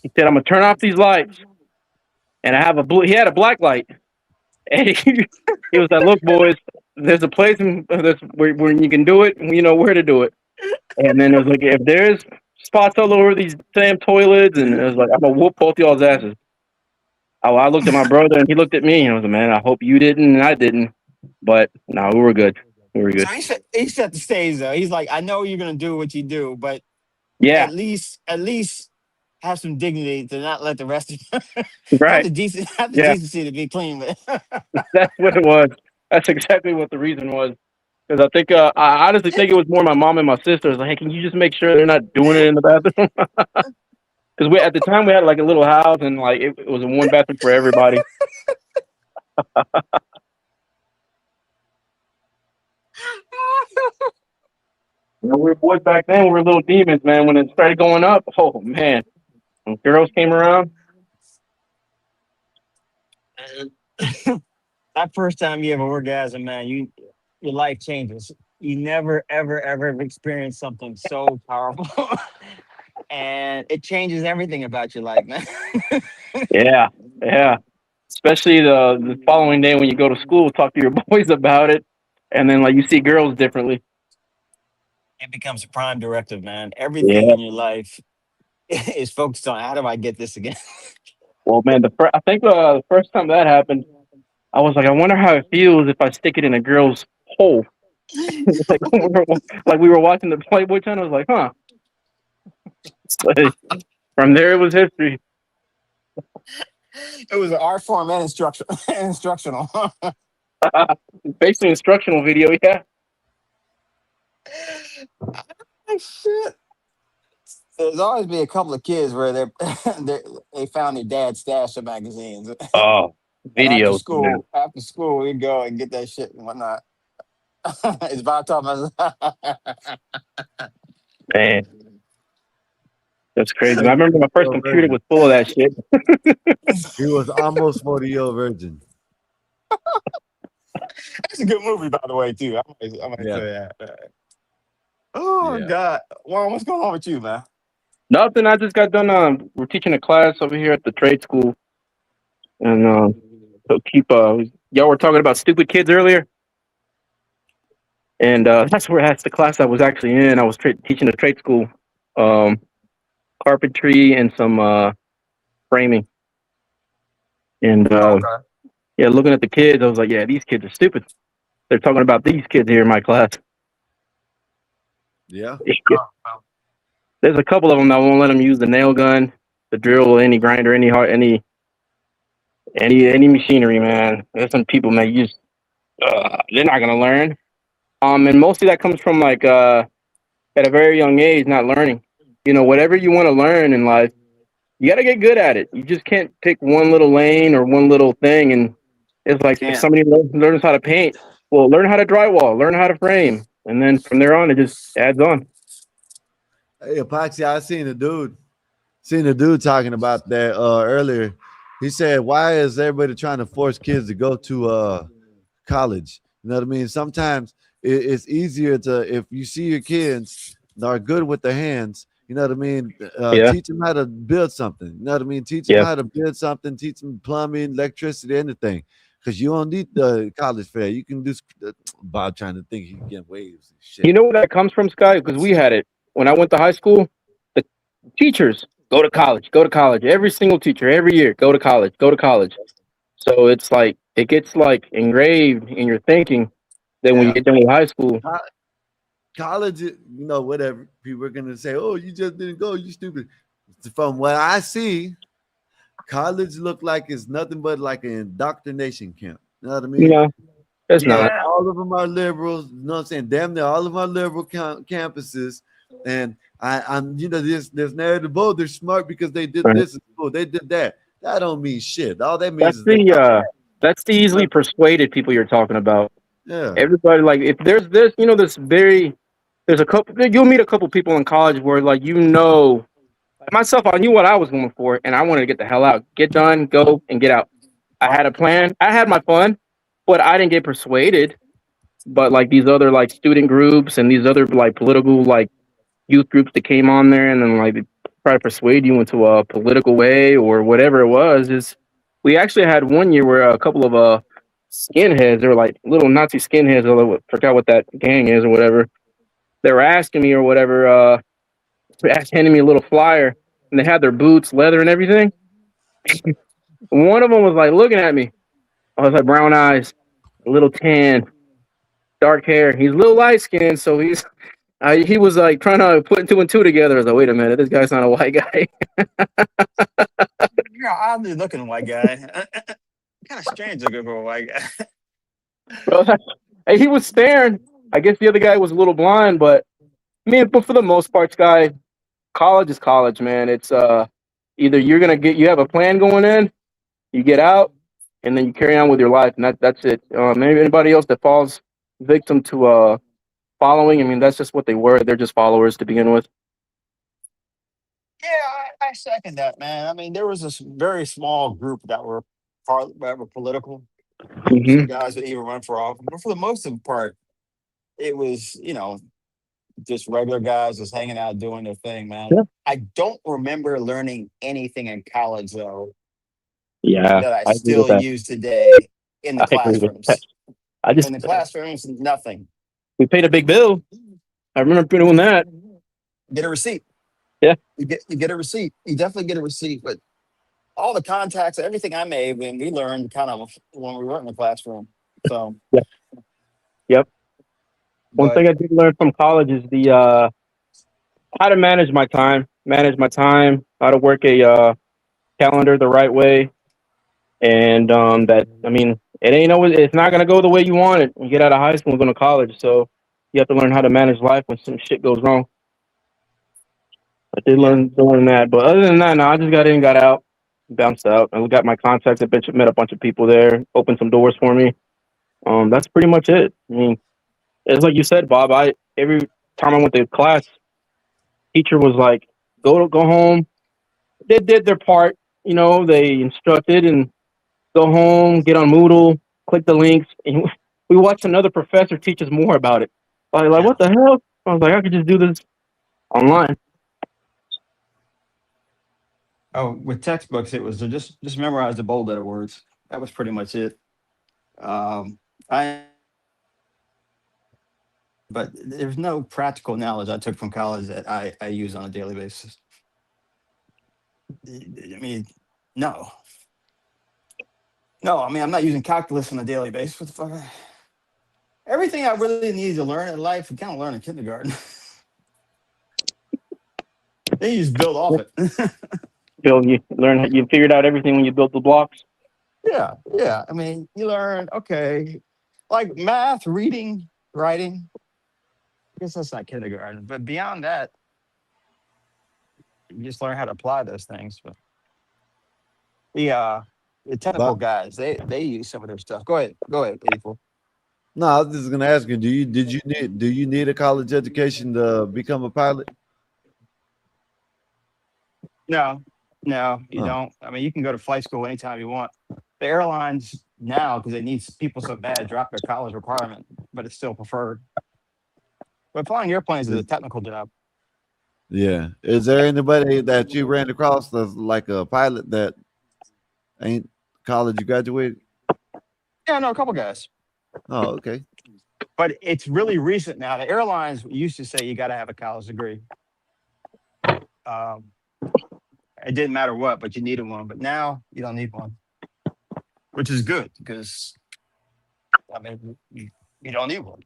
he said, I'm gonna turn off these lights. And he had a black light. And he was like, look, boys, there's a place where you can do it, and you know where to do it. And then it was like, if there's spots all over these damn toilets, and it was like, I'm gonna whoop both y'all's asses. I looked at my brother, and he looked at me, and I was like, man, I hope you didn't, and I didn't. But no, we were good. We were good. So he set the stage though. He's like, I know you're gonna do what you do, but yeah, at least have some dignity to not let the rest of right. have the decency to be clean with. That's what it was. That's exactly what the reason was. Because I honestly think it was more my mom and my sister. Like, hey, can you just make sure they're not doing it in the bathroom? Because at the time we had like a little house and like it was a one bathroom for everybody. You know, we were boys back then. We were little demons, man. When it started going up, oh man, when girls came around. That first time you have an orgasm, man, your life changes. You never, ever, ever experienced something so powerful, and it changes everything about your life, man. Yeah, yeah. Especially the following day when you go to school, talk to your boys about it, and then like you see girls differently. It becomes a prime directive, man. Yeah. Everything in your life is focused on how do I get this again. Well, man, I think the first time that happened, I was like, I wonder how it feels if I stick it in a girl's hole. like, like we were watching the Playboy channel. I was like, huh. Like, from there, it was history. It was an art form and instructional. Basically, instructional video. Yeah. Shit. There's always be a couple of kids where they found their dad's stash of magazines. Oh, And videos, man. after school, we'd go and get that shit and whatnot. It's about time. Man, that's crazy. I remember my first computer was full of that shit. He was almost 40-year-old virgin. That's a good movie, by the way, too. I might say that. Oh, God. Well, what's going on with you, man? Nothing. I just got done. We're teaching a class over here at the trade school, and so y'all were talking about stupid kids earlier, and that's the class I was actually in. I was teaching a trade school, carpentry and some framing, and yeah, looking at the kids, I was like, yeah, these kids are stupid. They're talking about these kids here in my class. Yeah. There's a couple of them that won't let them use the nail gun, the drill, any grinder, any machinery, man. There's some people, man, they're not gonna learn. And mostly that comes from like at a very young age, not learning. You know, whatever you want to learn in life, you gotta get good at it. You just can't pick one little lane or one little thing. And it's like if somebody learns how to paint, well, learn how to drywall, learn how to frame, and then from there on, it just adds on. Hey, Epoxy, I seen a dude talking about that earlier. He said, why is everybody trying to force kids to go to college? You know what I mean? Sometimes it's easier if you see your kids that are good with their hands, you know what I mean? Teach them how to build something. You know what I mean? Teach them how to build something, teach them plumbing, electricity, anything. Because you don't need the college fair. You can do Bob trying to think he can get waves and shit. You know where that comes from, Sky? Because we had it. When I went to high school, the teachers go to college. Every single teacher, every year, go to college. So it's like it gets like engraved in your thinking that when you get done with high school. College, you know, whatever. People are gonna say, "Oh, you just didn't go. You stupid." From what I see, college look like it's nothing but like an indoctrination camp. You know what I mean? No, it's not. All of them are liberals. You know what I'm saying? Damn near all of our liberal campuses. And I'm, you know, this narrative. Oh, they're smart because they did this in school. They did that. That don't mean shit. All that means that's the easily persuaded people you're talking about. Yeah. Everybody, like, if there's this, you know, there's a couple. You'll meet a couple people in college where, like, you know, myself, I knew what I was going for, and I wanted to get the hell out, get done, go, and get out. I had a plan. I had my fun, but I didn't get persuaded. But like these other like student groups and these other like political like youth groups that came on there and then like try to persuade you into a political way or whatever it was. We actually had one year where a couple of skinheads, they were like little Nazi skinheads, I forgot what that gang is or whatever. They were asking me or whatever, handing me a little flyer, and they had their boots, leather and everything. One of them was like looking at me. I was like brown eyes, a little tan, dark hair. He's a little light skinned, so he was like trying to put two and two together. I was like, wait a minute, this guy's not a white guy. You're an oddly looking white guy. Kind of strange looking for a white guy. Bro, he was staring, I guess the other guy was a little blind, but I mean, but for the most part, Sky, college is college, man. It's either you have a plan going in, you get out, and then you carry on with your life, and that's it. Maybe anybody else that falls victim to following, I mean, that's just what they were. They're just followers to begin with. Yeah, I second that, man. I mean, there was this very small group that were political. Some guys that even run for office, but for the most of the part, it was just regular guys just hanging out doing their thing, man. Yeah. I don't remember learning anything in college though Yeah, that I I agree with still that. use today in the I agree with that. classrooms. I just In the classrooms, nothing. we paid a big bill. I remember doing that. Get a receipt. Yeah. You get a receipt. You definitely get a receipt. But all the contacts, everything I made, when we learned kind of when we were in the classroom. So Yeah. Yep. One But thing I did learn from college is the how to manage my time, how to work a calendar the right way, and that I mean, it's not gonna go the way you want it when you get out of high school and go to college. So you have to learn how to manage life when some shit goes wrong. I did learn that, but other than that, no, I just got in, got out, bounced out. I got my contacts, met a bunch of people there, opened some doors for me. That's pretty much it. I mean, it's like you said, Bob. Every time I went to class, teacher was like, go home. They did their part, they instructed and go home, get on Moodle, click the links, and we watched another professor teach us more about it. I was like, what the hell? I was like, I could just do this online. oh, with textbooks, it was to just memorize the bold letter words. That was pretty much it. I But there's no practical knowledge I took from college that I use on a daily basis. I mean, no. No, I mean, I'm not using calculus on a daily basis. What the fuck? Everything I really need to learn in life, you kind of learn in kindergarten. Then you just build off it. You figured out everything when you built the blocks. Yeah. I mean, you learn, okay, like math, reading, writing. I guess that's not kindergarten, but beyond that, you just learn how to apply those things. But the technical guys, they use some of their stuff. Go ahead, 84. No, I was just gonna ask you, do you need a college education to become a pilot? No, you don't. I mean, you can go to flight school anytime you want. The airlines now, because they need people so bad, drop their college requirement, but it's still preferred. But flying airplanes is a technical job. Yeah. Is there anybody that you ran across that's like a pilot that ain't college graduated? Yeah, I know a couple guys. Oh, okay. But it's really recent now. The airlines used to say you got to have a college degree. It didn't matter what, but you needed one. But now you don't need one, which is good because, I mean, you don't need one.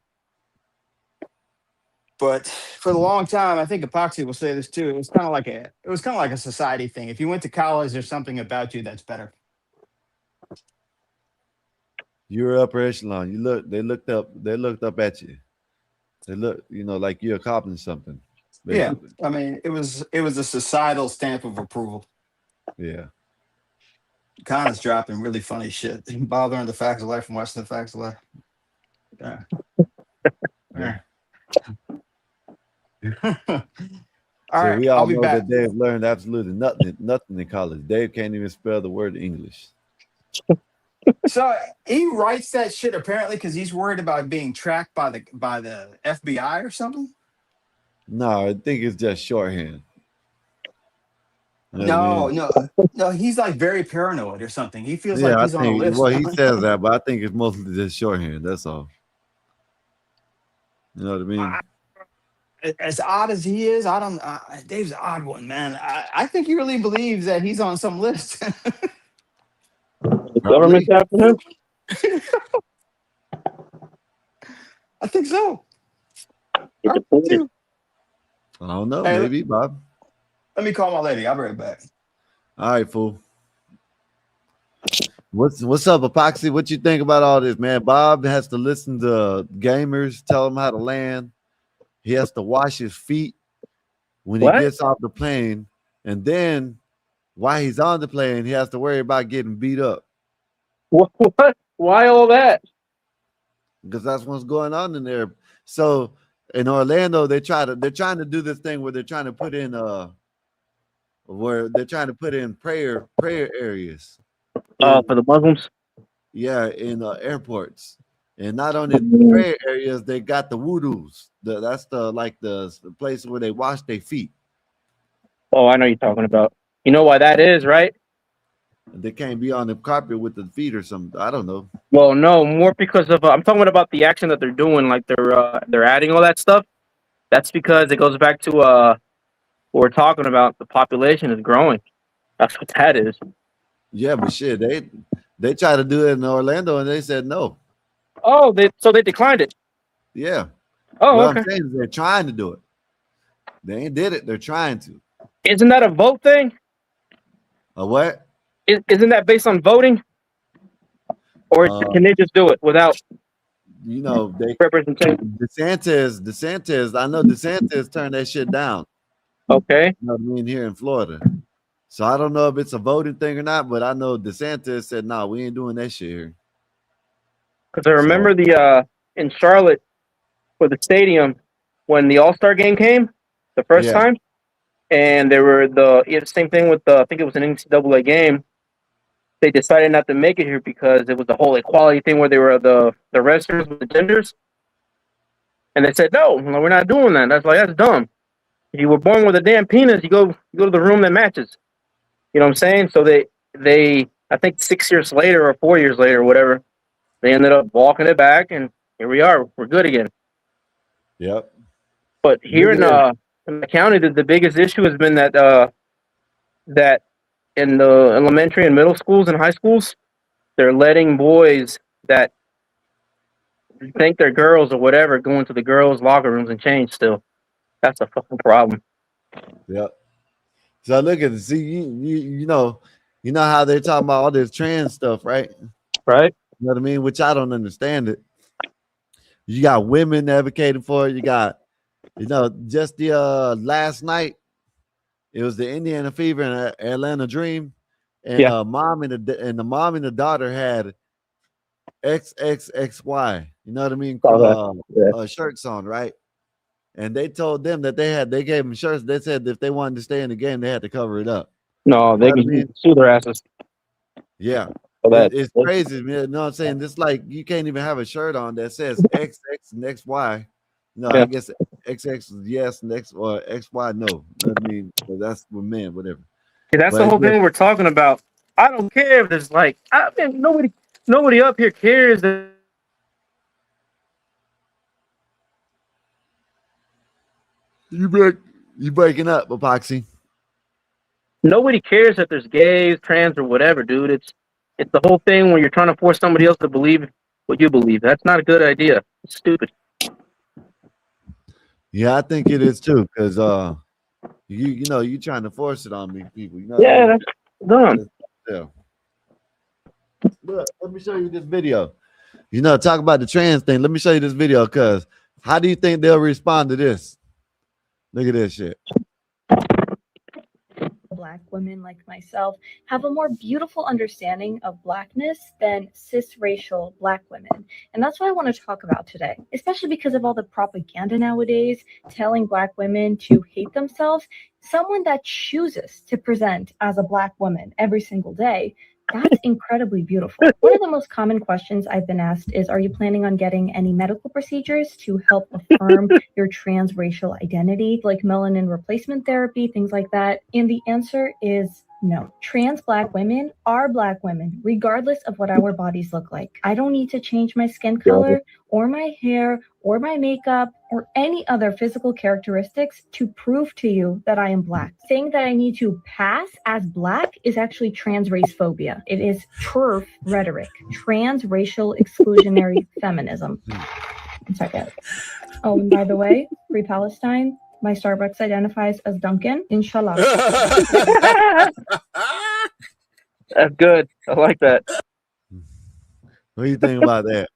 But for the long time, I think Epoxy will say this too. It was kind of like a society thing. If you went to college, there's something about you that's better. You're upper echelon. They looked up at you. They look, like you're accomplishing something. Basically. Yeah, I mean, it was a societal stamp of approval. Yeah. Connor's dropping really funny shit. Bob learned the facts of life from watching the facts of life. Yeah. Yeah. All so right, we all I'll be know back. that Dave learned absolutely nothing in college. Dave can't even spell the word English. So he writes that shit apparently because he's worried about being tracked by the FBI or something. No, I think it's just shorthand. You know what I mean? No. He's like very paranoid or something. He feels Yeah, like I he's on a think. list. Well, he says that, but I think it's mostly just shorthand. That's all. You know what I mean? As odd as he is, I don't. Dave's an odd one, man. I think he really believes that he's on some list. Government after him? I think so. I don't know. Hey, Maybe, Bob. Let me call my lady. I'll be right back. All right, fool. What's up, Epoxy? What you think about all this, man? Bob has to listen to gamers tell him how to land. He has to wash his feet when he What? gets off the plane, and then while he's on the plane, he has to worry about getting beat up. What? Why all that? Because that's what's going on in there. So in Orlando, they're trying to do this thing where they're trying to put in prayer areas For the Muslims. Yeah, in airports, and not only prayer areas, they got the wudus. That's the place where they wash their feet. Oh, I know you're talking about. You know why that is, right? They can't be on the carpet with the feet or something. I don't know. Well, no, more because of I'm talking about the action that they're doing, like they're adding all that stuff. That's because it goes back to what we're talking about. The population is growing. That's what that is. Yeah, but shit, they tried to do it in Orlando and they said no. Oh, they declined it. Yeah. Oh, what okay. I'm saying is they're trying to do it. They ain't did it. They're trying to. Isn't that a vote thing? A what? Isn't that based on voting? Or can they just do it without? You know, they representation. DeSantis. I know DeSantis turned that shit down. Okay. You know what I mean? Here in Florida. So I don't know if it's a voting thing or not, but I know DeSantis said, "No, we ain't doing that shit here." Because I remember in Charlotte for the stadium when the All-Star game came the first time, and there were the same thing with I think it was an NCAA game. They decided not to make it here because it was the whole equality thing where they were the wrestlers with the genders, and they said no, we're not doing that. That's dumb. If you were born with a damn penis, you go to the room that matches. You know what I'm saying? So they I think 6 years later or 4 years later or whatever, they ended up walking it back, and here we are. We're good again. Yep. But here in the county, the biggest issue has been that that in the elementary and middle schools and high schools, they're letting boys that think they're girls or whatever go into the girls' locker rooms and change still. That's a fucking problem. Yep. So look at you know how they're talking about all this trans stuff, right? Right. You know what I mean? Which I don't understand it. You got women advocating for it. You got, just the last night, it was the Indiana Fever and Atlanta Dream, and the mom and the daughter had XXXY. You know what I mean? Shirts on, right? And they told them that they gave them shirts. They said if they wanted to stay in the game, they had to cover it up. No, they can sue their asses. Yeah. It's crazy, man. You know what I'm saying? It's like you can't even have a shirt on that says XX and XY. No, I guess XX is yes and X or XY no. You know what I mean? But that's for men, whatever. See, that's the whole thing we're talking about. I don't care if there's nobody up here cares that. You breaking up, Epoxy. Nobody cares if there's gays, trans, or whatever, dude. It's the whole thing where you're trying to force somebody else to believe what you believe. That's not a good idea. It's stupid. Yeah, I think it is too, because you trying to force it on me, people. You know that's dumb. Yeah. Look, let me show you this video. Talk about the trans thing. Let me show you this video, because how do you think they'll respond to this? Look at this shit. Black women like myself have a more beautiful understanding of Blackness than cis-racial Black women. And that's what I want to talk about today, especially because of all the propaganda nowadays telling Black women to hate themselves. Someone that chooses to present as a Black woman every single day, that's incredibly beautiful. One of the most common questions I've been asked is, are you planning on getting any medical procedures to help affirm your transracial identity, like melanin replacement therapy, things like that? And the answer is no. Trans Black women are Black women, regardless of what our bodies look like. I don't need to change my skin color or my hair or my makeup or any other physical characteristics to prove to you that I am Black. Saying that I need to pass as Black is actually trans race phobia. It is TERF rhetoric, transracial exclusionary feminism. One second. Oh, and by the way, Free Palestine. My Starbucks identifies as Duncan. Inshallah. That's good. I like that. What do you think about that?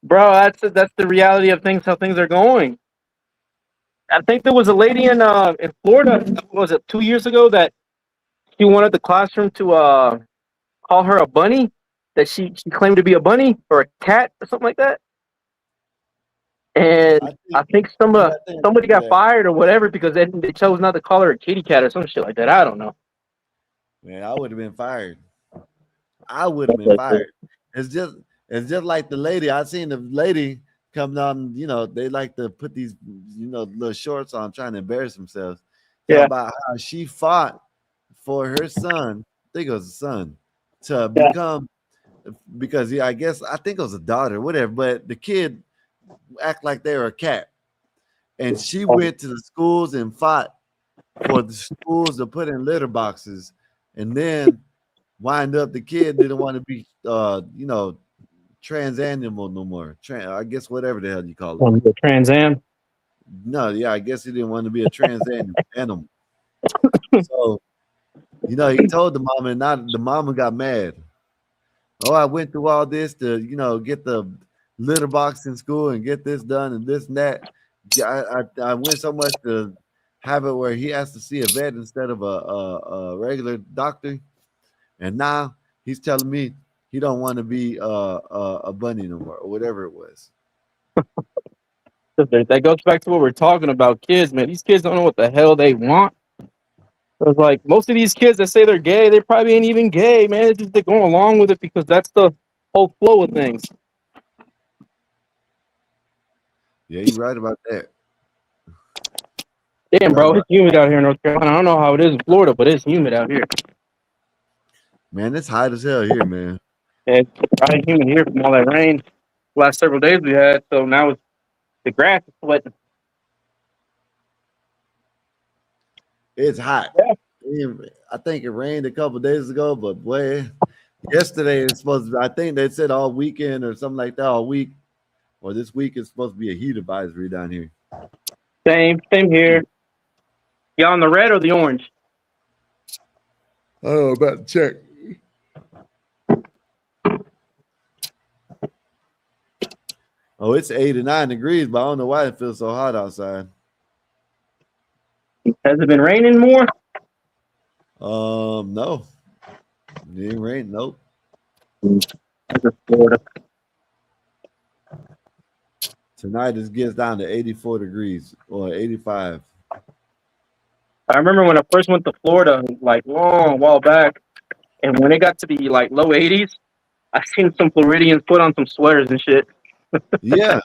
Bro, that's the reality of things. How things are going. I think there was a lady in Florida. What was it 2 years ago that she wanted the classroom to call her a bunny? That she claimed to be a bunny or a cat or something like that. And I think Yeah, I think I somebody remember got that. fired or whatever because they chose not to call her a kitty cat or some shit like that. I don't know. Man, I would have been fired. I would have been fired. It's just it's just like the lady. I seen the lady come down, they like to put these, little shorts on trying to embarrass themselves. Talking Yeah. about how she fought for her son, I think it was a son, to Yeah. become because I think it was a daughter, whatever, but the kid act like they were a cat. And she went to the schools and fought for the schools to put in litter boxes, and then wind up the kid didn't want to be trans animal no more. I guess whatever the hell you call it. The Trans Am. No, yeah, I guess he didn't want to be a trans animal. So, he told the mama, and now the mama got mad. Oh, I went through all this to, get the litter box in school and get this done and this and that. I went so much to have it where he has to see a vet instead of a regular doctor. And now he's telling me he don't want to be a bunny no more or whatever it was. That goes back to what we're talking about. Kids, man, these kids don't know what the hell they want. It's like most of these kids that say they're gay, they probably ain't even gay, man. It's just they're going along with it because that's the whole flow of things. Yeah, you're right about that. Damn, bro, it's humid out here in North Carolina. I don't know how it is in Florida, but it's humid out here. Man, it's hot as hell here, man. Yeah, it's probably humid here from all that rain last several days we had. So now it's the grass is sweating. It's hot. I think it rained a couple days ago, but boy, yesterday it's supposed to. I think they said all weekend or something like that, all week, or this week is supposed to be a heat advisory down here. Same here. You on the red or the orange? Oh, about to check. Oh, it's 8 to 9 degrees, but I don't know why it feels so hot outside. Has it been raining more? No. It didn't rain. Nope. Florida. Tonight it gets down to 84 degrees or 85. I remember when I first went to Florida, like long while back, and when it got to the like low 80s, I seen some Floridians put on some sweaters and shit. Yeah.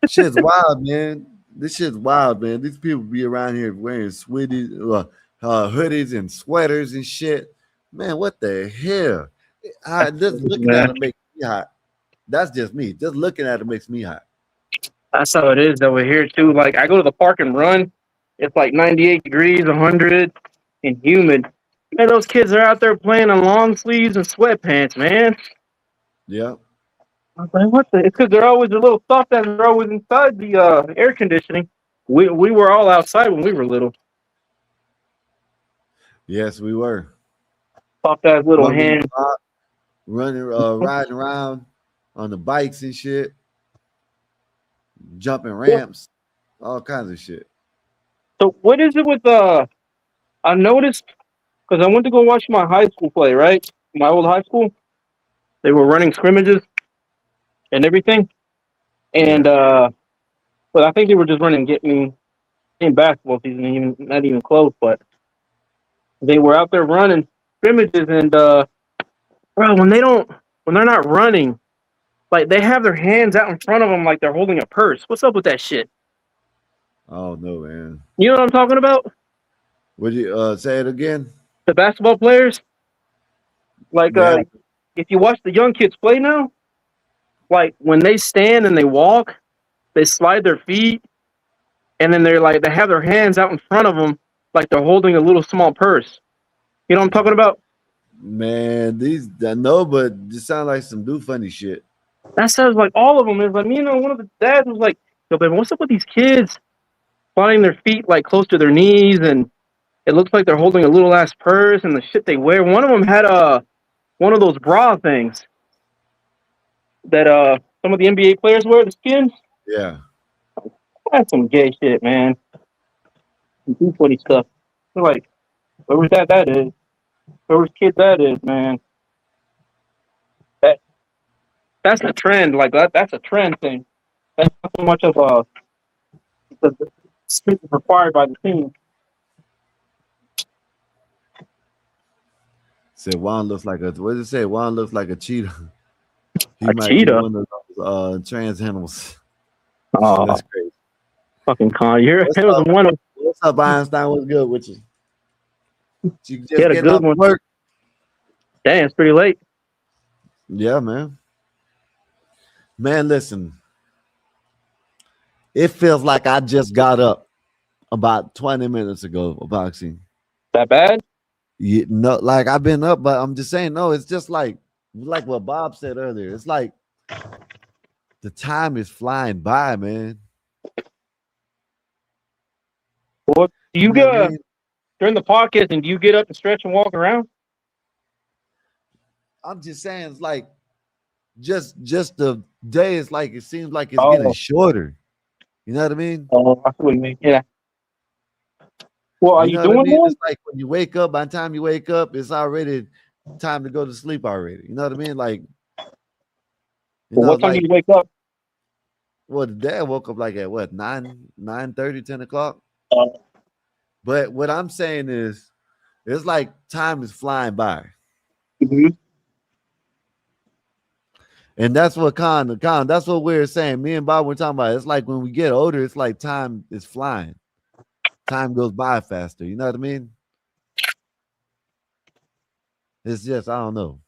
Shit's wild, man. This shit's wild, man. These people be around here wearing hoodies and sweaters and shit. Man, what the hell? Just looking at it makes me hot. That's just me. Just looking at it makes me hot. That's how it is over here too. Like I go to the park and run, it's like 98 degrees, 100, and humid. Man, those kids are out there playing in long sleeves and sweatpants, man. Yeah. I was like, what the? It's because they're always a little soft and they're always inside the air conditioning. We were all outside when we were little. Yes, we were. Soft ass little hands. Riding around on the bikes and shit. Jumping ramps, all kinds of shit. So what is it with I noticed because I went to go watch my high school play, right? My old high school. They were running scrimmages and everything. And but I think they were just running getting basketball season, even not even close, but they were out there running scrimmages and bro, when they're not running, like they have their hands out in front of them like they're holding a purse. What's up with that shit? Oh no, man. You know what I'm talking about? Would you say it again? The basketball players? Like if you watch the young kids play now, like when they stand and they walk, they slide their feet, and then they have their hands out in front of them like they're holding a little small purse. You know what I'm talking about? Man, I know, but just sound like some do funny shit. That sounds like all of them. It's like, one of the dads was like, yo, baby, what's up with these kids sliding their feet like close to their knees, and it looks like they're holding a little ass purse and the shit they wear. One of them had one of those bra things. that some of the NBA players wear, the skins. Yeah. That's some gay shit, man. Some 240 stuff. They're like, whoever that is, whoever's kid that is, man. That's a trend. Like that's a trend thing. That's not so much of the skins required by the team. Said Juan looks like a what did it say? Juan looks like a cheetah. He A might cheetah? be one of those trans animals. Oh, That's crazy. fucking con. It What's was up? one of What's up, Einstein? What's good with you? You just had a getting good off one. work? Damn, it's pretty late. Yeah, man. Man, listen. It feels like I just got up about 20 minutes ago boxing. That bad? Yeah, no, like I've been up, but I'm just saying, no, it's just like what Bob said earlier. It's like the time is flying by, man. Well, do you know what I get mean? during the podcast and do you get up and stretch and walk around? I'm just saying, it's like just the day is like it seems like it's getting shorter. You know what I mean? Oh, I see what you mean. Yeah. Well, are You you know what I doing mean? more? It's like when you wake up, by the time you wake up, it's already time to go to sleep already. You know what I mean? Like, What time do you wake up? Well, today I woke up like at what 9:30, 10 o'clock. Oh. But what I'm saying is, it's like time is flying by. Mm-hmm. And that's what that's what we're saying. Me and Bob were talking about. It's like when we get older, it's like time is flying. Time goes by faster. You know what I mean? It's just, I don't know.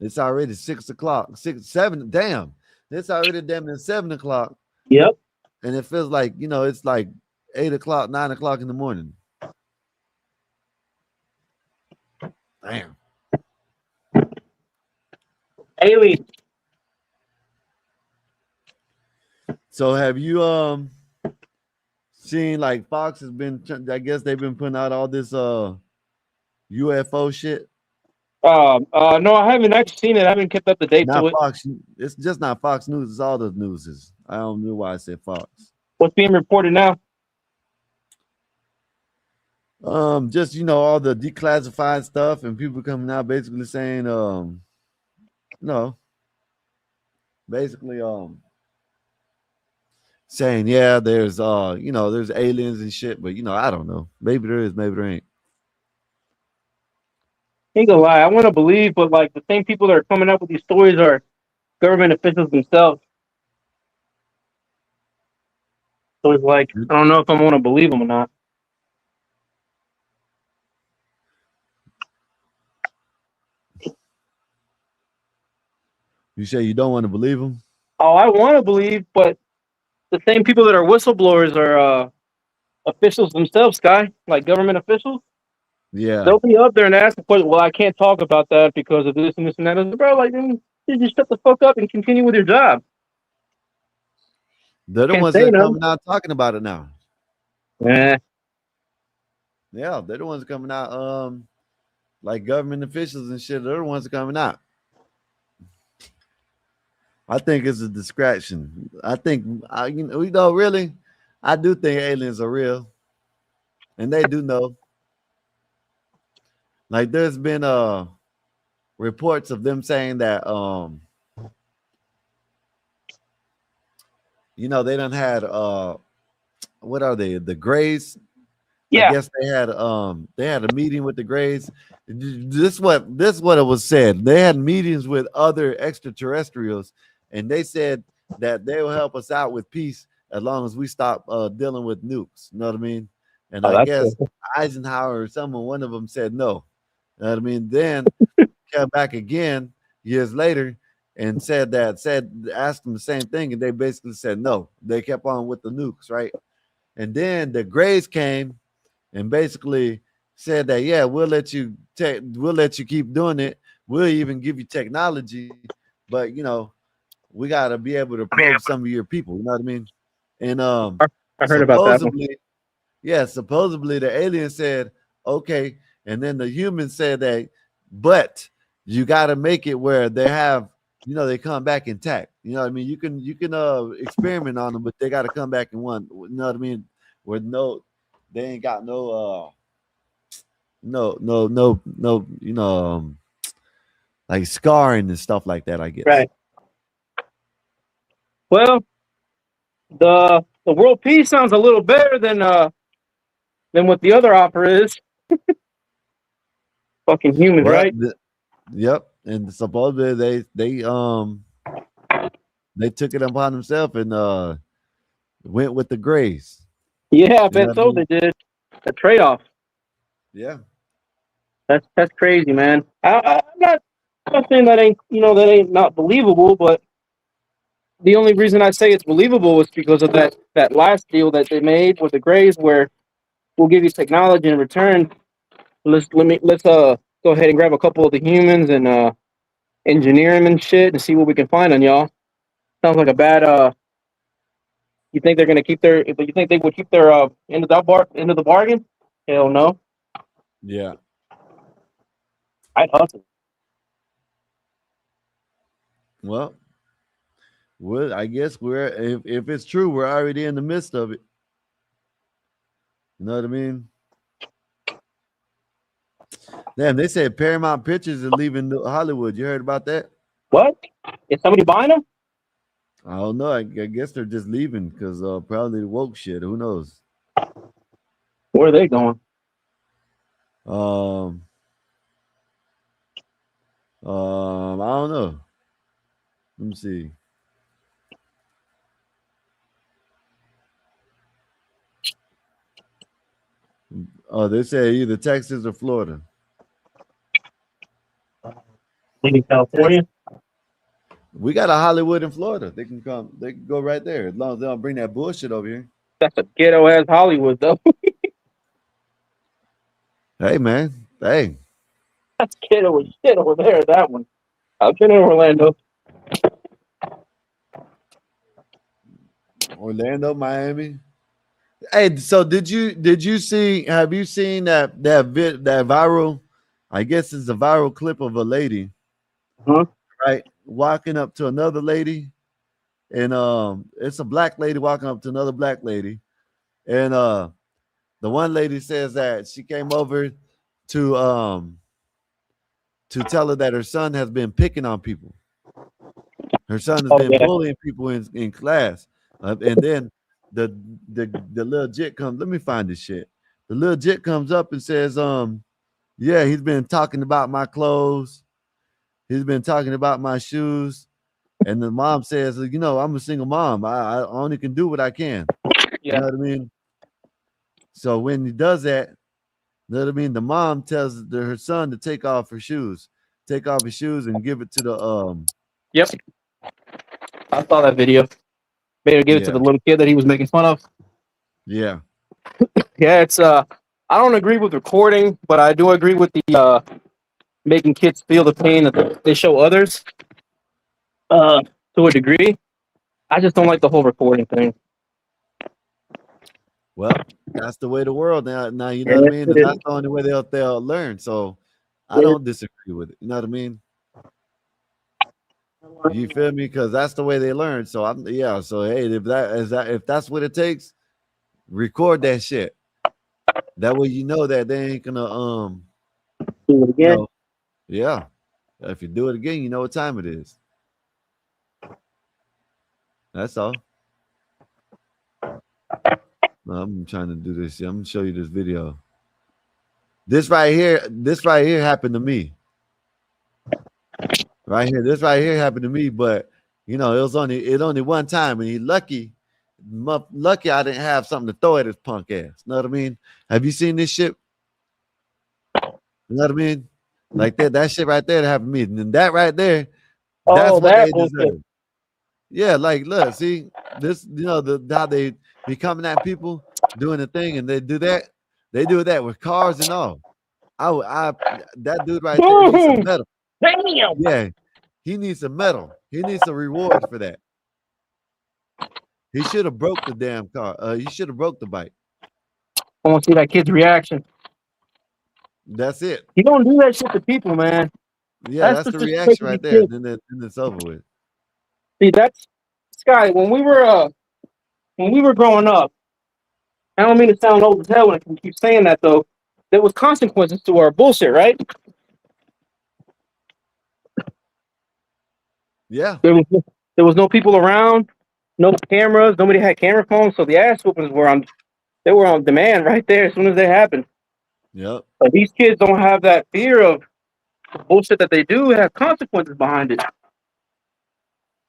It's already 6 o'clock, 6, 7. Damn. It's already damn near 7 o'clock. Yep. And it feels like, it's like 8 o'clock, 9 o'clock in the morning. Damn. Alien. So have you seen like Fox has been, I guess they've been putting out all this UFO shit? No, I haven't actually seen it. I haven't kept up to date to Not it. Fox. It's just not Fox News. It's all the newses. I don't know why I said Fox. What's being reported now? Just all the declassified stuff and people coming out basically saying, basically saying, yeah, there's there's aliens and shit, but I don't know. Maybe there is, maybe there ain't. Ain't gonna lie, I want to believe, but like the same people that are coming up with these stories are government officials themselves. So it's like I don't know if I want to believe them or not. You say you don't want to believe them? Oh, I want to believe, but the same people that are whistleblowers are officials themselves, Sky, like government officials. Yeah. They'll be up there and ask the question, well, I can't talk about that because of this and this and that. And bro, like, then you just shut the fuck up and continue with your job. They're the Can't ones say that are nothing. coming out talking about it now. Yeah. Yeah, they're the ones coming out, like government officials and shit. They're the ones coming out. I think it's a distraction. I think, really, I do think aliens are real, and they do know. Like, there's been reports of them saying that, they done had what are they? The Greys. Yeah. I guess they had a meeting with the Greys. This what it was said. They had meetings with other extraterrestrials, and they said that they will help us out with peace as long as we stop dealing with nukes. You know what I mean? And I guess cool. Eisenhower or one of them said no. You know what I mean? Then came back again years later and asked them the same thing, and they basically said no. They kept on with the nukes, right? And then the Greys came and basically said that, yeah, we'll let you keep doing it. We'll even give you technology, but we got to be able to probe some of your people. You know what I mean? And I heard about that one. Supposedly the alien said, okay, and then the human said that, but you got to make it where they have they come back intact. You know what I mean? You can experiment on them, but they got to come back in one. You know what I mean? Where they ain't got no like scarring and stuff like that, I guess. Right. Well, the world peace sounds a little better than what the other offer is. Fucking humans, Well, right? yep. And supposedly they took it upon themselves and went with the grays. Yeah, I bet so. They did a trade-off. Yeah. That's crazy, man. I'm not saying that ain't not believable, but the only reason I say it's believable is because of that last deal that they made with the Grays, where we'll give you technology in return. Let's go ahead and grab a couple of the humans and engineer them and shit and see what we can find on y'all. Sounds like a bad. You think they're gonna keep their? You think they would keep their end of the bargain? Hell no. Yeah. I'd hustle. Well, I guess if it's true, we're already in the midst of it. You know what I mean? Damn, they said Paramount Pictures is leaving Hollywood. You heard about that? What? Is somebody buying them? I don't know. I guess they're just leaving because probably the woke shit. Who knows? Where are they going? I don't know. Let me see. Oh, they say either Texas or Florida. Maybe California. We got a Hollywood in Florida. They can come. They can go right there as long as they don't bring that bullshit over here. That's a ghetto ass Hollywood, though. Hey, man. Hey. That's ghetto as shit over there. That one. I've been in Orlando. Orlando, Miami. Hey, so have you seen that viral? I guess it's a viral clip of a lady, right, walking up to another lady, and it's a black lady walking up to another black lady, and the one lady says that she came over to tell her that her son has been picking on people. Her son has been bullying people in class, and then the little jit comes. Let me find this shit. The little jit comes up and says, yeah, he's been talking about my clothes. He's been talking about my shoes. And the mom says, I'm a single mom. I only can do what I can. Yeah. You know what I mean? So when he does that, you know what I mean? The mom tells her son to take off his shoes and give it to the Yep. I saw that video. Made her give it to the little kid that he was making fun of. Yeah. Yeah, it's I don't agree with recording, but I do agree with the making kids feel the pain that they show others. To a degree. I just don't like the whole recording thing. Well, that's the way the world now. You know what I mean? And that's the only way they'll learn. So I don't disagree with it. You know what I mean? You feel me? Because that's the way they learn. So So hey, if that's what it takes, record that shit. That way you know that they ain't gonna do it again. Yeah. If you do it again, you know what time it is. That's all. I'm trying to do this. I'm gonna show you this video. This right here happened to me. This right here happened to me, but it was only one time, and he lucky I didn't have something to throw at his punk ass. Know what I mean? Have you seen this shit? You know what I mean? Like that shit right there that happened to me. And that right there, that's what they deserve. Yeah, like look, see this, how they be coming at people doing the thing, and they do that. They do that with cars and all. That dude right there needs some medal. Yeah, he needs some medal. He needs some reward for that. He should have broke the damn car. He should have broke the bike. I want to see that kid's reaction. That's it. You don't do that shit to people, man. Yeah, that's the reaction right there. Then it's over with. See, that's Sky. When we were growing up, I don't mean to sound old as hell when I keep saying that though. There was consequences to our bullshit, right? Yeah. There was no people around, no cameras, nobody had camera phones, so the ass whoopings were on demand right there as soon as they happened. Yep. But these kids don't have that fear of bullshit that they do have consequences behind it.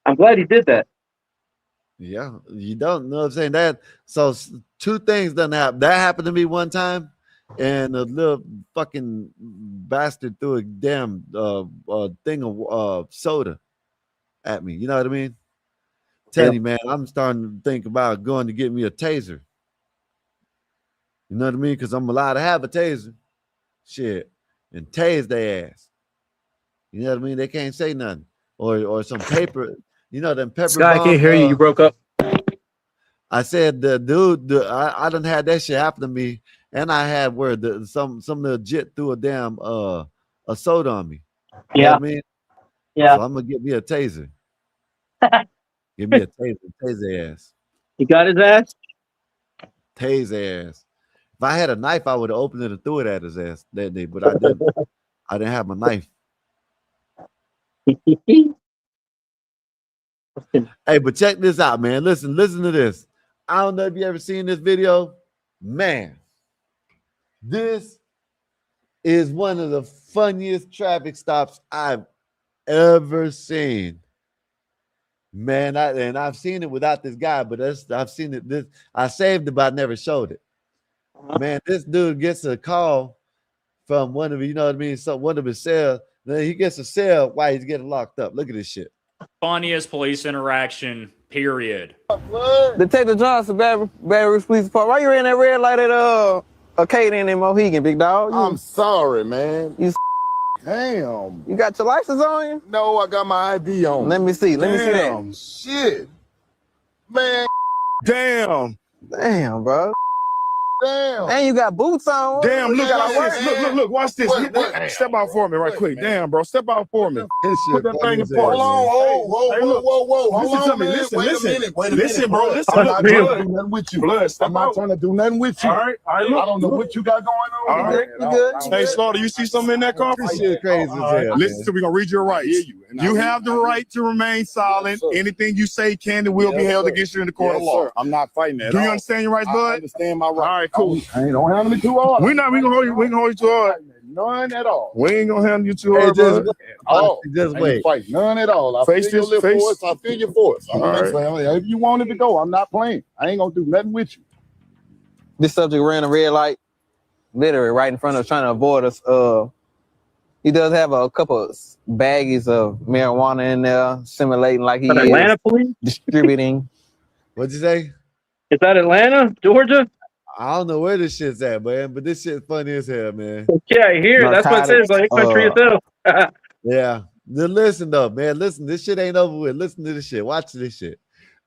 I'm glad he did that. Yeah, you don't know what I'm saying that. So two things done happen. That happened to me one time, and a little fucking bastard threw a damn thing of soda at me. You know what I mean? Tell you, man, I'm starting to think about going to get me a taser. You know what I mean? Because I'm allowed to have a taser. Shit. And tase their ass. You know what I mean? They can't say nothing. Or some paper. You know, them pepper Sky, I bomb. can't hear you. You broke up. I said the dude, I done had that shit happen to me. And I had where some legit threw a damn a soda on me. You know what I mean? Yeah. So I'm gonna get me a taser. Give me a taser, tase ass. You got his ass? Tase ass. If I had a knife, I would have opened it and threw it at his ass that day, but I didn't. I didn't have my knife. Hey, but check this out, man. Listen to this. I don't know if you ever seen this video. Man, this is one of the funniest traffic stops I've ever seen. Man, I've seen it without this guy, but I've seen it. I saved it, but I never showed it. Man, this dude gets a call from one of, you know what I mean? So one of his cells. Then he gets a cell while he's getting locked up. Look at this shit. Funniest police interaction, period. Detective Johnson, Baton Rouge Police Department. Why you ran that red light at Arcadian in Mohegan, big dog? I'm sorry, man. You Damn. You got your license on you? No, I got my ID on. Let me see. Let me see that. Damn, shit. Man, damn. Damn, bro. Damn. And you got boots on. Damn, look, at look, watch this. Step out for me right quick. Damn, bro, step out for me. Put that thing in park. Hold on, whoa. Listen to me, listen. Wait a Listen, minute, bro, listen. I'm not trying to do nothing with you. Blood, I'm not trying to do nothing with you. All right, look. I don't know what you got going on. All right, you good. Hey, Slaughter, you see something in that car? This shit crazy as hell. Listen to me, we're gonna read your rights. You have the right to remain silent. Anything you say can and will be held against you in the court of law. I'm not fighting that. Do you understand your rights, bud? I understand my rights. All right, cool. I ain't gonna handle me too hard. We gonna hold you too hard. None at all. We ain't gonna handle you too hard, bud. Just wait. Fight. None at all. I feel your little force. I feel your force. If you wanted to go, I'm not playing. I ain't gonna do nothing with you. This subject ran a red light, literally right in front of us, trying to avoid us. He does have a couple of baggies of marijuana in there, simulating like he is Atlanta police distributing. What'd you say? Is that Atlanta, Georgia? I don't know where this shit's at, man, but this shit's funny as hell, man. Yeah, I hear it. That's what it says, like country itself. Yeah. Then listen though, man. Listen, this shit ain't over with. Listen to this shit. Watch this shit.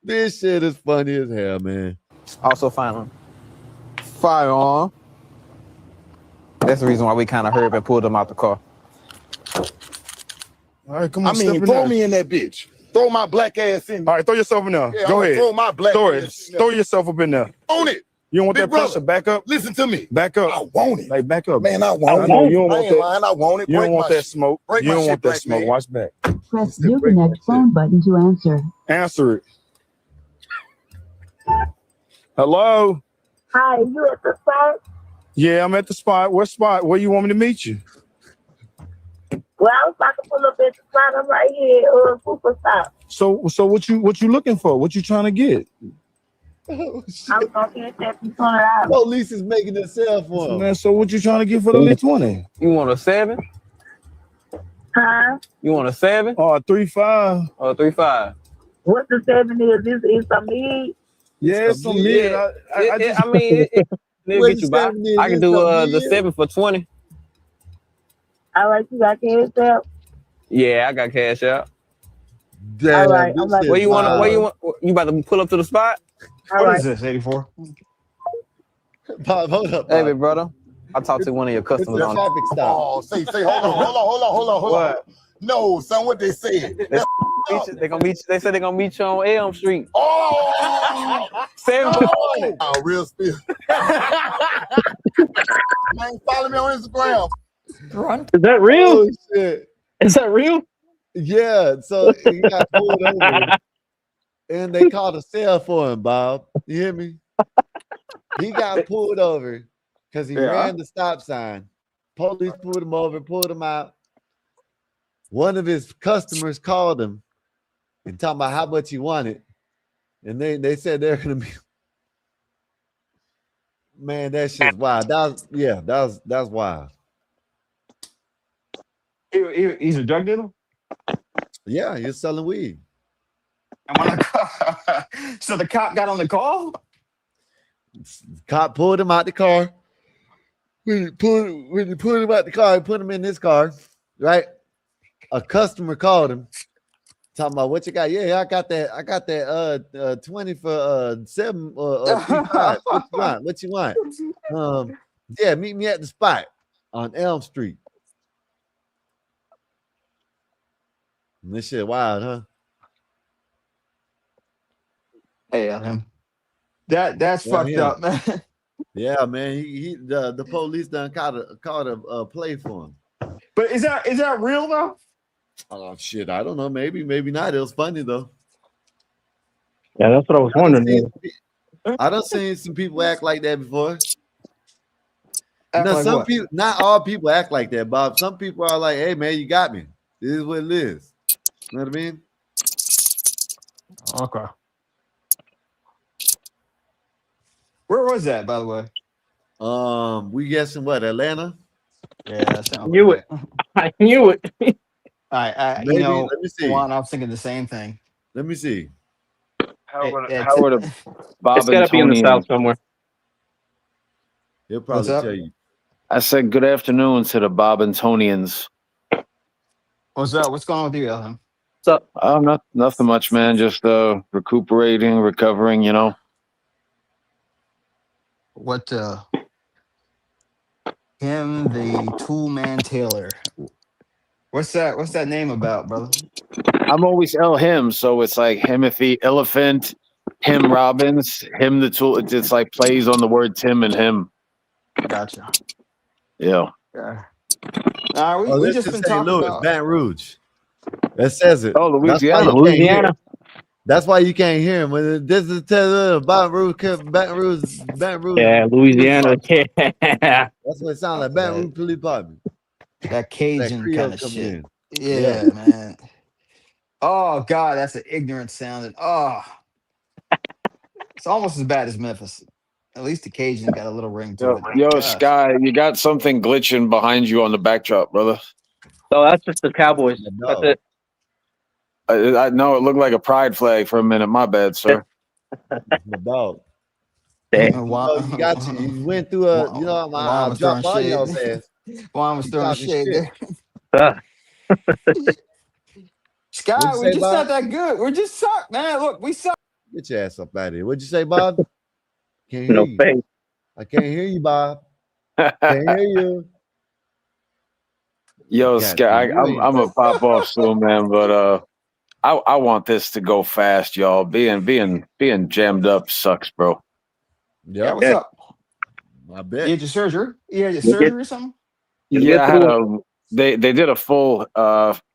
This shit is funny as hell, man. Also firearm. That's the reason why we kind of hurried and pulled him out the car. All right, come on. Throw me in that bitch. Throw my black ass in there. All right, throw yourself in there. Yeah, Go ahead. Throw my black ass in there. Throw yourself up in there. Own it. You don't want Big that pressure? brother, Back up. Listen to me. Back up. I want it. Like, back up. Man, I want it. You don't I want ain't that. lying. I want it. You Break don't want my that shit. smoke. Break You my don't shit, want that black smoke. man. Watch back. Press your connect phone button to answer. Answer it. Hello? Hi, you at the spot? Yeah, I'm at the spot. What spot? Where you want me to meet you? Well, I was about to pull up at the spot. I'm right here, super stop. So what you looking for? What you trying to get? I was gonna get that $200. Police is making a cell for him. Man, so what you trying to get for the little 20? You want a 7? Huh? You want a 7? Oh, 3.5. Oh, 3.5. What the 7 is? This is some meat. Yeah, it's some meat. I mean, it'll get you by. I can do the 7 for 20. All right, you got cash out? Yeah, I got cash out. Damn, all right, where you want? You about to pull up to the spot? What is this, 84? Bob, hold up. Hey, big brother. I talked to one of your customers on traffic stop. Oh, say, hold on. What? No, son, what they said? They gonna meet you. They said they're gonna meet you on Elm Street. Oh, 7 foot. oh, real spill. Man, follow me on Instagram. Is that real? Oh shit! Is that real? Yeah. So he got pulled over, and they called a cell for him. Bob, you hear me? He got pulled over because he ran the stop sign. Police pulled him over, pulled him out. One of his customers called him and talking about how much he wanted, and they said they're gonna be. Man, that shit's wild. That's wild. He's a drug dealer? Yeah, he's selling weed. And when so the cop got on the call? Cop pulled him out the car. When he pulled him out the car, he put him in his car, right? A customer called him, talking about what you got. Yeah, I got that 20 for 7 or 3.5. What you want? Yeah, meet me at the spot on Elm Street. And this shit wild, huh? Hey, that's fucked up, man. Yeah, man. The police done caught a play for him. But is that real though? Oh shit, I don't know. Maybe not. It was funny though. Yeah, that's what I was wondering. I done seen some people act like that before. Like what? People, not all people act like that, Bob. Some people are like, "Hey, man, you got me. This is what it is." You know what I mean? Okay. Where was that, by the way? We guessing what, Atlanta? Yeah, that sounds knew it. I knew it. Maybe, let me see. Juan, I was thinking the same thing. Let me see. How would a Bob It's gotta be in the South somewhere. He'll probably tell you. I said good afternoon to the Bobantonians. What's up? What's going on with you, Elham? What's up? Nothing much, man. Just recuperating, recovering, you know. What him, the Tool Man Taylor. What's that name about, brother? I'm always him, so it's like Himothy Elephant, him Robbins, him the Tool. It's like plays on the word Tim and him. Gotcha. Yeah. We just been talking about Baton Rouge. That says it. Oh, Louisiana. That's why you can't hear him. When this is Baton Rouge. Yeah, Louisiana. That's what it sounds like. Baton Rouge Police Department. That Cajun kind of shit. In. Yeah, man. Oh God, that's an ignorant sounding. Oh, it's almost as bad as Memphis. At least the Cajun got a little ring to it. Yo, Gosh. Sky, you got something glitching behind you on the backdrop, brother. So that's just the Cowboys. That's it. I know it looked like a pride flag for a minute. My bad, sir. My dog. Damn. You got you went through a I dropped all y'all's ass. Juan was throwing shade there. Sky, we're just not that good. We're just suck, man. Look, we suck. Get your ass up out of here. What'd you say, Bob? Can't hear No you. face. I can't hear you, Bob. Can't hear you. Yo, Sky, I'm a pop off soon, man. But I want this to go fast, y'all. Being jammed up sucks, bro. Yeah, what's up? I bet. You had your surgery? You had your surgery or something? Yeah, I had they did a full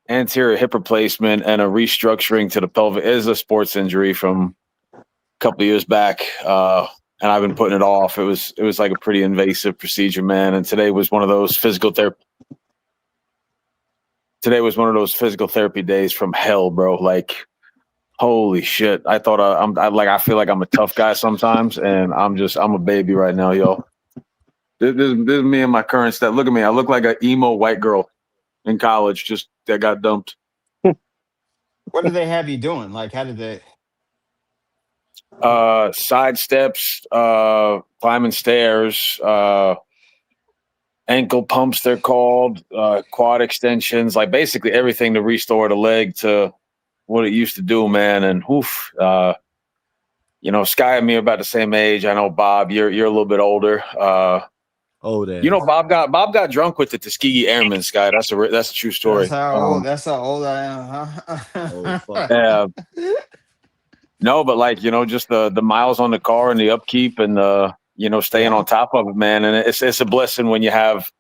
anterior hip replacement and a restructuring to the pelvic. It is a sports injury from a couple of years back, and I've been putting it off. It was like a pretty invasive procedure, man. And today was one of those physical therapy days from hell, bro. Like, holy shit! I thought I feel like I'm a tough guy sometimes, and I'm a baby right now, yo. This is me and my current stat. Look at me. I look like an emo white girl in college, just that got dumped. What did they have you doing? Like, how did they? Side steps, climbing stairs, ankle pumps, they're called, quad extensions, like basically everything to restore the leg to what it used to do, man. And Sky and me are about the same age. I know, Bob, you're a little bit older. Oh, that. You know, Bob got drunk with the Tuskegee Airmen, Sky. That's a true story. That's how old I am, huh? Oh, fuck. Yeah. No, but like, you know, just the miles on the car and the upkeep and the, you know, staying on top of it, man. And it's a blessing when you have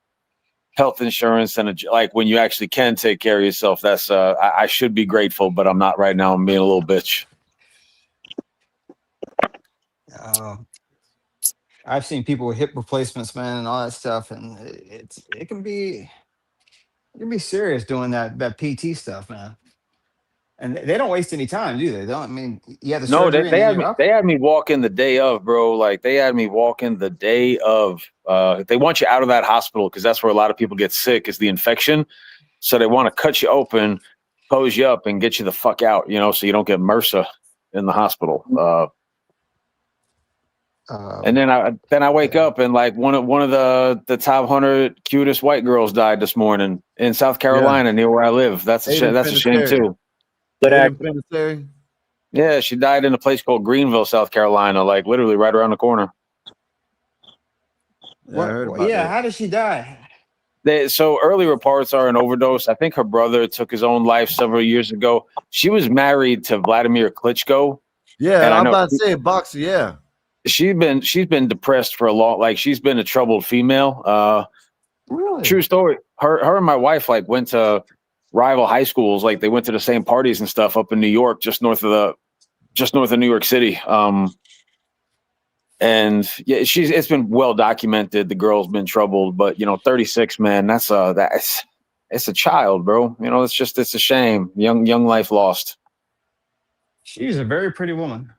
health insurance and like when you actually can take care of yourself. That's I should be grateful, but I'm not right now. I'm being a little bitch. I've seen people with hip replacements, man, and all that stuff, and it can be serious doing that PT stuff, man. And they don't waste any time, do they? Don't. I mean, you have the No, surgery and they then had you're me. up. They had me walking the day of, bro. Like they had me walking the day of. They want you out of that hospital because that's where a lot of people get sick. Is the infection, so they want to cut you open, hose you up, and get you the fuck out. You know, so you don't get MRSA in the hospital. And then I wake up and like one of the top 100 cutest white girls died this morning in South Carolina near where I live. That's a shame too. Yeah, she died in a place called Greenville, South Carolina, like literally right around the corner. Yeah, I heard about that. How did she die? So early reports are an overdose. I think her brother took his own life several years ago. She was married to Vladimir Klitschko. Yeah, and I'm about to say boxer. Yeah, she's been depressed for a long. Like she's been a troubled female. Really? True story. Her and my wife like went to rival high schools. Like they went to the same parties and stuff up in New York, just north of New York City. And yeah, it's been well documented. The girl's been troubled, but you know, 36, man, it's a child, bro. You know, it's a shame. Young life lost. She's a very pretty woman.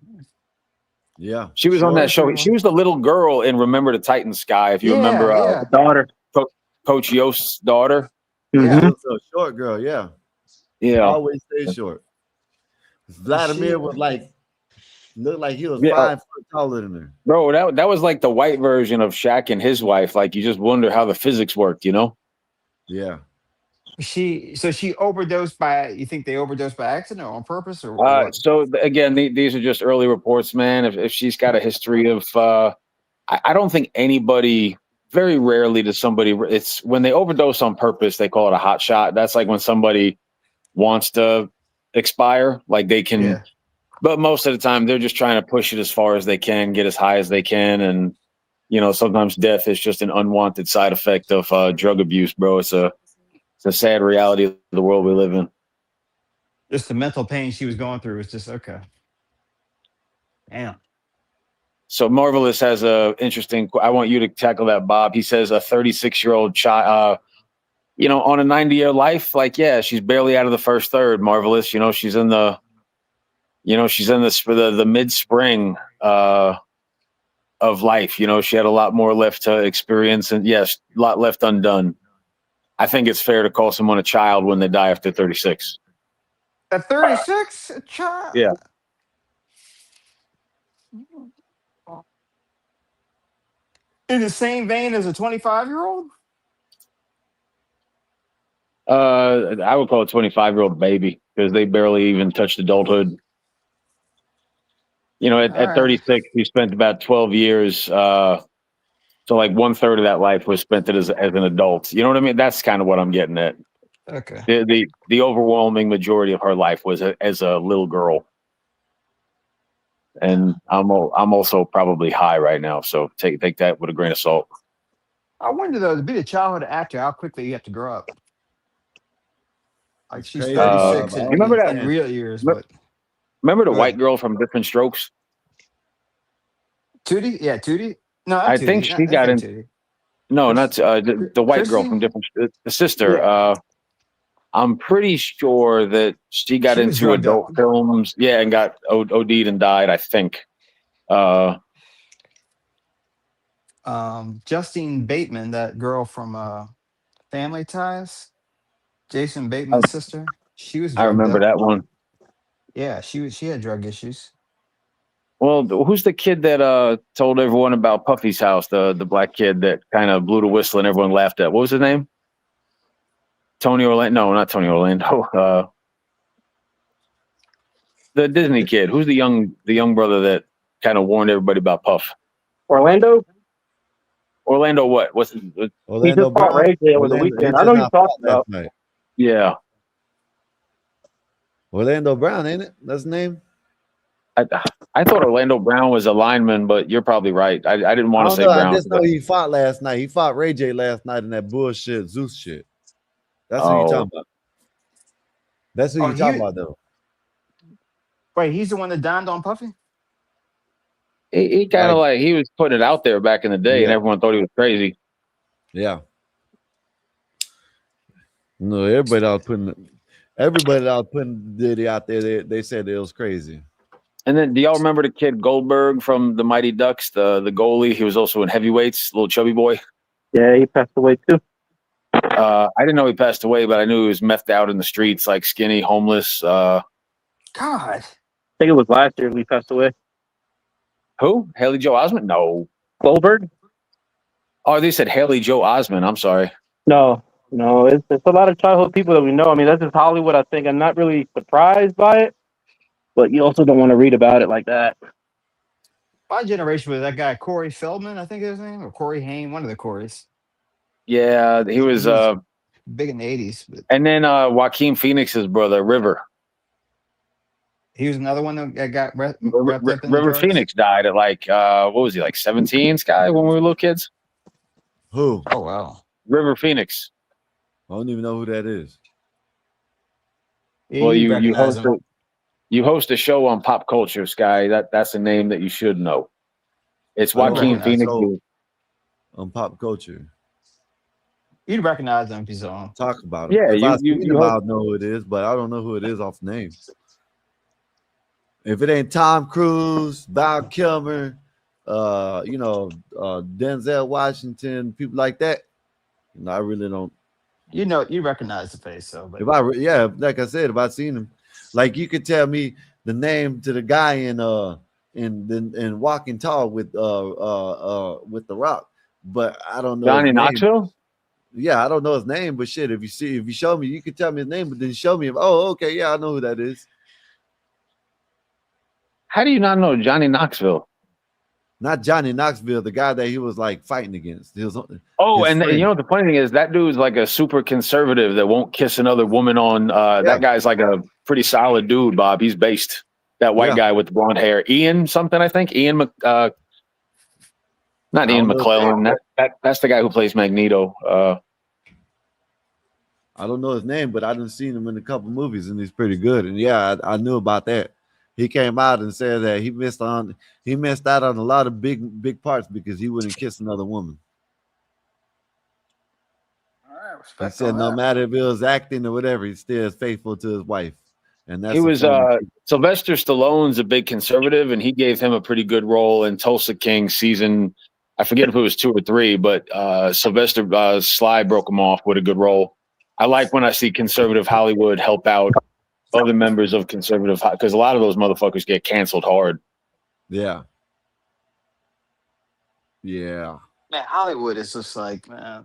Yeah, she was on that show. She was the little girl in Remember the Titans, Sky. If you remember, yeah. daughter, Coach Yost's daughter. Yeah, it was a short girl. Yeah, Yeah. always stay short. Vladimir was like looked like he was 5 foot taller than her. Bro, that was like the white version of Shaq and his wife. Like you just wonder how the physics worked, you know? Yeah. She overdosed by. You think they overdosed by accident or on purpose or what? So again, these are just early reports, man. If she's got a history of, I don't think anybody. Very rarely does somebody. It's when they overdose on purpose. They call it a hot shot. That's like when somebody wants to expire, like they can. Yeah. But most of the time, they're just trying to push it as far as they can, get as high as they can, and you know, sometimes death is just an unwanted side effect of drug abuse, bro. It's a sad reality of the world we live in. Just the mental pain she was going through was just okay. Damn. So Marvelous has a interesting. I want you to tackle that, Bob. He says a 36-year-old child, you know, on a 90-year life, like yeah, she's barely out of the first third. Marvelous, you know, she's in the mid spring of life. You know, she had a lot more left to experience, and yes, a lot left undone. I think it's fair to call someone a child when they die after 36. At 36, a child. Yeah. In the same vein as a 25-year-old? I would call a 25-year-old baby because they barely even touched adulthood. You know, at 36, he spent about 12 years. So like 1/3 of that life was spent as an adult. You know what I mean? That's kind of what I'm getting at. Okay. The overwhelming majority of her life was as a little girl. And I'm also probably high right now, so take that with a grain of salt. I wonder though, to be a childhood actor, how quickly you have to grow up. Like she's 36 remember that in real years, but remember the white girl from Different Strokes? Tootie? Yeah, Tootie. No, I think she got in. Tootie. No, not the white girl from Different. The sister. Yeah. I'm pretty sure that she got She was into drugged adult up. films. Yeah, and got OD'd and died. I think. Justine Bateman, that girl from Family Ties, Jason Bateman's sister. She was I drugged remember up. that one. Yeah, she had drug issues. Well, who's the kid that told everyone about Puffy's house? The black kid that kind of blew the whistle and everyone laughed at. What was his name? Tony Orlando? No, not Tony Orlando. The Disney kid. Who's the young brother that kind of warned everybody about Puff? Orlando? Orlando what? What's his, He Orlando just fought Brown. Ray J over the Orlando, he weekend. I just know you not fought talked last about. night. yeah. Orlando Brown, ain't it? That's his name. I thought Orlando Brown was a lineman, but you're probably right. I didn't I want to don't say know. I Brown. just know he fought last night. He fought Ray J last night in that bullshit Zeus shit. That's who you talking about. That's who you talking about, though. Wait, he's the one that dined on Puffy? He kind of like he was putting it out there back in the day, and Yeah. everyone thought he was crazy. Yeah. No, everybody out putting Diddy out there. They said it was crazy. And then, do y'all remember the kid Goldberg from the Mighty Ducks, the goalie? He was also in heavyweights, little chubby boy. Yeah, he passed away too. I didn't know he passed away, but I knew he was methed out in the streets, like skinny, homeless. God, I think it was last year he passed away. Who? Haley Joe Osment? No. Goldberg? Oh, they said Haley Joe Osment. I'm sorry. No, it's a lot of childhood people that we know. I mean, that's just Hollywood. I think I'm not really surprised by it, but you also don't want to read about it like that. my generation was that guy Corey Feldman, I think his name, or Corey Haim, one of the Corys. Yeah, he was big in the 80s. But and then Joaquin Phoenix's brother, River. he was another one that got wrapped up in the River drugs. Phoenix died at like what was he, like 17, Sky, when we were little kids? Who? Oh wow. River Phoenix. I don't even know who that is. Well, you host a show on Pop Culture, Sky. That's a name that you should know. It's Joaquin Phoenix. On Pop Culture. You'd recognize him if you saw him. Talk about him. Yeah, if I see him, hope- I'll know who it is, but I don't know who it is off the name. If it ain't Tom Cruise, Val Kilmer, Denzel Washington, people like that, I really don't. You recognize the face, so. But Like I said, if I seen him, like you could tell me the name to the guy in Walking Tall with The Rock, but I don't know Johnny his name. Knoxville. Yeah, I don't know his name, but shit, if you show me, you could tell me his name, but then show me him. Oh, okay, yeah, I know who that is. How do you not know Johnny Knoxville? Not Johnny Knoxville, the guy that he was like fighting against. He was, and you know the funny thing is that dude's like a super conservative that won't kiss another woman on. That guy's like a pretty solid dude, Bob. He's based. That white guy with the blonde hair, Ian something, I think. Not Ian McClellan. That's the guy who plays Magneto. I don't know his name, but I done seen him in a couple movies, and he's pretty good. And yeah, I knew about that. He came out and said that he missed out on a lot of big parts because he wouldn't kiss another woman. All right, He respect. said no matter if it was acting or whatever, he still is faithful to his wife. And that's He was Sylvester Stallone's a big conservative, and he gave him a pretty good role in Tulsa King season. I forget if it was 2 or 3, but Sylvester Sly broke him off with a good role. I like when I see conservative Hollywood help out other members of conservative, because a lot of those motherfuckers get canceled hard. Yeah. Yeah. Man, Hollywood is just like, man.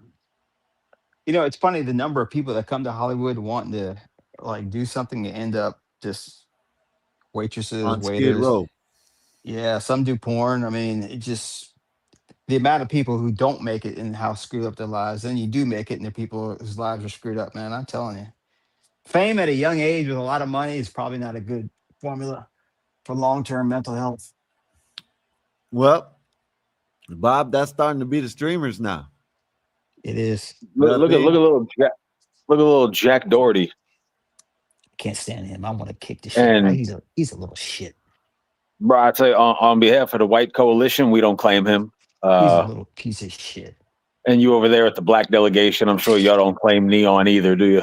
It's funny the number of people that come to Hollywood wanting to like do something and end up just waitresses, On Skid waiters. Row. Yeah, some do porn. I mean, it just the amount of people who don't make it and how screwed up their lives. Then you do make it and the people whose lives are screwed up, man. I'm telling you. Fame at a young age with a lot of money is probably not a good formula for long-term mental health. Well, Bob, that's starting to be the streamers now. It is. Look at little Jack Doherty. Can't stand him. I want to kick the shit. And he's a little shit. Bro, I tell you, on behalf of the white coalition, we don't claim him. He's a little piece of shit. And you over there at the black delegation, I'm sure y'all don't claim Neon either, do you?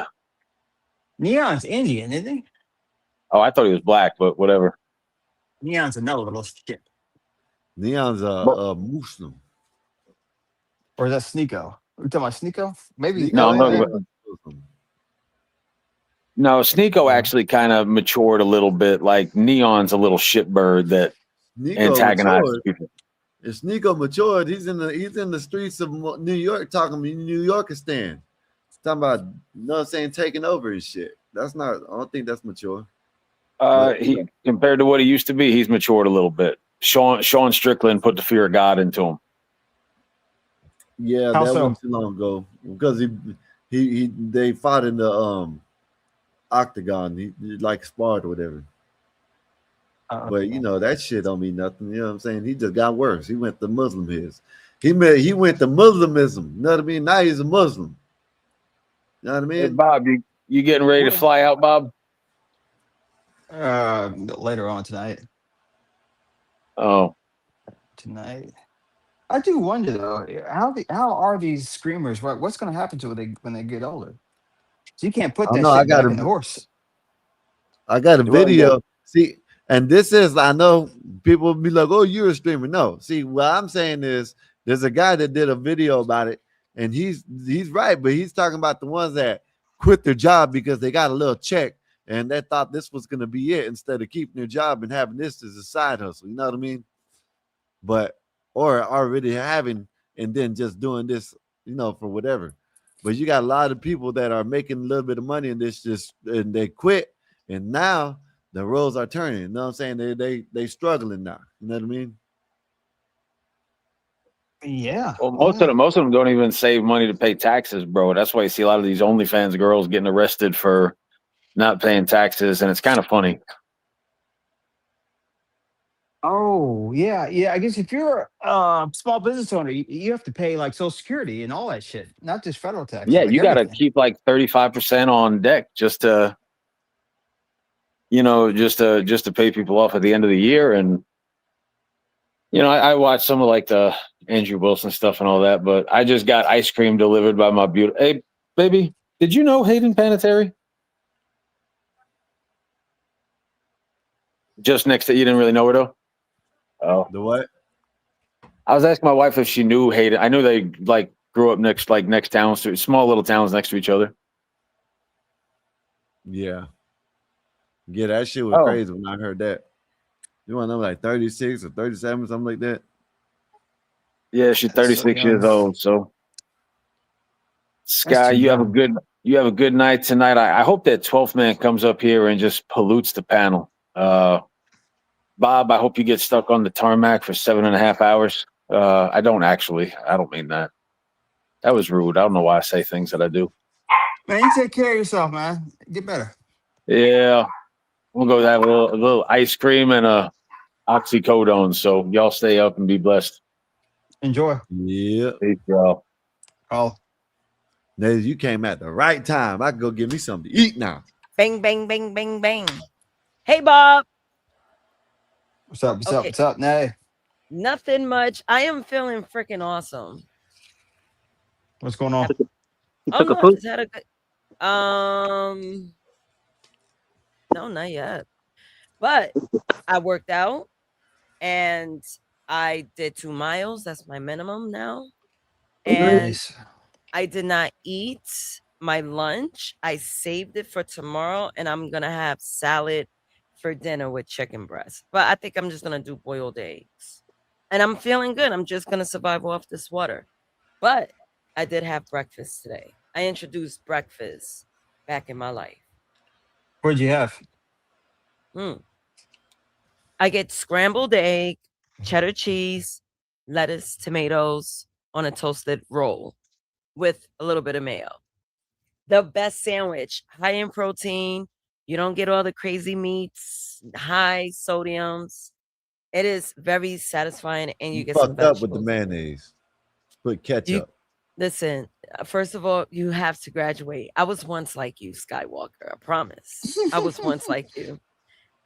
Neon's Indian, isn't he? Oh, I thought he was black, but whatever. Neon's another little shit. Neon's a Muslim. Or is that Sneeko? Are we talking about Sneeko? Maybe. No, Sneeko actually kind of matured a little bit. Like Neon's a little shitbird that antagonizes people. If Sneeko matured, he's in the streets of New York talking New Yorkistan. Talking about taking over his shit. I don't think that's mature. He compared to what he used to be, he's matured a little bit. Sean Strickland put the fear of God into him. Yeah, How that so? wasn't too long ago because they fought in the octagon. He like sparred or whatever. But you know that shit don't mean nothing. You know what I'm saying? He just got worse. He went to Muslim his. He went to Muslimism. You know what I mean? Now he's a Muslim. You know what I Hey mean? Bob, you getting ready to fly out, Bob? Later on tonight. Oh, Tonight. I do wonder though, how are these screamers? What's going to happen to them when they get older? So you can't I put don't that know. shit back in the horse. I got a Well, video. See, and this is I know people will be like, "Oh, you're a streamer." No, see, what I'm saying is there's a guy that did a video about it, and he's right, but he's talking about the ones that quit their job because they got a little check and they thought this was gonna be it instead of keeping their job and having this as a side hustle. You know what I mean? But or already having and then just doing this, for whatever. But you got a lot of people that are making a little bit of money and and they quit, and now the roles are turning. You know what I'm saying? They struggling now. You know what I mean? Yeah. well, most of them don't even save money to pay taxes, bro. That's why you see a lot of these OnlyFans girls getting arrested for not paying taxes, and it's kind of funny. Oh, yeah. Yeah. I guess if you're a small business owner, you have to pay like Social Security and all that shit, not just federal taxes, Yeah, like you got to everything. keep like 35% on deck just to just to pay people off at the end of the year. And I watch some of like the Andrew Wilson stuff and all that, but I just got ice cream delivered by my beautiful. Hey, baby, did you know Hayden Panettiere? Just next to you, didn't really know her though. Oh, The what? I was asking my wife if she knew Hayden. I knew they like grew up next towns, to small little towns next to each other. Yeah. Yeah, that shit was Oh, crazy when I heard that. You want to know like 36 or 37, something like that? yeah, she's That's so 36 young. years old. So, That's Sky, too young. you have a good night tonight. I hope that 12th man comes up here and just pollutes the panel. Bob, I hope you get stuck on the tarmac for 7.5 hours. I don't actually. I don't mean that. That was rude. I don't know why I say things that I do. Man, you take care of yourself, man. Get better. Yeah, we'll go have a little ice cream and a oxycodone. So y'all stay up and be blessed. Enjoy. Yeah. Peace, y'all. Oh. Nez, you came at the right time. I can go get me something to eat now. Bang, bang, bang, bang, bang. Hey, Bob. What's up? What's up? Okay. What's up, Nay? Nothing much. I am feeling freaking awesome. What's going on? Oh no, I just had a good. No, not yet. But I worked out and I did 2 miles. That's my minimum now. And Nice. I did not eat my lunch. I saved it for tomorrow, and I'm gonna have salad for dinner with chicken breast. But I think I'm just gonna do boiled eggs. And I'm feeling good. I'm just gonna survive off this water. But I did have breakfast today. I introduced breakfast back in my life. What'd you have? I get scrambled egg, cheddar cheese, lettuce, tomatoes on a toasted roll with a little bit of mayo. The best sandwich, high in protein. You don't get all the crazy meats, high sodiums. It is very satisfying, and you You get some fucked up with the vegetables. mayonnaise. Put ketchup. Listen, first of all, you have to graduate. I was once like you, Skywalker. I promise. I was once like you.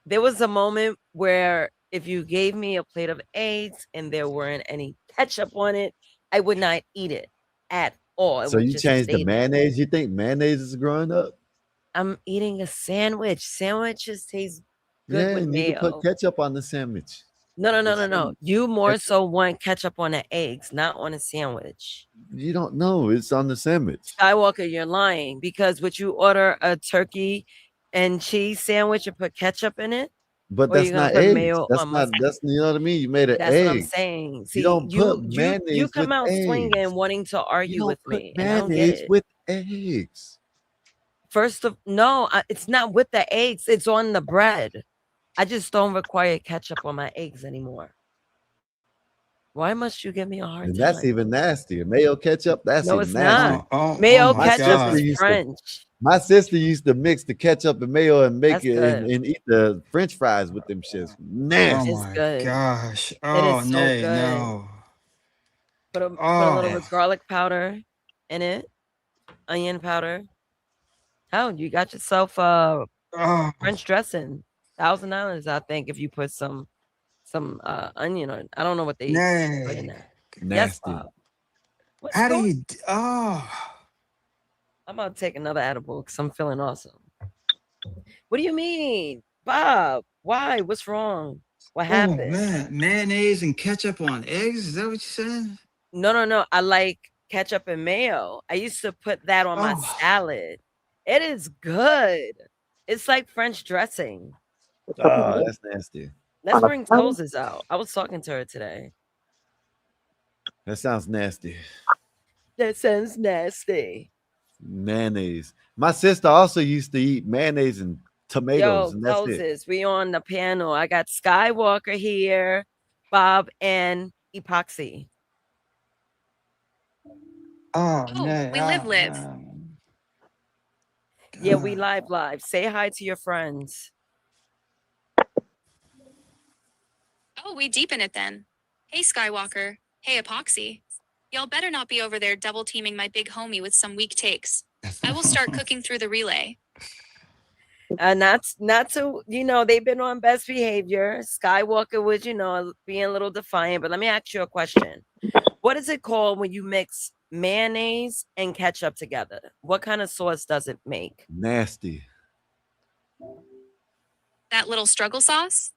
There was a moment where if you gave me a plate of eggs and there weren't any ketchup on it, I would not eat it at all. It So would you just changed the stay there. mayonnaise? You think mayonnaise is growing up? I'm eating a sandwich. Sandwiches taste good Yeah, with you need to put mayo. ketchup on the sandwich. No. You more so want ketchup on the eggs, not on a sandwich. You don't know. It's on the sandwich. Skywalker, you're lying because would you order a turkey and cheese sandwich and put ketchup in it? But Or are that's you gonna not put eggs. mayo That's on not mustard? that's you know what I mean? You made an That's what I'm egg. saying. You See, don't put you mayonnaise come with out swinging eggs. wanting to You argue don't with put me, and I don't get mayonnaise it. with eggs. It's not with the eggs. It's on the bread. I just don't require ketchup on my eggs anymore. Why must you give me a hard And time? that's even nastier. Mayo ketchup, that's No, even it's not. nastier. Mayo My ketchup sister is used to French. my sister used to mix the ketchup and mayo and make That's it good. and eat the French fries with them shits. Oh Nasty. It's my good. gosh. It Oh, is so nay, good. no. Put a little Oh, bit of garlic powder in it, onion powder. Oh, you got yourself oh, French dressing. $1,000, I think, if you put some onion on. I don't know what they put in nay. there. Yes, Nasty. Bob. What's How do going? you? Oh, I'm about to take another edible because I'm feeling awesome. What do you mean, Bob? Why? What's wrong? What oh happened? man, mayonnaise and ketchup on eggs? Is that what you said? No. I like ketchup and mayo. I used to put that on my Oh, salad. It is good. It's like French dressing. Oh, that's nasty. Let's bring Toes out. I was talking to her today. That sounds nasty. That sounds nasty. Mayonnaise. My sister also used to eat mayonnaise and tomatoes, Yo, and that's it. Toes, we on the panel. I got Skywalker here, Bob, and Epoxy. oh, Oh, nay. we live. Yeah, we live. Say hi to your friends. Oh, we deepen it then. Hey, Skywalker. Hey, Epoxy. Y'all better not be over there double teaming my big homie with some weak takes. I will start cooking through the relay. Not to, they've been on best behavior. Skywalker was, being a little defiant. But let me ask you a question. What is it called when you mix mayonnaise and ketchup together? What kind of sauce does it make? Nasty. That little struggle sauce?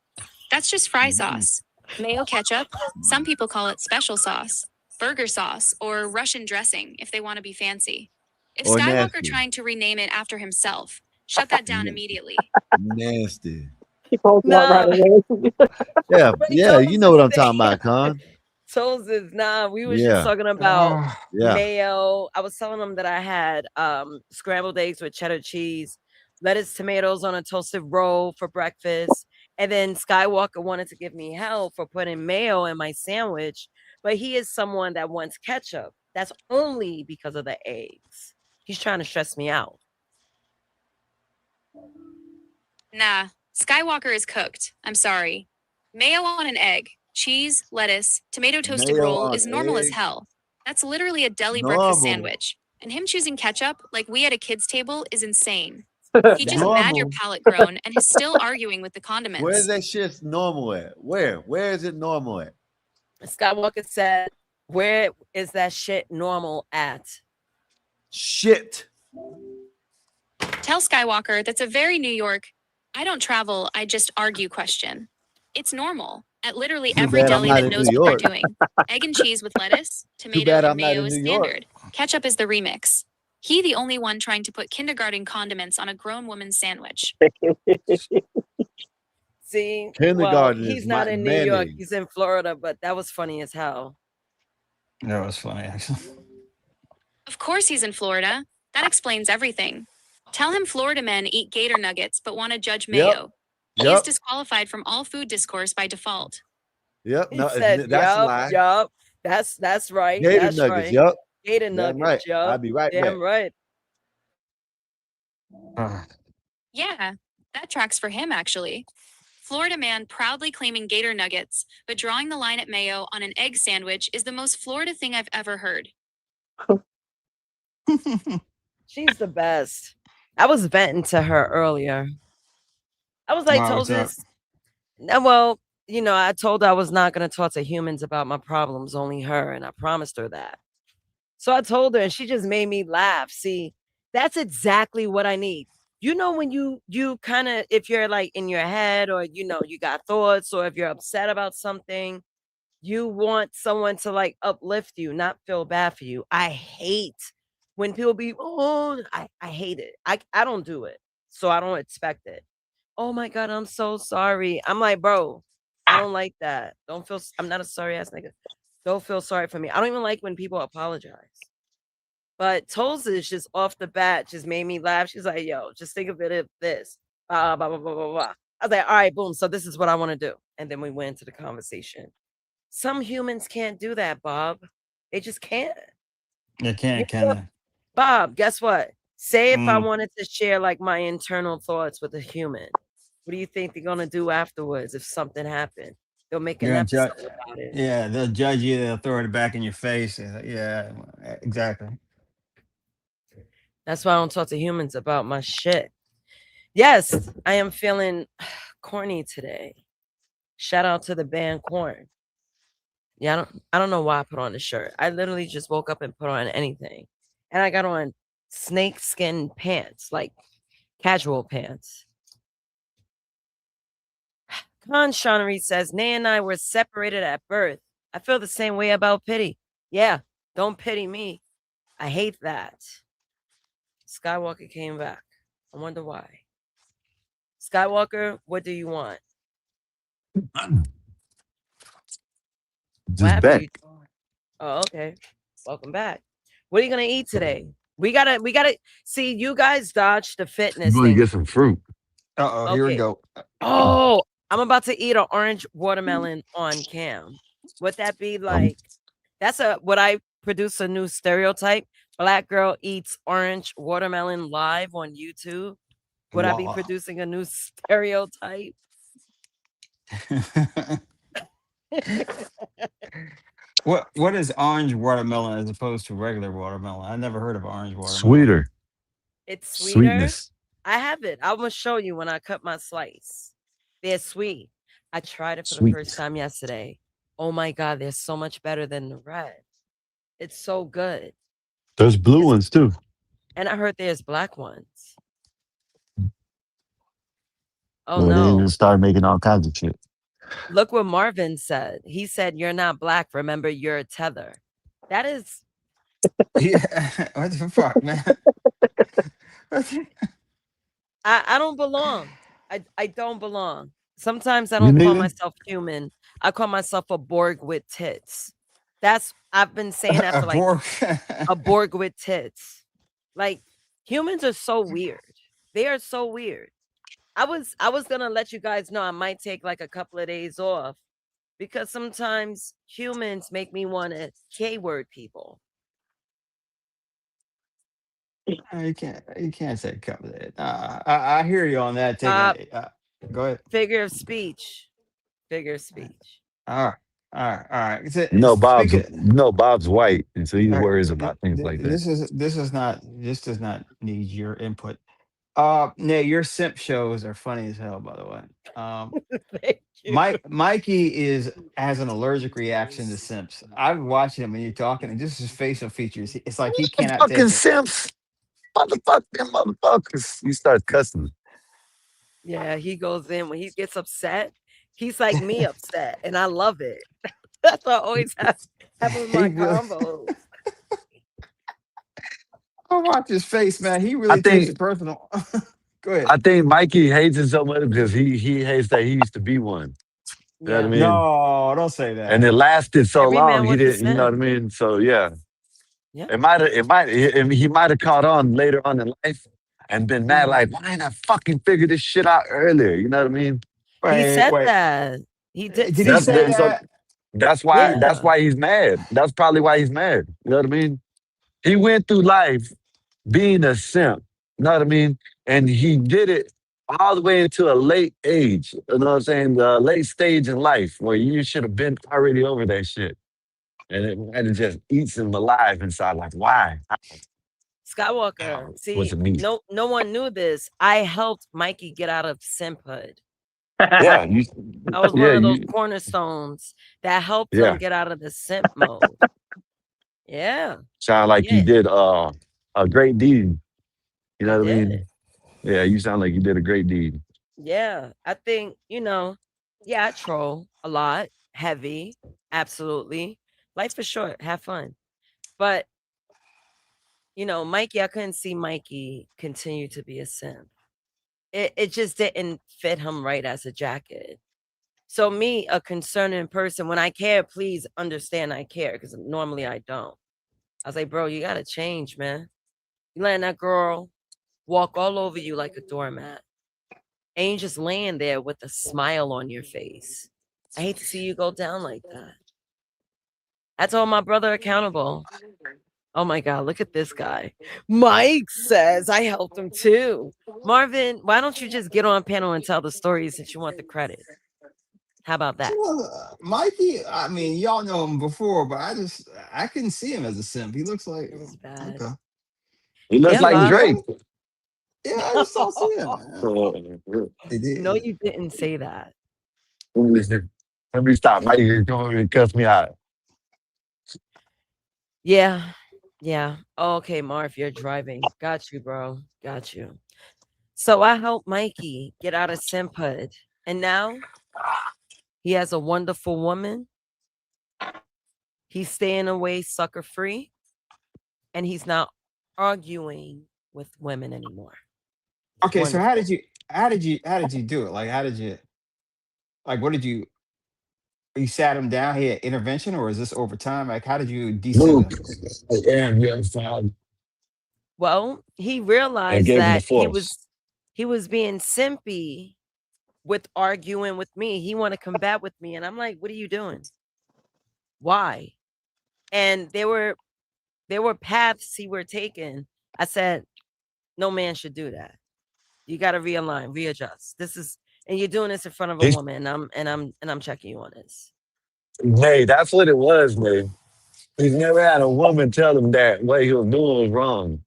That's just fry sauce. Mayo ketchup, some people call it special sauce, burger sauce, or Russian dressing if they want to be fancy. If Or Skywalker nasty. trying to rename it after himself, shut that down immediately. Nasty. No. Yeah, you know what I'm talking about, Con. Toes is we was just Yeah. talking about Yeah. mayo. I was telling them that I had scrambled eggs with cheddar cheese, lettuce, tomatoes on a toasted roll for breakfast. And then Skywalker wanted to give me hell for putting mayo in my sandwich, but he is someone that wants ketchup. That's only because of the eggs. He's trying to stress me out. Nah, Skywalker is cooked. I'm sorry. Mayo on an egg, cheese, lettuce, tomato toasted Mayo roll on is normal as egg. hell. That's literally a deli breakfast Normal. sandwich. And him choosing ketchup like we at a kid's table is insane. He just Normal. mad your palate grown and is still arguing with the condiments. Where's that shit normal at? Where is it normal at? Skywalker said, "Where is that shit normal at?" Shit. Tell Skywalker that's a very New York, I don't travel, I just argue question. It's normal at literally Too every bad I'm deli not that in knows New what York. they're doing. Egg and cheese with lettuce, tomato, bad and I'm not mayo in is New York. standard. Ketchup is the remix. He the only one trying to put kindergarten condiments on a grown woman's sandwich. See, Kindergarten he's is not in New York. mayonnaise. He's in Florida, but that was funny as hell. that was funny, actually. Of course he's in Florida. That explains everything. Tell him Florida men eat gator nuggets but want to judge mayo. He is Yep. disqualified from all food discourse by default. Yep. He No, said, that's a lie. yup. That's right. Gator That's nuggets. right. Yep. Gator Damn nuggets. right. Yup. I'll be right Damn back. right. Yeah, that tracks for him actually. Florida man proudly claiming gator nuggets, but drawing the line at mayo on an egg sandwich is the most Florida thing I've ever heard. She's the best. I was venting to her earlier. I was like, Wow, what's up? well, I told her I was not going to talk to humans about my problems, only her, and I promised her that. So I told her, and she just made me laugh. See, that's exactly what I need. When you kind of, if you're like in your head or, you got thoughts, or if you're upset about something, you want someone to like uplift you, not feel bad for you. I hate when people be, I hate it. I don't do it. So I don't expect it. Oh my God, I'm so sorry. I'm like, bro, I don't like that. I'm not a sorry ass nigga. Don't feel sorry for me. I don't even like when people apologize. But Tulsa is just off the bat, just made me laugh. She's like, yo, just think of it as this. Blah, blah, blah, blah, blah, blah. I was like, all right, boom. So this is what I want to do. And then we went into the conversation. Some humans can't do that, Bob. They just can't. You can't, You can know, they? Bob, guess what? Say if I wanted to share like my internal thoughts with a human, what do you think they're gonna do afterwards if something happened? They'll make They're an gonna judge. episode about it. Yeah, they'll judge you. They'll throw it back in your face. Yeah, exactly. That's why I don't talk to humans about my shit. Yes, I am feeling corny today. Shout out to the band Corn. Yeah, I don't know why I put on the shirt. I literally just woke up and put on anything. And I got on snakeskin pants, like casual pants. Khan Shawnery says, Nay and I were separated at birth. I feel the same way about pity. Yeah, don't pity me. I hate that. Skywalker came back. I wonder why. Skywalker, what do you want? Just back. Oh, okay. Welcome back. What are you gonna eat today? We gotta see you guys dodged the I'm fitness going to thing. get some fruit. Uh-oh, here we Okay. go. Oh, I'm about to eat an orange watermelon on cam. Would that be like that's what I produce a new stereotype? Black girl eats orange watermelon live on YouTube. Would I be Wow. producing a new stereotype? What is orange watermelon as opposed to regular watermelon? I never heard of orange watermelon. Sweeter. It's sweeter. Sweetness. I have it. I'm gonna show you when I cut my slice. They're sweet. I tried it for the Sweet. first time yesterday. Oh my god, they're so much better than the red. It's so good. There's blue ones too. And I heard there's black ones. Oh Well, they no. even start making all kinds of shit. Look what Marvin said. He said, You're not black. Remember, you're a tether. That is. Yeah. What the fuck, man? I don't belong. I don't belong. Sometimes I You don't call neither? myself human. I call myself a Borg with tits. I've been saying that A for like Borg. a Borg with tits. Like humans are so weird. They are so weird. I was gonna let you guys know I might take like a couple of days off because sometimes humans make me want to K-word people. You can't say cover that. I hear you on that. Go ahead. Figure of speech. Figure of speech. All right. All right. No, Speaking, Bob's white, and so he all right, worries about things like that. this does not need your input. Nay, your simp shows are funny as hell, by the way. Thank you. Mikey has an allergic reaction to simps. I've watched him when you're talking, and just his facial features. It's like he cannot take Fucking it. simps. Motherfuckers. You start cussing. Yeah, he goes in when he gets upset. He's like me upset, and I love it. That's what I always have with my combos. I watch his face, man. He really takes it personal. Go ahead. I think Mikey hates it so much because he hates that he used to be one. You know what I mean? No, don't say that. And it lasted so Every long, man he with his didn't. You know what I sin. mean? So yeah, Yeah. he might have caught on later on in life and been mad, like, why didn't I fucking figure this shit out earlier? You know what I mean? He said that. He did. Did he say so that? that's why he's mad. That's probably why he's mad. You know what I mean? He went through life being a simp. You know what I mean? And he did it all the way into a late age. You know what I'm saying? The late stage in life where you should have been already over that shit. And it might have just eats him alive inside. Like, why? Skywalker. See, What's it mean? no one knew this. I helped Mikey get out of simphood. Yeah, I was one of those cornerstones that helped him Yeah. get out of the simp mode. Yeah. Sound like you did a great deed. You know what I mean? did. Yeah, you sound like you did a great deed. Yeah. I think, yeah, I troll a lot. Heavy. Absolutely. Life is short. Have fun. But, Mikey, I couldn't see Mikey continue to be a simp. It just didn't fit him right as a jacket. So me, a concerning person, when I care, please understand I care, because normally I don't. I was like, bro, you gotta change, man. You letting that girl walk all over you like a doormat. And you just laying there with a smile on your face. I hate to see you go down like that. That's all my brother accountable. Oh my God, look at this guy. Mike says I helped him too. Marvin, why don't you just get on panel and tell the stories that you want the credit? How about that? Well, Mikey, I mean, y'all know him before, but I couldn't see him as a simp. He looks like It was bad. okay. He looks Yeah, like Bob. Drake. Yeah, I just don't see him. No, you didn't say that. Let me stop. How you going to cuss me out? Yeah. Yeah. Okay, Marv, you're driving. Got you, bro. Got you. So I helped Mikey get out of simphood. And now he has a wonderful woman. He's staying away sucker free. And he's not arguing with women anymore. It's Okay, so wonderful. how did you do it? What did you sat him down, he had intervention, or is this over time? Like, how did you descend him? Well, he And realized gave him the that force. he was being simpy with arguing with me. He want to combat with me, and I'm like, "What are you doing? Why?" And there were paths he were taking. I said, "No man should do that. You got to realign, readjust. This is, and you're doing this in front of a He's, woman. And I'm checking you on this." Nay, that's what it was, man. He's never had a woman tell him that what he was doing was wrong.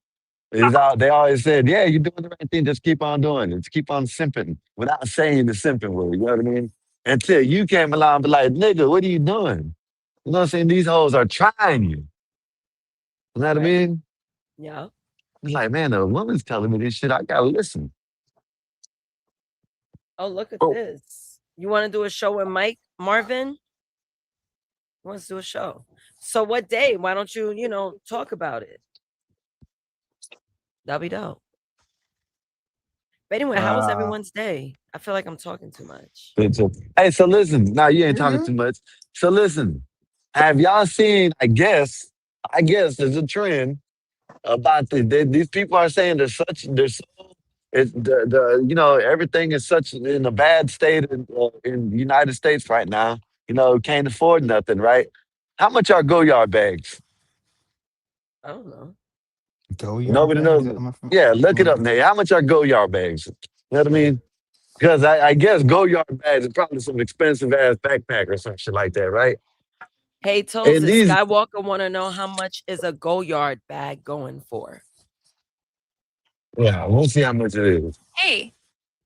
They always said, yeah, you're doing the right thing. Just keep on doing it. Just keep on simping without saying the simping word. You know what I mean? Until you came along and be like, nigga, what are you doing? You know what I'm saying? These hoes are trying you. You know what I Right? mean? Yeah. It's like, man, a woman's telling me this shit. I gotta listen. Oh, look at Oh, this. You want to do a show with Mike Marvin? Wants to do a show. So what day? Why don't you, talk about it? That'll be dope. But anyway, how was everyone's day? I feel like I'm talking too much. hey, so listen. Now you ain't talking too much. So listen. Have y'all seen? I guess there's a trend about these people are saying everything is such in a bad state in the United States right now. Can't afford nothing, right? How much are Goyard bags? I don't know. Go yard Nobody bags? knows. Yeah, look it up, Nate. How much are Goyard bags? You know what I mean? Because I guess Goyard bags is probably some expensive ass backpack or some shit like that, right? Hey, Toes, And is these, Skywalker want to know how much is a Goyard bag going for? yeah, we'll see how much it is. Hey,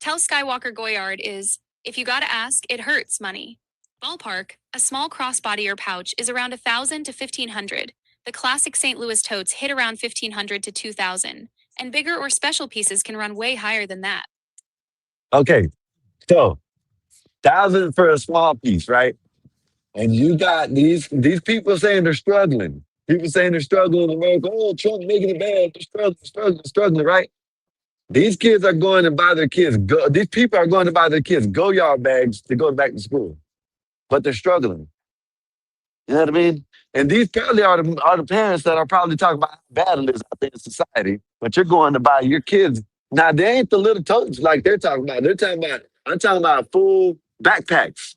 tell Skywalker Goyard is, if you gotta ask, it hurts money. Ballpark, a small crossbody or pouch is around 1,000 to 1,500. The classic St. Louis totes hit around 1,500 to 2,000, and bigger or special pieces can run way higher than that. Okay, so 1,000 for a small piece, right? And you got these people saying they're struggling. People saying they're struggling in America. Oh, Trump making it bad. They're struggling, right? These kids are going to buy their kids. These people are going to buy their kids Goyard bags to go back to school, but they're struggling. You know what I mean? And these probably are the parents that are probably talking about how bad it is out there in society. But you're going to buy your kids. Now they ain't the little totes like they're talking about. I'm talking about full backpacks.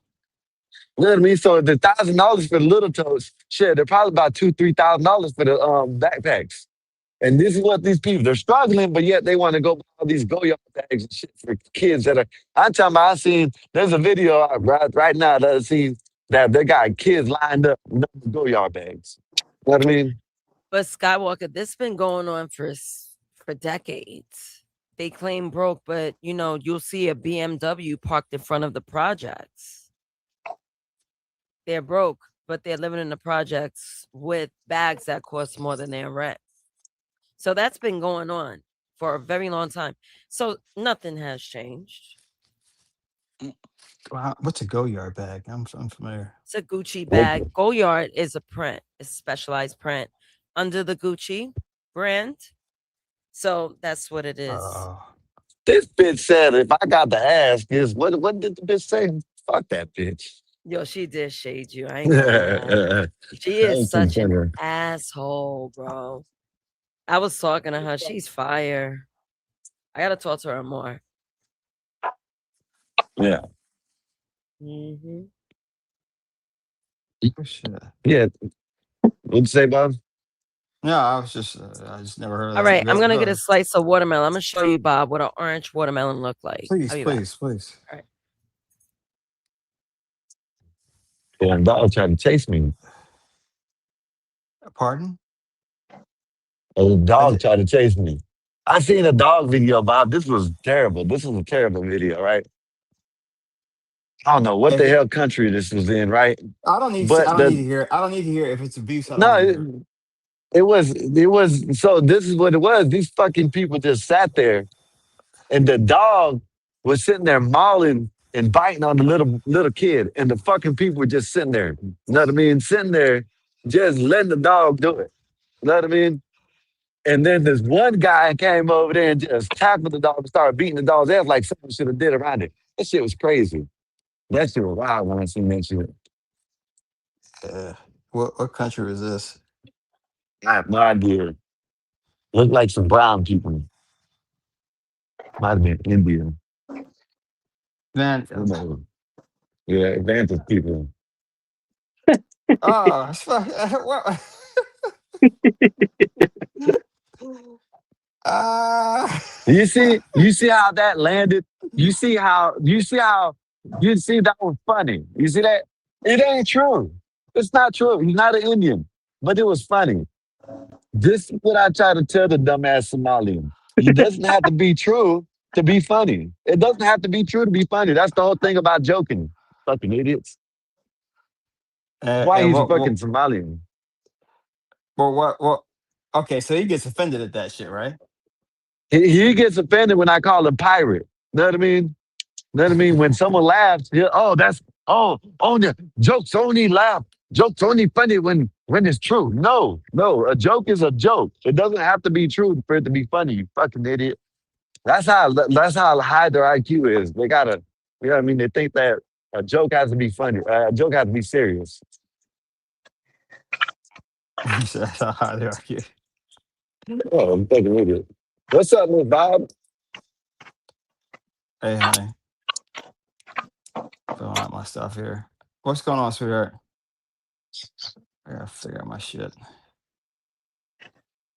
You know what I mean? So the $1,000 for the little totes, shit, they're probably about $2,000-$3,000 for the backpacks. And this is what these people, they're struggling, but yet they want to go buy all these Goyard bags and shit for kids that are. I'm talking about, there's a video out right now that I've seen that they got kids lined up with Goyard bags. You know what I mean? But Skywalker, this been going on for decades. They claim broke, but you'll see a BMW parked in front of the projects. They're broke, but they're living in the projects with bags that cost more than their rent. So that's been going on for a very long time. So nothing has changed. Wow, what's a go yard bag? I'm unfamiliar. It's a Gucci bag. Goyard is a print. It's a specialized print under the Gucci brand. So that's what it is. This bitch said, if I got to ask, is what did the bitch say? Fuck that bitch. Yo, she did shade you. I ain't gonna lie. She is such an asshole, bro. I was talking to her. She's fire. I gotta talk to her more. Yeah. Mm-hmm. Yeah. What'd you say, Bob? No, I just never heard of All that. right, I'm Go gonna get a ahead. slice of watermelon. I'm gonna show you, Bob, what an orange watermelon look like. Please, I'll be back. please. All right. Yeah, dog trying to chase me. Pardon? A dog tried to chase me. I seen a dog video, Bob. This was terrible. This was a terrible video, right? I don't know what the hell country this was in, right? I don't need to. But I don't need to hear. I don't need to hear if it's abuse. I don't no, need to hear. it was. So this is what it was. These fucking people just sat there, and the dog was sitting there mauling and biting on the little kid, and the fucking people were just sitting there. You know what I mean? Sitting there, just letting the dog do it. You know what I mean? And then this one guy came over there and just tackled the dog and started beating the dog's ass like someone should have did around it. That shit was crazy. That shit was wild when I seen that shit. What country is this? I have no idea. Looked like some brown people. Might have been Indian. Man. Who knows? Yeah, advantage people. Oh, it's what? You see how that landed? You see that was funny. You see that? It ain't true. It's not true. He's not an Indian. But it was funny. This is what I try to tell the dumbass Somalian. It doesn't have to be true to be funny. It doesn't have to be true to be funny. That's the whole thing about joking. Fucking idiots. Why he's fucking Somalian? Well, what? Okay, so he gets offended at that shit, right? He gets offended when I call him pirate. Know what I mean? Know what I mean? When someone laughs, only jokes only laugh. Jokes only funny when it's true. No, a joke is a joke. It doesn't have to be true for it to be funny. You fucking idiot. That's how high their IQ is. They gotta, you know what I mean? They think that a joke has to be funny. A joke has to be serious. That's how high their IQ. Oh, I'm fucking idiot. What's up, Miss Bob? Hey, honey. Filling out my stuff here. What's going on, sweetheart? I gotta figure out my shit.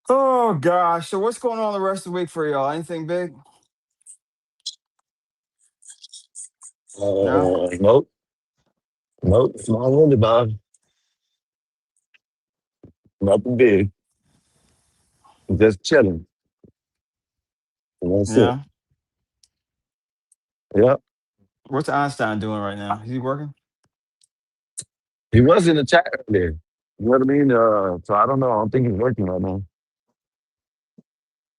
Oh gosh. So what's going on the rest of the week for y'all? Anything big? No? Nope. Small wonder, Bob. Nothing big. Just chilling. That's it. Yep. What's Einstein doing right now? Is he working? He was in the chat earlier. You know what I mean? So I don't know. I don't think he's working right now.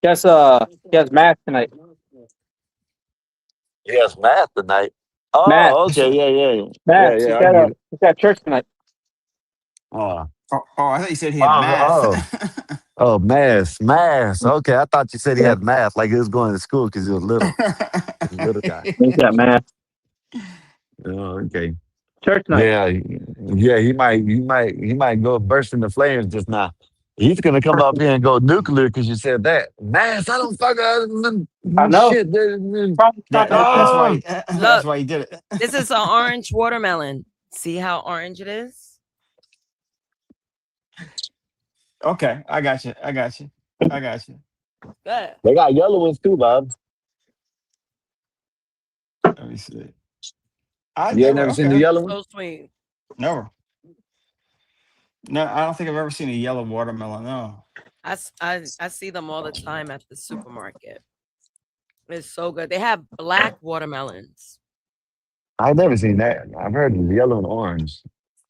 He has math tonight. He has math tonight. Math. Oh, okay. Yeah. Math. Yeah. He's got church tonight. Oh, I thought you said he had math. Math. Okay, I thought you said he had math, like he was going to school because he was little. Little guy. He's got math. Oh, okay. Church night. Yeah. He might go burst into flames just now. He's gonna come up here and go nuclear because you said that. Math, I don't fuck. I know. Shit. That's why he did it. This is an orange watermelon. See how orange it is? Okay, I got you. Good. They got yellow ones too, Bob. Let me see. You ain't never seen the yellow one? So sweet. Never. No, I don't think I've ever seen a yellow watermelon. No. I see them all the time at the supermarket. It's so good. They have black watermelons. I've never seen that. I've heard of yellow and orange.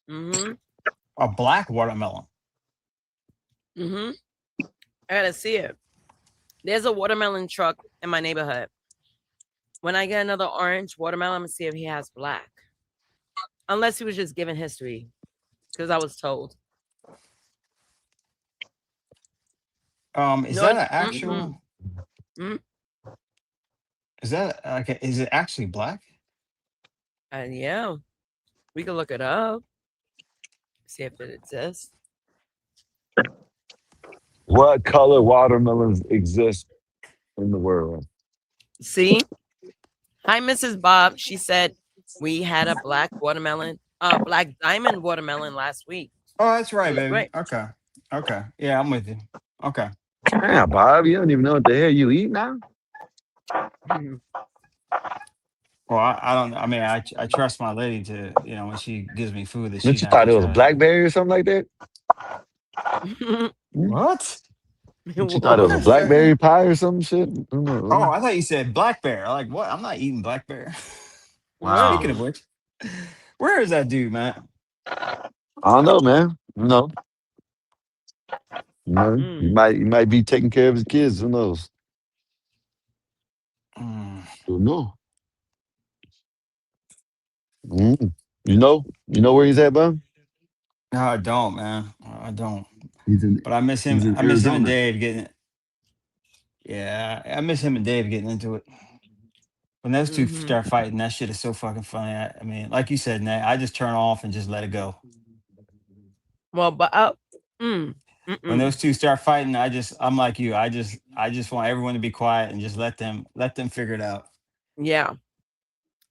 Mm-hmm. A black watermelon. Mm-hmm. I gotta see it. There's a watermelon truck in my neighborhood. When I get another orange watermelon, I'm gonna see if he has black. Unless he was just giving history, because I was told. Is that an actual? Is that okay? Is it actually black? Yeah, we can look it up. See if it exists. What color watermelons exist in the world? See? Hi, Mrs. Bob. She said we had a black watermelon, black diamond watermelon last week. Oh, that's right, baby. Right. Okay. Okay. Yeah, I'm with you. Okay. Damn, Bob, you don't even know what the hell you eat now. Mhm. Well, I don't. I mean, I trust my lady to, when she gives me food, that What she's you not thought gonna it was a try to. blackberry or something like that? Hmm? What? What you thought it What was a What? is that? blackberry pie or some shit? I don't Oh, know. I thought you said black bear. Like what? I'm not eating black bear. Wow. Speaking of Mm. which, where is that dude, man? I don't know, man. He Mm. might be taking care of his kids. Who knows? Mm. Who know? Mm. You know where he's at, bud? No, I don't, man. I don't. He's in But I miss him. he's in I miss him and Arizona. Dave getting. Yeah, I miss him and Dave getting into it. When those two Mhm. start fighting, that shit is so fucking funny. I mean, like you said, Nate, I just turn off and just let it go. Well, but mm. When Mm-mm. those two start fighting, I'm like you. I just want everyone to be quiet and just let them figure it out. Yeah.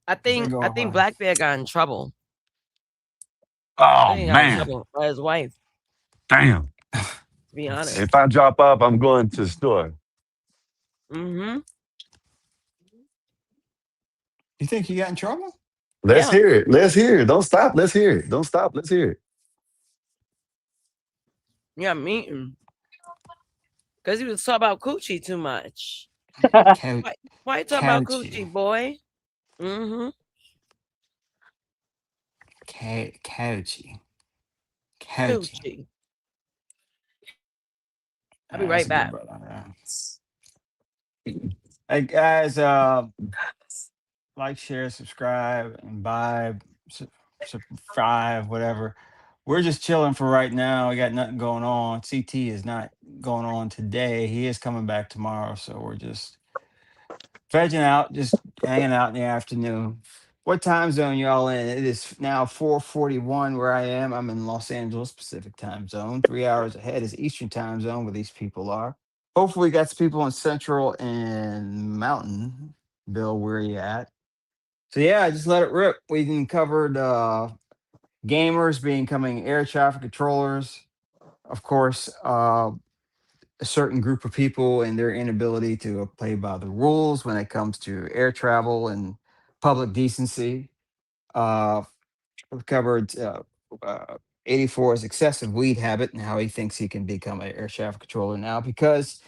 I 'Cause they think go I off think on. Black Bear got in trouble. I Oh think he got in man, trouble by his wife, damn! to be It's, If honest. I drop off, I'm going to the store. Mhm. you think he got in trouble? Let's Yeah. hear it. Let's hear it. Don't stop. Let's hear it. Don't stop. Let's hear it. Yeah, meeting. Because he was talking about coochie too much. Couch, Why you talk about couchy, coochie, boy? Mm-hmm. couchy, couchy. Coochie. I'll be That's right a good back. brother. Hey guys, like, share, subscribe, imbibe, subscribe, whatever. We're just chilling for right now. We got nothing going on. CT is not going on today. He is coming back tomorrow, so we're just vegging out, just hanging out in the afternoon. What time zone y'all in? It is now 4:41 where I am. I'm in Los Angeles Pacific time zone. 3 hours ahead is Eastern time zone where these people are. Hopefully, we got some people in Central and Mountain Bill where you at. So yeah, just let it rip. We even covered gamers becoming air traffic controllers. Of course, a certain group of people and their inability to play by the rules when it comes to air travel and public decency. Uh, we've covered 84's excessive weed habit and how he thinks he can become an air traffic controller now because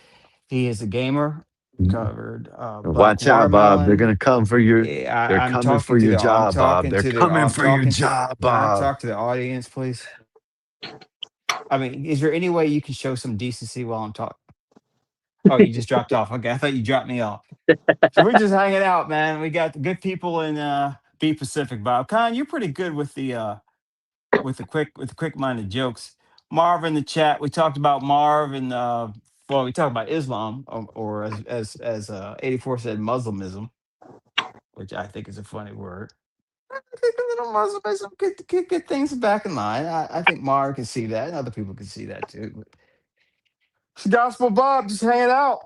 he is a gamer. Covered black Watch out, Bob. They're watermelon. gonna come for your. Yeah, They're I'm coming talking for to your the. I'm job, Bob. talking They're to the. coming I'm for your talking to. job, Can I Bob. talk to the audience, please? I mean, is there any way you can show some decency while I'm talking? Oh, you just dropped off. Okay, I thought you dropped me off. So we're just hanging out, man. We got the good people in B Pacific, Bob. Con, you're pretty good with the quick minded jokes. Marv in the chat. We talked about Marv and well, we talked about Islam, or as 84 said, Muslimism, which I think is a funny word. I think a little Muslimism could get things back in line. I think Marv can see that, and other people can see that too. It's Gospel Bob just hanging out.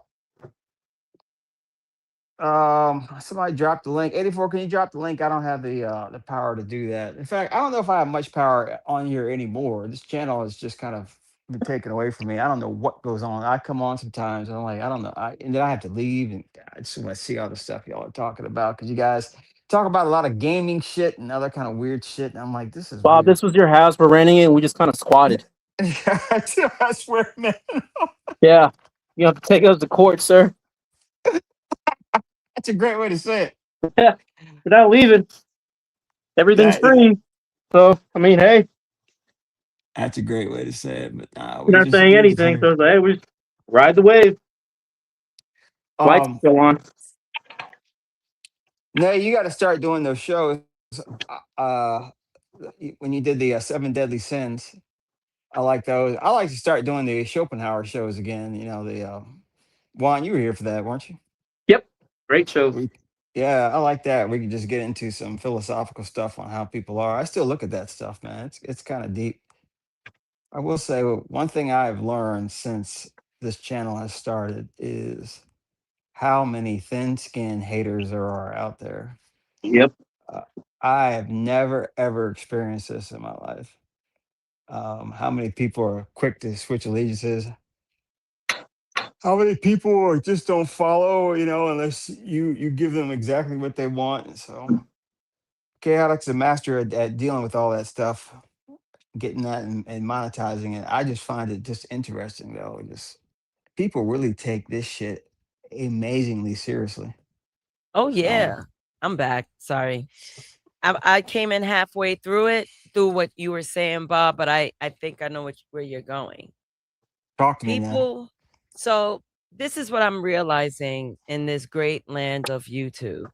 Somebody dropped the link. 84, can you drop the link? I don't have the power to do that. In fact, I don't know if I have much power on here anymore. This channel has just kind of been taken away from me. I don't know what goes on. I come on sometimes and I'm like, I don't know. And then I have to leave, and I just want to see all the stuff y'all are talking about because you guys talk about a lot of gaming shit and other kind of weird shit. And I'm like, this is Bob, weird. this was your house. We're renting it, and we just kind of squatted. I swear, man. Yeah, you have to take us to court, sir. That's a great way to say it. Yeah, without leaving, everything's That is, free. So, I mean, hey, that's a great way to say it. But nah, we're not saying we just anything. hung. So, it's like, hey, we just ride the wave. Lights Um, still on. No, you got to start doing those shows. Uh, when you did the Seven Deadly Sins, I like those. I like to start doing the Schopenhauer shows again. You know, the Juan, you were here for that, weren't you? Yep, great show. Yeah, I like that. We can just get into some philosophical stuff on how people are. I still look at that stuff, man. It's kind of deep. I will say one thing I've learned since this channel has started is how many thin-skinned haters there are out there. Yep. Uh, I have never ever experienced this in my life. how many people are quick to switch allegiances, how many people just don't follow, unless you give them exactly what they want. So Chaotic's a master at dealing with all that stuff, getting that and monetizing it. I just find it just interesting though. Just people really take this shit amazingly seriously. Oh yeah, I'm back. Sorry, I came in halfway through what you were saying, Bob. But I think I know where you're going. Talk to me now. People, so this is what I'm realizing in this great land of YouTube.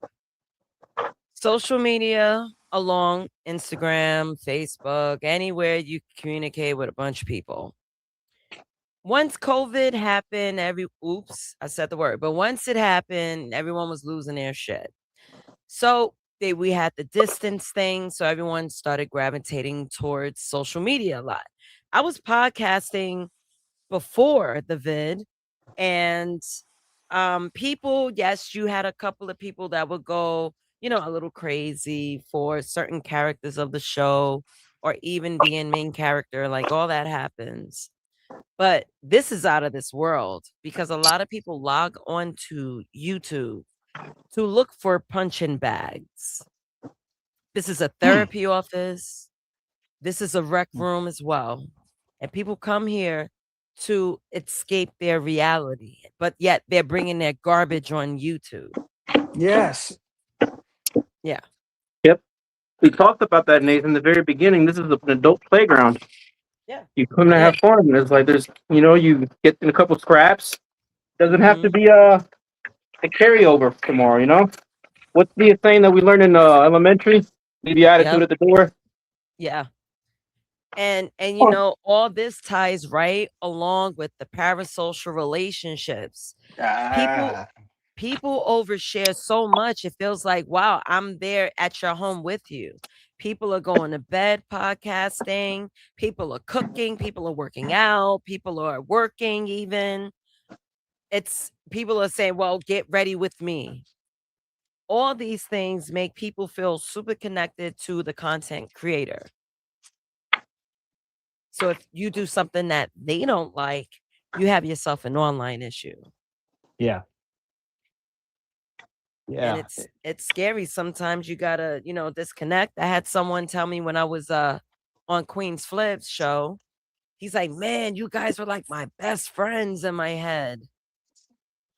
Social media along Instagram, Facebook, anywhere you communicate with a bunch of people. Once COVID happened, I said the word, but once it happened, everyone was losing their shit. So we had the distance thing, so everyone started gravitating towards social media a lot. I was podcasting before the vid, and people, yes, you had a couple of people that would go, a little crazy for certain characters of the show, or even being main character, like all that happens. But this is out of this world because a lot of people log on to YouTube to look for punching bags. This is a therapy office. This is a rec room as well. And people come here to escape their reality, but yet they're bringing their garbage on YouTube. Yes. Yeah. Yep. We talked about that, Nathan, in the very beginning. This is an adult playground. Yeah. You come to have fun. It's like you get in a couple scraps. Doesn't have to be a carryover tomorrow. What's the thing that we learned in elementary? Leave your attitude at the door. Yeah. And all this ties right along with the parasocial relationships. People overshare so much. It feels like, wow, I'm there at your home with you. People are going to bed podcasting. People are cooking. People are working out. People are working even. People are saying, well, get ready with me. All these things make people feel super connected to the content creator. So if you do something that they don't like, you have yourself an online issue. Yeah. Yeah. And it's scary. Sometimes you gotta, disconnect. I had someone tell me when I was on Queen's Flip's show, he's like, man, you guys were like my best friends in my head.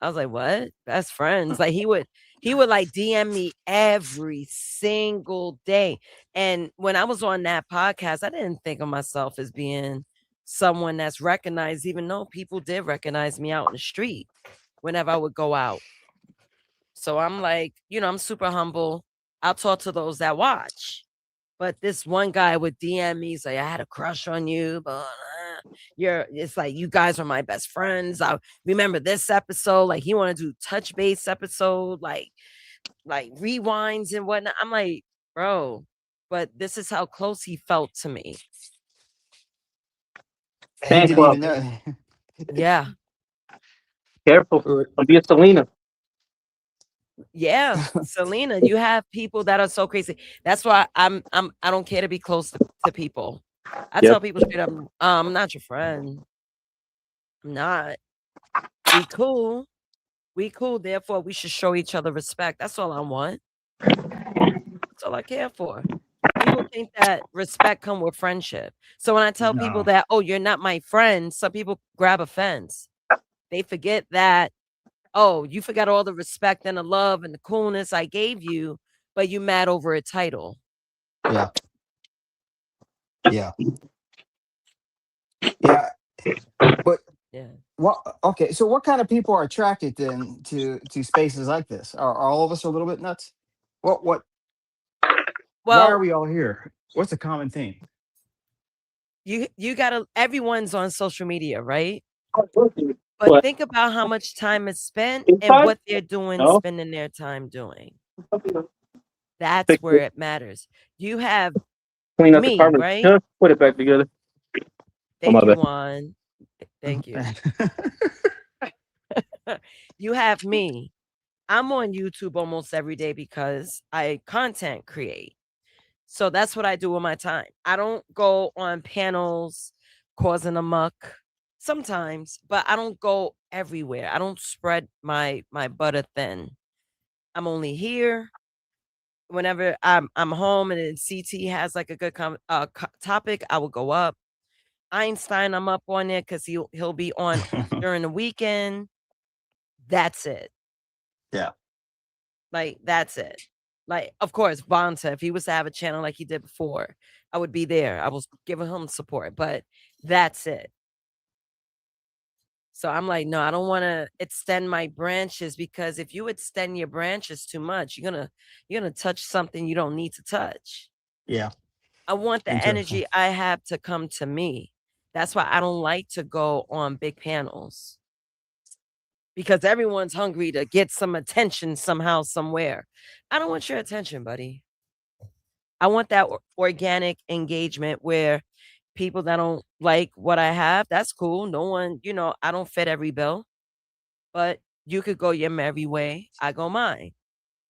I was like, what? Best friends? Like he would like DM me every single day. And when I was on that podcast, I didn't think of myself as being someone that's recognized, even though people did recognize me out in the street whenever I would go out. So I'm like, I'm super humble. I'll talk to those that watch. But this one guy would DM me, say, I had a crush on you, but it's like, you guys are my best friends. I remember this episode. Like, he want to do touch base episode, like rewinds and whatnot. I'm like, bro, but this is how close he felt to me. He didn't even know. Yeah. Careful. Don't be a Selena. Yeah, Selena, you have people that are so crazy. That's why I don't care to be close to people. I tell people straight up, I'm not your friend. I'm not. We cool. Therefore, we should show each other respect. That's all I want. That's all I care for. People think that respect come with friendship. So when I tell people that, oh, you're not my friend, some people grab offense. They forget that, oh, you forgot all the respect and the love and the coolness I gave you, but you mad over a title. Yeah. Yeah. Yeah. But okay. So what kind of people are attracted then to spaces like this? Are all of us a little bit nuts? Why are we all here? What's the common theme? You gotta, everyone's on social media, right? But think about how much time is spent and what they're doing, spending their time doing. That's where it matters. You have me, right? Just put it back together. Thank you, Juan. Thank you. You have me. I'm on YouTube almost every day because I content create. So that's what I do with my time. I don't go on panels causing a muck sometimes, but I don't go everywhere. I don't spread my butter thin. I'm only here whenever I'm home and then CT has like a good topic. I will go up. Einstein, I'm up on it because he'll be on during the weekend. That's it. Yeah. Like that's it. Like, of course, Bonta, if he was to have a channel like he did before, I would be there. I was giving him support, but that's it. So I'm like, no, I don't want to extend my branches because if you extend your branches too much, you're gonna touch something you don't need to touch. Yeah. I want the Interesting. energy I have to come to me. That's why I don't like to go on big panels because everyone's hungry to get some attention somehow, somewhere. I don't want your attention, buddy. I want that organic engagement where people that don't like what I have, that's cool. No one, I don't fit every bill, but you could go your merry way. I go mine.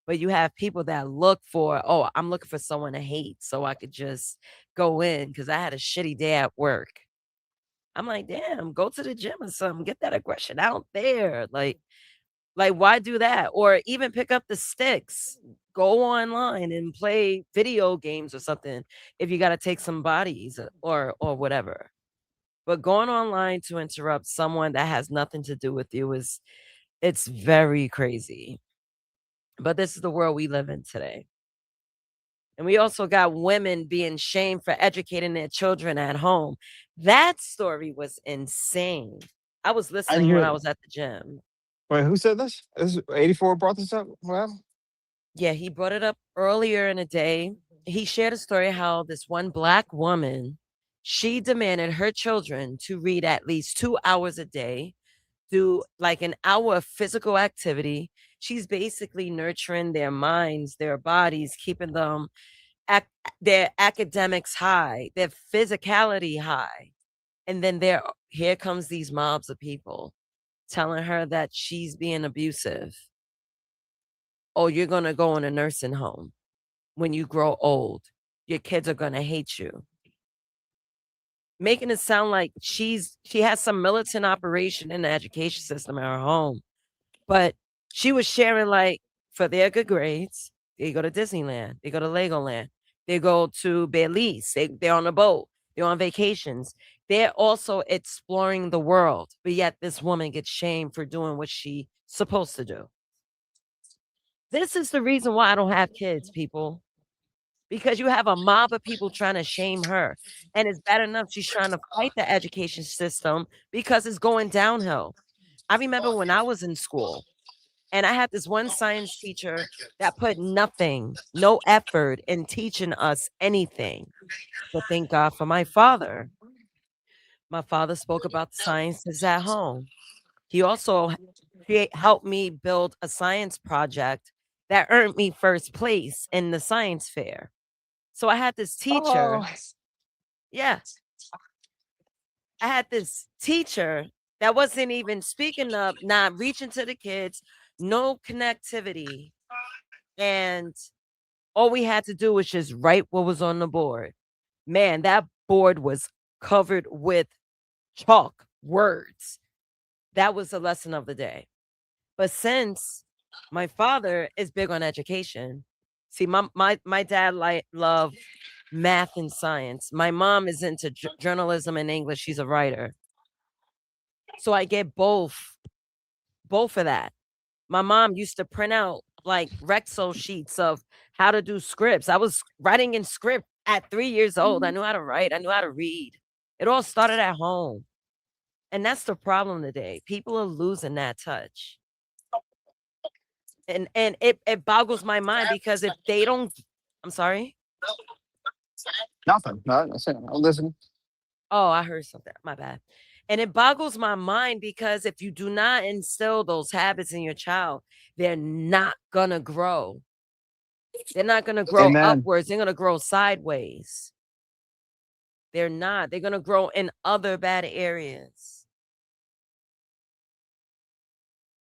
But you have people that look for, oh, I'm looking for someone to hate so I could just go in because I had a shitty day at work. I'm like, damn, go to the gym or something. Get that aggression out there. Like, why do that? Or even pick up the sticks, go online and play video games or something if you got to take some bodies or whatever. But going online to interrupt someone that has nothing to do with you it's very crazy. But this is the world we live in today. And we also got women being shamed for educating their children at home. That story was insane. I was I didn't listening hear when I that. was at the gym. Wait, who said this? 84 brought this up? Well, Yeah, he brought it up earlier in the day. He shared a story how this one black woman, she demanded her children to read at least 2 hours a day, do like an hour of physical activity. She's basically nurturing their minds, their bodies, keeping them their academics high, their physicality high. And then here comes these mobs of people telling her that she's being abusive. Oh, you're going to go in a nursing home when you grow old. Your kids are going to hate you. Making it sound like she has some militant operation in the education system at her home. But she was sharing like for their good grades, they go to Disneyland, they go to Legoland, they go to Belize, they're on a boat, they're on vacations. They're also exploring the world. But yet this woman gets shamed for doing what she's supposed to do. This is the reason why I don't have kids, people. Because you have a mob of people trying to shame her. And it's bad enough she's trying to fight the education system because it's going downhill. I remember when I was in school and I had this one science teacher that put nothing, no effort in teaching us anything. But thank God for my father. My father spoke about the sciences at home. He also helped me build a science project that earned me first place in the science fair. So I had this teacher. Yeah. I had this teacher that wasn't even speaking up, not reaching to the kids, no connectivity. And all we had to do was just write what was on the board. Man, that board was covered with chalk words. That was the lesson of the day. But since my father is big on education, see, my dad love math and science. My mom is into journalism and English. She's a writer. So I get both of that. My mom used to print out like Rexo sheets of how to do scripts. I was writing in script at 3 years old. I knew how to write. I knew how to read. It all started at home. And that's the problem today. People are losing that touch. And it boggles my mind because if they don't, I'm sorry. nothing. No, I'm listening. Oh, I heard something. My bad. And it boggles my mind because if you do not instill those habits in your child, they're not going to grow. They're not going to grow Amen. upwards. They're going to grow sideways. They're not. They're going to grow in other bad areas.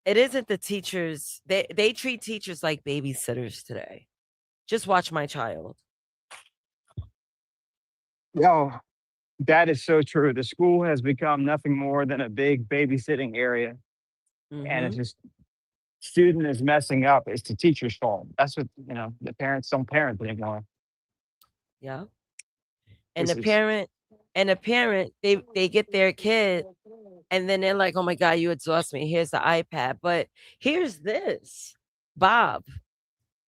It isn't the teachers. They treat teachers like babysitters today. Just watch my child. Yo, that is so true. The school has become nothing more than a big babysitting area. And it's Mm-hmm. just student is messing up, it's the teacher's fault. That's what the parents don't parent anymore. Yeah. And Which the is parent they get their kid and then they're like, "Oh my god, you exhaust me. Here's the iPad." But here's this. Bob.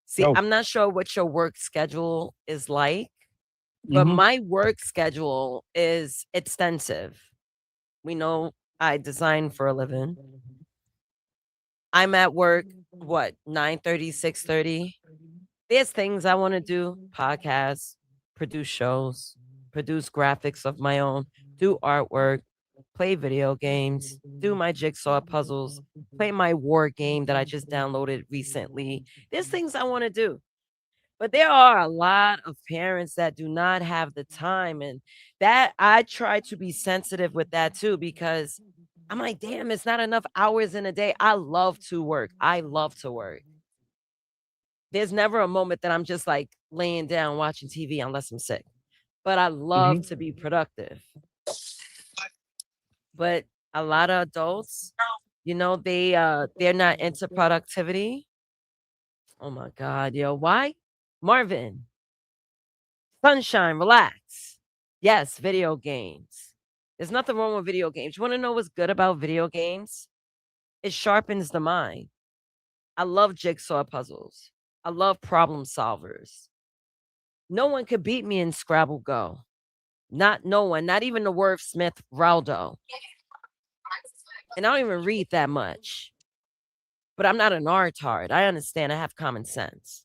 See, oh. I'm not sure what your work schedule is like, but Mm-hmm. my work schedule is extensive. We know I design for a living. I'm at work, what, 9:30, 6:30. There's things I want to do, podcasts, produce shows, produce graphics of my own, do artwork, play video games, do my jigsaw puzzles, play my war game that I just downloaded recently. There's things I want to do. But there are a lot of parents that do not have the time. And that I try to be sensitive with that too, because I'm like, damn, it's not enough hours in a day. I love to work. I love to work. There's never a moment that I'm just like laying down watching TV unless I'm sick. But I love Mm-hmm. to be productive. But a lot of adults, they're not into productivity. Oh my God, yo, why? Marvin, sunshine, relax. Yes, video games. There's nothing wrong with video games. You want to know what's good about video games? It sharpens the mind. I love jigsaw puzzles. I love problem solvers. No one could beat me in Scrabble Go. Not no one, not even the word Smith Raldo. And I don't even read that much. But I'm not an retard. I understand. I have common sense.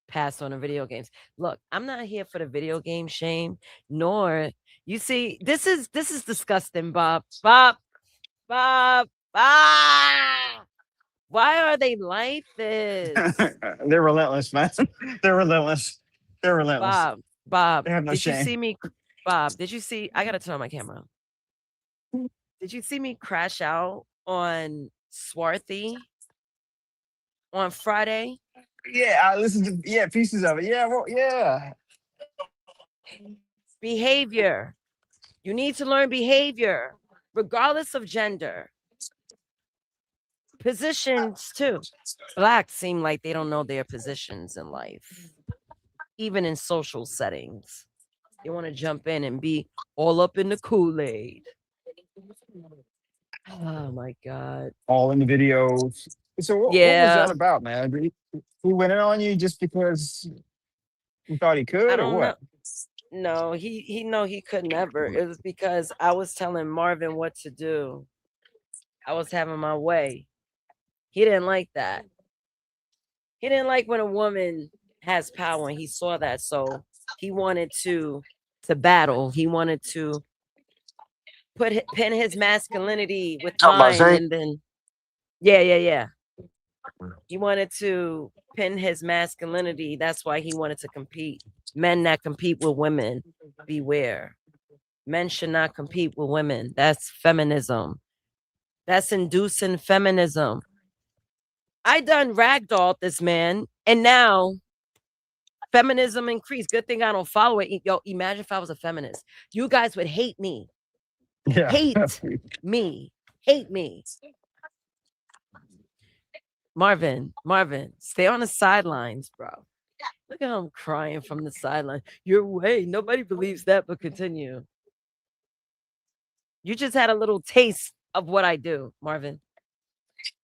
Pass on the video games. Look, I'm not here for the video game shame, nor you see, this is disgusting, Bob. Bob, Bob, ah! Why are they like this? They're relentless, man. They're relentless. They're relentless. Bob, They have no did you shame. see me? Bob, did you see? I gotta turn on my camera. Did you see me crash out on Swarthy on Friday? Yeah, I listened to pieces of it. Yeah, well, yeah. Behavior. You need to learn behavior, regardless of gender. Positions too. Blacks seem like they don't know their positions in life, even in social settings. They want to jump in and be all up in the Kool-Aid. Oh my God. All in the videos. So what was Yeah. that about, man? He went in on you just because he thought he I could, or don't know. what? No, he could never. It was because I was telling Marvin what to do. I was having my way. He didn't like that. He didn't like when a woman has power, and he saw that. So he wanted to battle. He wanted to pin his masculinity with Talking about mine, Zane? and then yeah. He wanted to pin his masculinity. That's why he wanted to compete. Men that compete with women, beware. Men should not compete with women. That's feminism. That's inducing feminism. I done ragdolled this man, and now feminism increased. Good thing I don't follow it. Yo, imagine if I was a feminist. You guys would hate me. Yeah. Hate me. Hate me. Marvin, stay on the sidelines, bro. Look at him crying from the sideline. Your way. Nobody believes that, but continue. You just had a little taste of what I do, Marvin.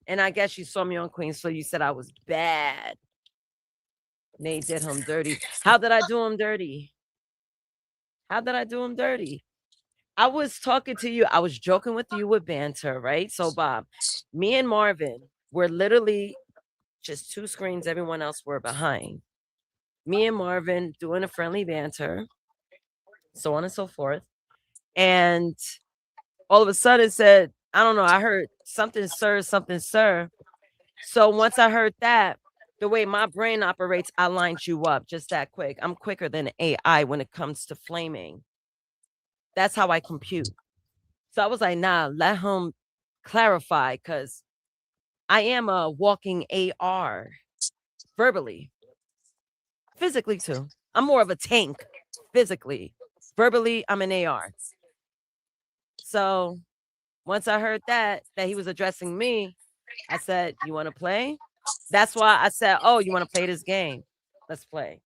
And I guess you saw me on Queen, so you said I was bad. Nate did him dirty. How did I do him dirty? How did I do him dirty? I was talking to you. I was joking with you with banter, right? So, Bob, me and Marvin were literally just two screens. Everyone else were behind. Me and Marvin doing a friendly banter, so on and so forth. And all of a sudden said, I don't know, I heard something, sir, something, sir. So once I heard that, the way my brain operates, I lined you up just that quick. I'm quicker than AI when it comes to flaming. That's how I compute. So I was like, nah, let him clarify, because I am a walking AR verbally, physically too. I'm more of a tank. physically. Verbally, I'm an AR. So once I heard that he was addressing me, I said, "You want to play?" That's why I said, "Oh, you want to play this game? Let's play."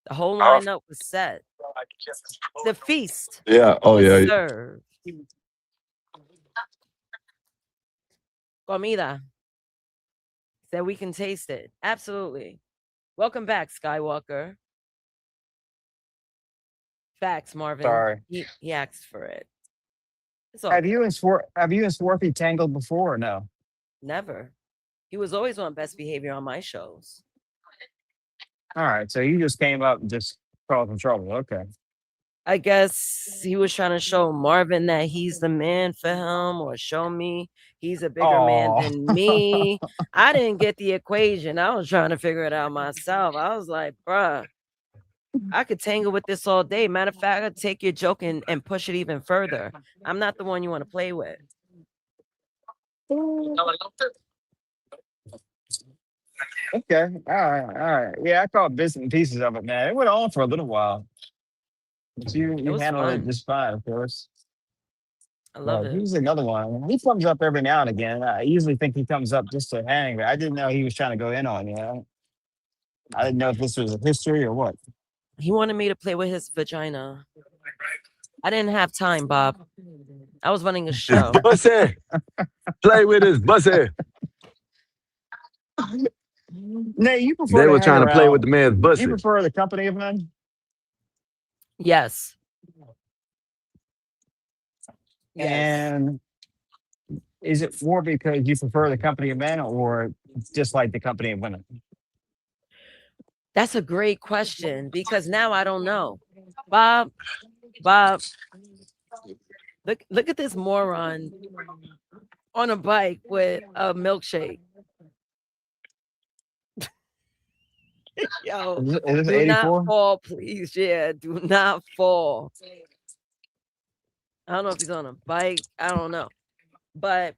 The whole lineup was set. The feast Yeah. Oh was yeah. served. Comida. Said we can taste it. Absolutely. Welcome back, Skywalker. Facts, Marvin. Sorry. He asked for it. It's all Have good. you and Swarthy tangled before or no? Never. He was always on best behavior on my shows. All right, so you just came up and just causing trouble. Okay. I guess he was trying to show Marvin that he's the man for him, or show me he's a bigger man Oh. than me. I didn't get the equation. I was trying to figure it out myself. I was like, bruh, I could tangle with this all day. Matter of fact, I could take your joke and push it even further. I'm not the one you want to play with. Okay. All right. Yeah, I caught bits and pieces of it, man. It went on for a little while. But It you was handled it fun. just fine, of course. I love it. He's another one. He comes up every now and again. I usually think he comes up just to hang, but I didn't know he was trying to go in on you. I didn't know if this was a history or what. He wanted me to play with his vagina. I didn't have time, Bob. I was running a show. Bussy. Play with his bussy. Nay, you prefer They to were hang trying to play with the around. man's You bussy. prefer the company of men? Yes. Yes. And is it more because you prefer the company of men or just like the company of women? That's a great question because now I don't know. Bob, look at this moron on a bike with a milkshake. Yo, Is this do not 84? fall, please. Yeah, do not fall. I don't know if he's on a bike. I don't know. But,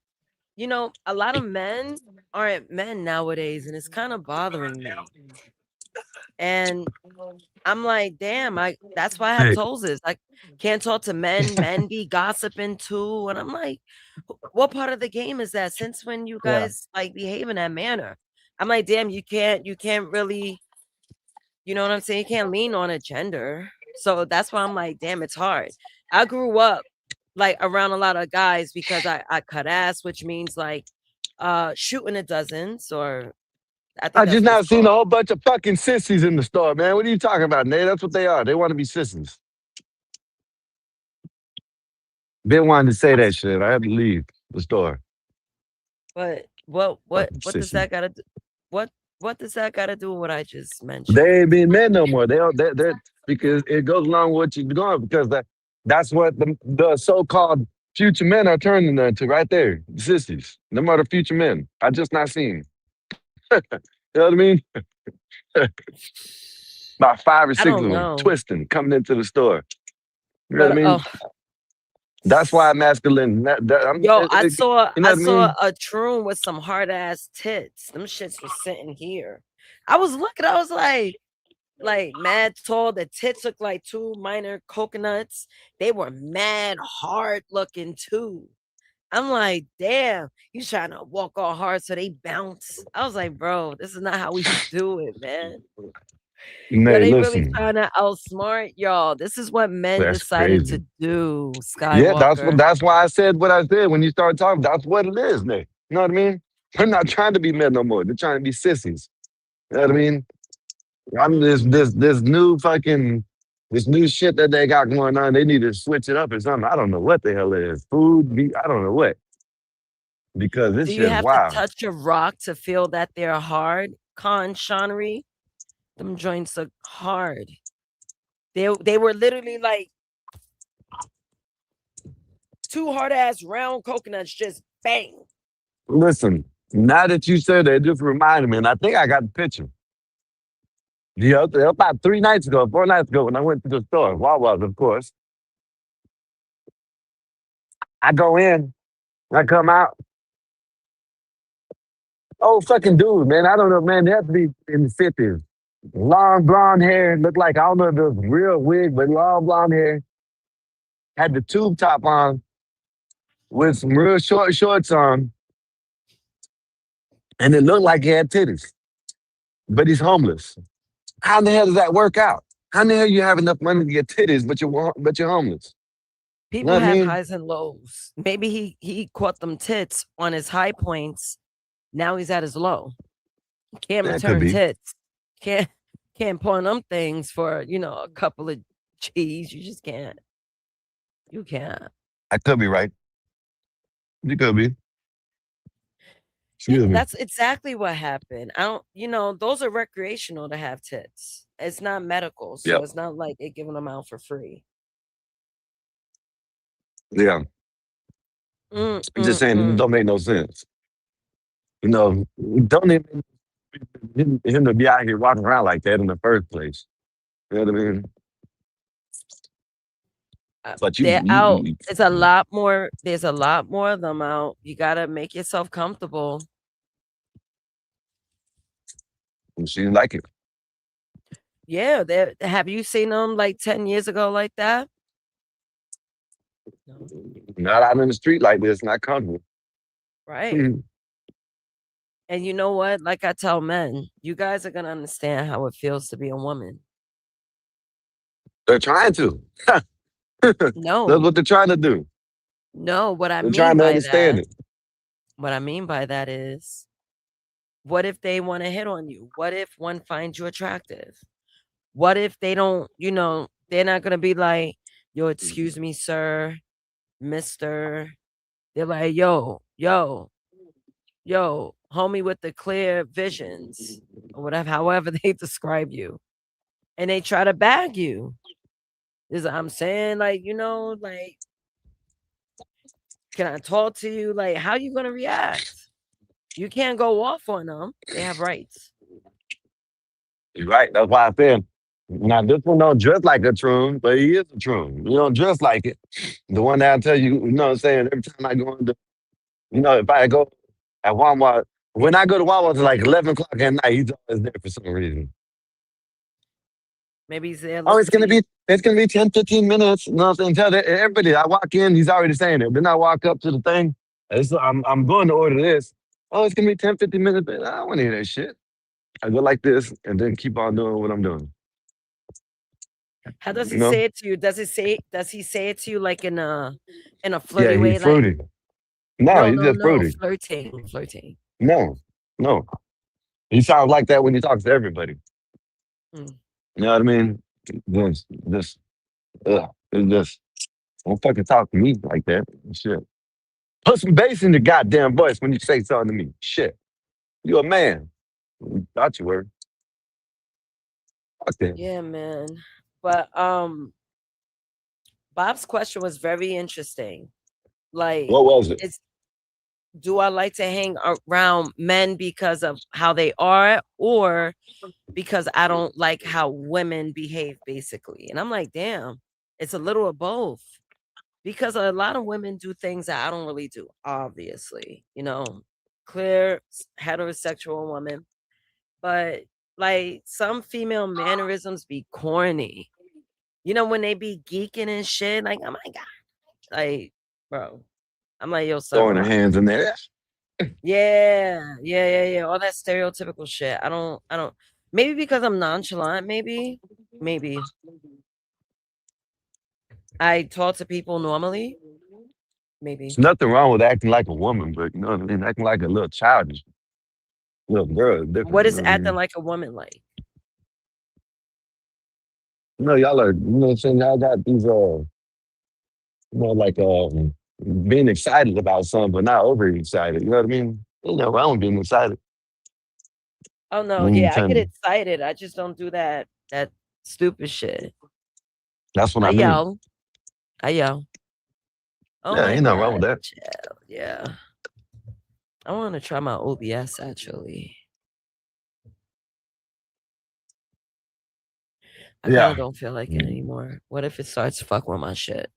a lot of men aren't men nowadays, and it's kind of bothering me. And I'm like, damn, that's why I have Hey, toes. I can't talk to men. Men be gossiping too. And I'm like, what part of the game is that? Since when you Yeah. guys like behave in that manner? I'm like, damn, you can't really, you know what I'm saying? You can't lean on a gender. So that's why I'm like, damn, it's hard. I grew up like around a lot of guys because I cut ass, which means like shooting a dozens, or I think I that's just what it's now seen a called. whole bunch of fucking sissies in the store, man. What are you talking about, Nate? That's what they are. They want to be sissies. Been wanting to say that shit. I had to leave the store. But what Fucking what does sissy. that gotta do? What does that gotta do with what I just mentioned? They ain't being men no more. They're because it goes along with what you're doing because that's what the so-called future men are turning into right there. Sissies. Them are the future men. I just not seen. You know what I mean? About 5 or I 6 don't of them know. twisting, coming into the store. You know what I But mean? That's why masculine. yo, I saw You know what I mean? a troon with some hard ass tits. Them shits was sitting here. I was looking, I was like mad tall. The tits looked like two minor coconuts. They were mad hard looking too. I'm like, damn, you trying to walk all hard so they bounce. I was like, bro, this is not how we do it, man. Yo, Nay, they really listen, trying to outsmart y'all. This is what men that's decided to crazy. do, Yeah, Skywalker. that's why I said what I said when you started talking. That's what it is, Nick. You know what I mean? They're not trying to be men no more. They're trying to be sissies. You know what I mean? I'm this new shit that they got going on. They need to switch it up or something. I don't know what the hell it is. I don't know what. Because this Do shit you is have to wild. touch a rock to feel that they're hard, Con Shonery? Them joints are hard. They were literally like two hard ass round coconuts, just bang. Listen, now that you said that, it just reminded me, and I think I got the picture. Yeah, about 4 nights ago, when I went to the store, Wawa's, of course. I go in, I come out. Oh, fucking dude, man. I don't know, man. They have to be in the 50s. long blonde hair, looked like, I don't know if it was real wig, but long blonde hair. Had the tube top on with some real short shorts on, and it looked like he had titties, but he's homeless. How in the hell does that work out? How in the hell you have enough money to get titties, but you're homeless? You know People what I have mean? highs and lows. Maybe he caught them tits on his high points. Now he's at his low. Can't That could return be. tits. Can't pawn them things for a couple of G's. You just can't. You can't. I could be right. You could be. Yeah, Excuse me. that's exactly what happened. I don't, those are recreational to have tits. It's not medical, so Yep. it's not like they're giving them out for free. Yeah. I'm just saying, it don't make no sense. Don't even him to be out here walking around like that in the first place. You know what I mean? But They're out. There's a lot more. There's a lot more of them out. You gotta make yourself comfortable. she didn't like it. Yeah, have you seen them like 10 years ago like that? Not out in the street like this, not comfortable. Right. Mhm. And you know what? Like I tell men, you guys are gonna understand how it feels to be a woman. They're trying to. That's No, what they're trying to do. no, what I They're mean trying to by understand that, it. what I mean by that is, what if they want to hit on you? What if one finds you attractive? What if they don't, they're not gonna be like, yo, excuse me, sir, mister. They're like, yo, homie with the clear visions, or whatever, however they describe you. And they try to bag you. I'm saying, like, can I talk to you? Like, how you gonna react? You can't go off on them. They have rights. You're right. That's why I said, now this one don't dress like a troon, but he is a troon. You don't dress like it. The one that I tell you, you know what I'm saying, every time I go into, if I go at Walmart, when I go to Walmart, it's like 11 o'clock at night, he's always there for some reason. Maybe he's there. Oh, it's gonna be 10, 15 minutes. You know what I'm saying? Tell everybody. I walk in, he's already saying it. Then I walk up to the thing. I'm going to order this. Oh, it's gonna be 10, 15 minutes. But I don't want to hear that shit. I go like this and then keep on doing what I'm doing. How does he You know? say it to you? Does he say it to you like in a Yeah, flirty way? he's fruity. Like, No, he's just no, fruity. flirting. No. He sounds like that when he talks to everybody. Mm. You know what I mean? Just, it's just, don't fucking talk to me like that. Shit. Put some bass in your goddamn voice when you say something to me. Shit. You a man. Thought you were. Fuck that. Yeah, man. But Bob's question was very interesting. Like, What was it? Do I like to hang around men because of how they are, or because I don't like how women behave, basically? And I'm like, damn, it's a little of both. Because a lot of women do things that I don't really do, obviously. Clear heterosexual woman. But like some female mannerisms be corny. When they be geeking and shit, like, oh my God. Like, bro. I'm like, yo, son, Throwing her relax. hands in there. Yeah. All that stereotypical shit. I don't. Maybe because I'm nonchalant. Maybe. I talk to people normally. Maybe. There's nothing wrong with acting like a woman, but you know what I mean? Acting like a little childish little girl is different. What You is know what I acting mean? like a woman like? Y'all are, you know what I'm saying? Y'all got these, like, being excited about something, but not over excited. You know what I mean? Wrong with being excited. Oh no, When you yeah, I get trying to- excited. I just don't do that stupid shit. That's what I I mean. yell. Oh Yeah, my ain't nothing wrong with God, that. chill. Yeah. I want to try my OBS actually. I kind Yeah. of don't feel like it anymore. What if it starts fucking with my shit?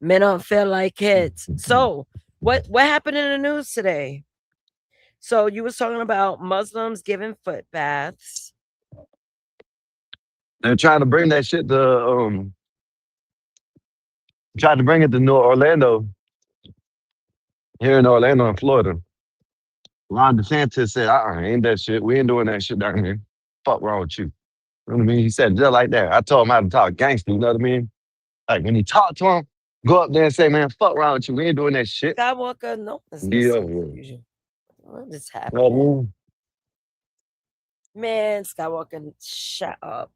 Men don't feel like it. So what happened in the news today? So you was talking about Muslims giving foot baths. They're trying to bring that shit to tried to bring it to New Orlando, here in Orlando, in Florida. Ron DeSantis said, ain't that shit. We ain't doing that shit down here. Fuck wrong with you. You know what I mean? He said it just like that. I told him how to talk gangster, you know what I mean? Like when he talked to him, go up there and say, man, fuck wrong with you. We ain't doing that shit. Skywalker, no, it's Get some over here. confusion. What is You know what I happening? mean? Man, Skywalker, shut up.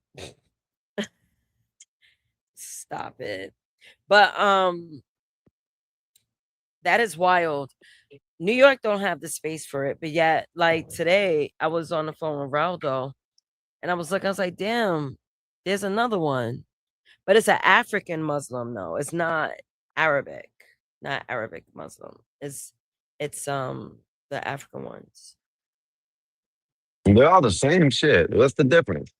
Stop it. But that is wild. New York don't have the space for it, but yet, like today, I was on the phone with Raldo, and I was like, damn, there's another one, but it's an African Muslim though. It's not Arabic, not Arabic Muslim. It's the African ones. They're all the same shit. What's the difference?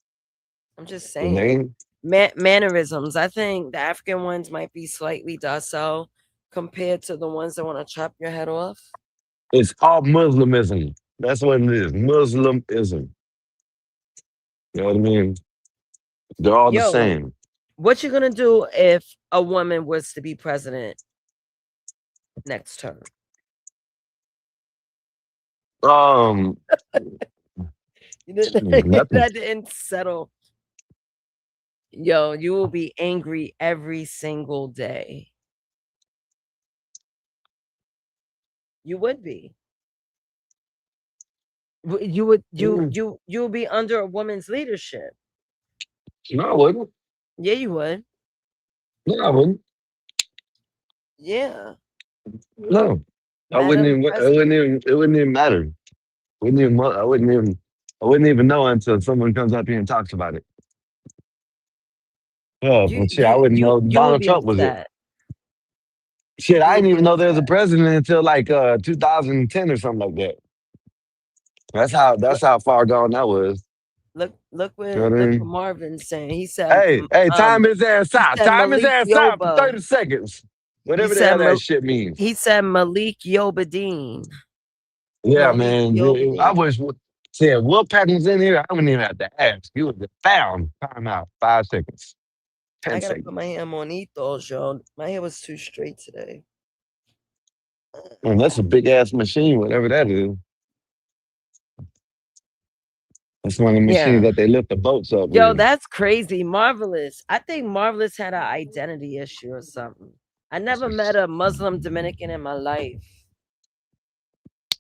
I'm just The saying. name? Mannerisms. I think the African ones might be slightly docile compared to the ones that want to chop your head off. It's all Muslimism. That's what it is. Muslimism. You know what I mean? They're all the same. What you gonna do if a woman was to be president next term? Nothing. That didn't settle. Yo, you will be angry every single day. You would be. You would you'll be under a woman's leadership. No, I wouldn't. Yeah, you would. No, I wouldn't. Yeah. No. I wouldn't even it wouldn't even matter. I wouldn't even know until someone comes up here and talks about it. Yeah, but shit, I wouldn't know Donald Trump was it. Shit, I didn't even know there was a president until like 2010 or something like that. That's how far gone that was. Look what Marvin's saying. He said, Hey, time his ass out. Time his Malik ass out for Yoba. 30 seconds. Whatever the hell that shit means. He said Malik Yobadeen. Yeah, Malik man. Yobadeen. I wish said Will Patton was in here. I wouldn't even have to ask. He would have found. Time out. 5 seconds. 10 I gotta seconds. put my hair on ethos, yo. My hair was too straight today. Man, that's a big ass machine, whatever that is. That's one of the machines that they lift the boats up Yo, with. that's crazy. Marvelous. I think Marvelous had an identity issue or something. I never met a Muslim Dominican in my life.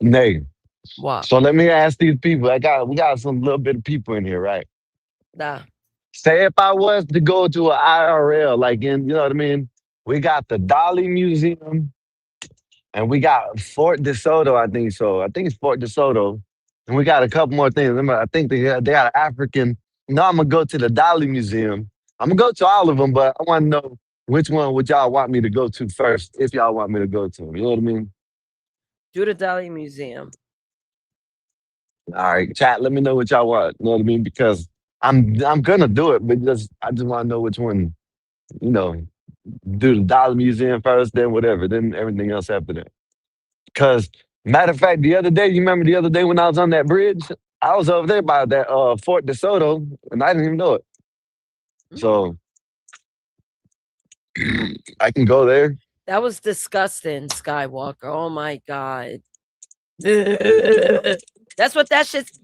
Nay. Wow. So let me ask these people. We got some little bit of people in here, right? Nah. Say if I was to go to an IRL, like you know what I mean? We got the Dolly Museum and we got Fort DeSoto, I think so. I think it's Fort DeSoto. And we got a couple more things. I think they got an African. No, I'm going to go to the Dolly Museum. I'm going to go to all of them, but I want to know which one would y'all want me to go to first, if y'all want me to go to them. You know what I mean? Do the Dolly Museum. All right, chat, let me know what y'all want. You know what I mean? Because I'm gonna do it, but I just want to know which one, you know, do the Dollar Museum first, then whatever, then everything else after that. Because matter of fact, you remember the other day when I was on that bridge? I was over there by that Fort DeSoto, and I didn't even know it. So I can go there. That was disgusting, Skywalker. Oh my God. That's what that shit's.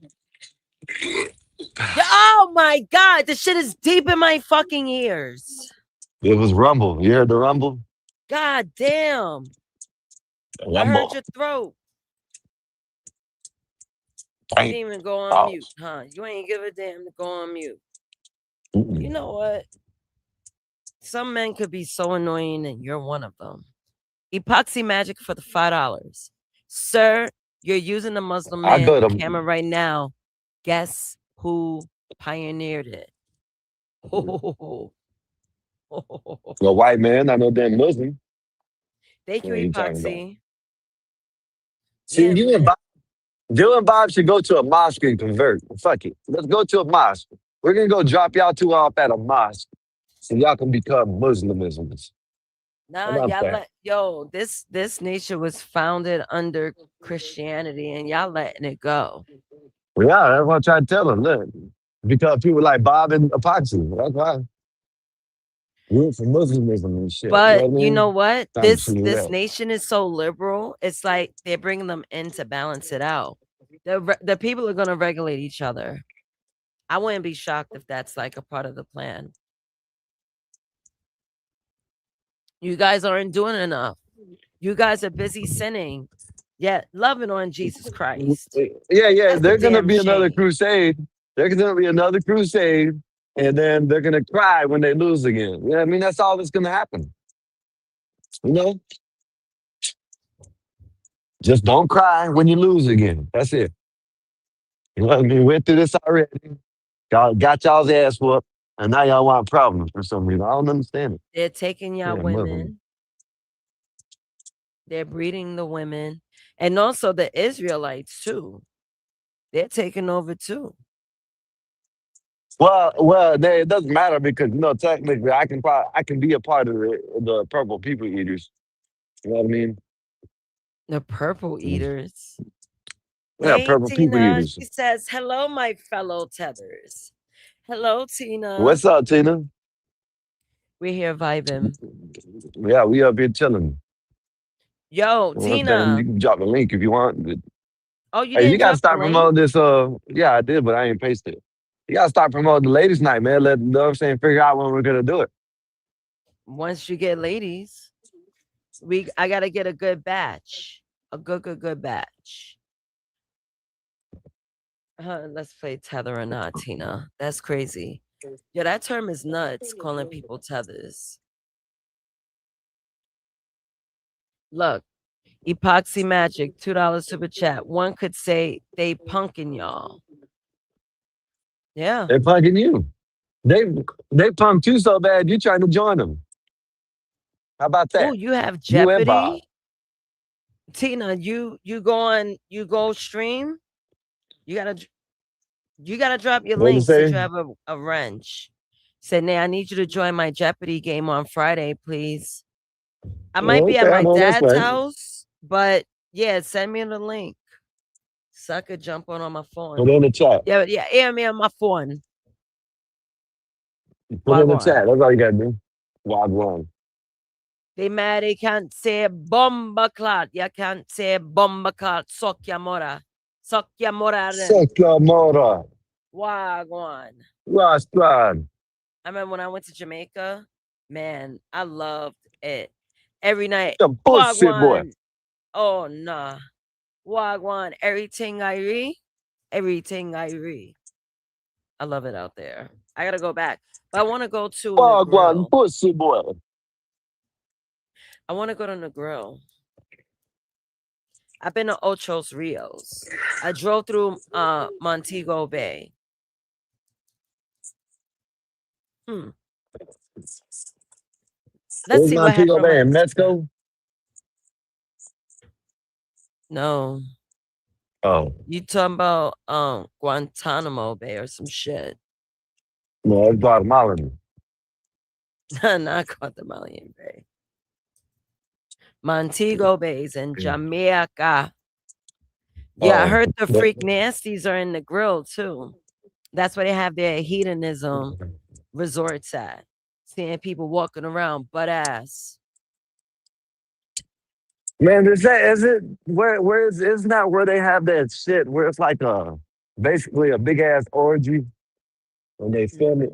Oh my God. This shit is deep in my fucking ears. It was rumble. You heard the rumble? God damn. Rumble. I heard your throat. You didn't even go on mute, huh? You ain't give a damn to go on mute. You know what? Some men could be so annoying, and you're one of them. Epoxy Magic for the $5. Sir, you're using the Muslim man camera right now. Guess who pioneered it? A white man, I know damn Muslim. Thank you, Epoxy. See, you and Bob should go to a mosque and convert. Fuck it. Let's go to a mosque. We're going to go drop y'all two off at a mosque so y'all can become Muslimisms. Nah, y'all this nation was founded under Christianity and y'all letting it go. Yeah, that's what I try to tell them. Look, Because people like Bob and Epoxy. That's why. We're for Muslimism and shit. You know But what I you know mean? what? Trying to This figure it this out. nation is so liberal. It's like they're bringing them in to balance it out. The people are going to regulate each other. I wouldn't be shocked if that's like a part of the plan. You guys aren't doing enough. You guys are busy sinning, yet loving on Jesus Christ. Yeah. That's a They're gonna damn be another shame. crusade. There's gonna be another crusade, and then they're gonna cry when they lose again. Yeah, I mean that's all that's gonna happen. You know, just don't cry when you lose again. That's it. You know what I mean? We went through this already. Y'all got y'all's ass whooped, and now y'all want problems for some reason. I don't understand it. They're taking y'all Yeah, Muslim. women. They're breeding the women, and also the Israelites too. They're taking over too. Well, it doesn't matter because technically I can be a part of the purple people eaters. You know what I mean? The purple eaters. Yeah, Hey purple people Tina, eaters. she says, "Hello, my fellow tethers." Hello, Tina. What's up, Tina? We're here vibing. Yeah, we up here chilling. Yo, You know what I'm saying? Tina. You can drop the link if you want. But, Oh, you hey, you didn't gotta drop the start link? promoting this. Yeah, I did, but I ain't pasted it. You gotta start promoting the ladies' night, man. Let you know what I'm saying, figure out when we're gonna do it. Once you get ladies, I gotta get a good batch. A good batch. Let's play tether or not, Tina. That's crazy. Yeah, that term is nuts, calling people tethers. Look, Epoxy Magic, $2 super chat. One could say they punking y'all. Yeah. They're punking you. They punked you so bad you trying to join them. How about Oh, that? you have You and Bob. Jeopardy? Tina, you go stream. You gotta drop your What you link since say? you have a wrench. Say, Nay, I need you to join my Jeopardy game on Friday, please. I might be at Okay, I my know that's dad's right. house, but yeah, send me the link. So I could jump on my phone. Put it in the chat. Yeah, air me on my phone. Put it in the Wagwan. chat. That's all you gotta do. Wagwan. They mad they can't say bomba clot. You can't say bomba clot. Suck your mother. Suck your mother then. Sakamora. Wagwan. Rastran. I remember when I went to Jamaica, man, I loved it. Every night. The pussy boy. Wagwan. Oh nah. Wagwan. Everything I read. Everything I read. I love it out there. I gotta go back. But I want to go to Wagwan Negril. pussy boy. I want to go to Negril. I've been to Ochos Rios. I drove through Montego Bay. Let's Where's see what Montego happened Bay with in Mexico? No. Oh, You talking about Guantanamo Bay or some shit. no, it's Guatemalan. Not Guatemalan Bay. Montego Bay's in Jamaica. Yeah, I heard the freak nasties are in the grill too. That's where they have their hedonism resorts at. Seeing people walking around butt ass. Man, is it where isn't that where they have that shit where it's like basically a big ass orgy when they film it?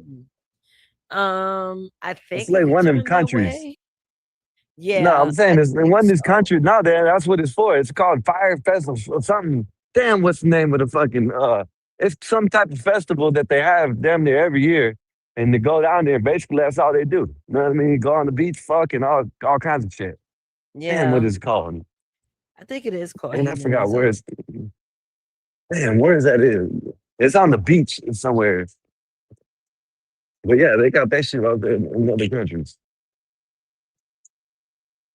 I It's think it like could one of them turn that countries. way. No, Yeah, I'm saying I it's in think one of these so. countries. No, that's what it's for. It's called Fire Festival or something. Damn, what's the name of the fucking it's some type of festival that they have damn near every year. And they go down there, basically that's all they do. You know what I mean? Go on the beach, fuck and all kinds of shit. Damn, what Yeah, is it called? I think it is called And I forgot where hedonism. it's damn, where is that is? It's on the beach somewhere. But yeah, they got that shit out there in other countries.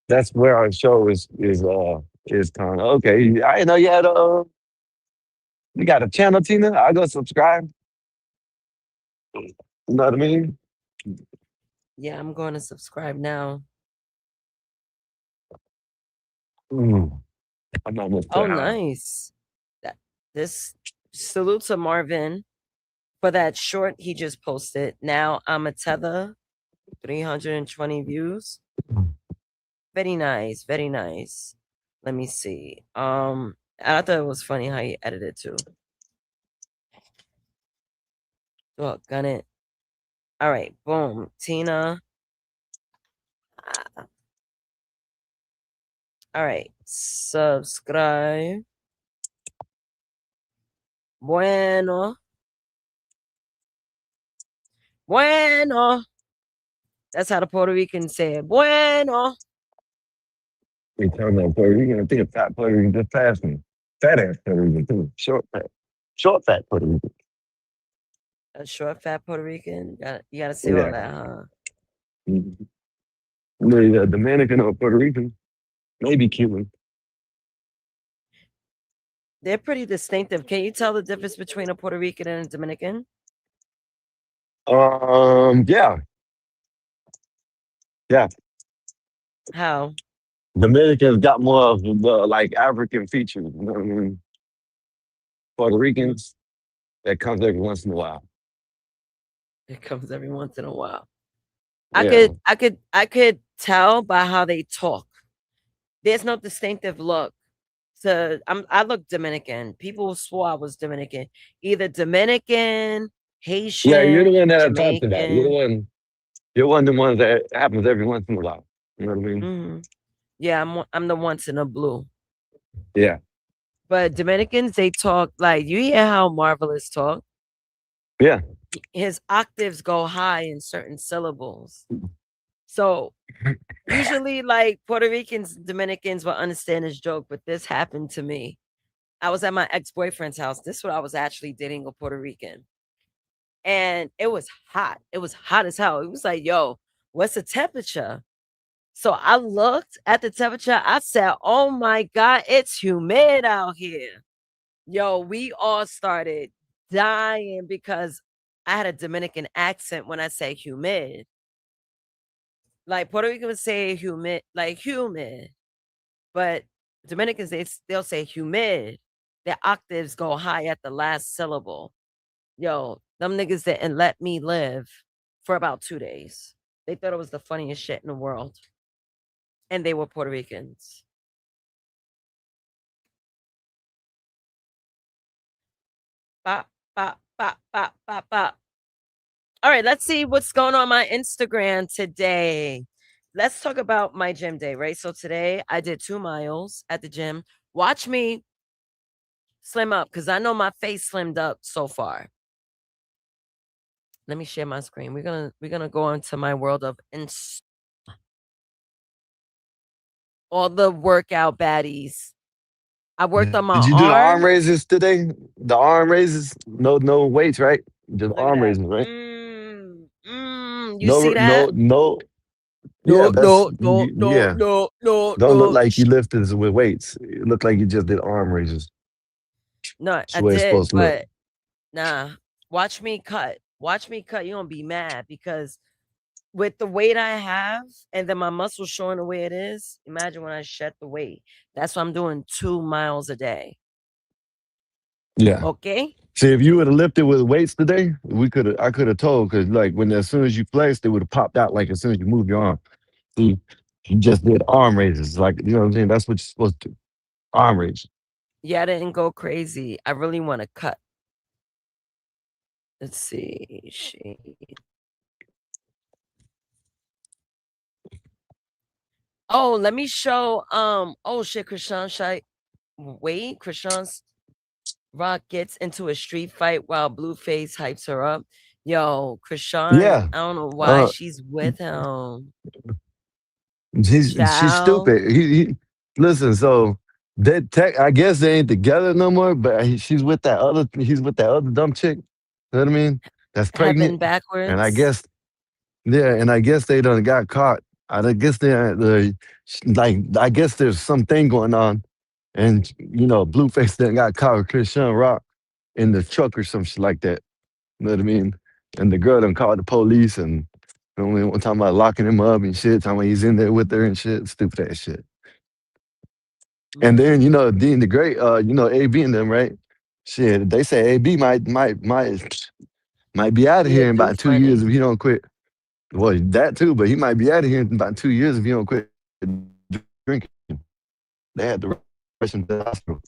That's where our show is kind of okay. I didn't know you had you got a channel, Tina. I go subscribe. You know what I mean? Yeah, I'm going to subscribe now. I'm almost Oh, there. nice. This salute to Marvin for that short he just posted. Now I'm a tether, 320 views. Very nice, very nice. Let me see. I thought it was funny how he edited too. Oh, gun it. All right, boom. Tina. All right, subscribe. Bueno. Bueno. That's how the Puerto Ricans say it. Bueno. We talking about Puerto Rican. I think a fat Puerto Rican just passed me. Fat ass Puerto Rican too. Short fat Puerto Rican. A short, fat Puerto Rican. You gotta say all that, huh? The Dominican or Puerto Rican, maybe Cuban. They're pretty distinctive. Can you tell the difference between a Puerto Rican and a Dominican? Yeah. How? Dominicans got more of the like African features. You know what I mean? Puerto Ricans, that comes every once in a while. It comes every once in a while. Yeah. I could tell by how they talk. There's no distinctive look. So I look Dominican. People swore I was Dominican. Either Dominican, Haitian, Yeah, you're the one that talked to that. Jamaican. You're one of the ones that happens every once in a while. You know what I mean? Mm-hmm. Yeah, I'm the once in a blue. Yeah. But Dominicans, they talk like you hear how Marvelous talk. Yeah. His octaves go high in certain syllables. So usually, like Puerto Ricans, Dominicans will understand this joke, but this happened to me. I was at my ex-boyfriend's house. This is what I was actually dating a Puerto Rican. And it was hot. It was hot as hell. It was like, yo, what's the temperature? So I looked at the temperature. I said, oh my God, it's humid out here. Yo, we all started dying because I had a Dominican accent when I say humid. Like Puerto Rican would say humid, like humid. But Dominicans, they'll say humid. Their octaves go high at the last syllable. Yo, them niggas didn't let me live for about 2 days. They thought it was the funniest shit in the world. And they were Puerto Ricans. Bop, bop, bop, bop, bop, bop. All right, let's see what's going on my Instagram today. Let's talk about my gym day, right? So today I did 2 miles at the gym. Watch me slim up because I know my face slimmed up so far. Let me share my screen. We're gonna go into my world of all the workout baddies. I worked on my Did you do the arm arm. raises today? The arm raises? No weights, right? Just Look at arm that. raises, right? You see that? No. Yeah, No, that's no, no, no, yeah. no, no, Don't look no. like you lifted with weights. It looked like you just did arm raises. No, That's I the way it's did, supposed to look. but nah. Watch me cut. Watch me cut. You're gonna be mad because with the weight I have and then my muscles showing the way it is, imagine when I shed the weight. That's why I'm doing 2 miles a day. Yeah. Okay? See, if you would have lifted with weights today, I could have told because like when as soon as you flexed, it would have popped out like as soon as you moved your arm. See, you just did arm raises, like you know what I'm saying. That's what you're supposed to do. Arm raises. Yeah, I didn't go crazy. I really want to cut. Let's see. Oh, let me show. Oh shit, Krishan Shite. Wait, Krishan's Rock gets into a street fight while Blueface hypes her up. Yo, Krishan, Yeah. I don't know why Uh, she's with him. she's Child. stupid. Listen. So that tech, I guess they ain't together no more. But she's with that other. He's with that other dumb chick. You know what I mean? That's Heaven pregnant. And I backwards. guess yeah. And I guess they done got caught. I guess like I guess there's something going on. And Blueface then got caught with Christian Rock in the truck or some shit like that. You know what I mean? And the girl done called the police and one time about locking him up and shit, talking about he's in there with her and shit, stupid ass shit. And then, Dean the Great, AB and them, right? Shit, they say AB might Might be out of He a here in do about 2 years funny. if he don't quit. Well, that too, but he might be out of here in about 2 years if he don't quit drinking. They had to rush him to the hospital.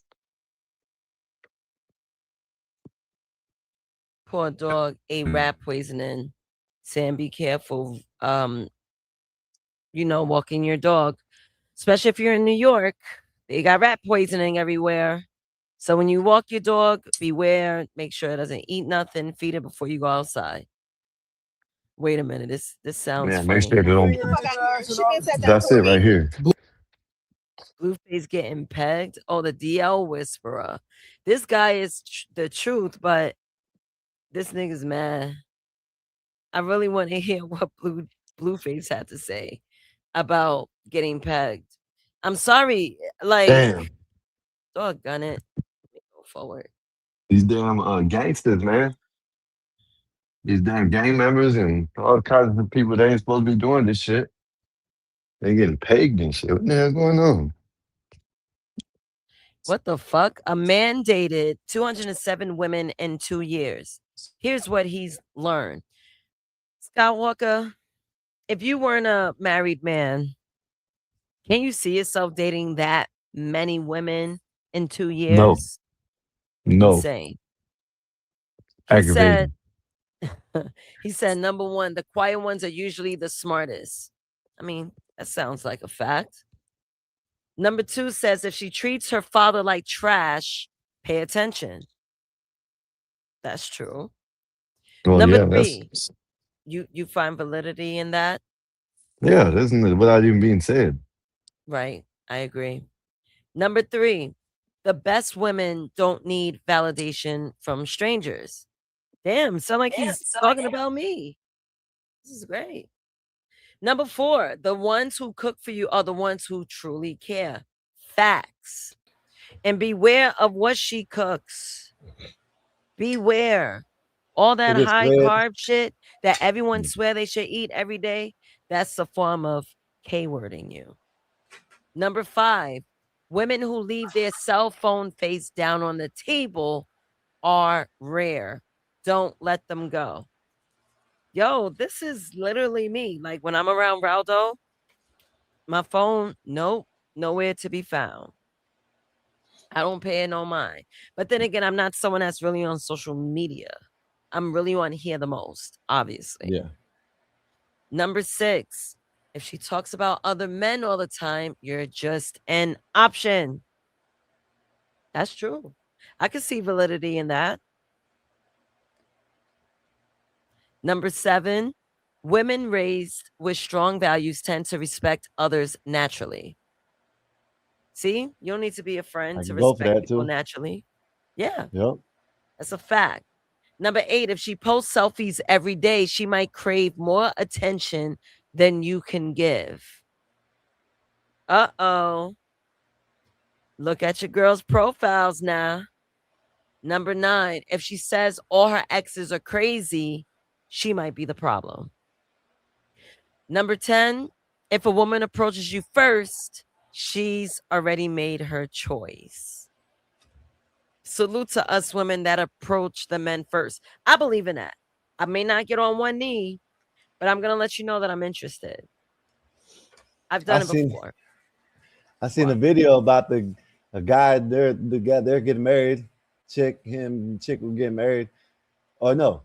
Poor dog ate rat poisoning. Saying be careful. Walking your dog, especially if you're in New York. They got rat poisoning everywhere. So when you walk your dog, beware. Make sure it doesn't eat nothing. Feed it before you go outside. Wait a minute. This sounds Yeah, make funny. sure they don't. That's it right here. Blueface getting pegged. Oh, the DL whisperer. This guy is the truth, but this nigga's mad. I really want to hear what Blueface had to say about getting pegged. I'm sorry, like, Damn, doggone it. Go forward. these damn gangsters, man. These damn gang members and all kinds of people that ain't supposed to be doing this shit. They getting pegged and shit. What the hell going on? What the fuck? A man dated 207 women in 2 years. Here's what he's learned. Skywalker, if you weren't a married man, can you see yourself dating that many women in 2 No, years? no, Insane. He said, aggravating. he said, number one, the quiet ones are usually the smartest. I mean, that sounds like a fact. Number two says, if she treats her father like trash, pay attention. That's true. Well, Number yeah, three, you find validity in that? that isn't without even being said. Right. I agree. Number three, the best women don't need validation from strangers. Damn, sound like he's talking about me. This is great. Number four, the ones who cook for you are the ones who truly care. Facts. And beware of what she cooks. Beware. All that It is high red. carb shit that everyone swear they should eat every day, that's a form of K-wording you. Number five, women who leave their cell phone face down on the table are rare. Don't let them go. Yo, this is literally me. Like when I'm around Raldo, my phone, nope, nowhere to be found. I don't pay it no mind. But then again, I'm not someone that's really on social media. I'm really on here the most, obviously. Yeah. Number six, if she talks about other men all the time, you're just an option. That's true. I can see validity in that. Number seven, women raised with strong values tend to respect others naturally. See, you don't need to be a friend I to can go for respect that people too. naturally. Yeah, Yep. that's a fact. Number eight, if she posts selfies every day, she might crave more attention than you can give. Uh-oh. Look at your girls' profiles now. Number nine, if she says all her exes are crazy, she might be the problem. Number 10, if a woman approaches you first, she's already made her choice. Salute to us women that approach the men first. I believe in that. I may not get on one knee, but I'm going to let you know that I'm interested. I've I done it seen before. I seen a video about a guy the guy they're getting married. Chick were getting married. Oh no.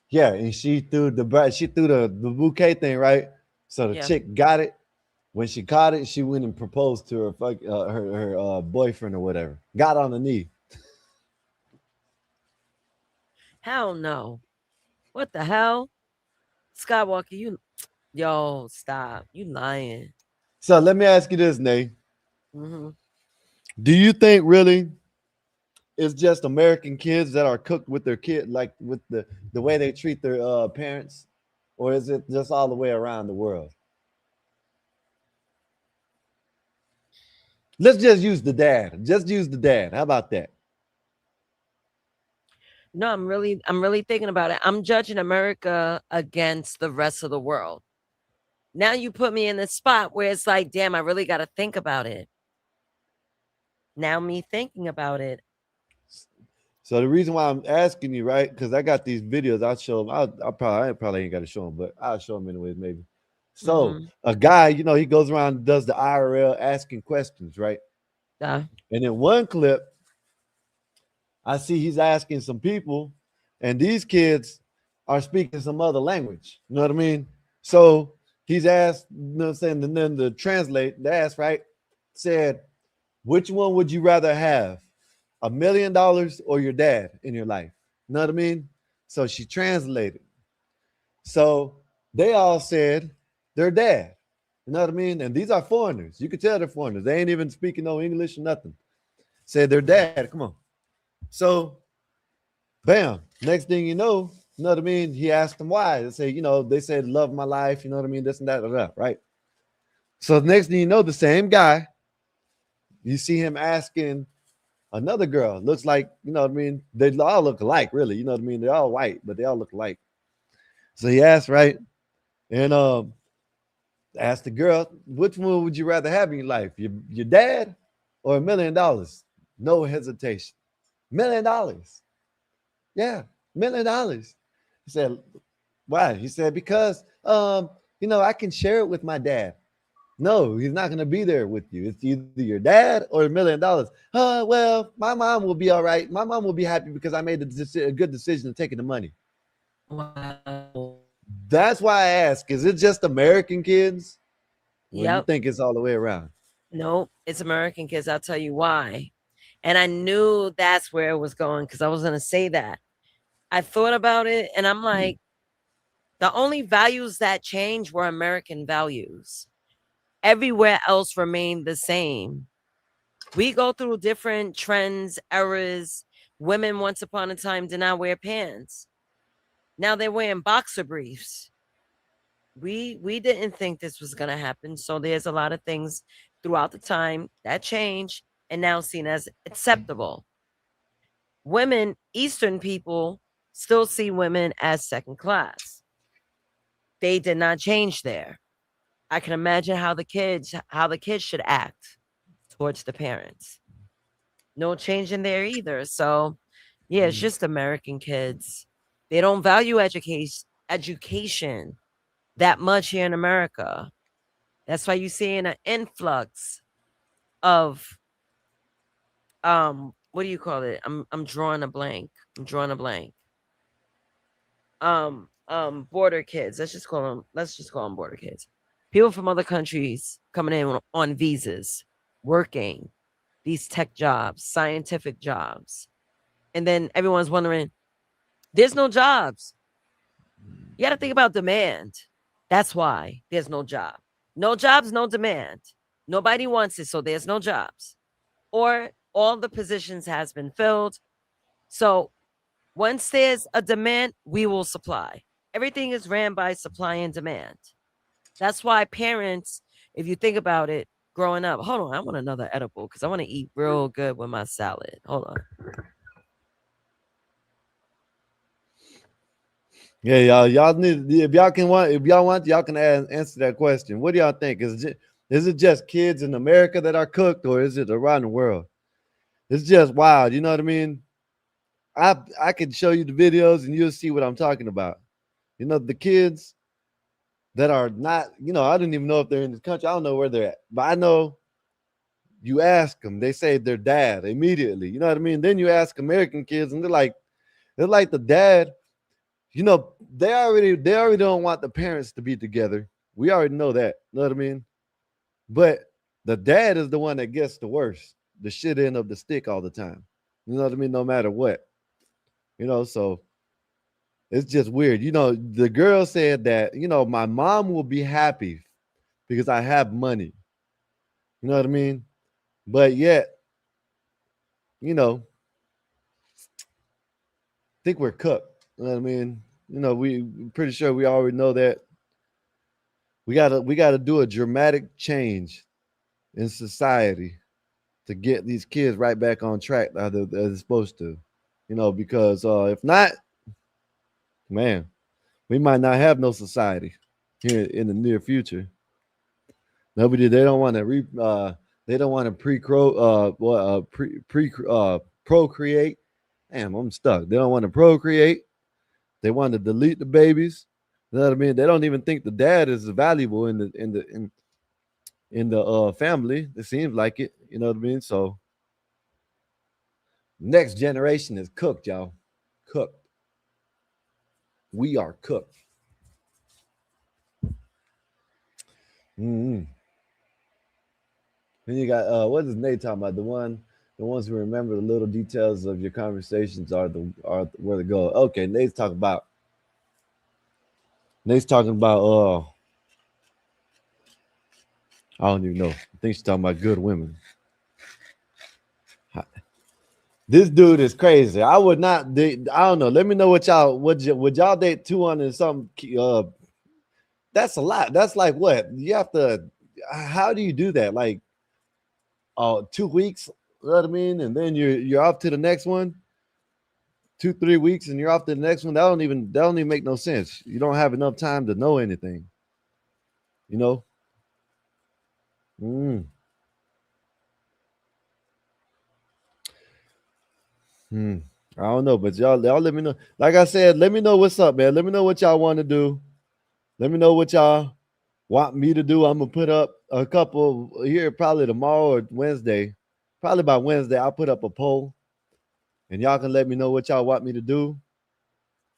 Yeah, and she threw the bouquet thing, right? So the Yeah. chick got it. When she caught it, she went and proposed to her boyfriend or whatever. Got on the knee. Hell no. What the hell? Skywalker, yo, stop. You lying. So let me ask you this, Nate. Mm-hmm. Do you think really it's just American kids that are cooked with their kid, like with the way they treat their parents, or is it just all the way around the world? Let's just use the dad. Just use the dad. How about that? No, I'm really thinking about it. I'm judging America against the rest of the world. Now you put me in this spot where it's like, damn, I really got to think about it. Now me thinking about it. So the reason why I'm asking you, right? Because I got these videos. I'll show them. I probably ain't got to show them, but I'll show them anyways, maybe. So a guy, you know, he goes around and does the IRL asking questions, right? Yeah. And in one clip, I see he's asking some people, and these kids are speaking some other language. You know what I mean? So he's asked, you know what I'm saying? And then the translate, the ask, right? Said, which one would you rather have? $1 million or your dad in your life? You know what I mean? So she translated. So they all said their dad. You know what I mean? And these are foreigners. You could tell they're foreigners. They ain't even speaking no English or nothing. Said their dad. Come on. So, bam. Next thing you know what I mean? He asked them why. They say, you know, they said love my life. You know what I mean? This and that, right? So the next thing you know, the same guy, you see him asking another girl. Looks like, you know what I mean? They all look alike, really. You know what I mean? They're all white, but they all look alike. So he asked, right? And asked the girl, which one would you rather have in your life? Your dad or $1 million? No hesitation. $1 million. Yeah, $1 million. He said, why? He said, because you know, I can share it with my dad. No, he's not gonna be there with you. It's either your dad or $1 million. Well, my mom will be all right. My mom will be happy because I made a good decision of taking the money. Wow. That's why I ask, is it just American kids? Or you Yep. think it's all the way around? Nope, it's American kids. I'll tell you why. And I knew that's where it was going because I was going to say that. I thought about it and I'm like, the only values that changed were American values. Everywhere else remained the same. We go through different trends, eras. Women once upon a time did not wear pants. Now they're wearing boxer briefs. We didn't think this was going to happen. So there's a lot of things throughout the time that changed and now seen as acceptable. Women, Eastern people, still see women as second class. They did not change there. I can imagine how the kids should act towards the parents. No change in there either. So yeah, it's just American kids. They don't value education that much here in America. That's why you're seeing an influx of what do you call it? I'm drawing a blank. Border kids. Let's just call them border kids. People from other countries coming in on visas, working these tech jobs, scientific jobs. And then everyone's wondering, there's no jobs. You got to think about demand. That's why there's no job. No jobs, no demand. Nobody wants it, so there's no jobs. Or all the positions has been filled. So once there's a demand, we will supply. Everything is ran by supply and demand. That's why parents, if you think about it, growing up, hold on, I want another edible because I want to eat real good with my salad. Hold on. Yeah, y'all need if y'all want, y'all can answer that question. What do y'all think? Is it just kids in America that are cooked, or is it around the world? It's just wild. You know what I mean? I can show you the videos and you'll see what I'm talking about. You know, the kids that are not, you know, I don't even know if they're in this country. I don't know where they're at, but I know you ask them, they say their dad immediately. You know what I mean? Then you ask American kids, and they're like the dad. You know, they already don't want the parents to be together. We already know that. You know what I mean? But the dad is the one that gets the worst, the shit end of the stick all the time. You know what I mean? No matter what. You know, so it's just weird. You know, the girl said that, you know, my mom will be happy because I have money. You know what I mean? But yet, you know, I think we're cooked. You know what I mean? You know, we pretty sure we already know that we gotta do a dramatic change in society to get these kids right back on track as they're supposed to. You know, because if not, man, we might not have no society here in the near future. Nobody, they don't want to procreate damn, I'm stuck. They don't want to procreate. They want to delete the babies. You know what I mean? They don't even think the dad is valuable in the family. It seems like it. You know what I mean? So next generation is cooked, y'all. Cooked. We are cooked. Mm-hmm. Then you got what is Nate talking about? The ones who remember the little details of your conversations are where to go. Okay, Nate's talking about I don't even know. I think she's talking about good women. This dude is crazy. I would not date. I don't know. Let me know what y'all would y'all date 200 and something. That's a lot. That's like what you have to. How do you do that? Like, 2 weeks. You know what I mean? And then you're off to the next one. 2-3 weeks, and you're off to the next one. That don't even make no sense. You don't have enough time to know anything. You know. Mm. Hmm. I don't know, but y'all let me know. Like I said, let me know what's up, man. Let me know what y'all want to do. Let me know what y'all want me to do. I'm gonna put up a couple here probably tomorrow or Wednesday. Probably by Wednesday, I'll put up a poll, and y'all can let me know what y'all want me to do.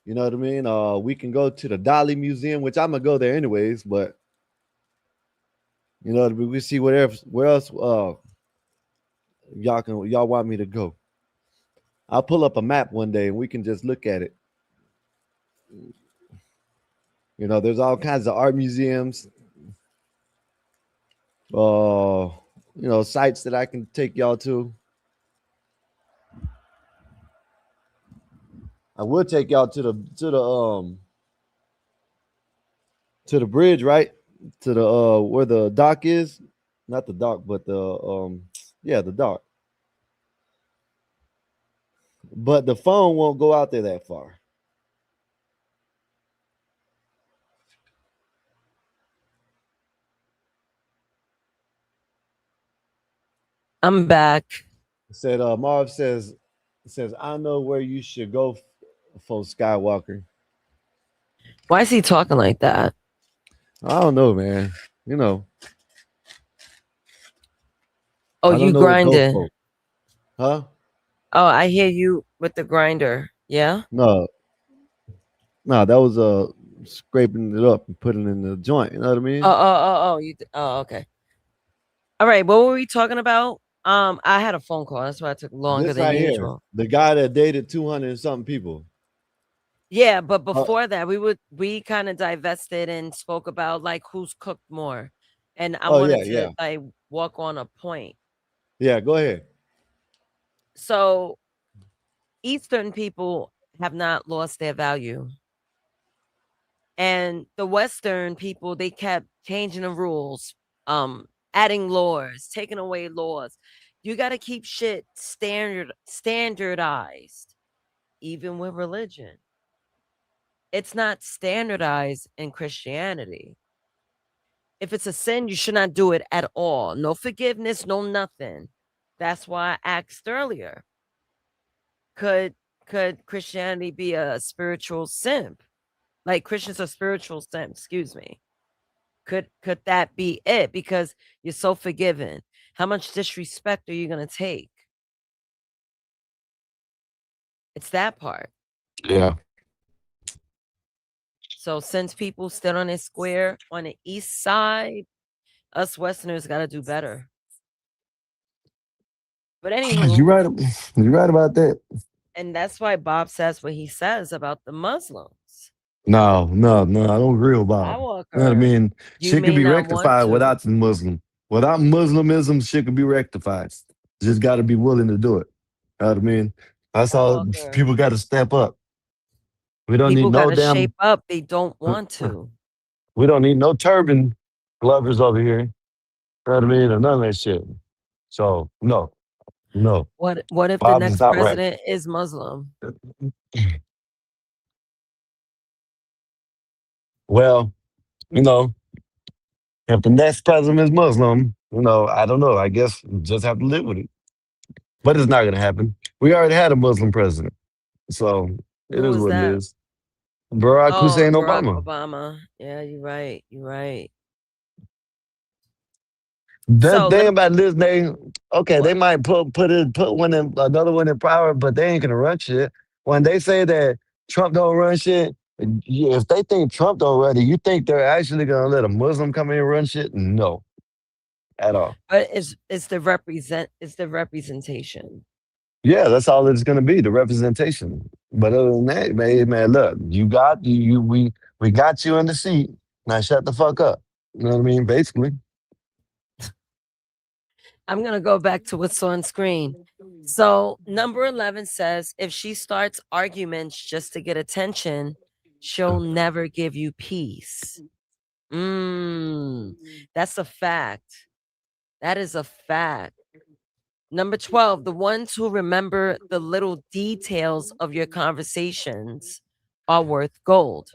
You know what I mean? We can go to the Dolly Museum, which I'm gonna go there anyways, but you know, we see where else y'all want me to go. I'll pull up a map one day and we can just look at it. You know, there's all kinds of art museums, sites that I can take y'all to. I will take y'all to the bridge, right? To the where the dock is. Not the dock, but the dock. But the phone won't go out there that far. I'm back. Said Marv says I know where you should go for Skywalker. Why is he talking like that? I don't know, man. You know. Oh, I don't you know what go grinding. for. Huh? Oh, I hear you with the grinder. Yeah? No. No, that was scraping it up and putting it in the joint. You know what I mean? Okay. All right, what were we talking about? I had a phone call. That's why it took longer This than right here, usual. the guy that dated 200 and something people. Yeah, but before that, we kind of divested and spoke about like who's cooked more. And I Oh wanted yeah. to like walk on a point. Yeah, go ahead. So Eastern people have not lost their value. And the Western people, they kept changing the rules, adding laws, taking away laws. You got to keep shit standardized, even with religion. It's not standardized in Christianity. If it's a sin, you should not do it at all. No forgiveness, no nothing. That's why I asked earlier. Could Christianity be a spiritual simp? Like Christians are spiritual simps, excuse me. Could that be it? Because you're so forgiven. How much disrespect are you gonna take? It's that part. Yeah. So since people stood on a square on the east side, us Westerners gotta do better. But You're anywho, right. You're right about that. and that's why Bob says what he says about the Muslims. No. I don't agree with Bob. You know what I Skywalker, mean? you Shit could may be not want rectified to. without the Muslim. Without Muslimism, shit could be rectified. Just got to be willing to do it. You know what I mean? That's all. Skywalker, People got to step up. We don't need people no gotta damn. shape up. They don't want to. We don't need no turban lovers over here. You know what I mean? Or none of that shit. So no. What if the Bob is next not right. president is Muslim? Well, you know, if the next president is Muslim, I don't know. I guess we just have to live with it. But it's not going to happen. We already had a Muslim president. So it Who is was what it that? is. Barack Oh, Hussein Barack Obama. Obama. Yeah, you're right. You're right. The So let thing me. about this name, okay, they What? might put one in another one in power, but they ain't gonna run shit. When they say that Trump don't run shit, if they think Trump don't run it, you think they're actually gonna let a Muslim come in and run shit? No, at all. But it's the representation. Yeah, that's all it's gonna be, the representation. But other than that, man, look, we got you in the seat. Now shut the fuck up. You know what I mean? Basically. I'm gonna go back to what's on screen. So number 11 says if she starts arguments just to get attention, she'll never give you peace. That's a fact. That is a fact. Number 12, the ones who remember the little details of your conversations are worth gold.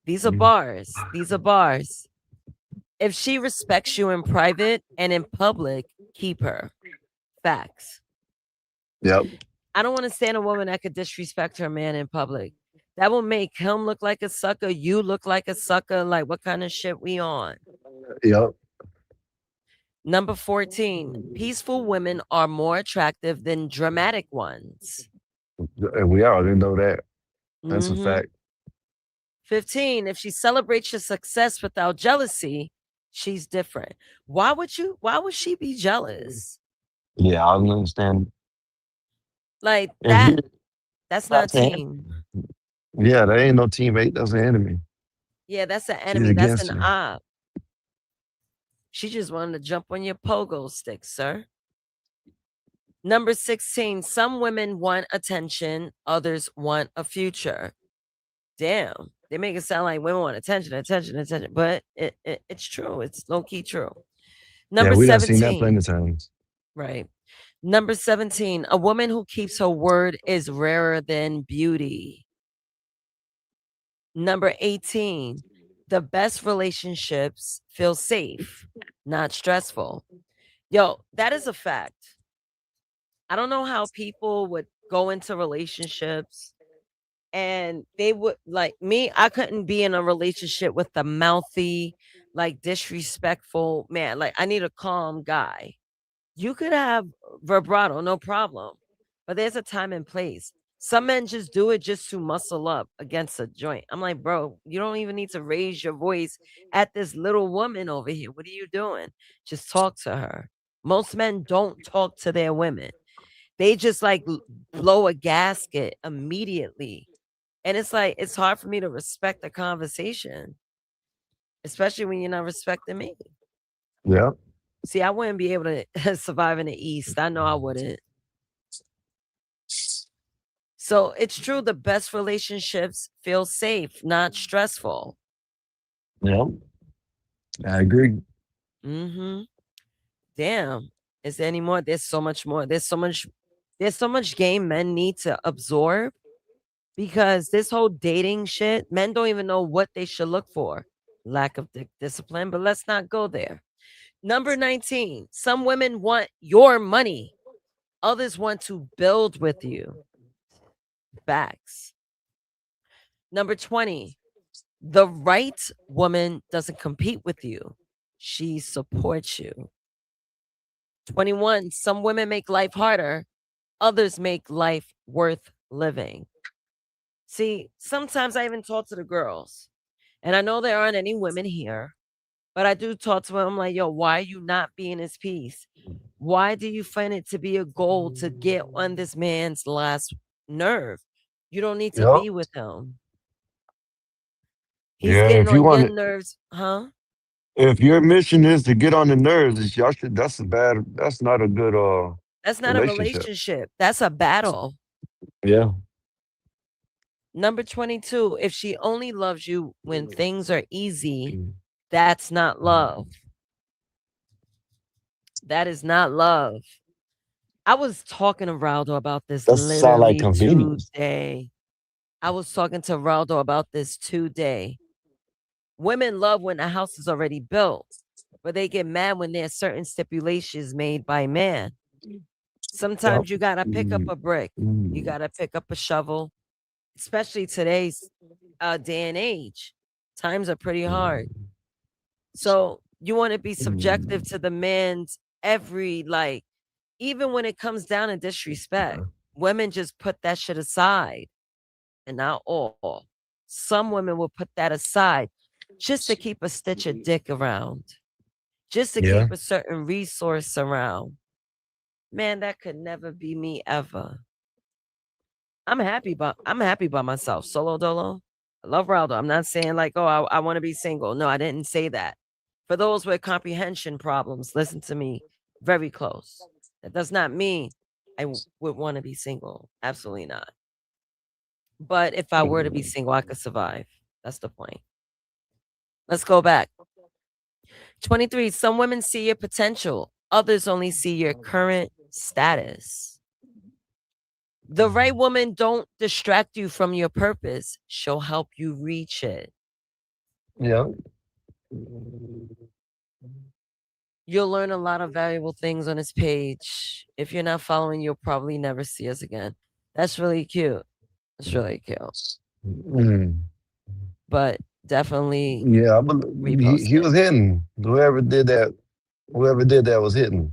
These are bars. These are bars. If she respects you in private and in public, keep her. Facts. Yep. I don't want to stand a woman that could disrespect her man in public. That will make him look like a sucker, you look like a sucker. Like, what kind of shit we on? Yep. Number 14, peaceful women are more attractive than dramatic ones. And we already know that. That's a Mm-hmm. fact. 15, if she celebrates your success without jealousy, she's different. Why would she be jealous? Yeah, I don't understand. Like If you that's not a that's an team. yeah, there ain't no teammate. That's an enemy. Yeah, that's an She's enemy. That's against an you. op. She just wanted to jump on your pogo stick, sir. Number 16, some women want attention, others want a future. Damn, they make it sound like women want attention, attention, attention, but it's true. It's low key true. Yeah, Number we done seen that 17, plenty of times. right. Number 17, a woman who keeps her word is rarer than beauty. Number 18, the best relationships feel safe, not stressful. Yo, that is a fact. I don't know how people would go into relationships and they would like me. I couldn't be in a relationship with a mouthy, like disrespectful man. Like, I need a calm guy. You could have vibrato, no problem. But there's a time and place. Some men just do it just to muscle up against a joint. I'm like, bro, you don't even need to raise your voice at this little woman over here. What are you doing? Just talk to her. Most men don't talk to their women. They just like blow a gasket immediately. And it's like, it's hard for me to respect the conversation, especially when you're not respecting me. Yeah. See, I wouldn't be able to survive in the East. I know I wouldn't. So it's true. The best relationships feel safe, not stressful. Yeah. I agree. Mm-hmm. Damn. Is there any more? There's so much more. There's so much game men need to absorb because this whole dating shit, men don't even know what they should look for. Lack of discipline, but let's not go there. Number 19, some women want your money. Others want to build with you. Facts. Number 20, the right woman doesn't compete with you. She supports you. 21, some women make life harder. Others make life worth living. See, sometimes I even talk to the girls, and I know there aren't any women here, but I do talk to them. I'm like, yo, why are you not being his piece? Why do you find it to be a goal to get on this man's last nerve? You don't need to Yeah. be with him. He's Yeah. getting If you on want your to, nerves, huh? if your mission is to get on the nerves, y'all should, that's a bad. That's not a good That's not a relationship. relationship. That's a battle. Yeah. Number 22, if she only loves you when things are easy, that's not love. That is not love. I was talking to Raldo about this That sound like literally convenience. today. I was talking to Raldo about this today. Women love when the house is already built, but they get mad when there's certain stipulations made by man. Sometimes you gotta pick up a brick. You gotta pick up a shovel, especially today's day and age. Times are pretty hard. So you want to be subjective to the man's every like, even when it comes down to disrespect, women just put that shit aside. And not all. Some women will put that aside just to keep a stitch of dick around, just to Yeah. keep a certain resource around. Man, that could never be me ever. I'm happy by myself. Solo dolo. I love Raldo. I'm not saying like, oh, I want to be single. No, I didn't say that. For those with comprehension problems, listen to me very close. That does not mean would want to be single. Absolutely not. But if I were to be single, I could survive. That's the point. Let's go back. 23. Some women see your potential, others only see your current status. The right woman don't distract you from your purpose. She'll help you reach it. Yeah. You'll learn a lot of valuable things on this page. If you're not following, you'll probably never see us again. That's really cute. That's really cute. Mm. But definitely Yeah, he was hitting. Whoever did that was hitting.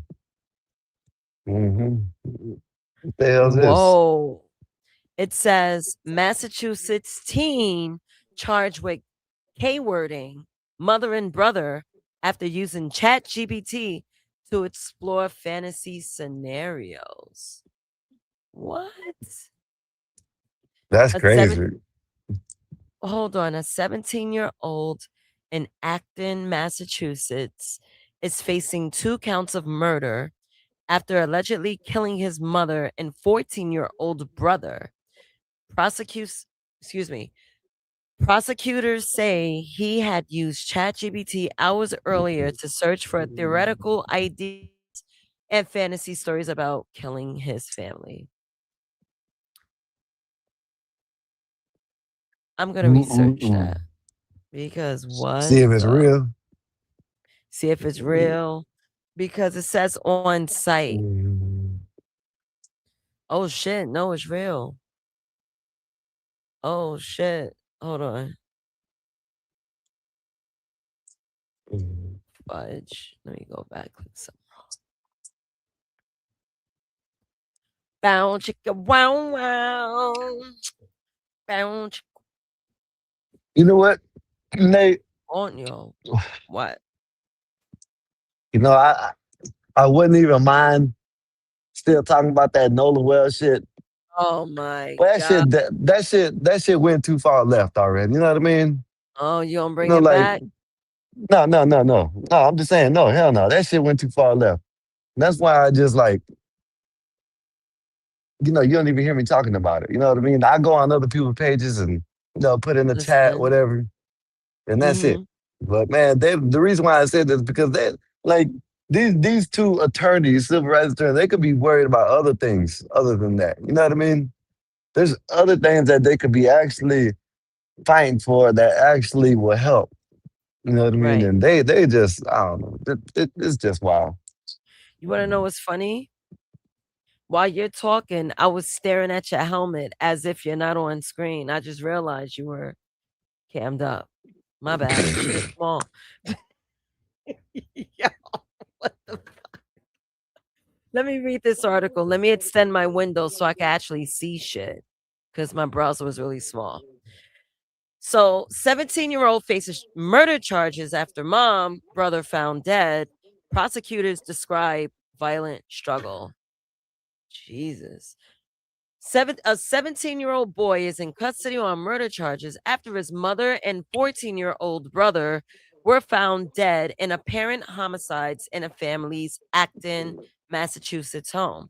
What the hell's this? Whoa. It says Massachusetts teen charged with K-wording mother and brother after using ChatGPT to explore fantasy scenarios. What? That's A seven crazy. hold on, a 17-year-old in Acton, Massachusetts is facing 2 counts of murder after allegedly killing his mother and 14-year-old brother. Prosecutors, excuse me, prosecutors say he had used ChatGPT hours earlier to search for theoretical ideas and fantasy stories about killing his family. I'm gonna research that because what See if it's the real. see if it's real because it says on site. Oh shit, no, it's real. Oh shit. Hold on. Fudge. Let me go back. Click some. Bow chicka wow wow. Bow chicka You know what, Nate? on yo. What? You know, I wouldn't even mind still talking about that Nola Well shit. Oh my But god. that shit went too far left already. You know what I mean? Oh, you gonna You bring know, it like back? no. I'm just saying, no, hell no. That shit went too far left. And that's why I just like, you don't even hear me talking about it. You know what I mean? I go on other people's pages and put in the chat, Listen. whatever, and that's it. Mm-hmm. But man, the reason why I said this is because they like these two attorneys, civil rights attorneys, they could be worried about other things other than that. You know what I mean? There's other things that they could be actually fighting for that actually will help. You know what I mean? Right. And they just I don't know. It's just wild. You wanna know what's funny? While you're talking, I was staring at your helmet as if you're not on screen. I just realized you were cammed up. My bad. Shit is small. Yo, what the Let me read this article. Let me extend my window so I can actually see shit. Because my browser was really small. So, 17-year-old faces murder charges after mom, brother found dead. Prosecutors describe violent struggle. Jesus. A 17-year-old boy is in custody on murder charges after his mother and 14-year-old brother were found dead in apparent homicides in a family's Acton, Massachusetts home.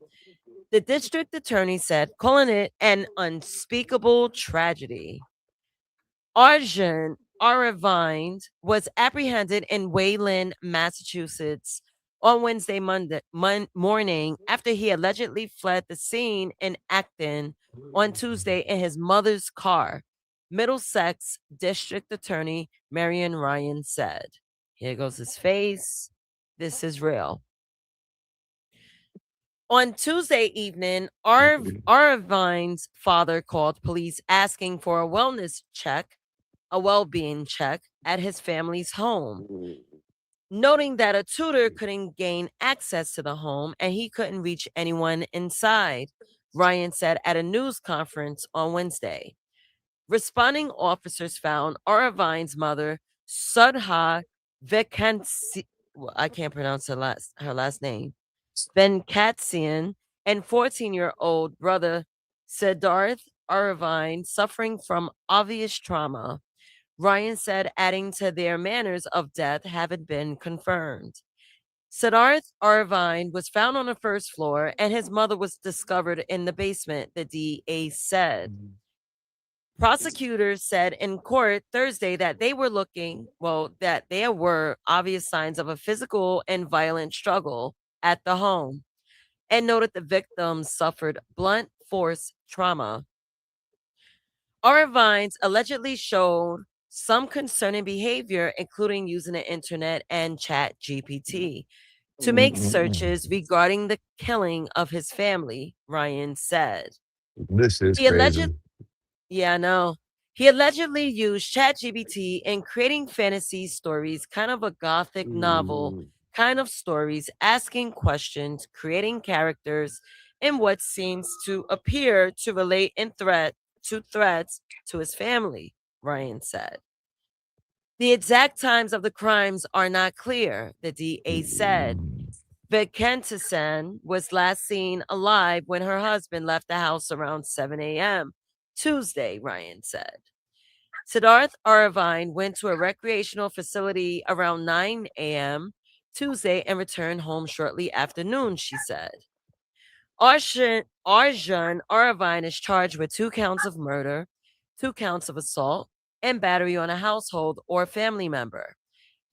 The district attorney said, calling it an unspeakable tragedy. Arjun Aravind was apprehended in Wayland, Massachusetts on Wednesday morning after he allegedly fled the scene in Acton on Tuesday in his mother's car, Middlesex District Attorney Marion Ryan said. Here goes his face. This is real. On Tuesday evening, Arvine's father called police asking for a wellness check, a well-being check at his family's home, noting that a tutor couldn't gain access to the home and he couldn't reach anyone inside, Ryan said at a news conference on Wednesday. Responding officers found Arvine's mother, Sudha Vekansi, well, I can't pronounce her last name, Venkatsian, and 14-year-old brother Siddharth Arvine suffering from obvious trauma. Ryan said, adding to their manners of death haven't been confirmed. Siddharth Arvine was found on the first floor and his mother was discovered in the basement, the DA said. Prosecutors said in court Thursday that that there were obvious signs of a physical and violent struggle at the home and noted the victims suffered blunt force trauma. Arvines allegedly showed some concerning behavior, including using the internet and chat GPT to make searches regarding the killing of his family, Ryan said. This is He alleged, crazy. yeah, I know. He allegedly used ChatGPT in creating fantasy stories, kind of a gothic novel kind of stories, asking questions, creating characters, and what seems to appear to relate in threats to his family, Ryan said. The exact times of the crimes are not clear, the DA said. Vikentasen was last seen alive when her husband left the house around 7 a.m. Tuesday, Ryan said. Siddharth Arvine went to a recreational facility around 9 a.m. Tuesday and returned home shortly after noon, she said. Arjun Arvine is charged with 2 counts of murder, 2 counts of assault, and battery on a household or family member,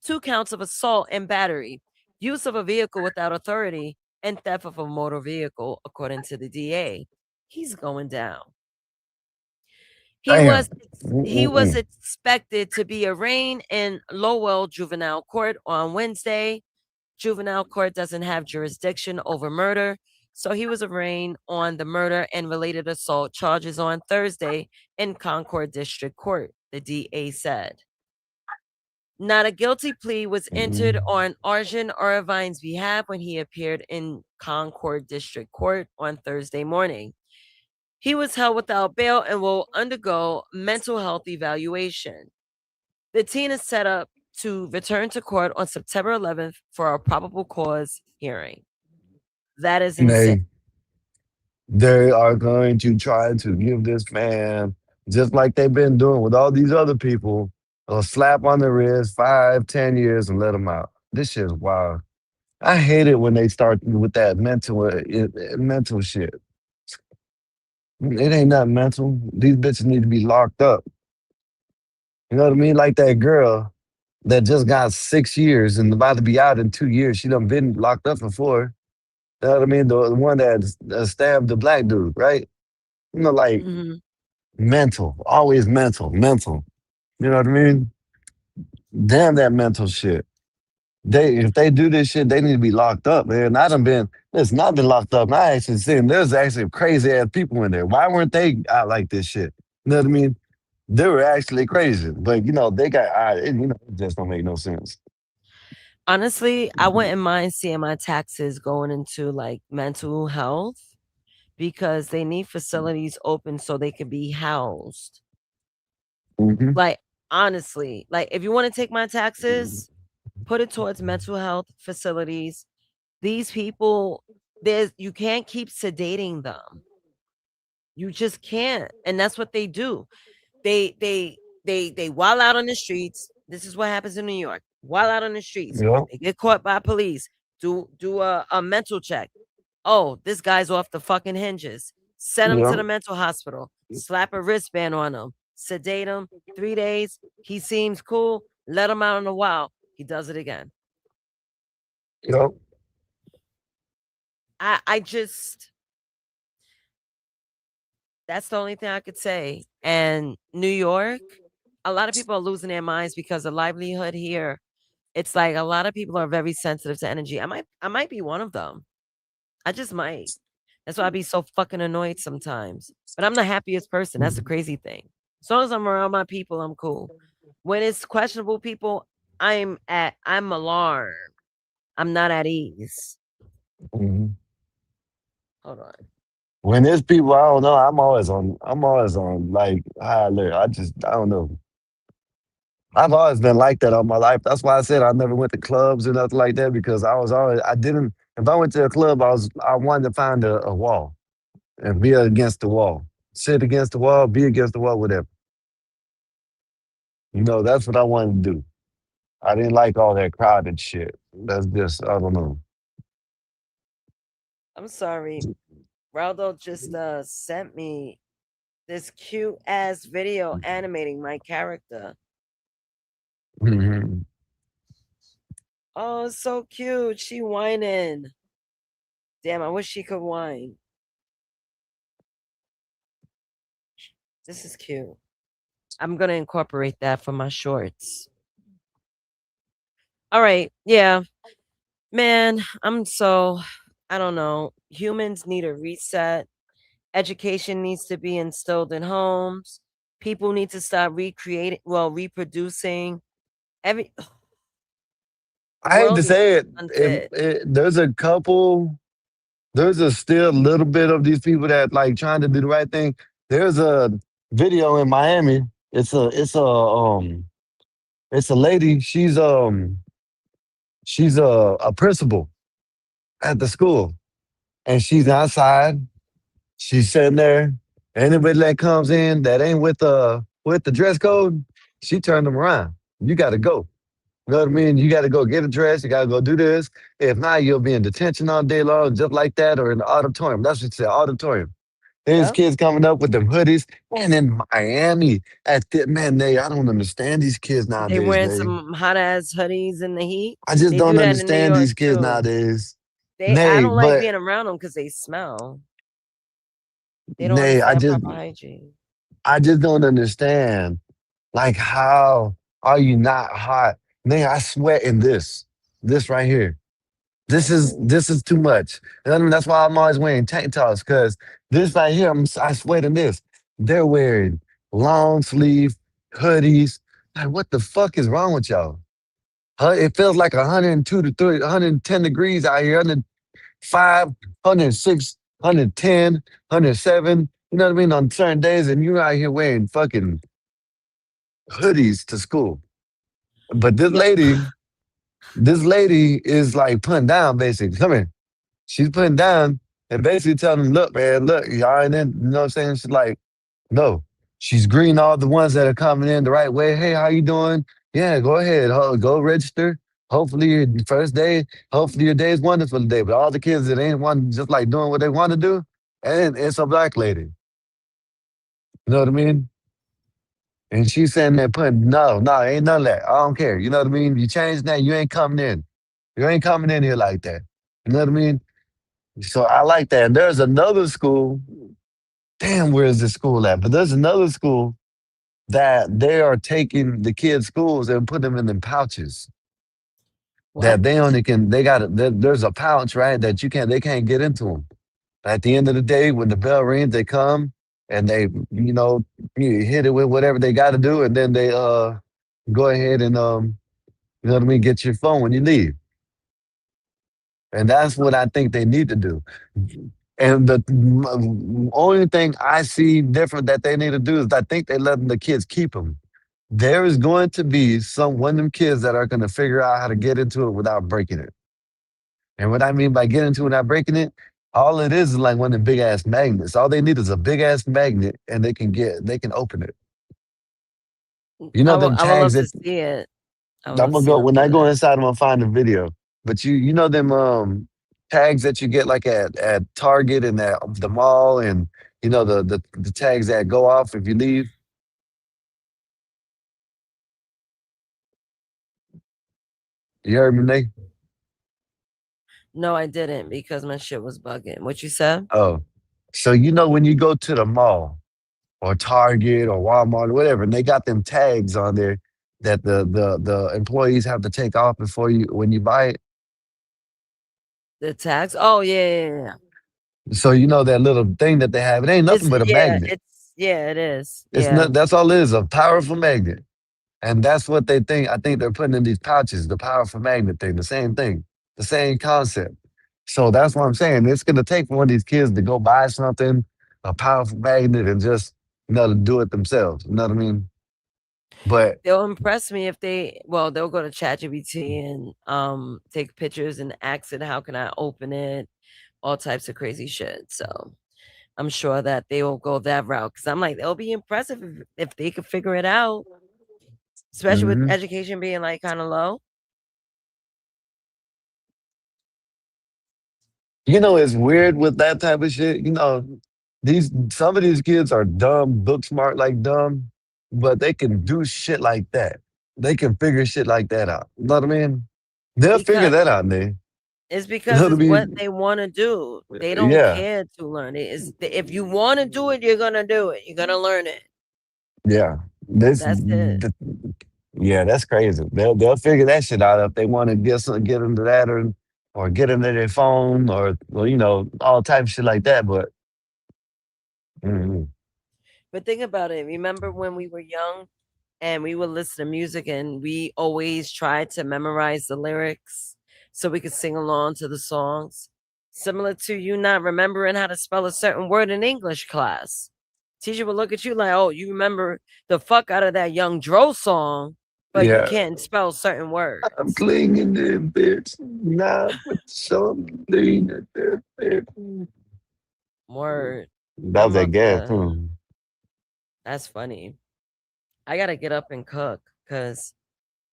2 counts of assault and battery, use of a vehicle without authority, and theft of a motor vehicle, according to the DA. He's going down. He Damn. was expected to be arraigned in Lowell Juvenile Court on Wednesday. Juvenile court doesn't have jurisdiction over murder, so he was arraigned on the murder and related assault charges on Thursday in Concord District Court, the DA said. Not a guilty plea was entered on Arjun Aravine's behalf when he appeared in Concord District Court on Thursday morning. He was held without bail and will undergo mental health evaluation. The teen is set up to return to court on September 11th for a probable cause hearing. That is insane. They are going to try to give this man, just like they've been doing with all these other people, a slap on the wrist, 5, 10 years, and let him out. This shit is wild. I hate it when they start with that mental shit. It ain't nothing mental. These bitches need to be locked up. You know what I mean? Like that girl that just got 6 years and about to be out in 2 years. She done been locked up before. You know what I mean? The one that stabbed the black dude, right? You know, like mental, always mental. You know what I mean? Damn that mental shit. If they do this shit, they need to be locked up, man. Listen, I've been locked up. And I actually seen there's actually crazy ass people in there. Why weren't they out like this shit? You know what I mean? They were actually crazy, but they got out. It just don't make no sense. Honestly, I wouldn't mind seeing my taxes going into like mental health because they need facilities open so they can be housed. Like, honestly, like if you want to take my taxes, put it towards mental health facilities. These people, you can't keep sedating them. You just can't. And that's what they do. They wild out on the streets. This is what happens in New York. Wild out on the streets. Yep. They get caught by police. Do a mental check. Oh, this guy's off the fucking hinges. Send him to the mental hospital. Slap a wristband on him. Sedate him. 3 days. He seems cool. Let him out in a while. He does it again. Yep. I just, that's the only thing I could say. And New York, a lot of people are losing their minds because the livelihood here, it's like a lot of people are very sensitive to energy. I might be one of them. I just might. That's why I be so fucking annoyed sometimes. But I'm the happiest person. That's the crazy thing. As long as I'm around my people, I'm cool. When it's questionable people, I'm alarmed. I'm not at ease. Mhm. Hold on. When there's people I don't know, I'm always on like high alert. I don't know. I've always been like that all my life. That's why I said I never went to clubs or nothing like that because I didn't if I went to a club I wanted to find a wall and be against the wall. Sit against the wall, be against the wall, whatever. That's what I wanted to do. I didn't like all that crowded shit. That's just I don't know. I'm sorry. Raldo just sent me this cute ass video animating my character. Mhm. Oh, it's so cute. She whining. Damn, I wish she could whine. This is cute. I'm gonna incorporate that for my shorts. All right, yeah. Man, I don't know. Humans need a reset. Education needs to be instilled in homes. People need to stop reproducing. Every the I hate world to needs to say be it, unfit. there's a still little bit of these people that like trying to do the right thing. There's a video in Miami. It's a lady. She's a principal at the school, and she's outside. She's sitting there. Anybody that comes in that ain't with the dress code, she turned them around. You got to go. You know what I mean? You got to go get a dress. You got to go do this. If not, you'll be in detention all day long, just like that, or in the auditorium. That's what it said, auditorium. There's Yeah. kids coming up with them hoodies. And in Miami, I don't understand these kids They nowadays, wearing Nay. some hot ass hoodies in the heat. I just They do don't that in New understand York these kids too. nowadays. I Nay, don't like but being around them because they smell. They don't Nay, understand proper hygiene. I just don't understand. Like, how are you not hot? Nay, I sweat in this right here. This is too much. And I mean, that's why I'm always wearing tank tops because this right here, I sweat in this. They're wearing long sleeve hoodies. Like, what the fuck is wrong with y'all? It feels like 102 to 3, 110 degrees out here, 105, 106, 110, 107. You know what I mean? On certain days, and you're out here wearing fucking hoodies to school. But Yeah. this lady is like putting down basically. Come here. She's putting down and basically telling them, look, man, look, y'all ain't in, you know what I'm saying? She's like, no. She's greeting all the ones that are coming in the right way. Hey, how you doing? Yeah, go ahead. Go register. Hopefully your first day, hopefully your day is wonderful today. But all the kids that ain't one just like doing what they want to do, and it's a black lady. You know what I mean? And she's saying that putting, no, ain't none of that. I don't care. You know what I mean? You change that, you ain't coming in. You ain't coming in here like that. You know what I mean? So I like that. And there's another school. Damn, where is this school at? But there's another school that they are taking the kids' schools and put them in them pouches. What? That they only can. There's a pouch, right? That they can't get into them. At the end of the day, when the bell rings, they come and they, you hit it with whatever they got to do, and then they go ahead and you know what I mean, get your phone when you leave. And that's what I think they need to do. And the only thing I see different that they need to do is I think they letting the kids keep them. There is going to be one of them kids that are going to figure out how to get into it without breaking it. And what I mean by getting into it without breaking it, all it is like one of the big ass magnets. All they need is a big ass magnet, and they can open it. You know them I would tags love that to see it. I would I'm love to gonna see go them when do I go that. inside. I'm gonna find a video. But you know them tags that you get like at Target and at the mall, and you know the tags that go off if you leave. You heard me, Nate? No, I didn't because my shit was bugging. What you said? Oh, so you know when you go to the mall or Target or Walmart or whatever, and they got them tags on there that the employees have to take off before you when you buy it. The tags? Oh yeah. So you know that little thing that they have, it ain't nothing but a magnet. It is. It's Yeah. not that's all it is, a powerful magnet. And that's what they think. I think they're putting in these pouches, the powerful magnet thing, the same thing, the same concept. So that's what I'm saying. It's gonna take one of these kids to go buy something, a powerful magnet, and just to do it themselves. You know what I mean? But They'll impress me if they'll go to ChatGPT and take pictures and ask it how can I open it, all types of crazy shit. So I'm sure that they will go that route because I'm like, they'll be impressive if they could figure it out, especially with mhm. education being like kind of low. It's weird with that type of shit. These some of these kids are dumb, book smart like dumb, but they can do shit like that. They can figure shit like that out. You know what I mean? They'll figure Because that out, man. it's You know because what I it's what mean? they want to do. They don't Yeah, care to learn it. If you want to do it, you're gonna do it. You're gonna learn it. yeah. This, That's it. yeah, that's crazy. They'll figure that shit out if they want to get into that or get into their phone or well, all type of shit like that. But mhm. But think about it. Remember when we were young and we would listen to music and we always tried to memorize the lyrics so we could sing along to the songs? Similar to you not remembering how to spell a certain word in English class. Teacher would look at you like, oh, you remember the fuck out of that Young Dro song, but you Yeah, can't spell certain I'm words. clinging to bitch now, but something that there. Word. That was I'm that up gas to, too. that's funny. I gotta get up and cook because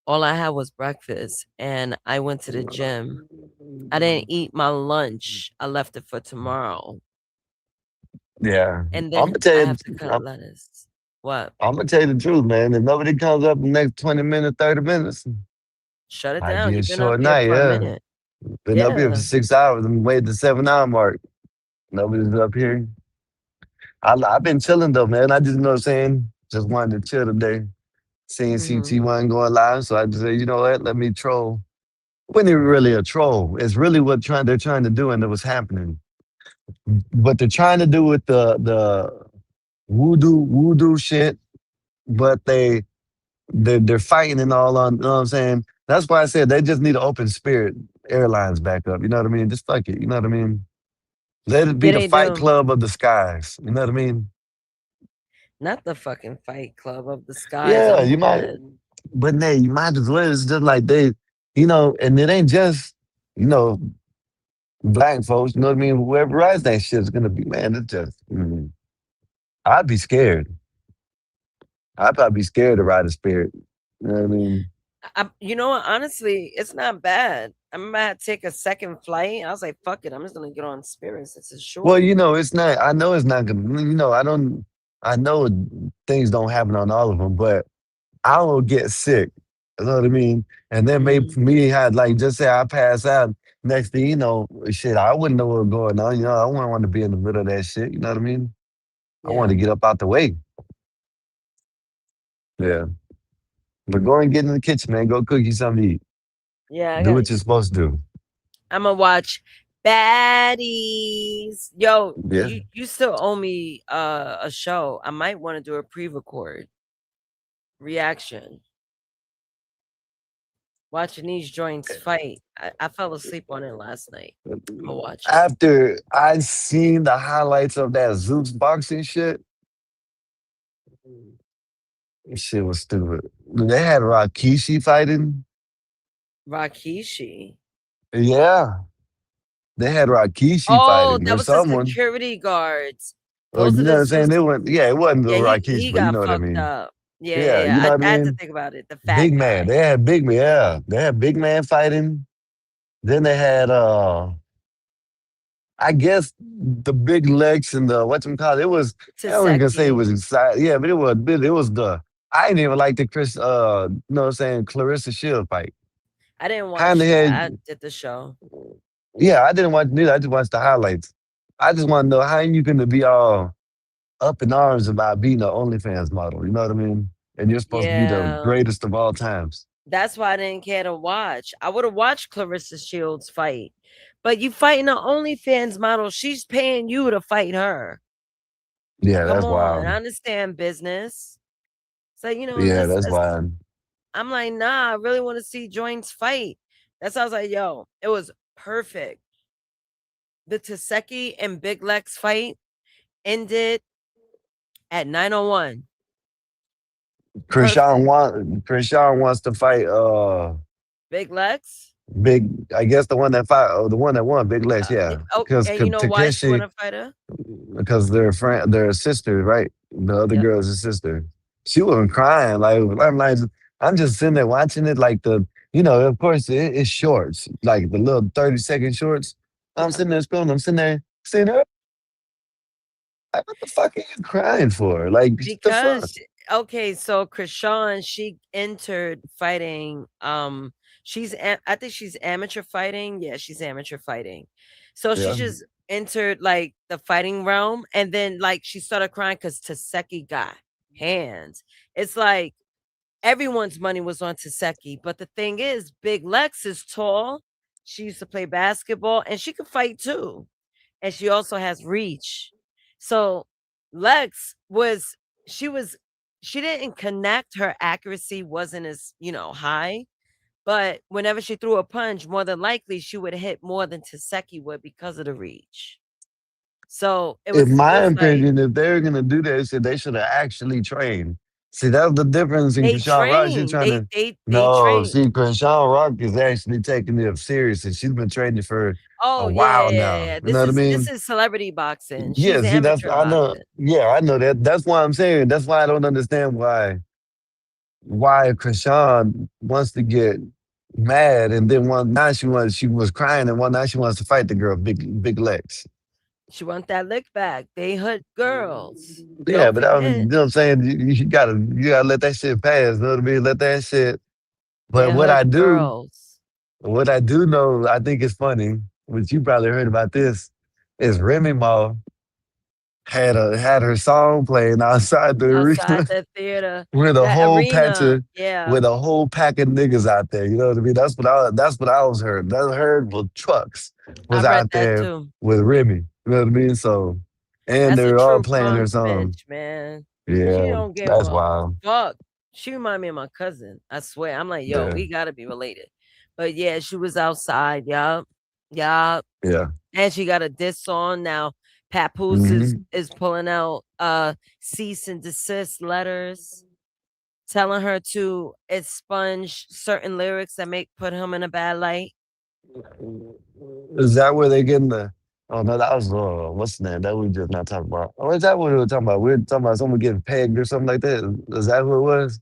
all I had was breakfast and I went to the gym. I didn't eat my lunch. I left it for tomorrow. Yeah, And I'm then gonna tell I you. have to cut lettuce. What? I'm gonna tell you the truth, man. If nobody comes up in the next 20 minutes, 30 minutes, Shut it might down. be a You've been up short here night. for a Yeah, minute. been up here for Yeah. 6 hours and waited the 7 hour mark. Nobody's up here. I've been chilling though, man. I just know what I'm saying. Just wanted to chill today. Seeing Hmm. CT wasn't going live, so I just said, you know what? Let me troll. Wasn't even really a troll. It's really what they're trying to do, and it was happening. But they're trying to do with the voodoo shit, but they're fighting and all on. You know what I'm saying? That's why I said they just need to open Spirit Airlines back up. You know what I mean? Just fuck it. You know what I mean? Let it be Yeah, the they Fight do. Club of the skies. You know what I mean? Not the fucking Fight Club of the skies. Yeah, I'm you might, dead. but Nay, you might as well. It's just like and it ain't just you know black folks. You know what I mean? Whoever rides that shit is gonna be man. It's just I'd be scared. I'd probably be scared to ride a Spirit. You know what I mean? You know what? Honestly, it's not bad. I remember I had to take a second flight. I was like, fuck it. I'm just going to get on Spirits. It's Well, short. it's not. I know it's not gonna. I don't. I know things don't happen on all of them, but I will get sick. You know what I mean? And then maybe Mm, for me, had like just say I pass out. Next thing you know, shit, I wouldn't know what was going on. I wouldn't want to be in the middle of that shit. You know what I mean? I want yeah. to get up out the way. Yeah. But go and get in the kitchen, man. Go cook you something to eat. Yeah, I Do got what to. you're supposed to do. I'm going to watch Baddies. Yo, Yeah. you still owe me a show. I might want to do a pre-record reaction. Watching these joints fight. I fell asleep on it last night. I'm going to watch it. After I seen the highlights of that Zeus boxing shit, shit was stupid. They had Rakishi fighting. Rakishi. Yeah. They had Rakishi Oh, fighting that or was the someone. security guards. Or Those you are know the what I'm saying? Zeus. It wasn't the Yeah, Rakishi, he but you got know what I fucked mean. up. Yeah, yeah, Yeah, you yeah. know what I I had to mean? think about it. The Big fat man. guy. They had big man, yeah. They had big man fighting. Then they had I guess the big legs and the whatchamacallit. It was I don't gonna say it Taseki. was exciting. Yeah, but it was the I didn't even like the Chris you know what I'm saying, Clarissa Shield fight. I didn't Kinda watch that. had I did the show. yeah, I didn't watch neither. I just watched the highlights. I just want to know how you gonna be all up in arms about being an OnlyFans model. You know what I mean? And you're supposed to be the Yeah. greatest of all times. That's why I didn't care to watch. I would have watched Clarissa Shields fight, But you fighting an OnlyFans model. She's paying you to fight her. Yeah, Come that's on, wild. I understand business. So Yeah, that's wild. I'm like, nah, I really want to see joints fight. That's how I was like, yo, it was perfect. The Taseki and Big Lex fight ended at 9:01. Krishan wants to fight Big Lex. I guess the one that the one that won Big Lex, yeah. Because And you know why she want Takeshi, to fight her? because they're sisters, right? The other Yep. girl's a sister. She wasn't crying. I'm just sitting there watching it like of course it's shorts, like the little 30-second shorts. I'm sitting there scrolling, I'm sitting there seeing her. Like, what the fuck are you crying for? Like, the fuck? Because okay, so Krishan, she entered fighting. I think she's amateur fighting. Yeah, she's amateur fighting. So she Yeah. just entered like the fighting realm, and then like she started crying because Taseki got hands. It's like everyone's money was on Taseki, but the thing is, Big Lex is tall. She used to play basketball, and she could fight too, and she also has reach. So Lex she didn't connect. Her accuracy wasn't as high, but whenever she threw a punch, more than likely she would hit more than Taseki would because of the reach. So it In my was like opinion, if they're gonna do that shit, they should have actually trained. See, that's the difference in they Krishan Rock. She's train. trying to They no. train. See, Krishan Rock is actually taking it serious, and she's been training for a Oh while now. yeah. You know what I This mean? is celebrity boxing. Yeah. She's See, that's amateur I know. boxing. Yeah, I know that. That's why I'm saying. That's why I don't understand why Krishan wants to get mad, and then one now she was crying, and one now she wants to fight the girl, Big Lex. She want that lick back. They hood girls. Yeah, Don't but you forget. know what I'm saying? You gotta let that shit pass. You know what I mean? Let that shit. But They're hood girls. what I do know, I think is funny, which you probably heard about this, is Remy Ma had her song playing outside the Outside arena the theater. with a That whole patch arena. of Yeah. with a whole pack of niggas out there. You know what I mean? That's what I was heard. That I heard was trucks I was read out that there too. with Remy. You know what I mean? So and That's a they're all true playing her punk song. bitch, man. She Yeah, don't give that's a wild. fuck. She remind me of my cousin. I swear. I'm like, yo, Yeah, we gotta be related. But yeah, she was outside. Yup. Yup. yeah. And she got a diss on now. Papoose Hmm. is pulling out cease and desist letters, telling her to expunge certain lyrics that make put him in a bad light. Is that where they getting the? Oh no, that was what's the name? That we just not talking about. Or is that what we were talking about? We were talking about someone getting pegged or something like that. Is that who it was?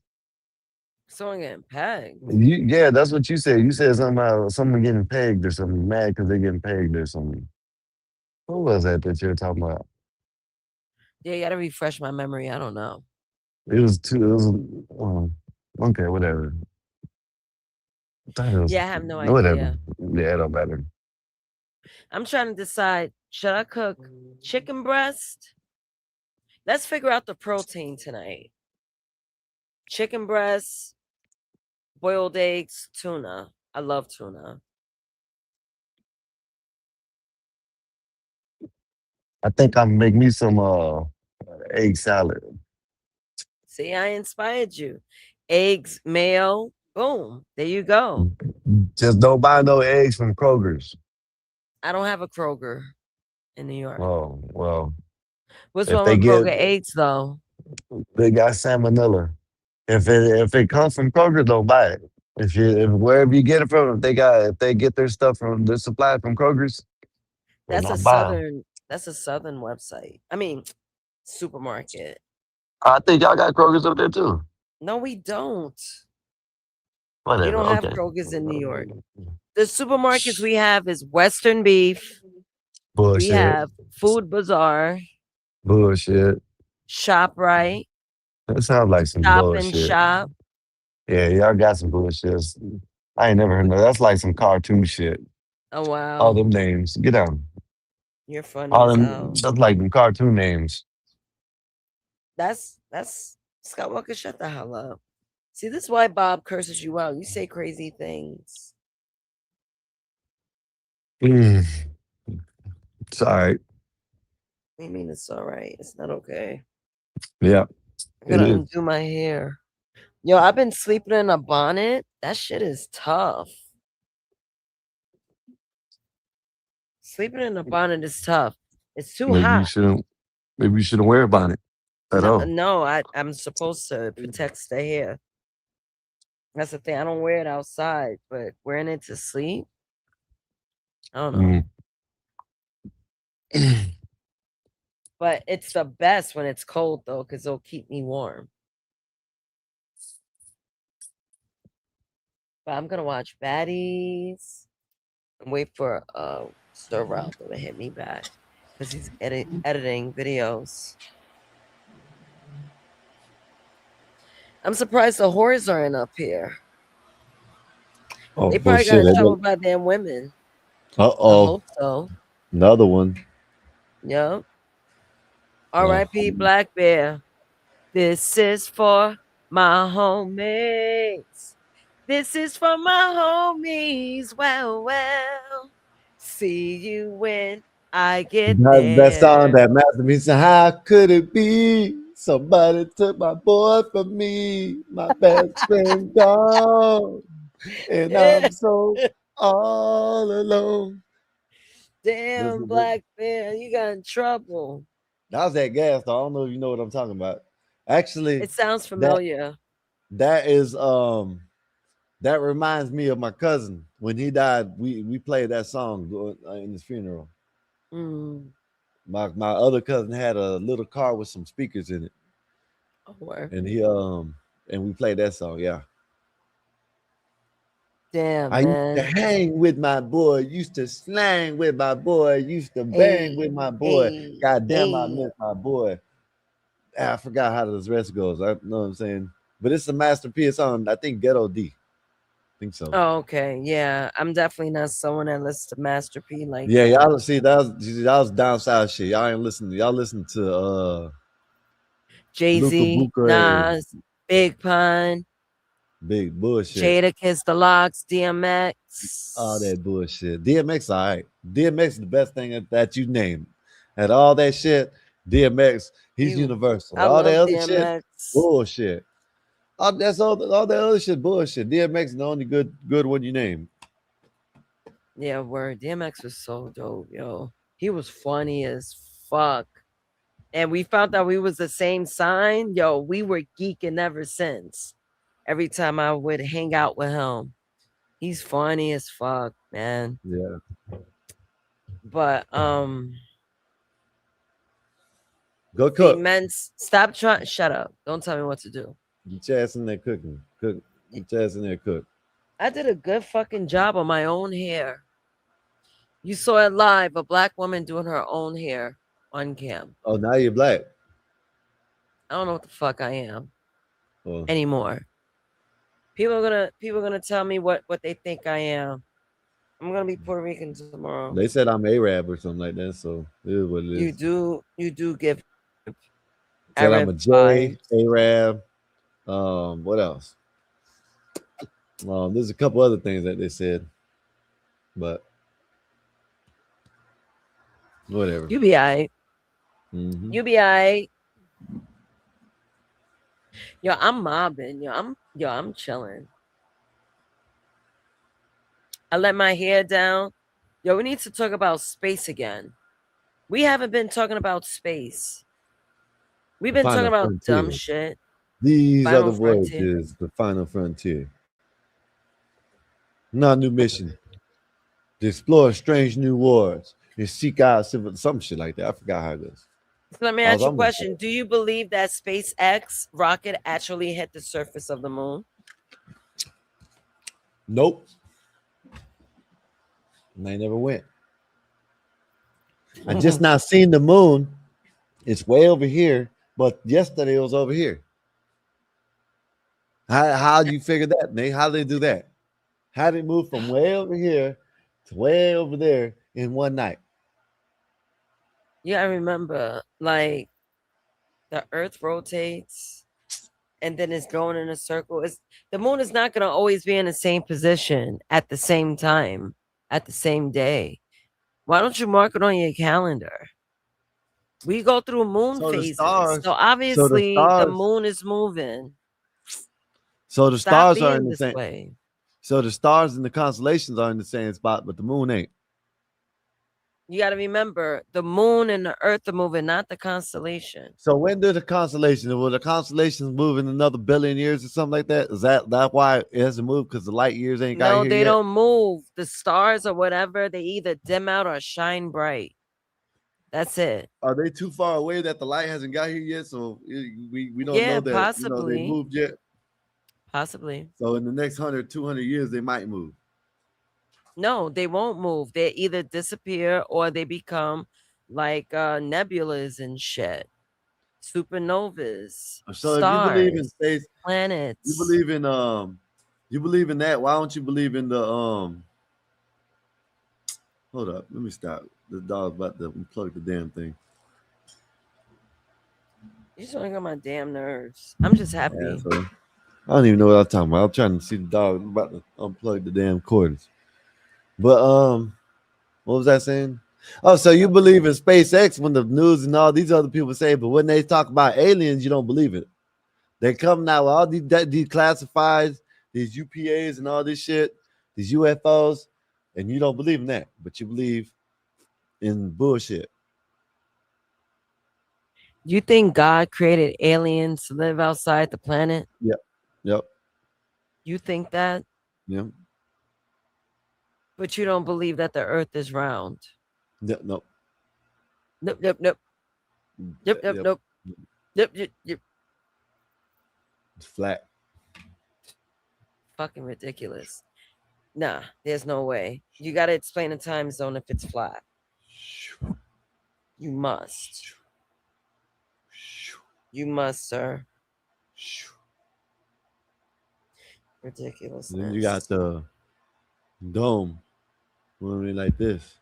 Someone getting pegged. Yeah, that's what you said. You said something about someone getting pegged or something, mad because they're getting pegged or something. Who was that you were talking about? Yeah, you gotta refresh my memory. I don't know. It was two. It was okay, whatever. I thought it was Yeah, I have no whatever. idea. Yeah, it don't matter. I'm trying to decide, should I cook chicken breast? Let's figure out the protein tonight. Chicken breast, boiled eggs, tuna. I love tuna. I think I'm make me some egg salad. See, I inspired you. Eggs, mayo, boom. There you go. Just don't buy no eggs from Kroger's. I don't have a Kroger in New York. Oh well, What's if wrong they with get Kroger eggs though? they got salmonella. If it comes from Kroger, don't buy it. If wherever you get it from, if they get their stuff from their supply from Kroger's, then That's a don't buy 'em. southern website. I mean supermarket. I think y'all got Kroger's up there too. No, we don't. We Whatever. don't have Okay. Kroger's in New York. The supermarkets we have is Western Beef. We Bullshit. have Food Bazaar, Bullshit. ShopRite, That sounds like some Stop and bullshit. Shop. Yeah, y'all got some bullshit. I ain't never heard of that. That's like some cartoon shit. Oh All wow. them names. Get down. You're funny All as them hell. just like them cartoon names. That's Scott Walker, shut the hell up. See, this is why Bob curses you out. You say crazy things. Mm, it's all right. What do you mean it's all right? It's not okay. Yeah, I'm it gonna is. undo my hair. Yo, I've been sleeping in a bonnet. That shit is tough. Sleeping in a bonnet is tough. It's too Maybe you hot. shouldn't. Maybe you shouldn't wear a bonnet at No, all. no, I'm supposed to protect the hair. That's the thing. I don't wear it outside, but wearing it to sleep, I don't know. Mm. But it's the best when it's cold though, because it'll keep me warm. But I'm gonna watch Baddies and wait for Stir Ralph to hit me back because he's editing videos. I'm surprised the whores aren't up here. Oh They probably got bullshit! in trouble by them women. Uh I oh, hope so. another one. Yep. Oh, R.I.P. Black Bear. This is for my homies. This is for my homies. Well, well. See you when I get that song there. that masterpiece. How could it be? Somebody took my boy from me. My best friend gone, and I'm so all alone. Damn, Black Bear, you got in trouble. That was that gas. Though. I don't know if you know what I'm talking about. Actually, It sounds that familiar. that is that reminds me of my cousin when he died. We played that song in his funeral. Mm. My other cousin had a little car with some speakers in it, Oh, word. and he and we played that song. Yeah, Damn, I used to man. hang with my boy, used to slang with my boy, used to bang with Hey, my boy. hey, God damn, I hey. miss my boy. I forgot how the rest goes. I know what I'm saying, but it's a masterpiece on I think Ghetto D. I think so. Oh, okay. Yeah, I'm definitely not someone that listens to Master P like Yeah, that. y'all see that was down south shit. Y'all ain't listening. Y'all listen to Luca Jay-Z, Buka and Nas, Big Pun, big bullshit. Jada Kiss the Locks, All DMX. that bullshit. DMX, all right. DMX is the best thing that you named. And all that shit, DMX, he's universal. I All that love other shit, DMX. bullshit. That's all that other shit, bullshit. DMX is the only good one you name. Yeah, word. DMX was so dope, yo. He was funny as fuck. And we found out we was the same sign. Yo, we were geeking ever since. Every time I would hang out with him. He's funny as fuck, man. Yeah. But Go see, cook. men, stop trying. Shut up. Don't tell me what to do. Get your ass in there cooking. Cook. Get your ass in there cook. I did a good fucking job on my own hair. You saw it live, a black woman doing her own hair on cam. Oh, now you're black. I don't know what the fuck I am Oh. anymore. People are gonna tell me what they think I am. I'm gonna be Puerto Rican tomorrow. They said I'm Arab or something like that, so it is what it is. You do give Said I'm Arab a J, vibes. Arab. What else? There's a couple other things that they said, but whatever. You be alright. Mm-hmm. You be alright. Yo, I'm mobbing. Yo, I'm chilling. I let my hair down. Yo, we need to talk about space again. We haven't been talking about space. We've The been talking final about dumb frontier. shit. These are Final the frontier. voyages, the final frontier. Not new mission. To explore strange new worlds and seek out some shit like that. I forgot how it goes. So let me I was ask you a almost question. Do you believe that SpaceX rocket actually hit the surface of the moon? nope. And they never went. I just not seen the moon. It's way over here, but yesterday it was over here. How do you figure that, Nate? How did they do that? How did it move from way over here to way over there in one night? Yeah, I remember. Like the Earth rotates, and then it's going in a circle. It's the moon is not going to always be in the same position at the same time at the same day. Why don't you mark it on your calendar? We go through moon So the phases. stars. So obviously the moon is moving. So the Stop stars are being in the this same. way. So the stars and the constellations are in the same spot, but the moon ain't. You got to remember the moon and the earth are moving, not the constellation. So when did the constellation? Will the constellations move in another billion years or something like that? Is that why it hasn't moved? Because the light years ain't got No, here they yet? don't move. The stars or whatever, they either dim out or shine bright. That's it. Are they too far away that the light hasn't got here yet? So we don't Yeah, know that they possibly. moved yet. Possibly. So in the next 100, 200 years, they might move. No, they won't move. They either disappear or they become like nebulas and shit. Supernovas. So if you believe in stars, space, planets. you believe in that. Why don't you believe in the Hold up, let me stop. The dog's about to unplug the damn thing. You just want to get on my damn nerves. I'm just happy. Yeah, so I don't even know what I'm talking about. I'm trying to see the dog. I'm about to unplug the damn cords. But what was I saying? Oh, so you believe in SpaceX when the news and all these other people say, but when they talk about aliens, you don't believe it. They come now with all these declassifieds, these UPAs and all this shit, these UFOs, and you don't believe in that, but you believe in bullshit. You think God created aliens to live outside the planet? Yep. You think that? Yep. But you don't believe that the earth is round. Yep. Nope. Nope. Nope. Nope. Yep. Yep. Nope. Yep. Yep. Yep. It's flat. Fucking ridiculous. Nah, there's no way. You got to explain the time zone if it's flat. You must. You must, sir. Ridiculous. Then you got the dome moving like this.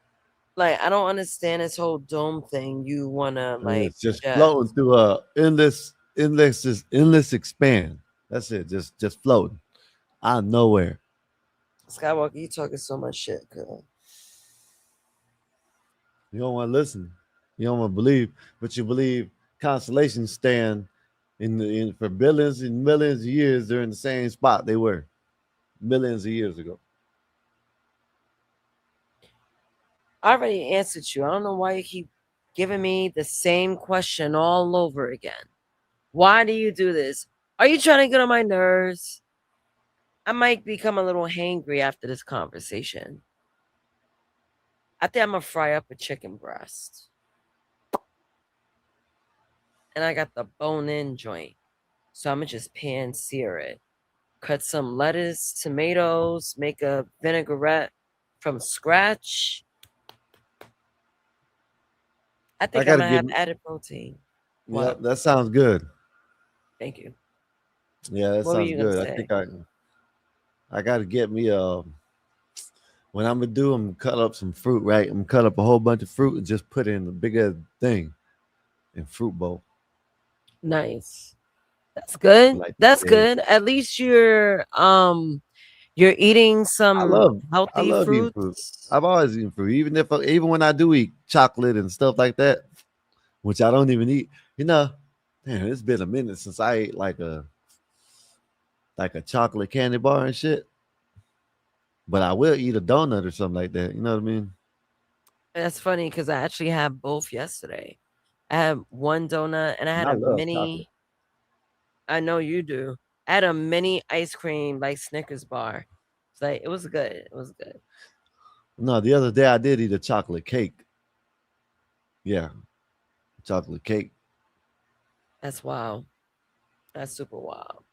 Like, I don't understand this whole dome thing. You wanna And like it's just floating through a endless expand. That's it. Just floating out of nowhere. Skywalker, you talking so much shit, girl. You don't want to listen. You don't want to believe, but you believe constellations stand for billions and millions of years. They're in the same spot they were millions of years ago. I already answered you. I don't know why you keep giving me the same question all over again. Why do you do this? Are you trying to get on my nerves? I might become a little hangry after this conversation. I think I'm gonna fry up a chicken breast. And I got the bone-in joint. So I'm gonna just pan sear it. Cut some lettuce, tomatoes, make a vinaigrette from scratch. I think I'm gonna have added protein. Yeah, that sounds good. Thank you. Yeah, that What were sounds you gonna good. I say? think I got to get me what I'm gonna do, I'm gonna cut up some fruit, right? I'm gonna cut up a whole bunch of fruit and just put it in a bigger thing in fruit bowl. Nice. That's good. Like That's yeah. good. At least you're eating some I love healthy eating fruits. fruit. I've always eaten fruit, even when I do eat chocolate and stuff like that, which I don't even eat. You know, damn, it's been a minute since I ate like a chocolate candy bar and shit. But I will eat a donut or something like that. You know what I mean? That's funny because I actually had both yesterday. I had one donut and I had I a love mini. chocolate. I know you do. I had a mini ice cream like Snickers bar. It's like it was good. It was good. No, the other day I did eat a chocolate cake. Yeah, chocolate cake. That's wild. That's super wild.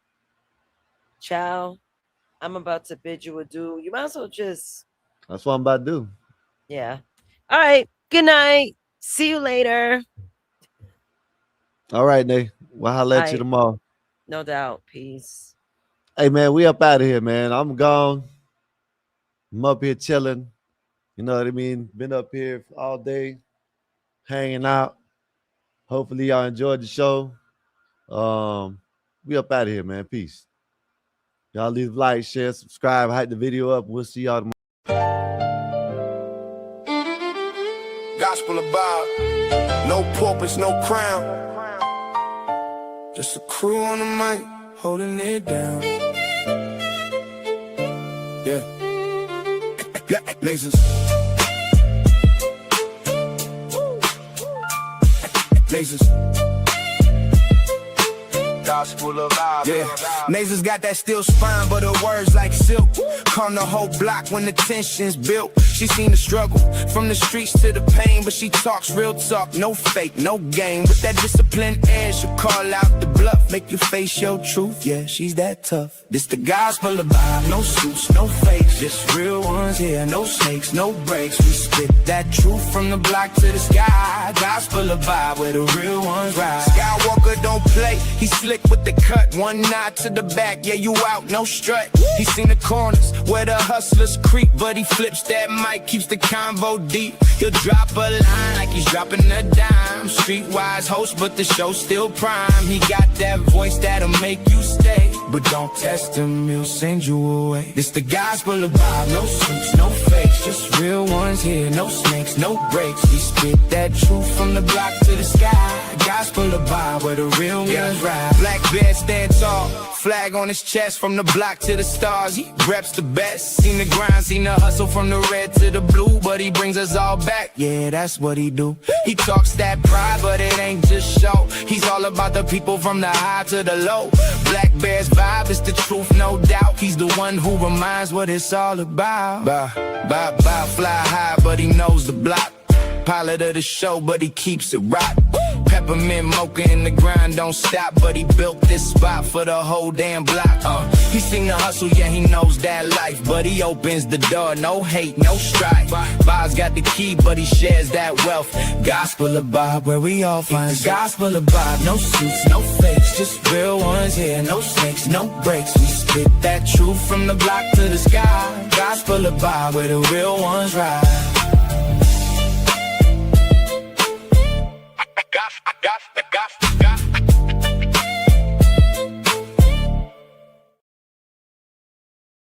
Ciao. I'm about to bid you adieu. You might as well just. That's what I'm about to do. Yeah. All right. Good night. See you later. All right, Nate. Well, I'll let you tomorrow. No doubt. Peace. Hey, man, we up out of here, man. I'm gone. I'm up here chilling. You know what I mean? Been up here all day, hanging out. Hopefully, y'all enjoyed the show. We up out of here, man. Peace. Y'all leave a like, share, subscribe, hype the video up. We'll see y'all tomorrow. There's no crown, just a crew on the mic, holding it down. Yeah, lasers. Lasers. Gospel of vibe. Yeah, Nasers got that steel spine, but her words like silk. Calm the whole block when the tension's built. She seen the struggle from the streets to the pain, but she talks real talk, no fake, no game. With that disciplined air, she'll call out the bluff, make you face your truth. Yeah, she's that tough. This the gospel of vibe, no suits, no fakes, just real ones here, no snakes, no breaks. We spit that truth from the block to the sky. Gospel of vibe, where the real ones ride. Skywalker don't play, he slick with the cut, one nod to the back, yeah, you out, no strut. He seen the corners where the hustlers creep, but he flips that mic, keeps the convo deep. He'll drop a line like he's dropping a dime. Streetwise host, but the show's still prime. He got that voice that'll make you stay, but don't test him, he'll send you away. It's the gospel of vibe, no suits, no fakes, just real ones here, no snakes, no breaks. We spit that truth from the block to the sky. Gospel of vibe, where the real ones ride. Black bear stand tall, flag on his chest, from the block to the stars. He reps the best. Seen the grind, seen the hustle from the red to the blue, but he brings us all back. Yeah, that's what he do. He talks that pride, but it ain't just show. He's all about the people from the high to the low. Black Bear's vibe is the truth, no doubt. He's the one who reminds what it's all about. Fly high, but he knows the block. Pilot of the show, but he keeps it rock. Peppermint mocha in the grind, don't stop, but he built this spot for the whole damn block. He seen the hustle, yeah, he knows that life, but he opens the door, no hate, no strife. Bob's got the key, but he shares that wealth. Gospel of Bob, where we all find the gospel of Bob. No suits, no fakes, just real ones here, no snakes, no breaks. We spit that truth from the block to the sky. Gospel of Bob, where the real ones ride.